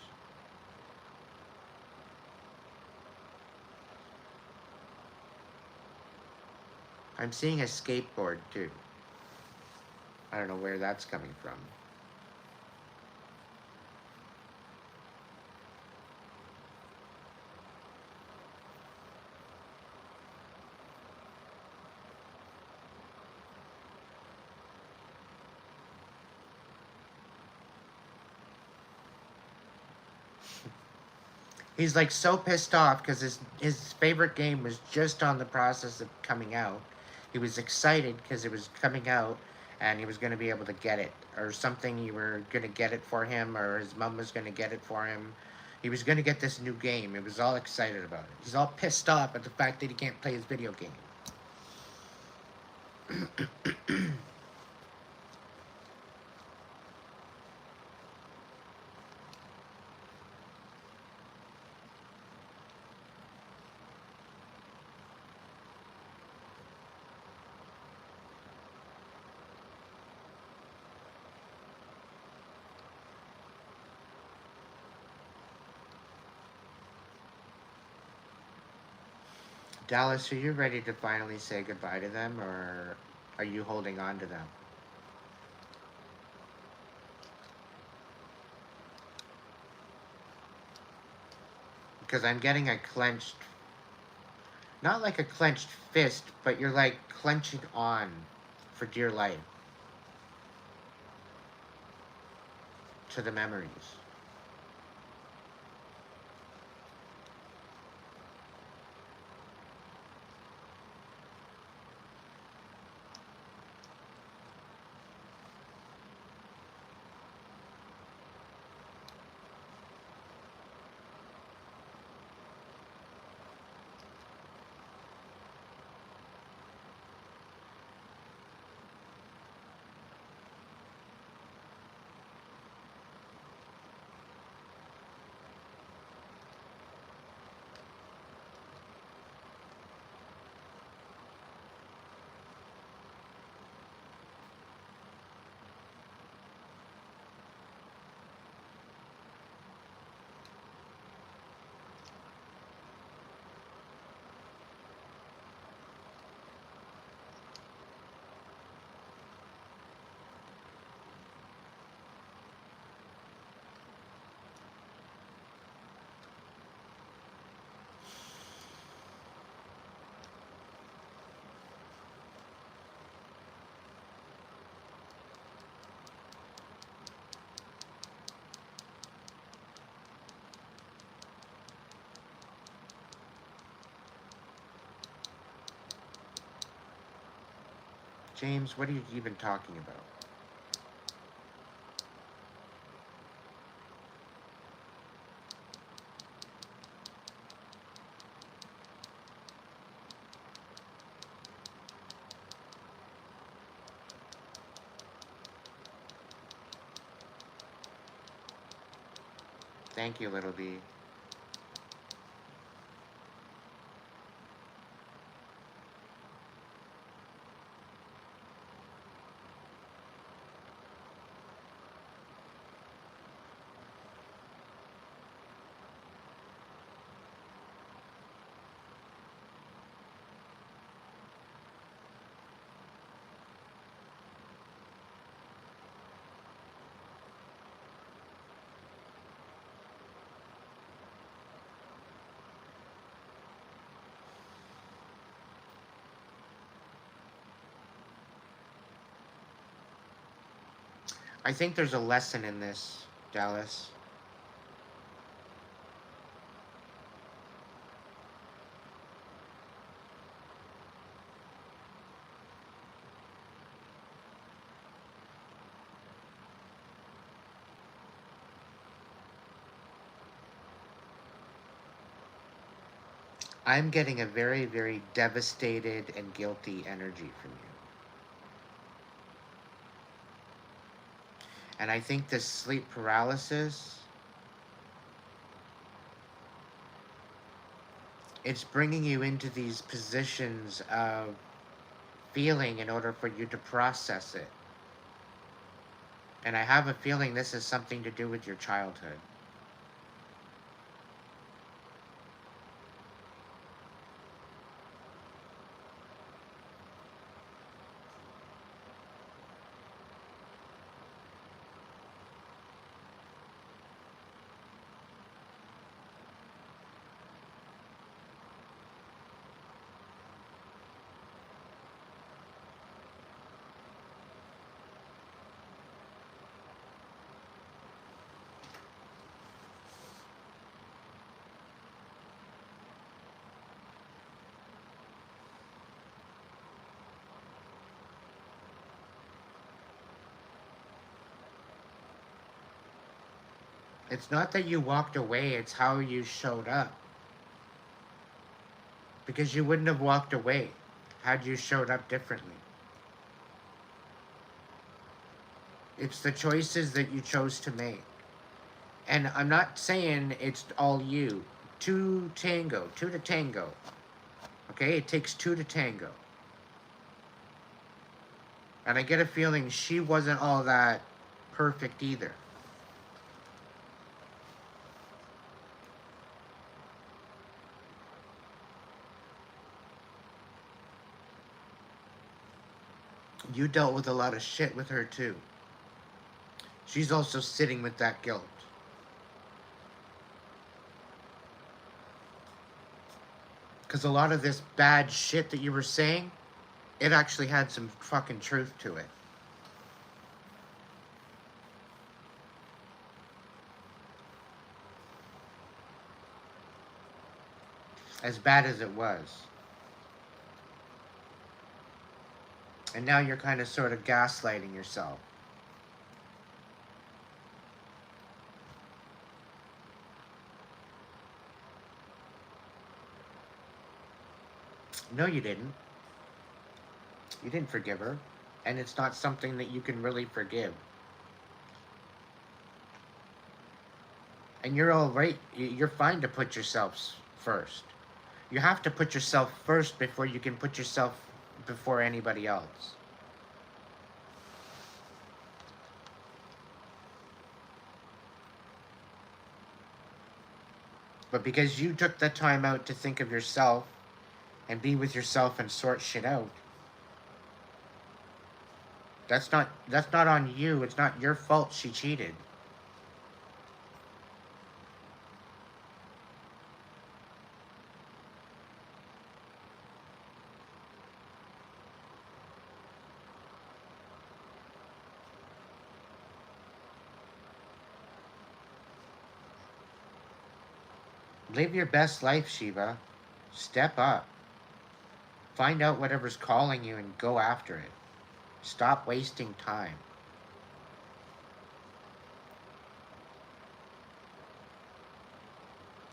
I'm seeing a skateboard, too. I don't know where that's coming from. He's like so pissed off because his favorite game was just on the process of coming out. He was excited because it was coming out and he was going to be able to get it or something. You were going to get it for him or his mom was going to get it for him. He was going to get this new game. He was all excited about it. He's all pissed off at the fact that he can't play his video game. Dallas, are you ready to finally say goodbye to them or are you holding on to them? Because I'm getting a clenched, not like a clenched fist, but you're like clenching on for dear life to the memories. James, what are you even talking about? Thank you, Little B. I think there's a lesson in this, Dallas. I'm getting a very, very devastated and guilty energy from you. And I think this sleep paralysis, it's bringing you into these positions of feeling in order for you to process it. And I have a feeling this has something to do with your childhood. It's not that you walked away, it's how you showed up. Because you wouldn't have walked away had you showed up differently. It's the choices that you chose to make. And I'm not saying it's all you. Two to tango. Okay? It takes two to tango. And I get a feeling she wasn't all that perfect either. You dealt with a lot of shit with her too. She's also sitting with that guilt. Because a lot of this bad shit that you were saying, it actually had some fucking truth to it. As bad as it was. And now you're kind of sort of gaslighting yourself. No, you didn't. You didn't forgive her. And it's not something that you can really forgive. And you're all right. You're fine to put yourself first. You have to put yourself first before you can put yourself before anybody else. But because you took the time out to think of yourself and be with yourself and sort shit out, that's not on you. It's not your fault she cheated. Live your best life, Shiva. Step up. Find out whatever's calling you and go after it. Stop wasting time.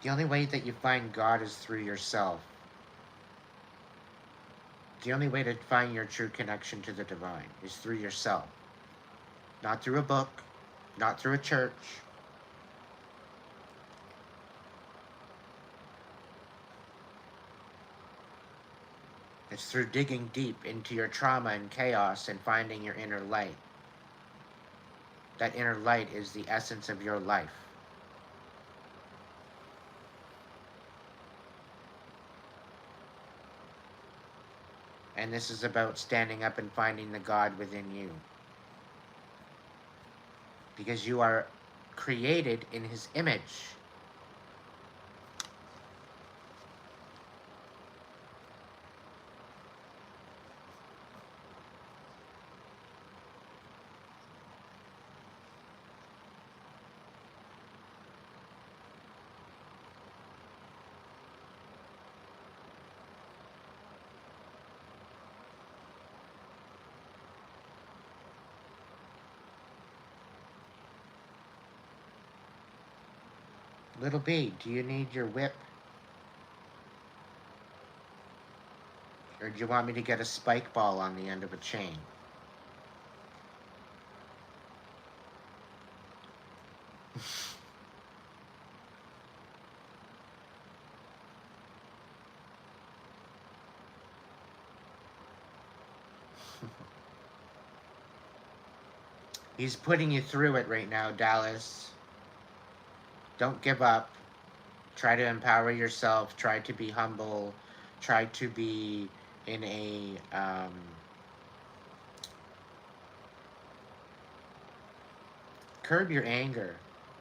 The only way that you find God is through yourself. The only way to find your true connection to the divine is through yourself. Not through a book, not through a church. It's through digging deep into your trauma and chaos and finding your inner light. That inner light is the essence of your life. And this is about standing up and finding the God within you. Because you are created in His image. Little B, do you need your whip? Or do you want me to get a spike ball on the end of a chain? He's putting you through it right now, Dallas. Don't give up. Try to empower yourself. Try to be humble. Try to be in a curb your anger.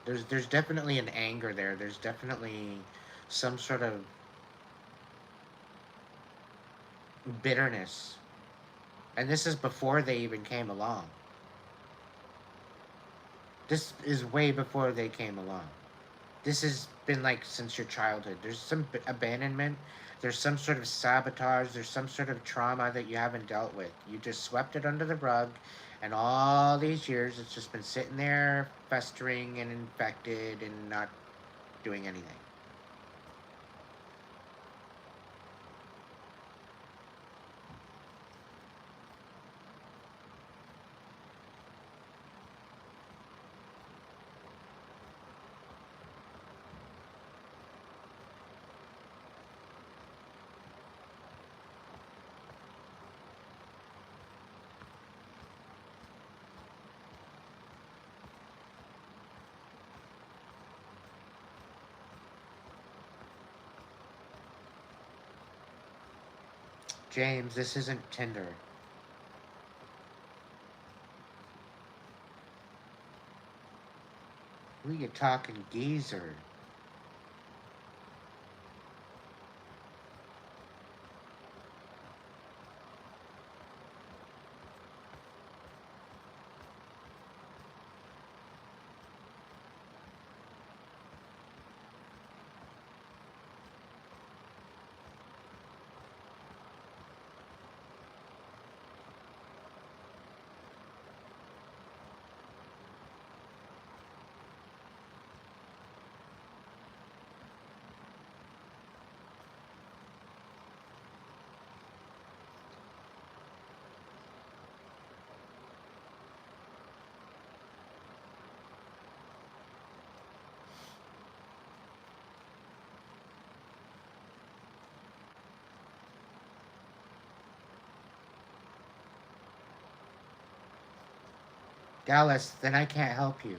There's definitely an anger there. There's definitely some sort of bitterness. And this is before they even came along. This is way before they came along. This has been like since your childhood. There's some abandonment. There's some sort of sabotage. There's some sort of trauma that you haven't dealt with. You just swept it under the rug. And all these years, it's just been sitting there, festering and infected and not doing anything. James, this isn't Tinder. Who you talking, geezer? Dallas, then I can't help you.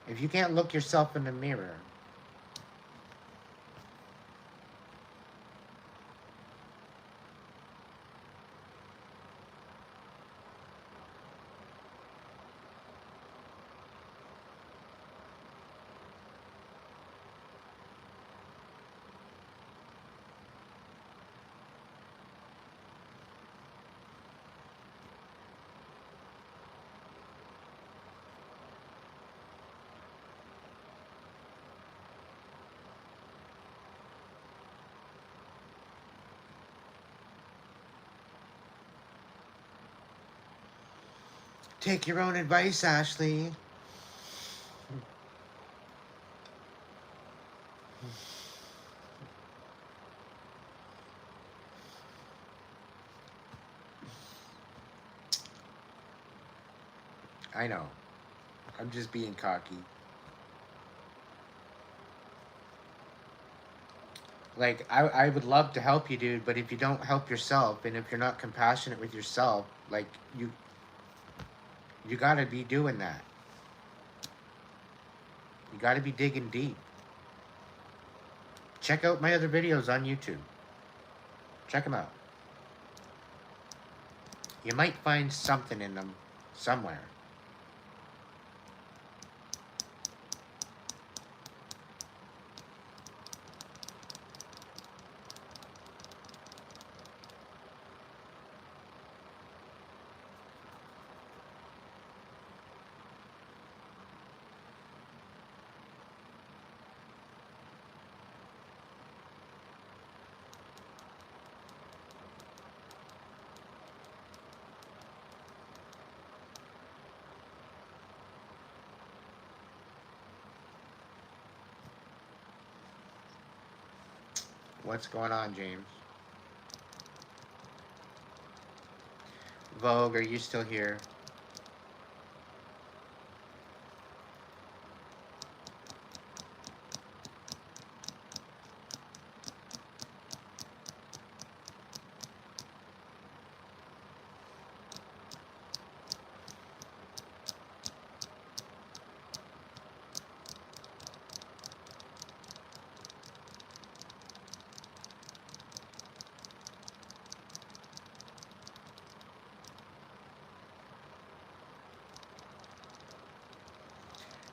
If you can't look yourself in the mirror, Take your own advice, Ashley. I know. I'm just being cocky. Like, I would love to help you, dude, but if you don't help yourself and if you're not compassionate with yourself, like, you gotta be doing that. You gotta be digging deep. Check out my other videos on YouTube. Check them out. You might find something in them somewhere. What's going on, James? Vogue, are you still here?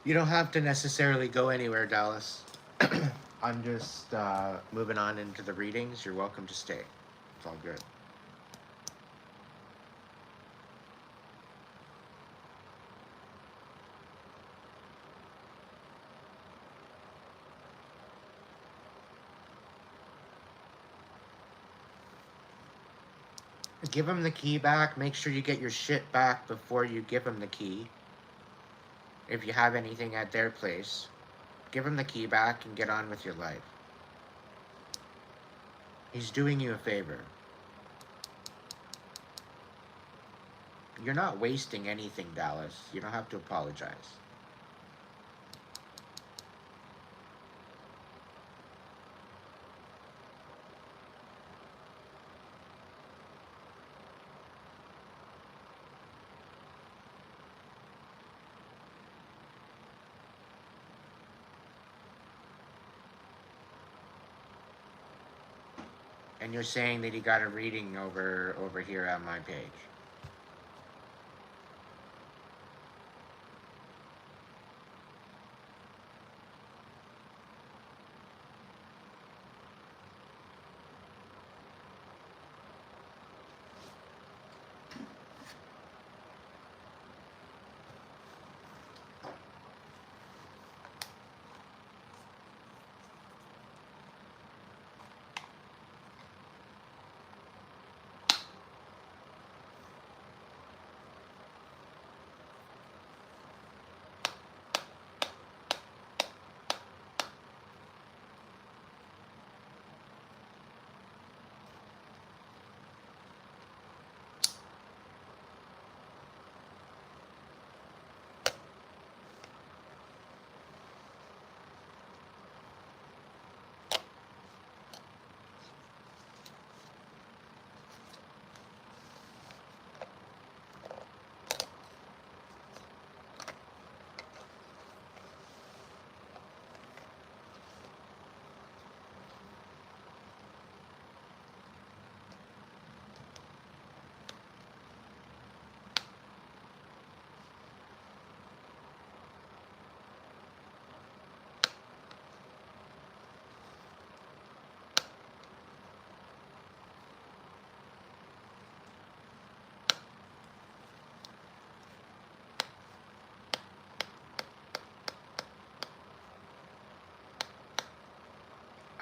You don't have to necessarily go anywhere, Dallas. I'm just moving on into the readings. You're welcome to stay. It's all good. Give him the key back. Make sure you get your shit back before you give him the key. If you have anything at their place, give him the key back and get on with your life. He's doing you a favor. You're not wasting anything, Dallas. You don't have to apologize. And you're saying that he got a reading over here on my page.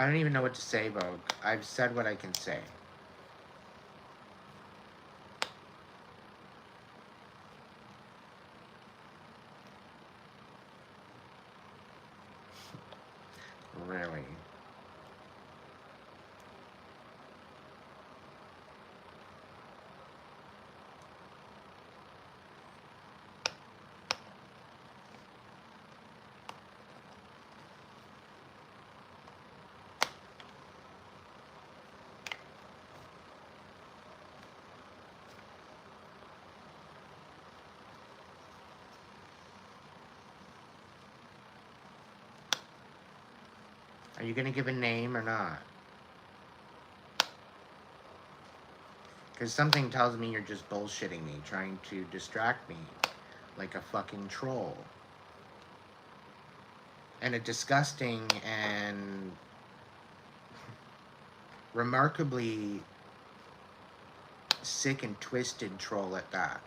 I don't even know what to say, Vogue. I've said what I can say. way. Are you going to give a name or not? Because something tells me you're just bullshitting me, trying to distract me like a fucking troll. And a disgusting and remarkably sick and twisted troll at that.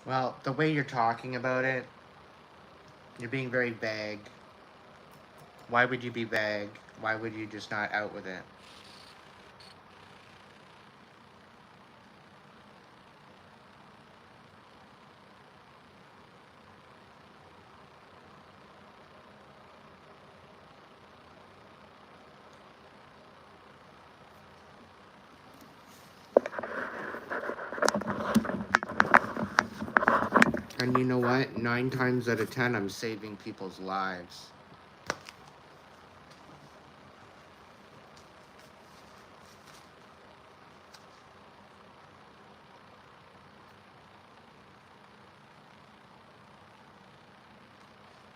Well, the way you're talking about it, you're being very vague. Why would you be vague? Why would you just not out with it? And you know what? 9 times out of 10, I'm saving people's lives.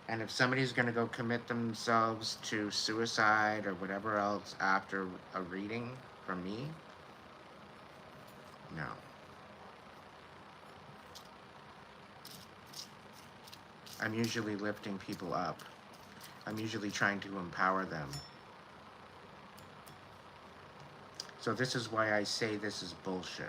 And if somebody's going to go commit themselves to suicide or whatever else after a reading from me, no. I'm usually lifting people up. I'm usually trying to empower them. So this is why I say this is bullshit.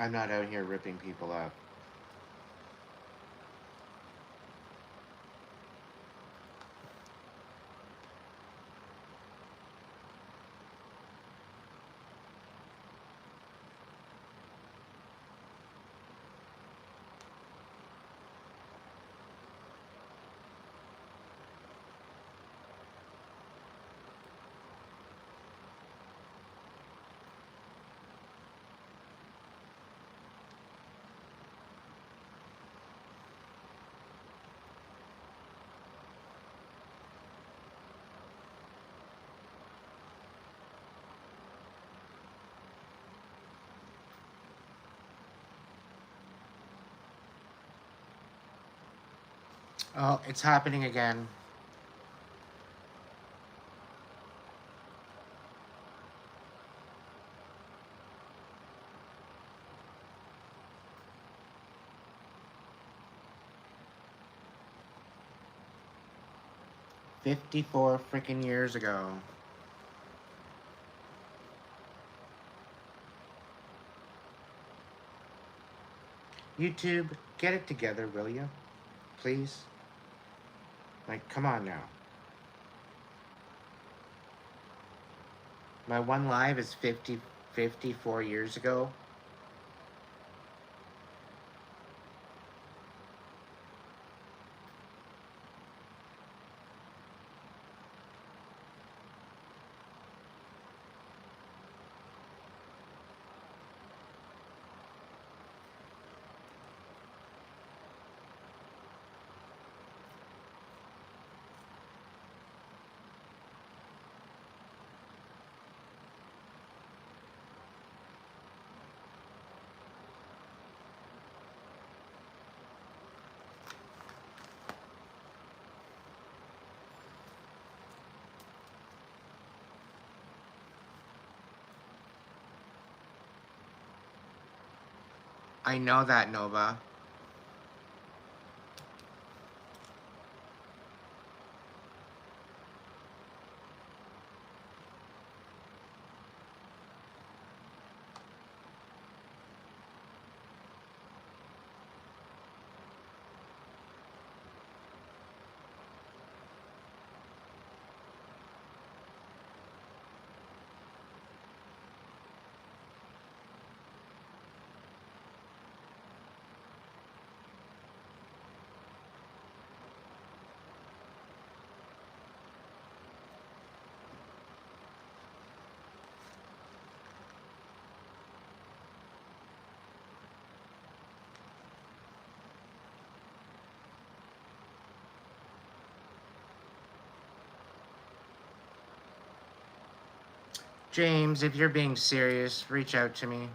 I'm not out here ripping people up. Oh, it's happening again. 54 freaking years ago. YouTube, get it together, will you? Please? Like, come on now. My one live is 54 years ago. I know that, Nova. James, if you're being serious, reach out to me.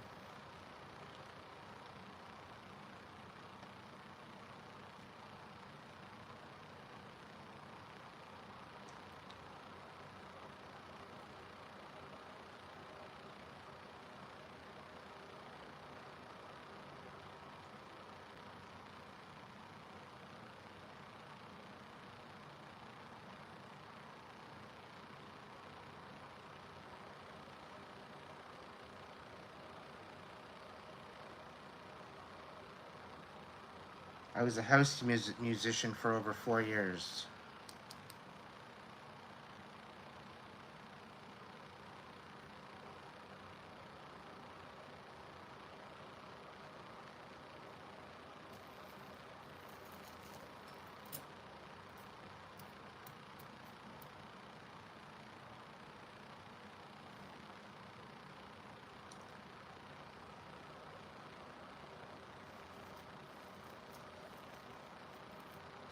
I was a house musician for over 4 years.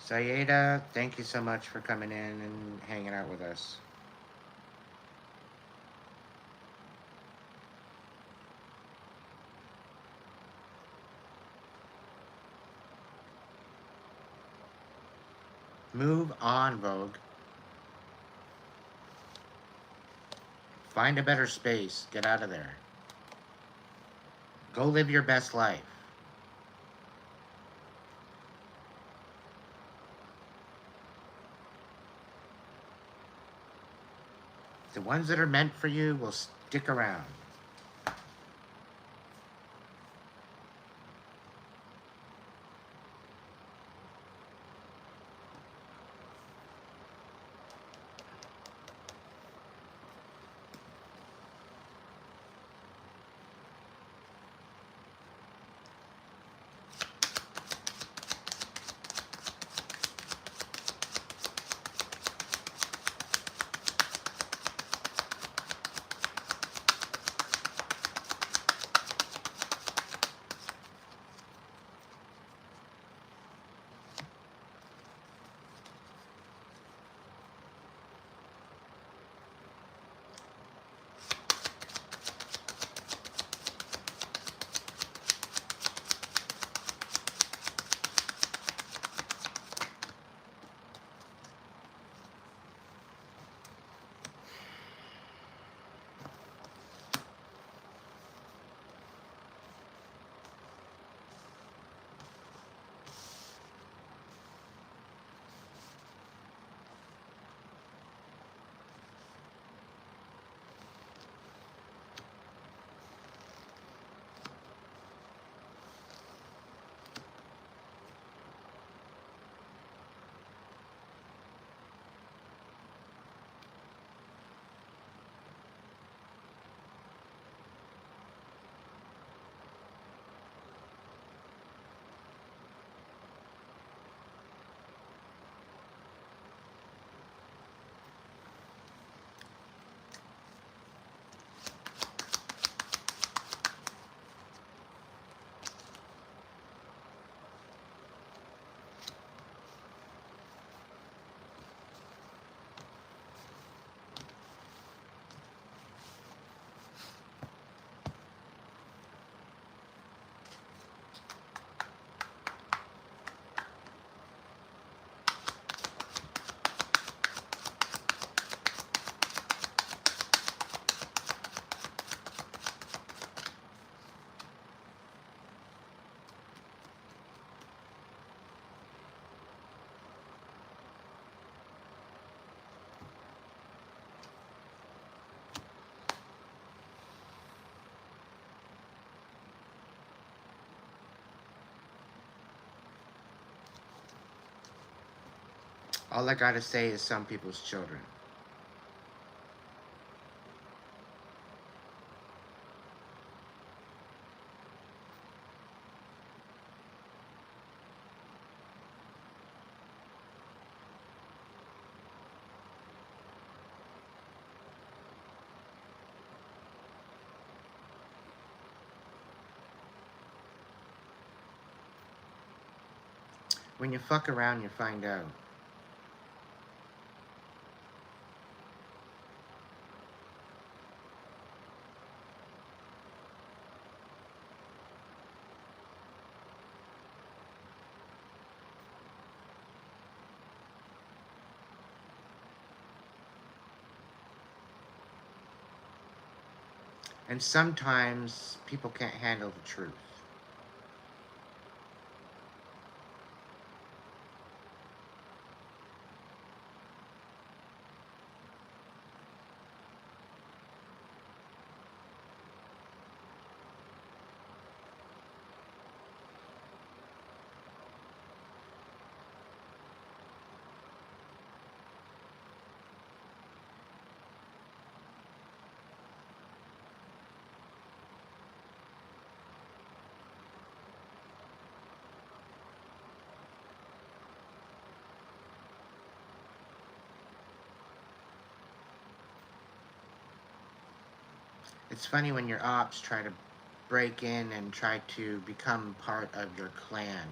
Sayeda, thank you so much for coming in and hanging out with us. Move on, Vogue. Find a better space. Get out of there. Go live your best life. The ones that are meant for you will stick around. All I gotta say is some people's children. When you fuck around, you find out. And sometimes people can't handle the truth. It's funny when your ops try to break in and try to become part of your clan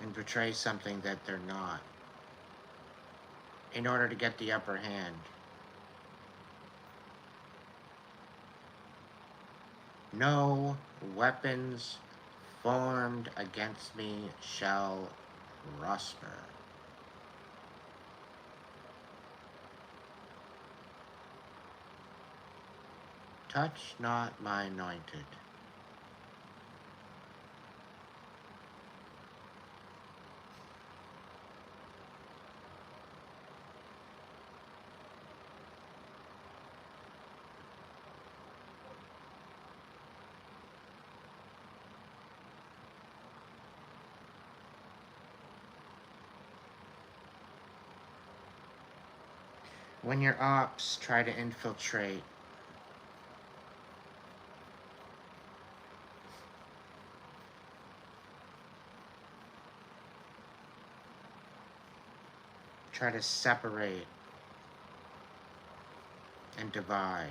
and portray something that they're not in order to get the upper hand. No weapons formed against me shall prosper. Touch not my anointed. When your ops try to infiltrate, try to separate and divide,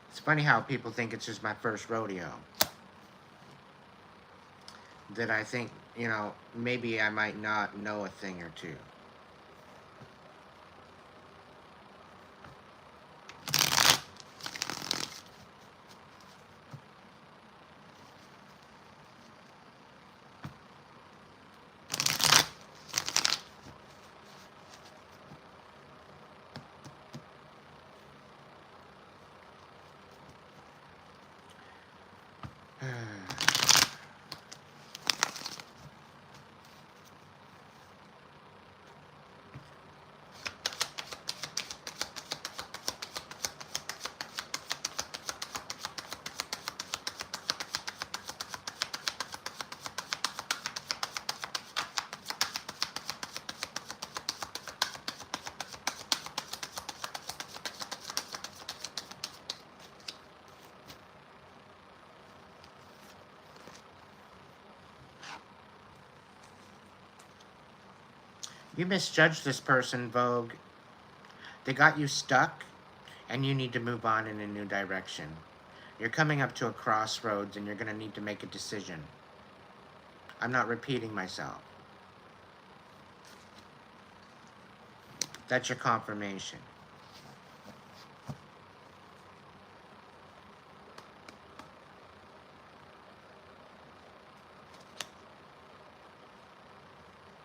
it's funny how people think it's just my first rodeo. That I think, maybe I might not know a thing or two. You misjudged this person, Vogue. They got you stuck, and you need to move on in a new direction. You're coming up to a crossroads, and you're going to need to make a decision. I'm not repeating myself. That's your confirmation.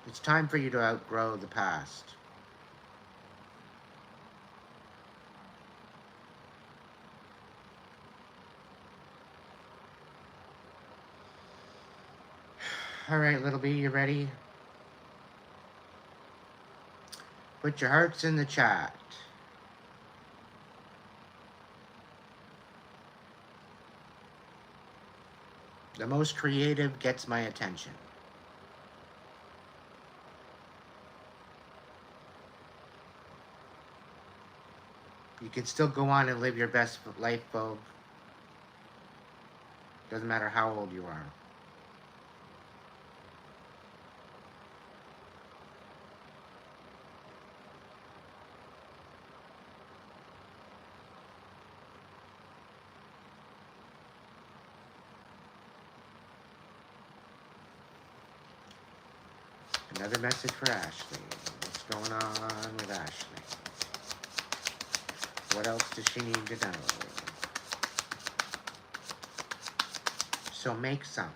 It's time for you to outgrow the past. All right, little B, you ready? Put your hearts in the chat. The most creative gets my attention. You can still go on and live your best life, folks. Doesn't matter how old you are. Another message for Ashley. What's going on with Ashley? What else does she need to know? So make some.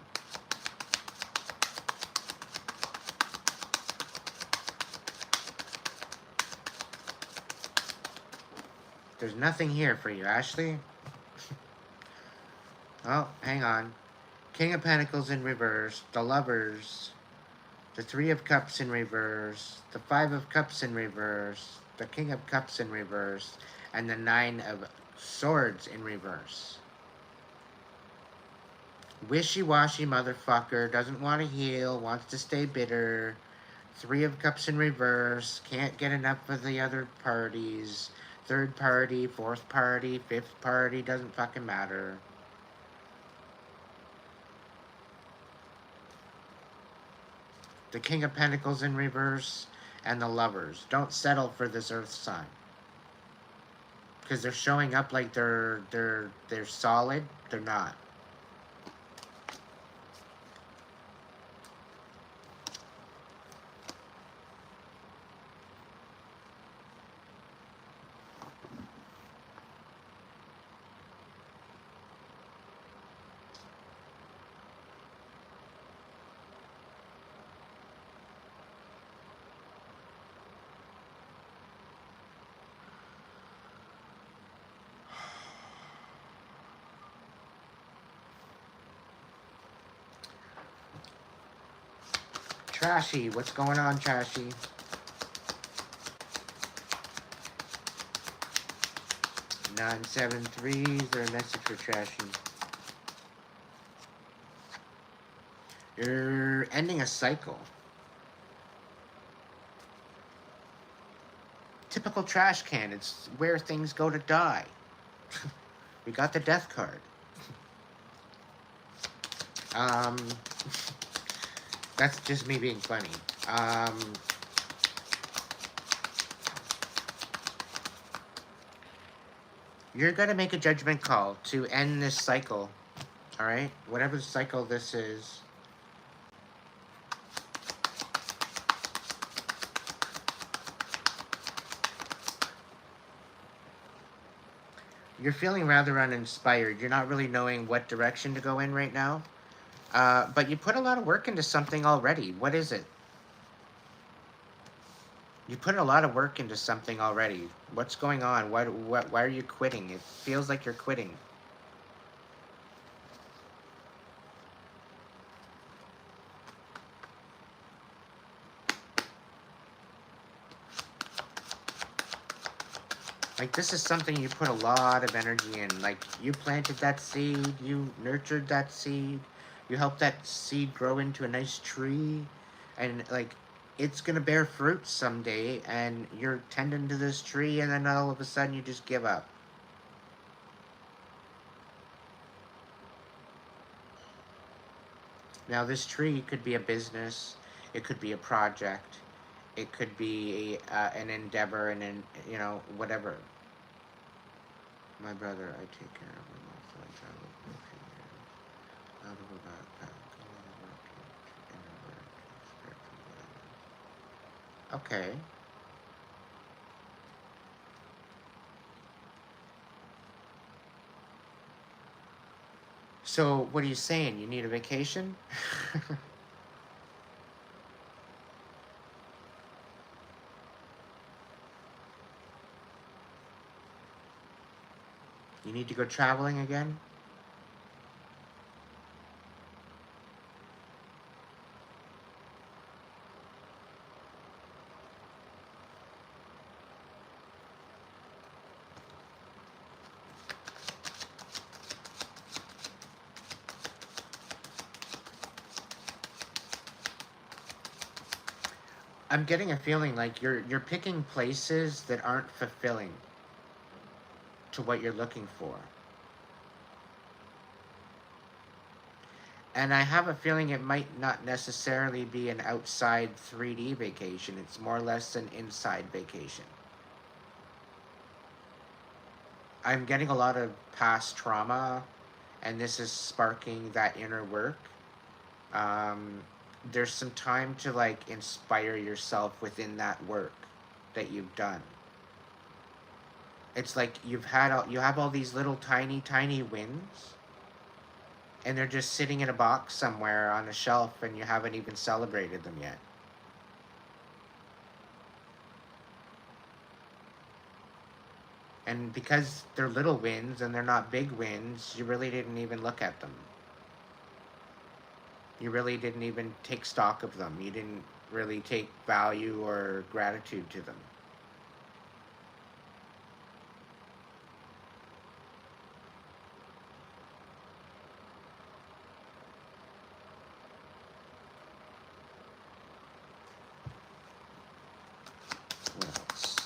There's nothing here for you, Ashley. Oh, hang on. King of Pentacles in reverse, the Lovers, the Three of Cups in reverse, the Five of Cups in reverse, the King of Cups in reverse, and the Nine of Swords in reverse. Wishy-washy motherfucker, doesn't want to heal, wants to stay bitter. Three of Cups in reverse, can't get enough of the other parties. Third party, fourth party, fifth party, doesn't fucking matter. The King of Pentacles in reverse, and the Lovers. Don't settle for this Earth sign. Because they're showing up like they're solid. They're not. Trashy, what's going on, Trashy? 973, is there a message for Trashy? You're ending a cycle. Typical trash can, it's where things go to die. We got the death card. That's just me being funny. You're gonna make a judgment call to end this cycle. Alright? Whatever cycle this is. You're feeling rather uninspired. You're not really knowing what direction to go in right now. But you put a lot of work into something already. What is it? You put a lot of work into something already. What's going on? Why are you quitting? It feels like you're quitting. Like, this is something you put a lot of energy in. Like, you planted that seed, you nurtured that seed, you helped that seed grow into a nice tree, and, like, it's gonna bear fruit someday, and you're tending to this tree, and then all of a sudden you just give up. Now, this tree could be a business, it could be a project, it could be an endeavor, and you know, whatever. My brother, I take care of him also. I travel for a few years. Out of a backpack, a lot of work, inner work, spiritual guidance. Okay. So, what are you saying? You need a vacation? You need to go traveling again? I'm getting a feeling like you're picking places that aren't fulfilling to what you're looking for. And I have a feeling it might not necessarily be an outside 3D vacation. It's more or less an inside vacation. I'm getting a lot of past trauma, and this is sparking that inner work. Um, there's some time to like inspire yourself within that work that you've done. It's like you have all these little tiny wins, and they're just sitting in a box somewhere on a shelf, and you haven't even celebrated them yet. And because they're little wins and they're not big wins, you really didn't even look at them. You really didn't even take stock of them. You didn't really take value or gratitude to them. What else?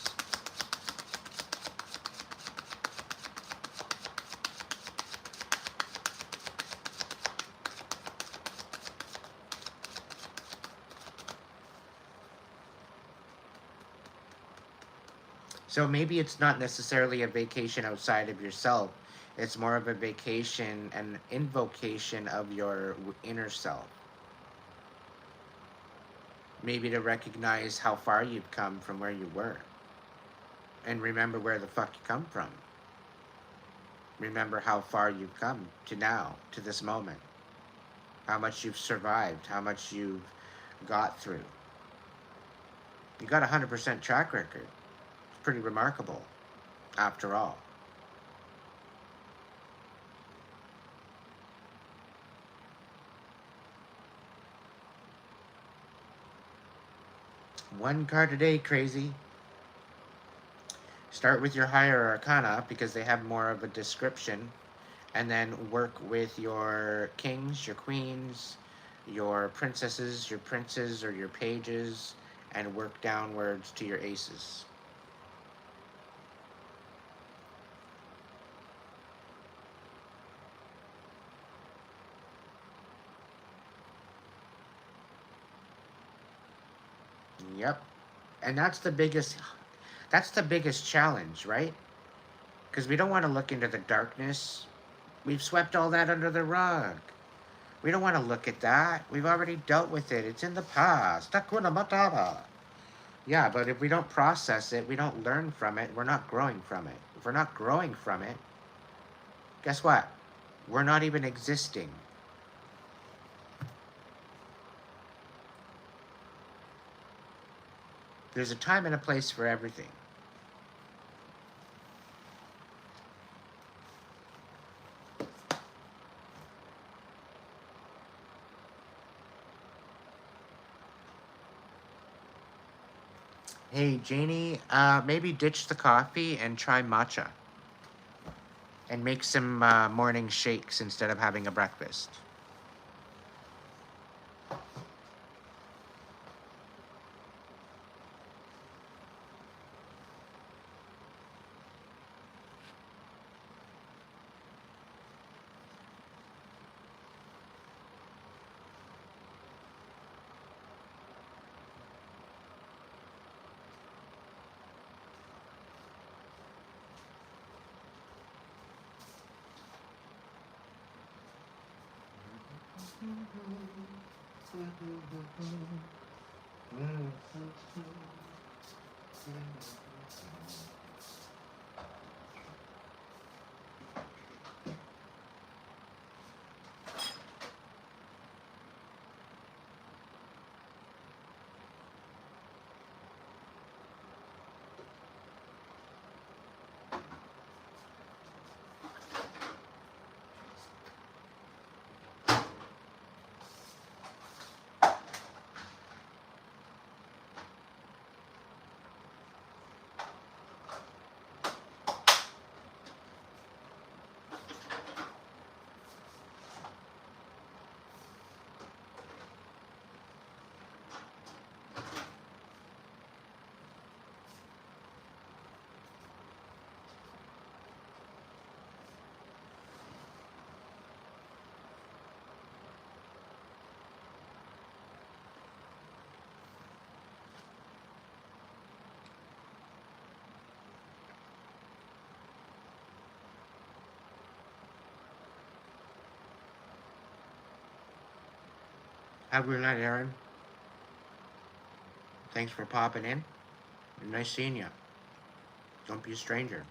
So maybe it's not necessarily a vacation outside of yourself. It's more of a vacation, an invocation of your inner self. Maybe to recognize how far you've come from where you were. And remember where the fuck you come from. Remember how far you've come to now, to this moment. How much you've survived, how much you've got through. You got a 100% track record. It's pretty remarkable, after all. One card a day, crazy. Start with your higher arcana because they have more of a description, and then work with your kings, your queens, your princesses, your princes, or your pages, and work downwards to your aces. Yep. And that's the biggest challenge, right? Because we don't want to look into the darkness. We've swept all that under the rug. We don't want to look at that. We've already dealt with it. It's in the past. Hakuna Matata. Yeah, but if we don't process it, we don't learn from it, we're not growing from it. If we're not growing from it, guess what? We're not even existing. There's a time and a place for everything. Hey, Janie, maybe ditch the coffee and try matcha. And make some morning shakes instead of having a breakfast. Have a good night, Aaron. Thanks for popping in. Nice seeing you. Don't be a stranger.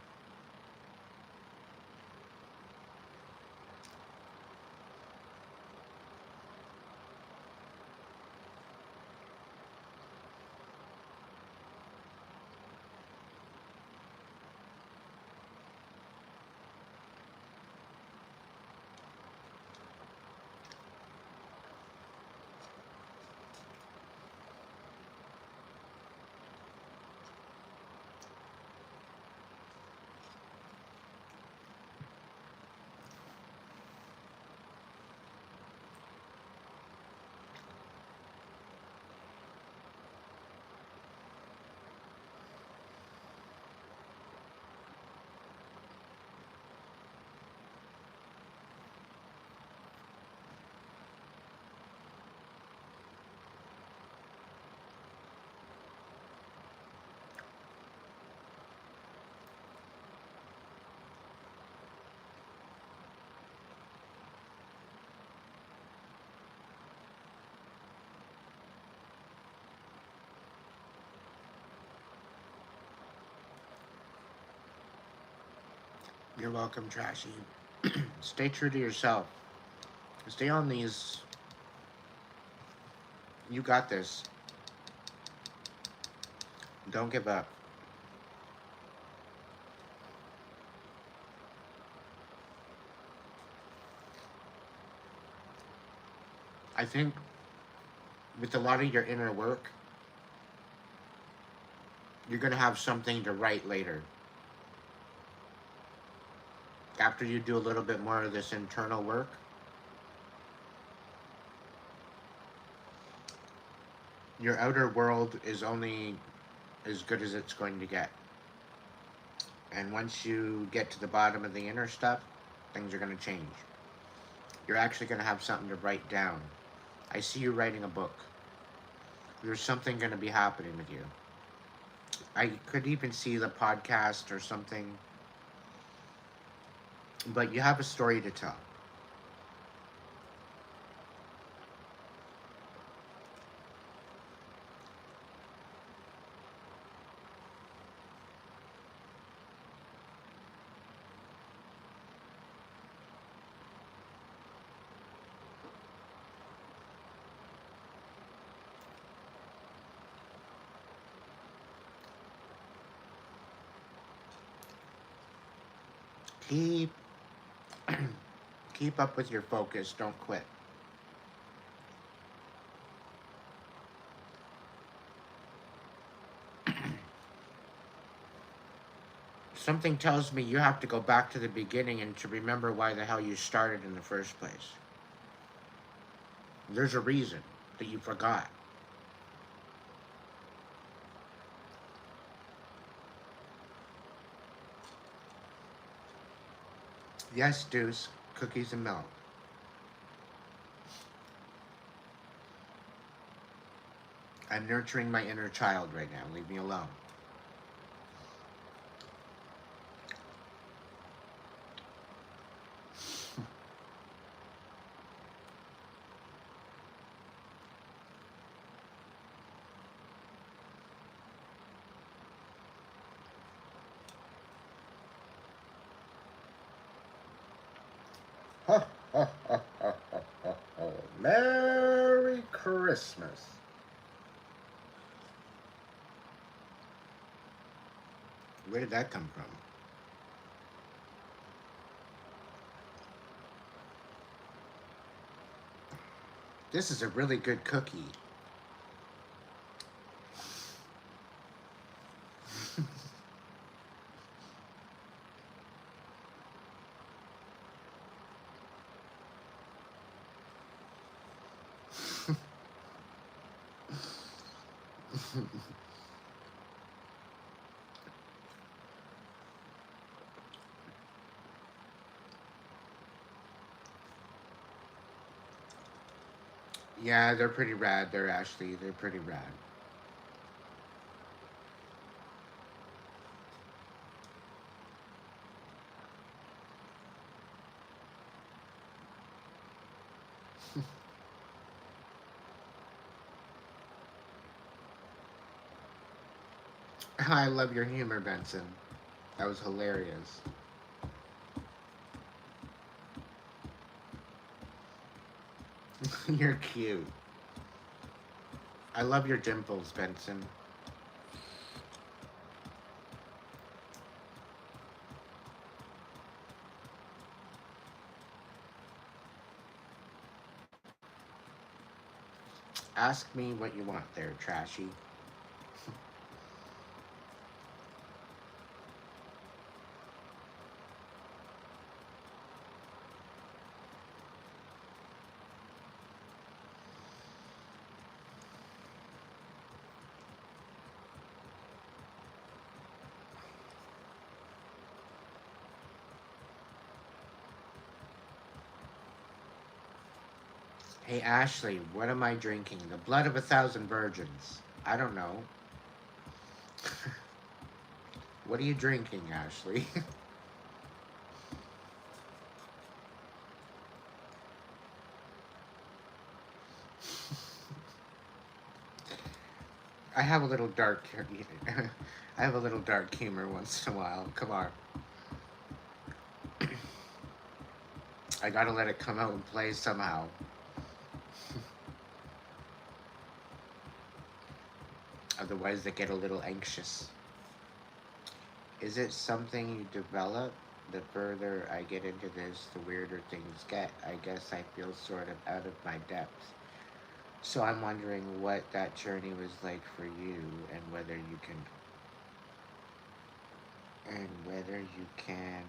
You're welcome, Trashy. Stay true to yourself. Stay on these. You got this. Don't give up. I think with a lot of your inner work, you're going to have something to write later. After you do a little bit more of this internal work, your outer world is only as good as it's going to get. And once you get to the bottom of the inner stuff, things are going to change. You're actually going to have something to write down. I see you writing a book. There's something going to be happening with you. I could even see the podcast or something. But you have a story to tell. Keep keep up with your focus. Don't quit. Something tells me you have to go back to the beginning and to remember why the hell you started in the first place. There's a reason that you forgot. Yes, Deuce, cookies and milk. I'm nurturing my inner child right now. Leave me alone. Merry Christmas. Where did that come from? This is a really good cookie. Yeah, they're pretty rad. They're pretty rad. I love your humor, Benson. That was hilarious. You're cute. I love your dimples, Benson. Ask me what you want there, Trashy. Hey, Ashley, what am I drinking? The blood of 1,000 virgins. I don't know. What are you drinking, Ashley? I have a little dark. I have a little dark humor once in a while. Come on, I gotta let it come out and play somehow. Otherwise, they get a little anxious. Is it something you develop? The further I get into this, the weirder things get. I guess I feel sort of out of my depth. So I'm wondering what that journey was like for you, and whether you can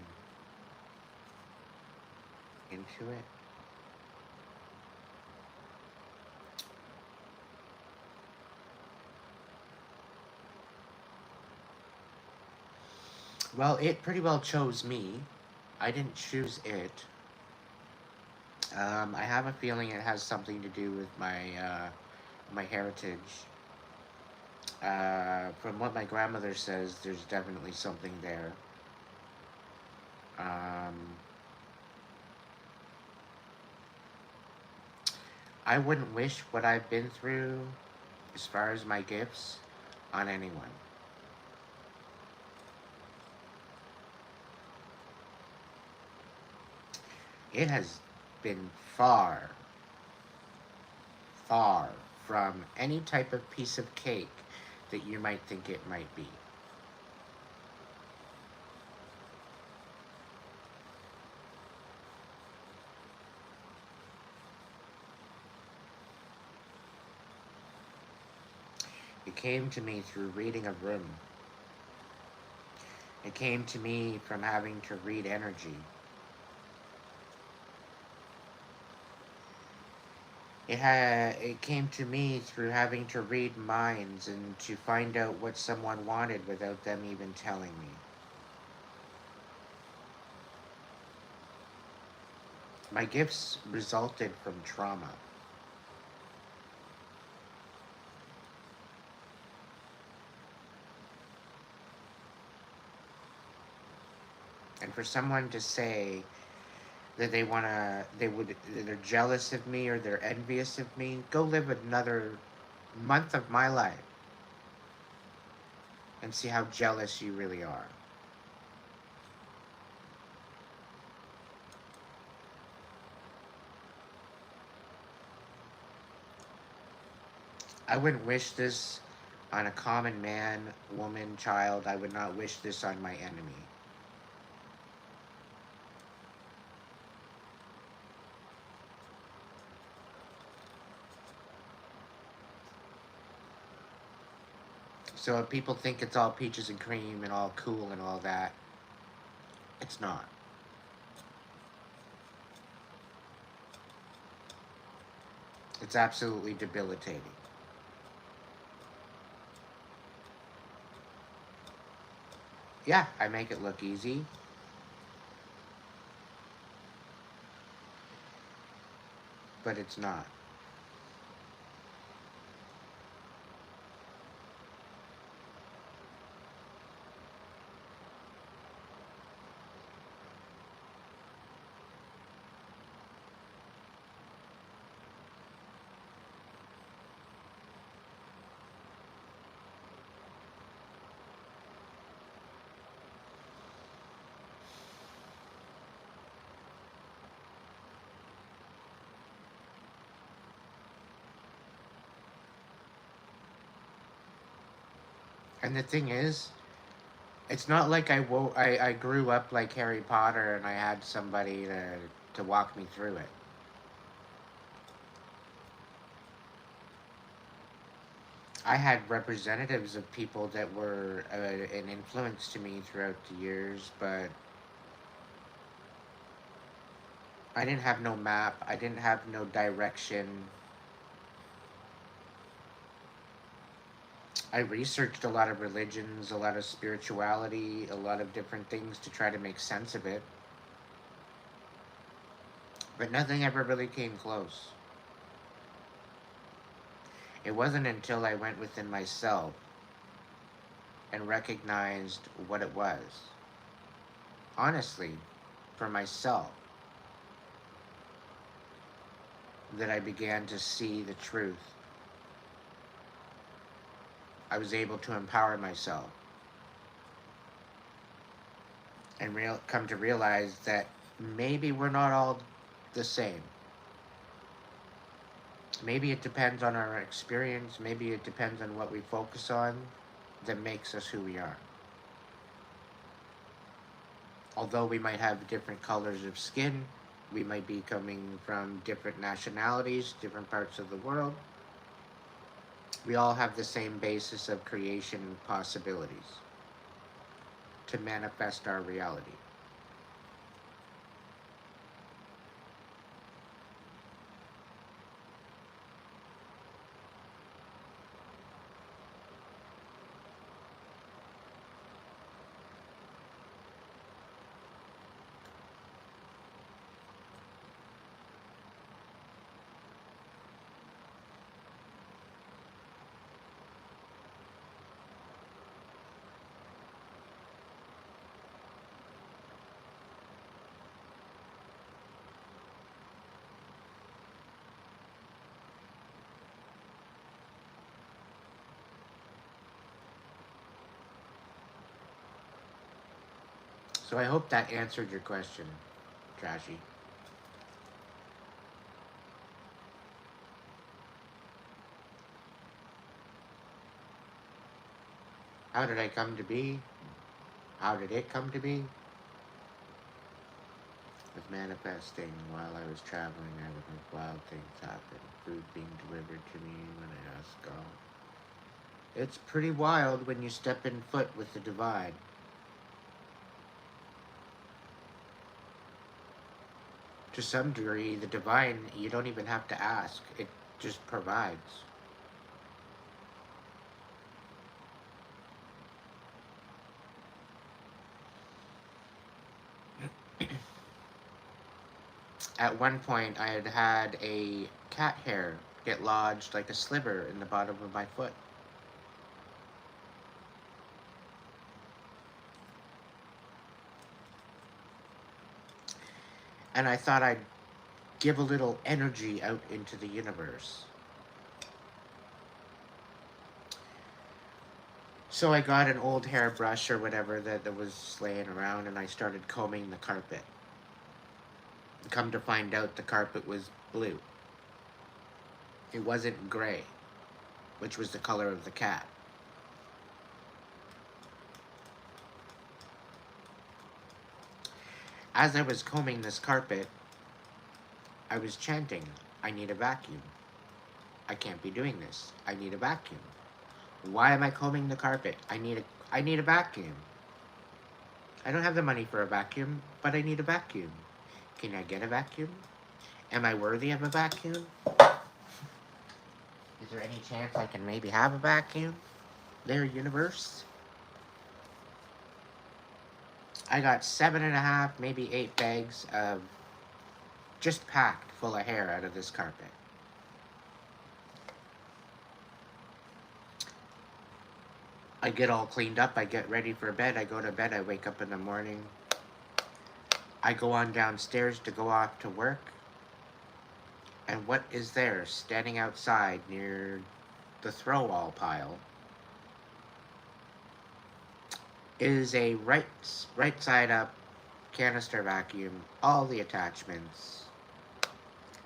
into it. Well, it pretty well chose me. I didn't choose it. I have a feeling it has something to do with my heritage. From what my grandmother says, there's definitely something there. Um, I wouldn't wish what I've been through, as far as my gifts, on anyone. It has been far, far from any type of piece of cake that you might think it might be. It came to me through reading a room. It came to me from having to read energy. It came to me through having to read minds and to find out what someone wanted without them even telling me. My gifts resulted from trauma. And for someone to say that they're jealous of me or they're envious of me, go live another month of my life and see how jealous you really are. I wouldn't wish this on a common man, woman, child. I would not wish this on my enemy. So if people think it's all peaches and cream and all cool and all that, it's not. It's absolutely debilitating. Yeah, I make it look easy, but it's not. And the thing is, it's not like I grew up like Harry Potter and I had somebody to walk me through it. I had representatives of people that were an influence to me throughout the years, but I didn't have no map. I didn't have no direction. I researched a lot of religions, a lot of spirituality, a lot of different things to try to make sense of it, but nothing ever really came close. It wasn't until I went within myself and recognized what it was, honestly, for myself, that I began to see the truth. I was able to empower myself and come to realize that maybe we're not all the same. Maybe it depends on our experience, maybe it depends on what we focus on that makes us who we are. Although we might have different colors of skin, we might be coming from different nationalities, different parts of the world, we all have the same basis of creation possibilities to manifest our reality. So I hope that answered your question, Trashy. How did I come to be? How did it come to be? Was manifesting while I was traveling. I would make wild things happen. Food being delivered to me when I asked God. It's pretty wild when you step in foot with the divine. To some degree, the divine, you don't even have to ask. It just provides. At one point, I had had a cat hair get lodged like a sliver in the bottom of my foot. And I thought I'd give a little energy out into the universe. So I got an old hairbrush or whatever that was laying around and I started combing the carpet. Come to find out, the carpet was blue. It wasn't gray, which was the color of the cat. As I was combing this carpet, I was chanting, I need a vacuum. I can't be doing this. I need a vacuum. Why am I combing the carpet? I need a vacuum. I don't have the money for a vacuum, but I need a vacuum. Can I get a vacuum? Am I worthy of a vacuum? Is there any chance I can maybe have a vacuum? There, universe. I got 7.5, maybe 8 bags of just packed full of hair out of this carpet. I get all cleaned up, I get ready for bed, I go to bed, I wake up in the morning. I go on downstairs to go off to work. And what is there standing outside near the throw-all pile is a right side up canister vacuum, all the attachments,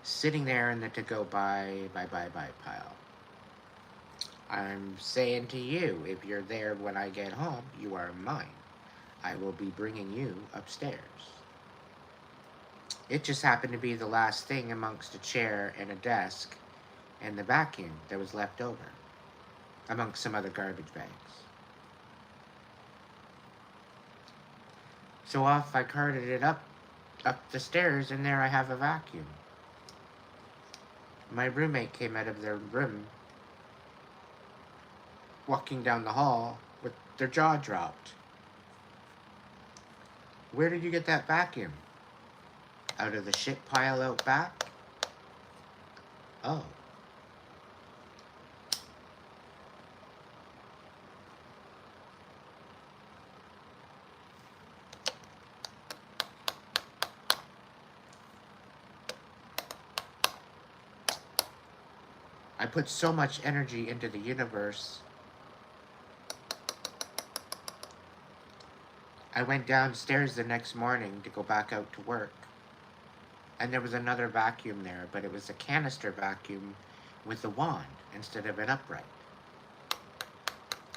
sitting there in the to-go buy pile. I'm saying to you, if you're there when I get home, you are mine. I will be bringing you upstairs. It just happened to be the last thing amongst a chair and a desk and the vacuum that was left over, amongst some other garbage bags. So off I carted it up the stairs, and there I have a vacuum. My roommate came out of their room, walking down the hall with their jaw dropped. Where did you get that vacuum? Out of the shit pile out back? Oh. I put so much energy into the universe. I went downstairs the next morning to go back out to work. And there was another vacuum there, but it was a canister vacuum with a wand instead of an upright.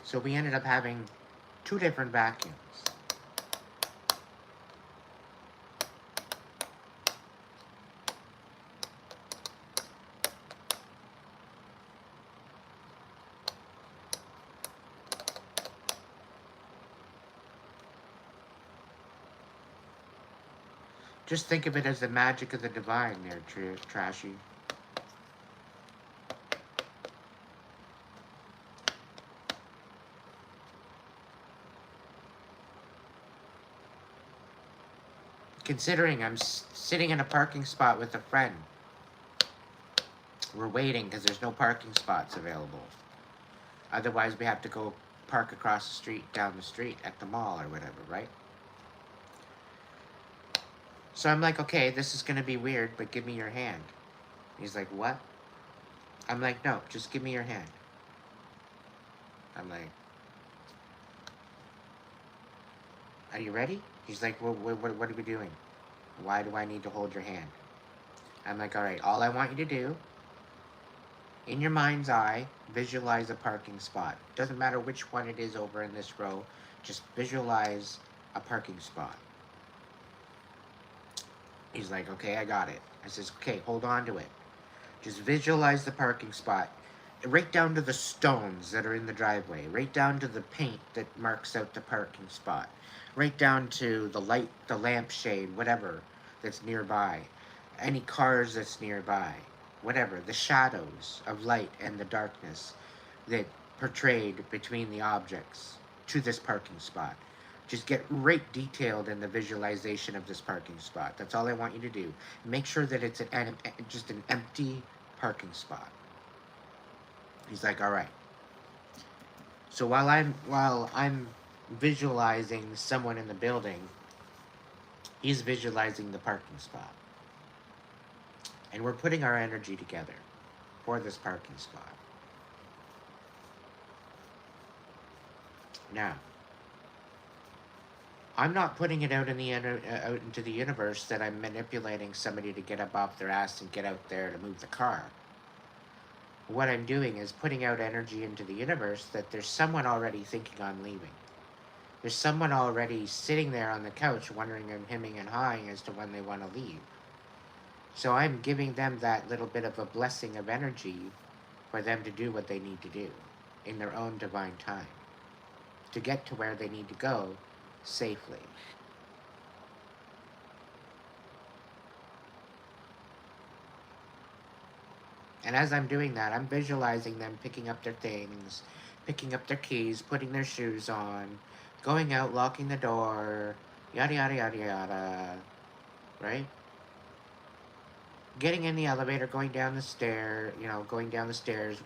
So we ended up having two different vacuums. Just think of it as the magic of the divine there, Trashy. Considering I'm sitting in a parking spot with a friend. We're waiting because there's no parking spots available. Otherwise, we have to go park across the street, down the street, at the mall or whatever, right? So I'm like, okay, this is going to be weird, but give me your hand. He's like, what? I'm like, no, just give me your hand. I'm like, are you ready? He's like, what are we doing? Why do I need to hold your hand? I'm like, all right, all I want you to do, in your mind's eye, visualize a parking spot. Doesn't matter which one it is over in this row, just visualize a parking spot. He's like, okay, I got it. I says, okay, hold on to it. Just visualize the parking spot. Right down to the stones that are in the driveway. Right down to the paint that marks out the parking spot. Right down to the light, the lampshade, whatever that's nearby. Any cars that's nearby. Whatever. The shadows of light and the darkness that portrayed between the objects to this parking spot. Just get right detailed in the visualization of this parking spot. That's all I want you to do. Make sure that it's just an empty parking spot. He's like, all right. So while I'm visualizing someone in the building, he's visualizing the parking spot. And we're putting our energy together for this parking spot. Now, I'm not putting it out into the universe that I'm manipulating somebody to get up off their ass and get out there to move the car. What I'm doing is putting out energy into the universe that there's someone already thinking on leaving. There's someone already sitting there on the couch wondering and hemming and hawing as to when they want to leave. So I'm giving them that little bit of a blessing of energy for them to do what they need to do in their own divine time to get to where they need to go safely. And as I'm doing that, I'm visualizing them picking up their things, picking up their keys, putting their shoes on, going out, locking the door, yada yada yada yada, right? Getting in the elevator, going down the stairs,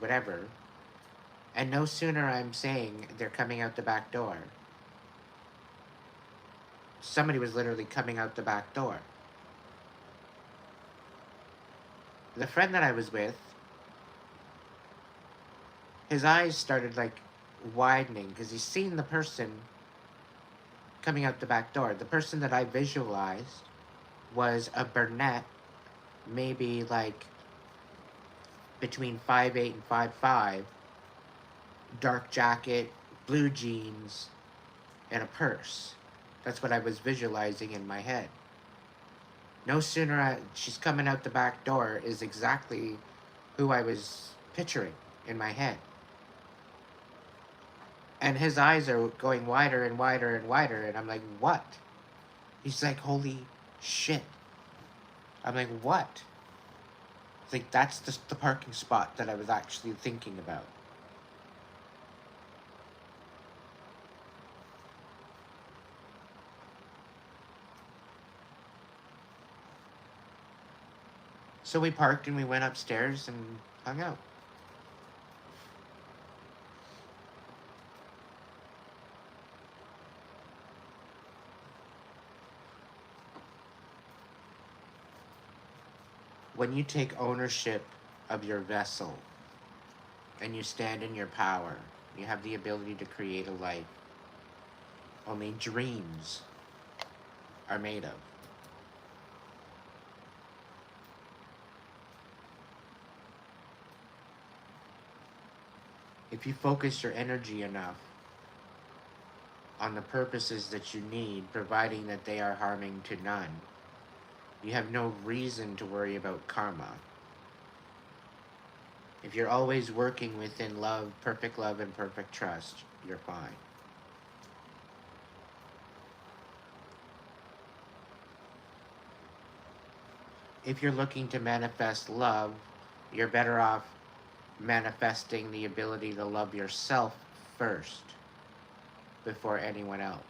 whatever. And no sooner I'm saying they're coming out the back door. Somebody was literally coming out the back door. The friend that I was with, his eyes started like widening because he's seen the person coming out the back door. The person that I visualized was a brunette, maybe like between 5'8" and 5'5", dark jacket, blue jeans, and a purse. That's what I was visualizing in my head. No sooner she's coming out the back door is exactly who I was picturing in my head. And his eyes are going wider and wider and wider, and I'm like, what? He's like, holy shit. I'm like, what? It's like, that's the parking spot that I was actually thinking about. So we parked and we went upstairs and hung out. When you take ownership of your vessel and you stand in your power, you have the ability to create a life only dreams are made of. If you focus your energy enough on the purposes that you need, providing that they are harming to none, you have no reason to worry about karma. If you're always working within love and perfect trust, you're fine. If you're looking to manifest love, you're better off manifesting the ability to love yourself first before anyone else.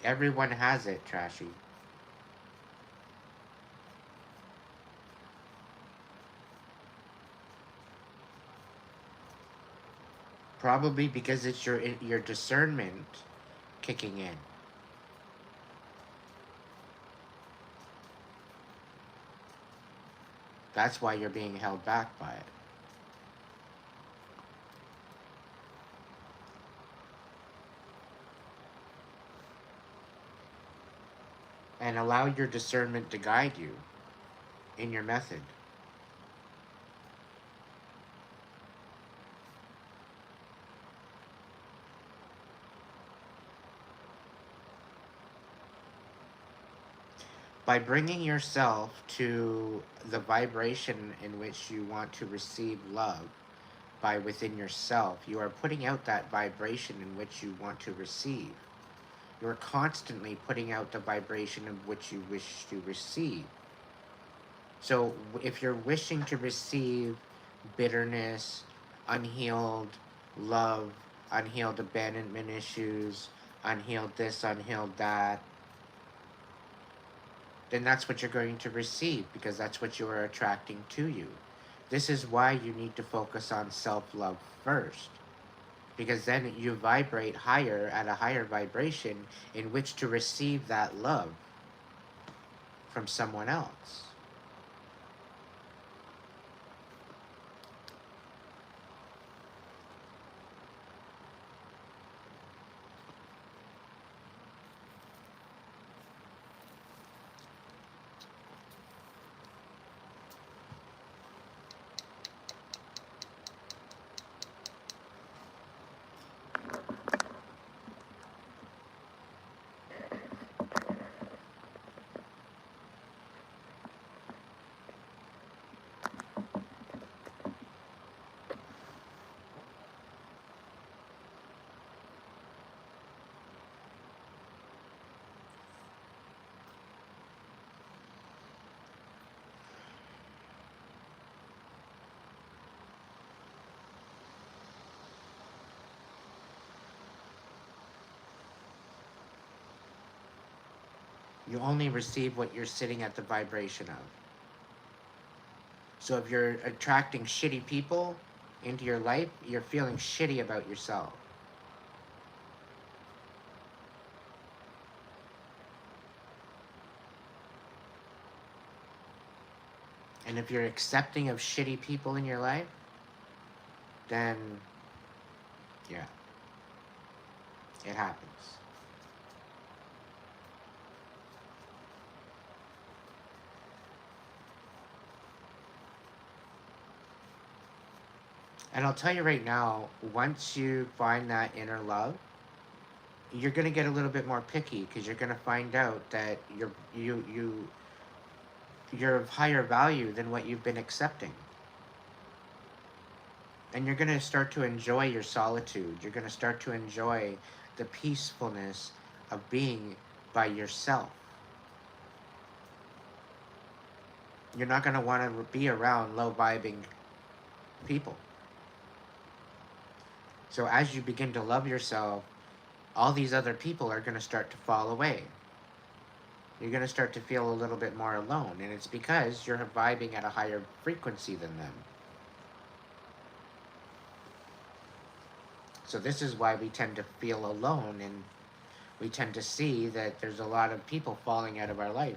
Everyone has it, Trashy. Probably because it's your discernment kicking in. That's why you're being held back by it. And allow your discernment to guide you in your method. By bringing yourself to the vibration in which you want to receive love, by within yourself, you are putting out that vibration in which you want to receive. You're constantly putting out the vibration of which you wish to receive. So if you're wishing to receive bitterness, unhealed love, unhealed abandonment issues, unhealed this, unhealed that, then that's what you're going to receive, because that's what you are attracting to you. This is why you need to focus on self-love first, because then you vibrate higher at a higher vibration in which to receive that love from someone else. You only receive what you're sitting at the vibration of. So if you're attracting shitty people into your life, you're feeling shitty about yourself. And if you're accepting of shitty people in your life, then yeah, it happens. And I'll tell you right now, once you find that inner love, you're going to get a little bit more picky because you're going to find out that you're of higher value than what you've been accepting. And you're going to start to enjoy your solitude. You're going to start to enjoy the peacefulness of being by yourself. You're not going to want to be around low vibing people. So as you begin to love yourself, all these other people are going to start to fall away. You're going to start to feel a little bit more alone, and it's because you're vibing at a higher frequency than them. So this is why we tend to feel alone, and we tend to see that there's a lot of people falling out of our life.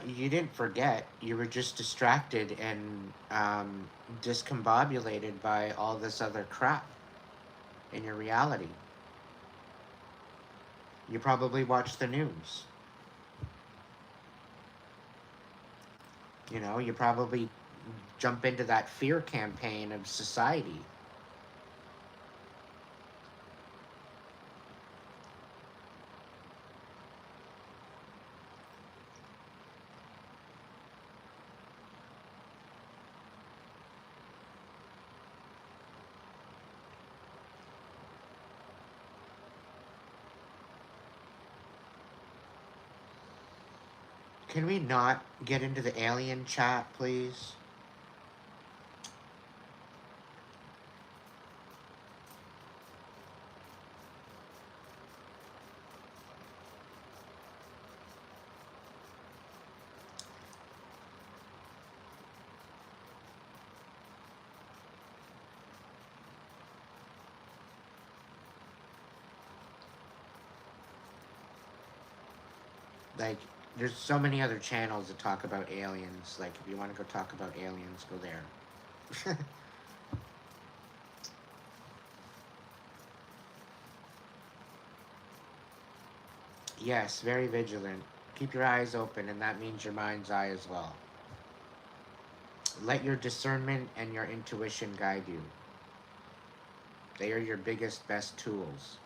You didn't forget. You were just distracted and discombobulated by all this other crap in your reality. You probably watch the news. You know, you probably jump into that fear campaign of society. Can we not get into the alien chat, please? Like, there's so many other channels that talk about aliens. Like, if you want to go talk about aliens, go there. Yes, very vigilant. Keep your eyes open, and that means your mind's eye as well. Let your discernment and your intuition guide you. They are your biggest, best tools.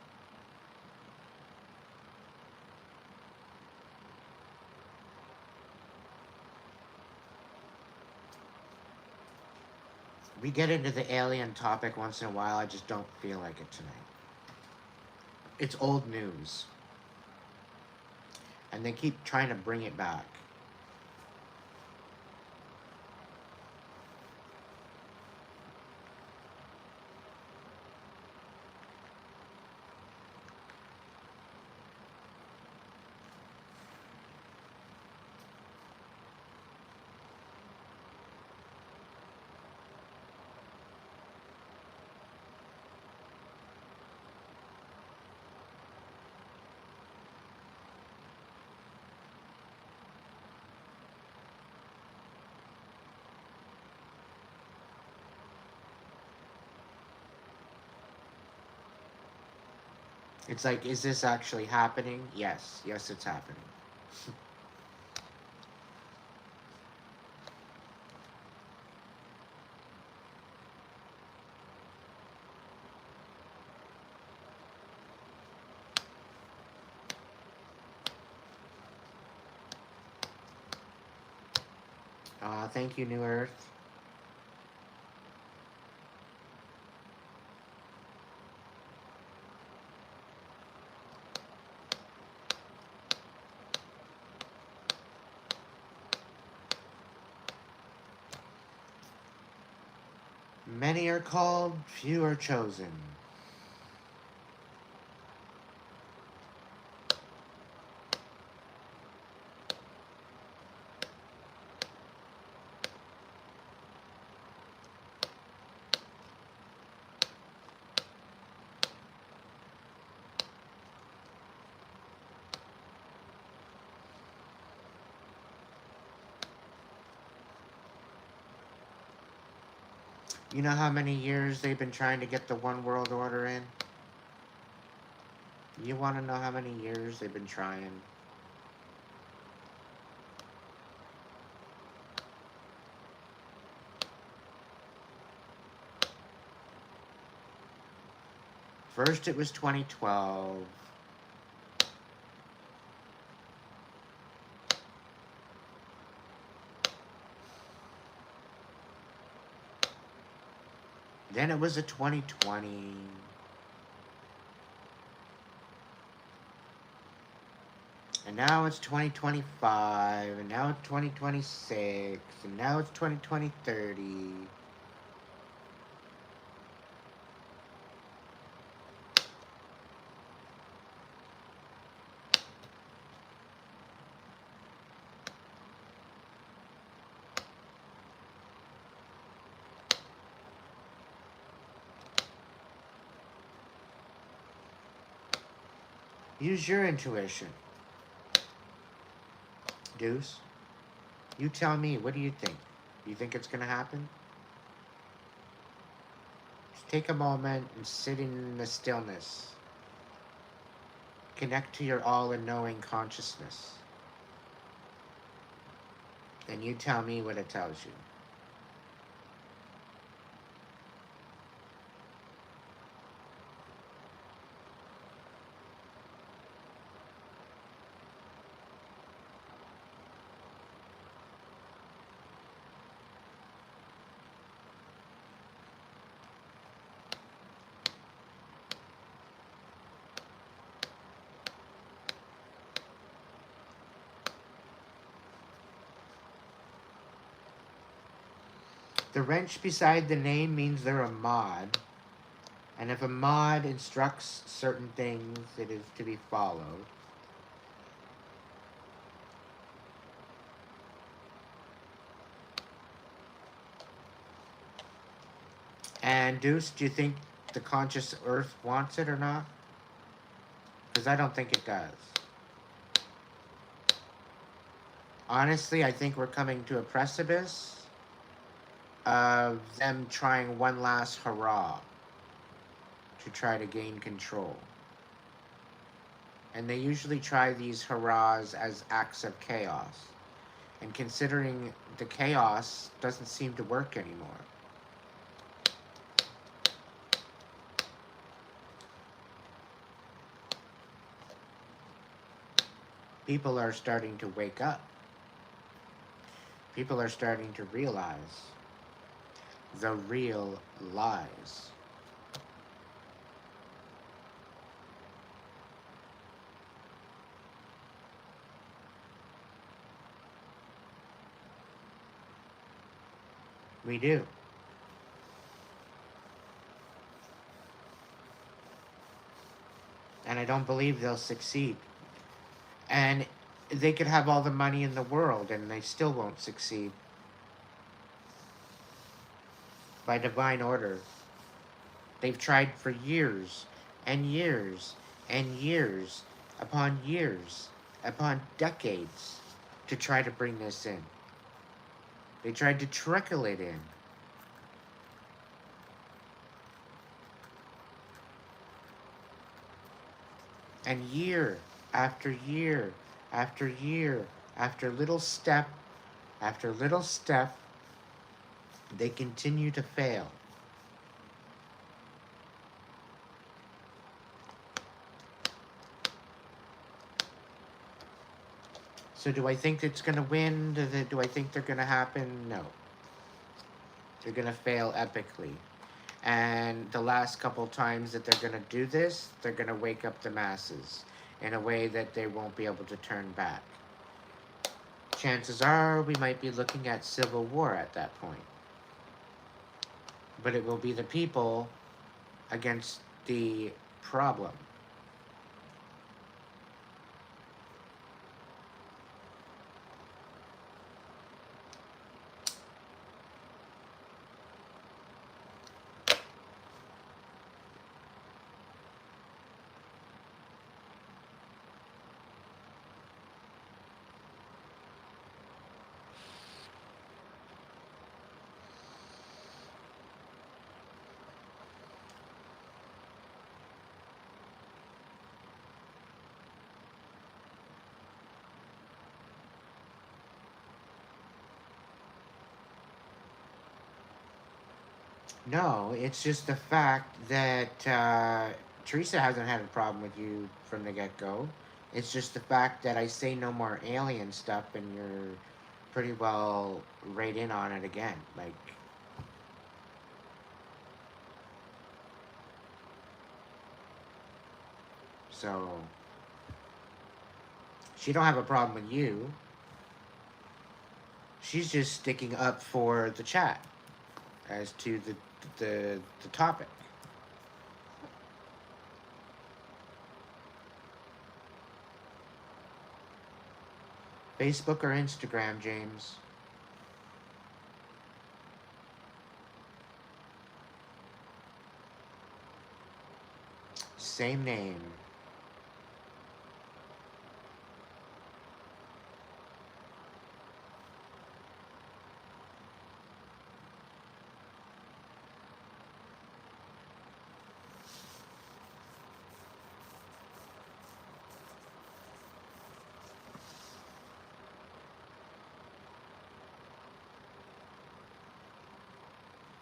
We get into the alien topic once in a while. I just don't feel like it tonight. It's old news. And they keep trying to bring it back. It's like, is this actually happening? Yes. Yes, it's happening. Thank you, New Earth. Many are called, few are chosen. You know how many years they've been trying to get the one world order in? You want to know how many years they've been trying? First it was 2012. Then it was a 2020. And now it's 2025. And now it's 2026. And now it's 2030. Use your intuition. Deuce, you tell me, what do you think? Do you think it's going to happen? Just take a moment and sit in the stillness. Connect to your all-knowing consciousness. And you tell me what it tells you. The wrench beside the name means they're a mod. And if a mod instructs certain things, it is to be followed. And Deuce, do you think the conscious earth wants it or not? Because I don't think it does. Honestly, I think we're coming to a precipice of them trying one last hurrah to try to gain control. And they usually try these hurrahs as acts of chaos. And considering the chaos doesn't seem to work anymore. People are starting to wake up. People are starting to realize the real lies. We do. And I don't believe they'll succeed. And they could have all the money in the world and they still won't succeed. By divine order. They've tried for years and years and years upon decades to try to bring this in. They tried to trickle it in. And year after year after year after little step after little step, they continue to fail. So do I think it's going to win? Do I think they're going to happen? No. They're going to fail epically. And the last couple times that they're going to do this, they're going to wake up the masses in a way that they won't be able to turn back. Chances are we might be looking at civil war at that point. But it will be the people against the problem. No, it's just the fact that Teresa hasn't had a problem with you from the get go. It's just the fact that I say no more alien stuff and you're pretty well right in on it again. Like, so she don't have a problem with you. She's just sticking up for the chat as to the topic. Facebook or Instagram, James? Same name.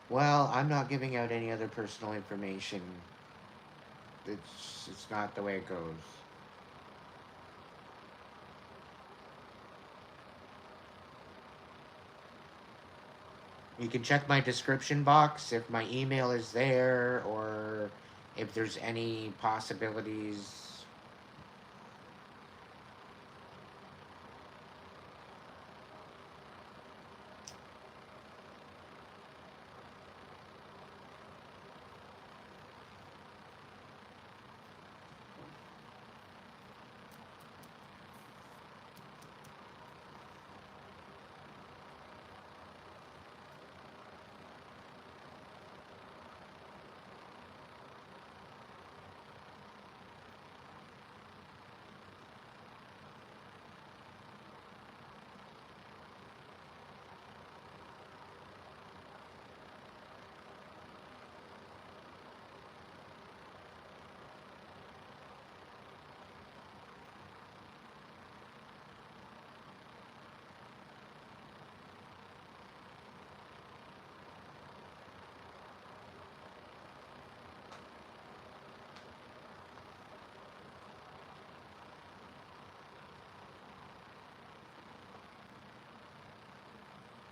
Well, I'm not giving out any other personal information. It's not the way it goes. You can check my description box if my email is there or if there's any possibilities.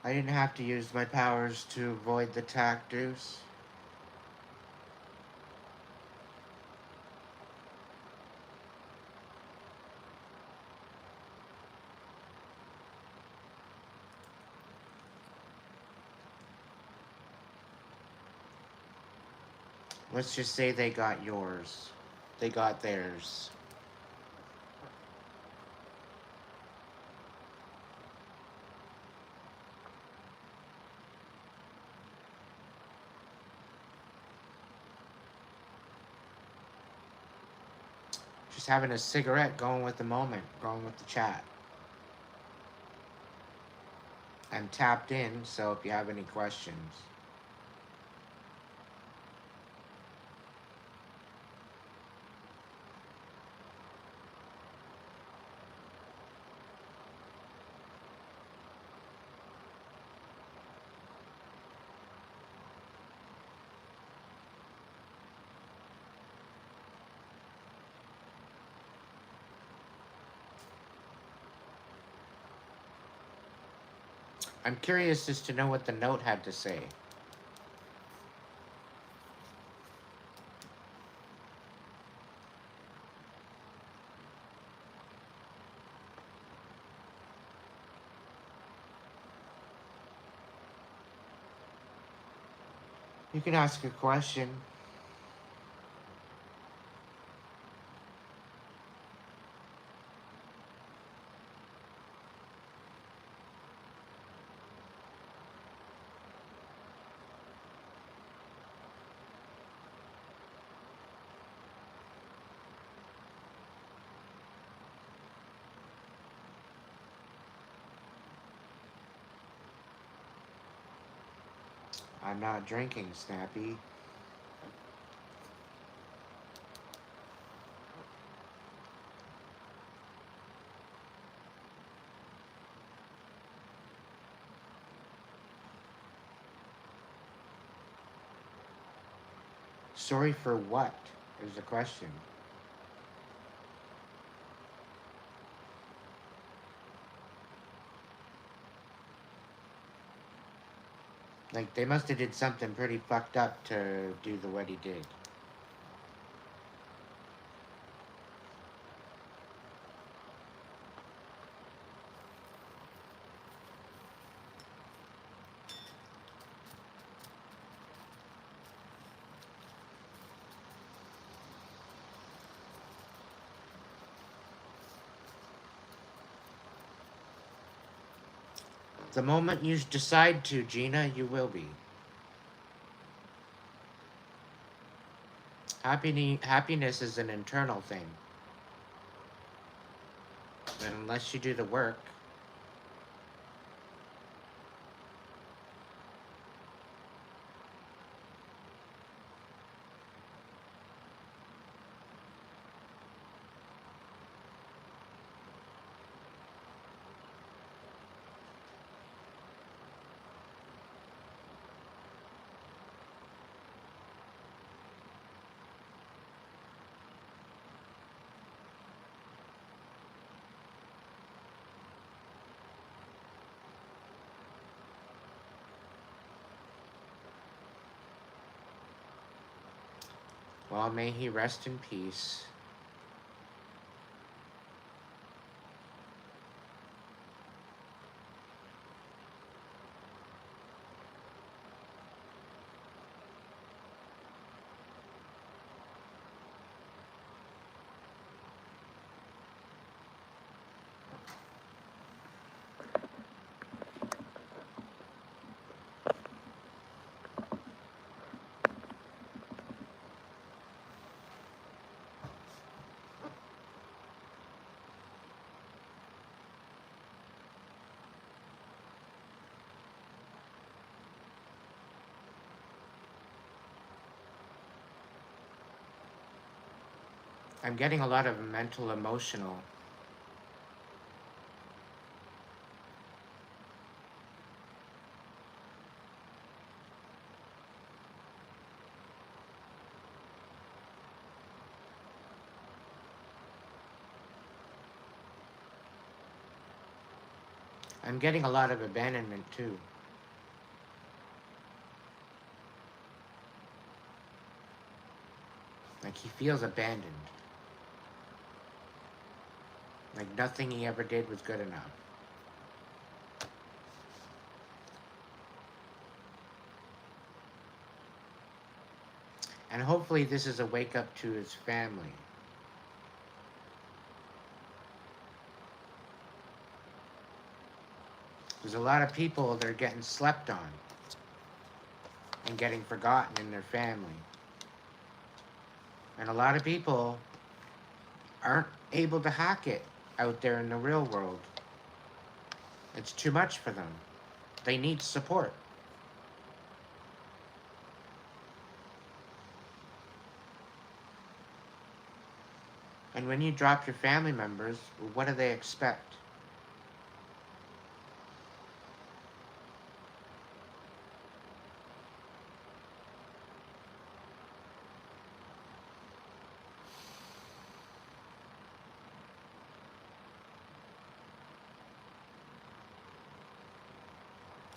I didn't have to use my powers to avoid the tack, Deuce. Let's just say they got yours. They got theirs. Just having a cigarette, going with the moment, going with the chat. I'm tapped in, so if you have any questions. I'm curious as to know what the note had to say. You can ask a question. I'm not drinking, Snappy. Sorry for what is the question. Like, they must have did something pretty fucked up to do what he did. The moment you decide to, Gina, you will be. Happiness is an internal thing. But unless you do the work, well, may he rest in peace. I'm getting a lot of mental, emotional. I'm getting a lot of abandonment too. Like, he feels abandoned. Like, nothing he ever did was good enough. And hopefully this is a wake up to his family. There's a lot of people that are getting slept on and getting forgotten in their family. And a lot of people aren't able to hack it out there in the real world. It's too much for them. They need support. And when you drop your family members, what do they expect?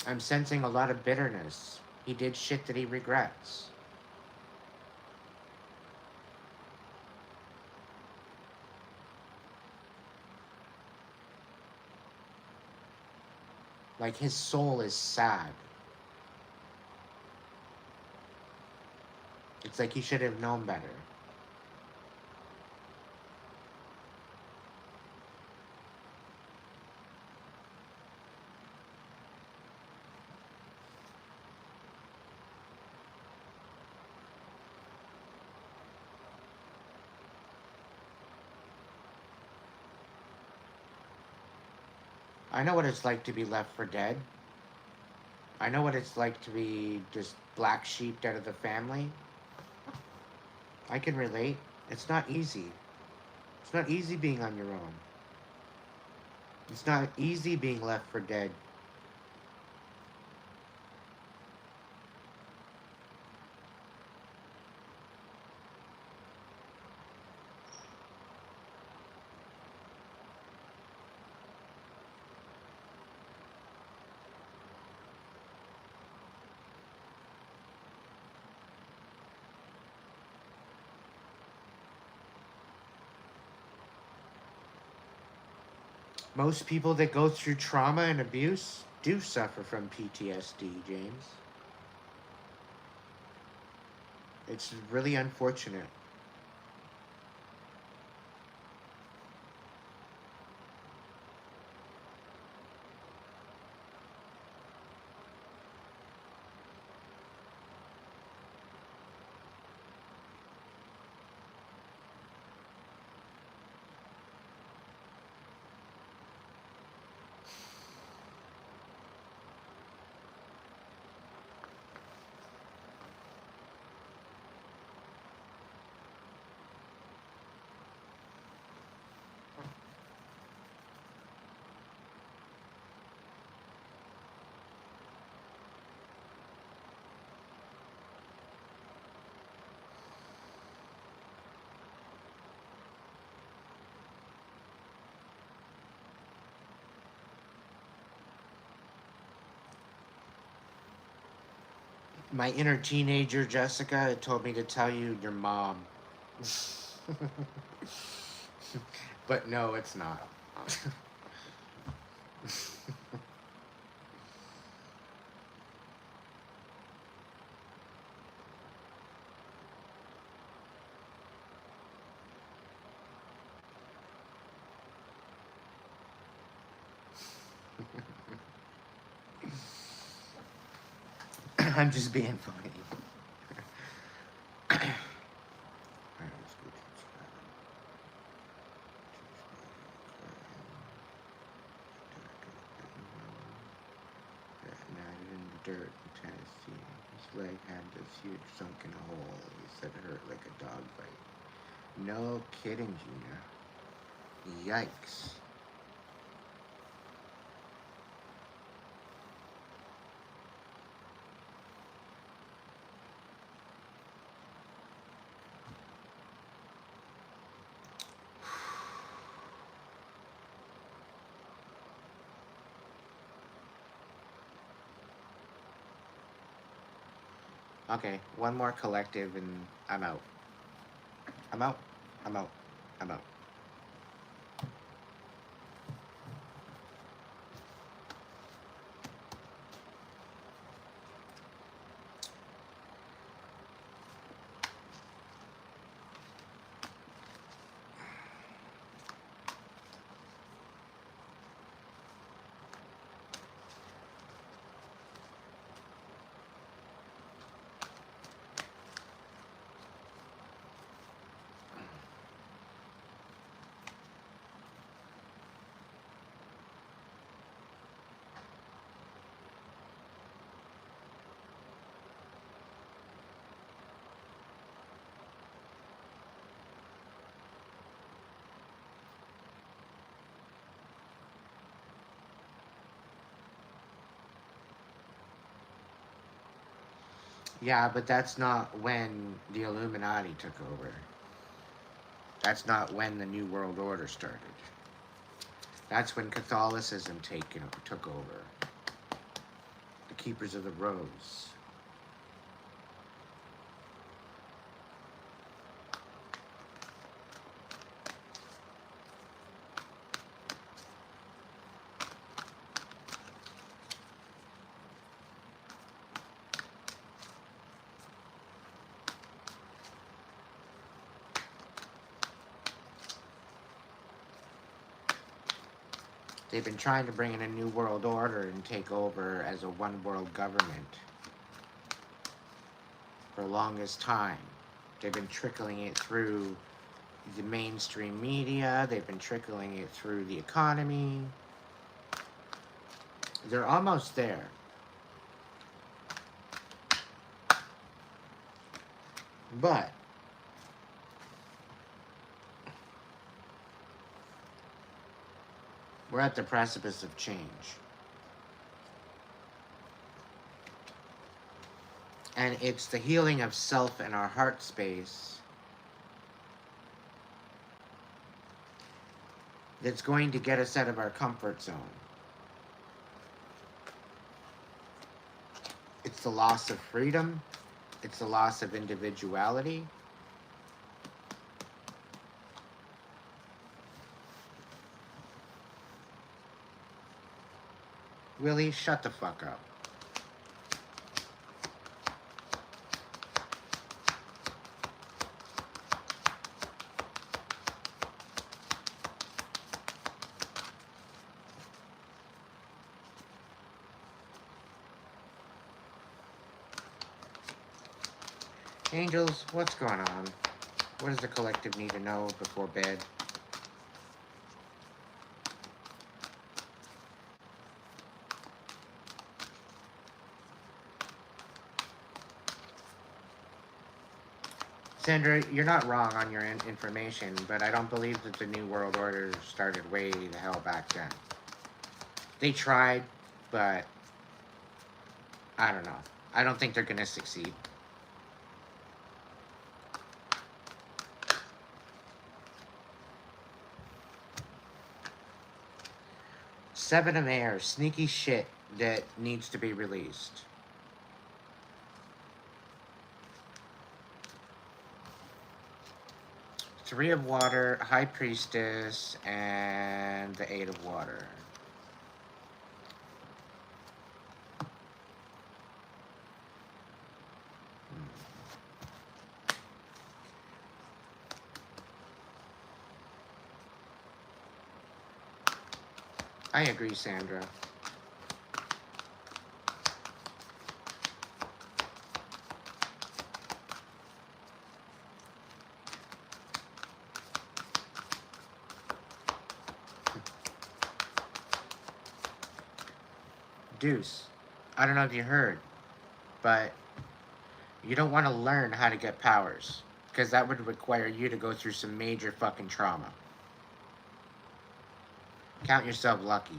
I'm sensing a lot of bitterness. He did shit that he regrets. Like, his soul is sad. It's like he should have known better. I know what it's like to be left for dead. I know what it's like to be just black sheeped out of the family. I can relate. It's not easy. It's not easy being on your own. It's not easy being left for dead. Most people that go through trauma and abuse do suffer from PTSD, James. It's really unfortunate. My inner teenager, Jessica, told me to tell you your mom. But no, it's not. I'm just being funny. Dirt in Tennessee. His leg had this huge sunken hole. He said it hurt like a dog bite. No kidding, Gina. Yikes. Okay, one more collective and I'm out. I'm out. I'm out. I'm out. Yeah, but that's not when the Illuminati took over. That's not when the New World Order started. That's when Catholicism took over. The Keepers of the Rose. They've been trying to bring in a new world order and take over as a one world government for the longest time. They've been trickling it through the mainstream media. They've been trickling it through the economy. They're almost there. But we're at the precipice of change. And it's the healing of self and our heart space that's going to get us out of our comfort zone. It's the loss of freedom. It's the loss of individuality. Willie, shut the fuck up. Angels, what's going on? What does the collective need to know before bed? Sandra, you're not wrong on your information, but I don't believe that the New World Order started way the hell back then. They tried, but I don't know. I don't think they're going to succeed. Seven of Air, sneaky shit that needs to be released. Three of Water, High Priestess, and the Eight of Water. I agree, Sandra. Deuce, I don't know if you heard, but you don't want to learn how to get powers, because that would require you to go through some major fucking trauma. Count yourself lucky.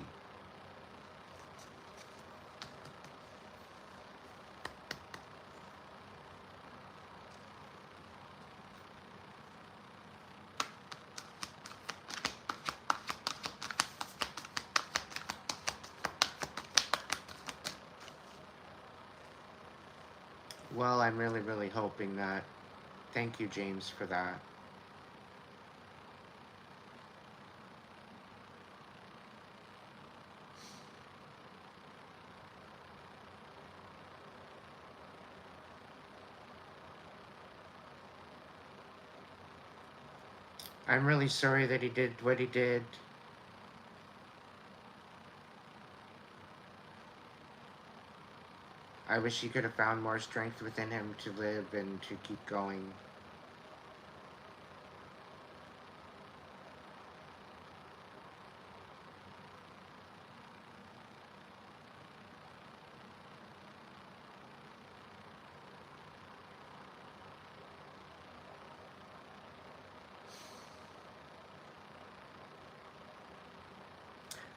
Well, I'm really, really hoping that. Thank you, James, for that. I'm really sorry that he did what he did. I wish he could have found more strength within him to live and to keep going.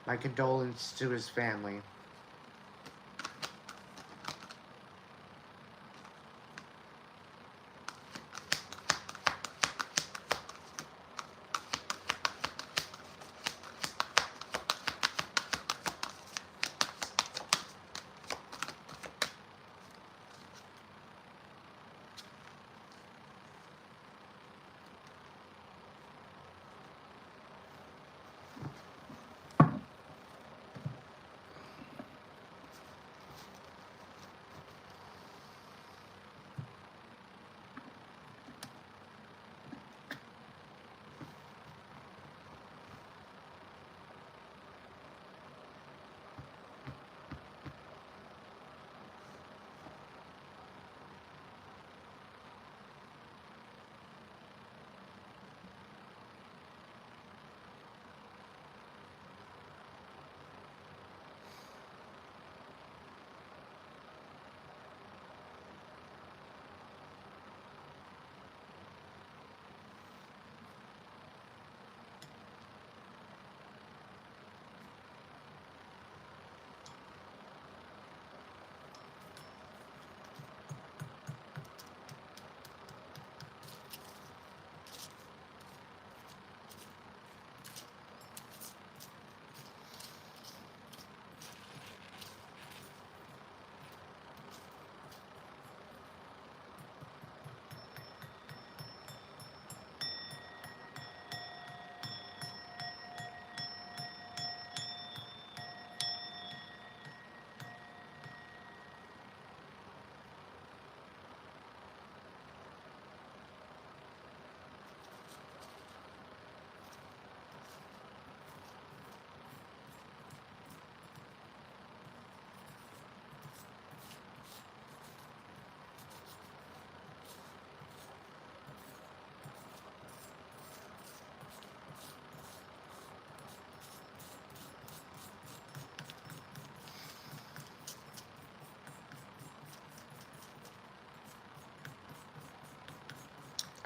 My condolences to his family.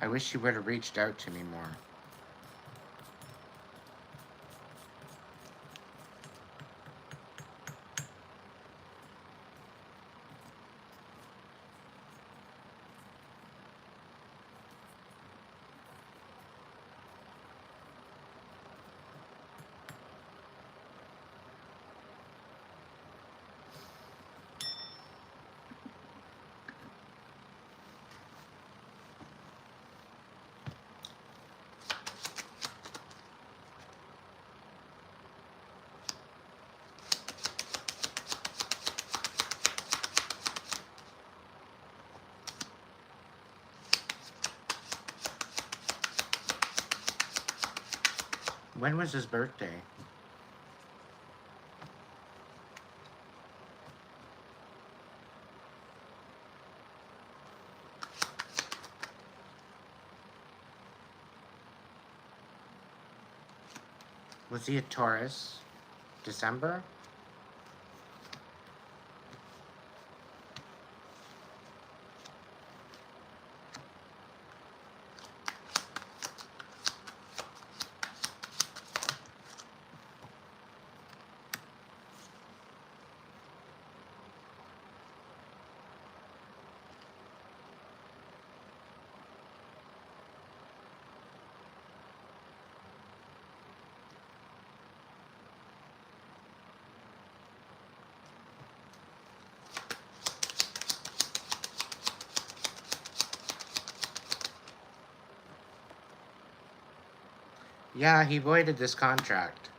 I wish you would have reached out to me more. When was his birthday? Was he a Taurus? December? Yeah, he voided this contract.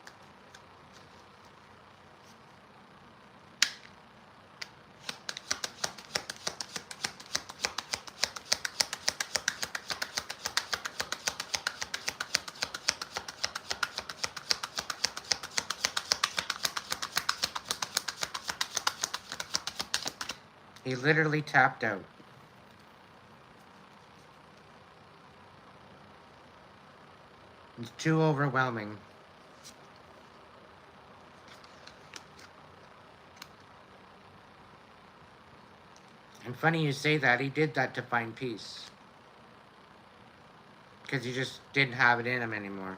He literally tapped out. It's too overwhelming. And funny you say that, he did that to find peace. Because he just didn't have it in him anymore.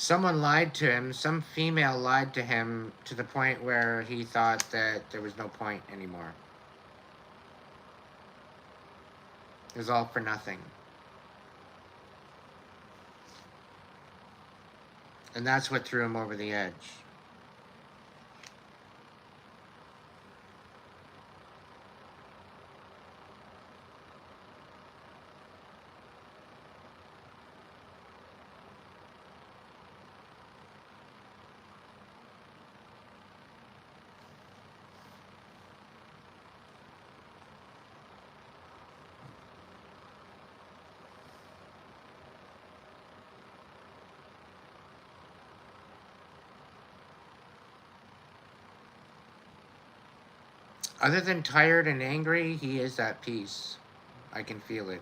Someone lied to him, some female lied to him to the point where he thought that there was no point anymore. It was all for nothing. And that's what threw him over the edge. Other than tired and angry, he is at peace. I can feel it.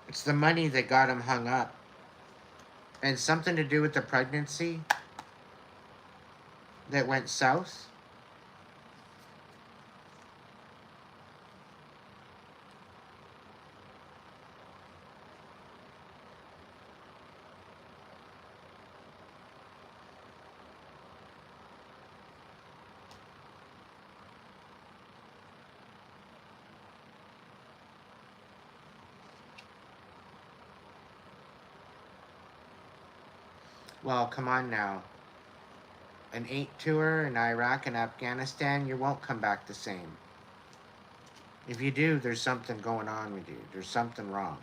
It's the money that got him hung up. And something to do with the pregnancy that went south. Well, come on now. An 8 tour in Iraq and Afghanistan, you won't come back the same. If you do, there's something going on with you. There's something wrong.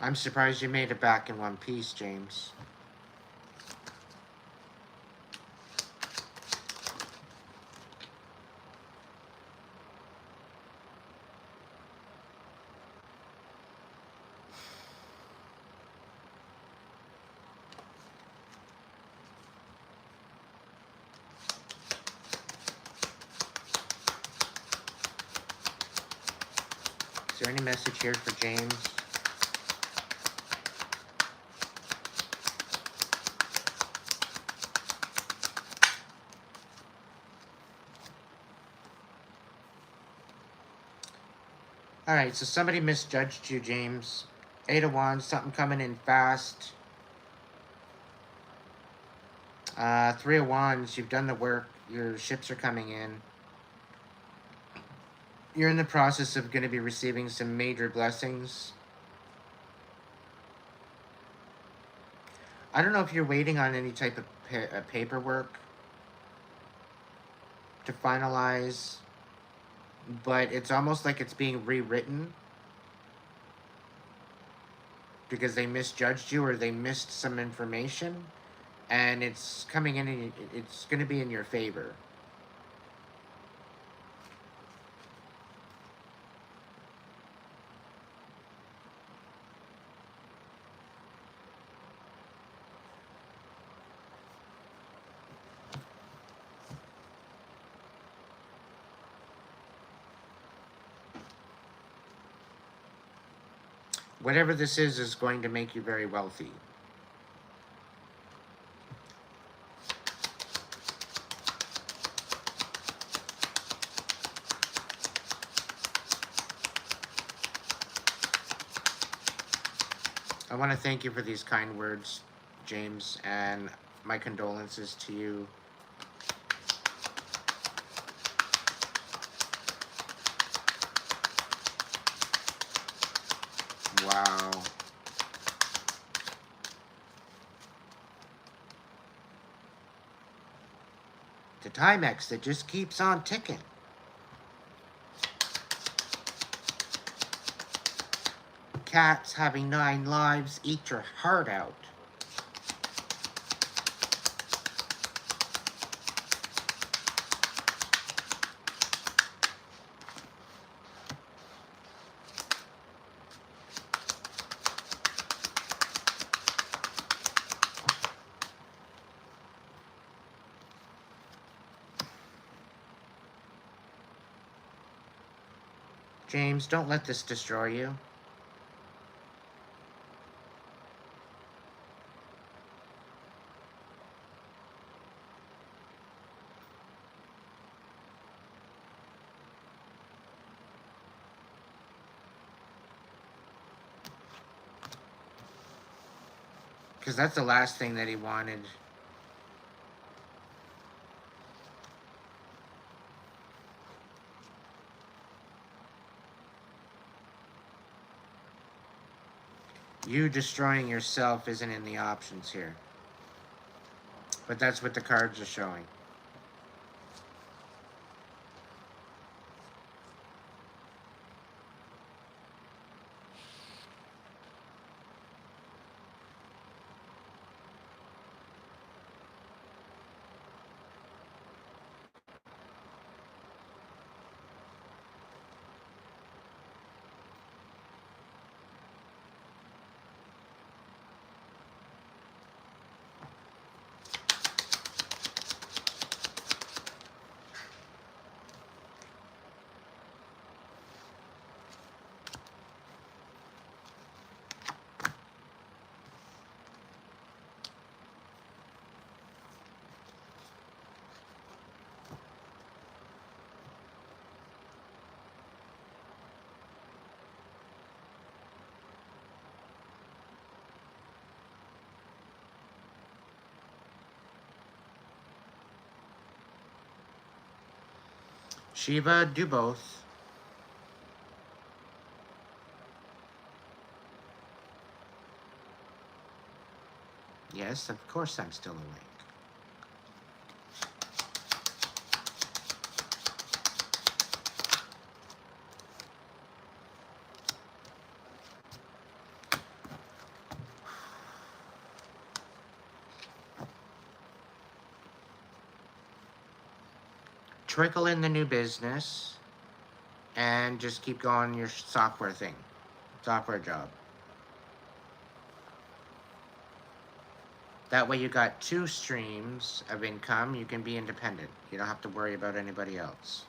I'm surprised you made it back in one piece, James. Is there any message here for James? Alright, so somebody misjudged you, James. 8 of Wands, something coming in fast. 3 of Wands, you've done the work. Your ships are coming in. You're in the process of going to be receiving some major blessings. I don't know if you're waiting on any type of paperwork to finalize, but it's almost like it's being rewritten because they misjudged you or they missed some information, and it's coming in, it's going to be in your favor. Whatever this is going to make you very wealthy. I want to thank you for these kind words, James, and my condolences to you. Wow. The Timex that just keeps on ticking. Cats having 9 lives, eat your heart out. James, don't let this destroy you. Because that's the last thing that he wanted. You destroying yourself isn't in the options here. But that's what the cards are showing. Shiva, do both. Yes, of course I'm still awake. Trickle in the new business and just keep going your software thing, software job. That way you got 2 streams of income. You can be independent. You don't have to worry about anybody else.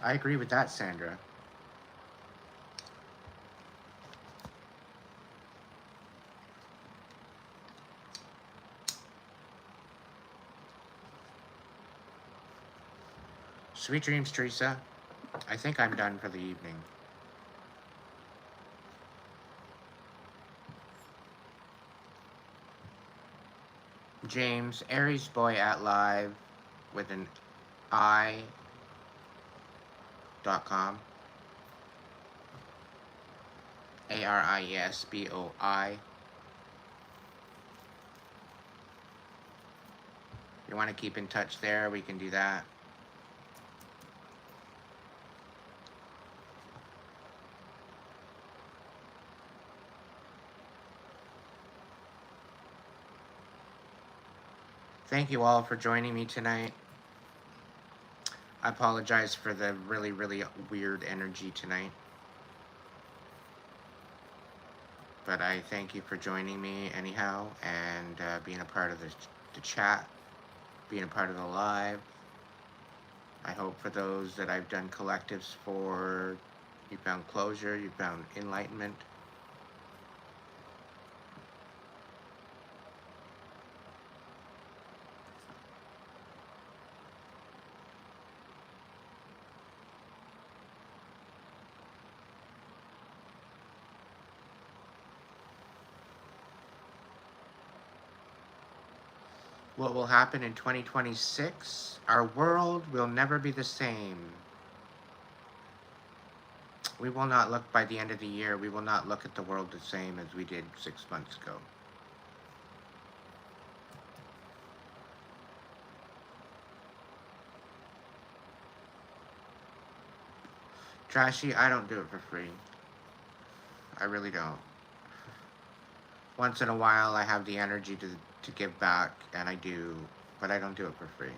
I agree with that, Sandra. Sweet dreams, Teresa. I think I'm done for the evening. James, Aries Boy at Live with an I.com. ARIESBOI. You want to keep in touch there, we can do that. Thank you all for joining me tonight. I apologize for the really, really weird energy tonight. But I thank you for joining me anyhow, and being a part of the chat, being a part of the live. I hope for those that I've done collectives for, you found closure, you found enlightenment. What will happen in 2026? Our world will never be the same. We will not look, by the end of the year, we will not look at the world the same as we did 6 months ago. Trashy, I don't do it for free. I really don't. Once in a while, I have the energy to give back, and I do, but I don't do it for free.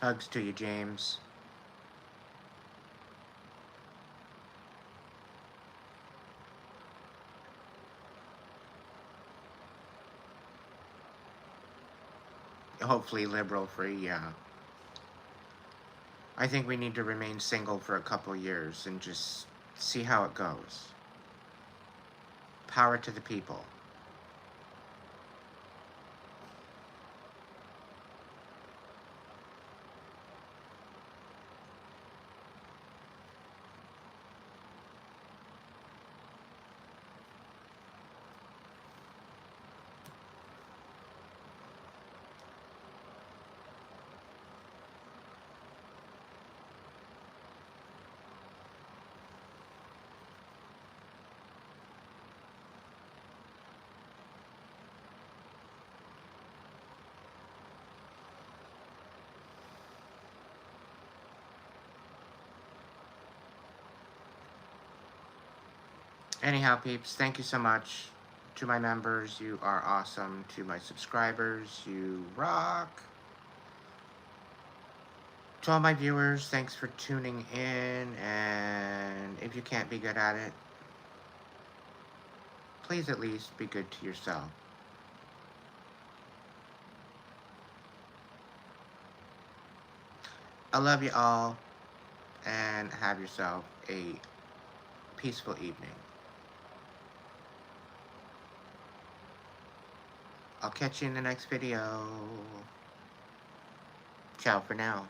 Hugs to you, James. Hopefully liberal free, yeah. I think we need to remain single for a couple years and just see how it goes. Power to the people. Anyhow, peeps, thank you so much. To my members, you are awesome. To my subscribers, you rock. To all my viewers, thanks for tuning in. And if you can't be good at it, please at least be good to yourself. I love you all, and have yourself a peaceful evening. I'll catch you in the next video. Ciao for now.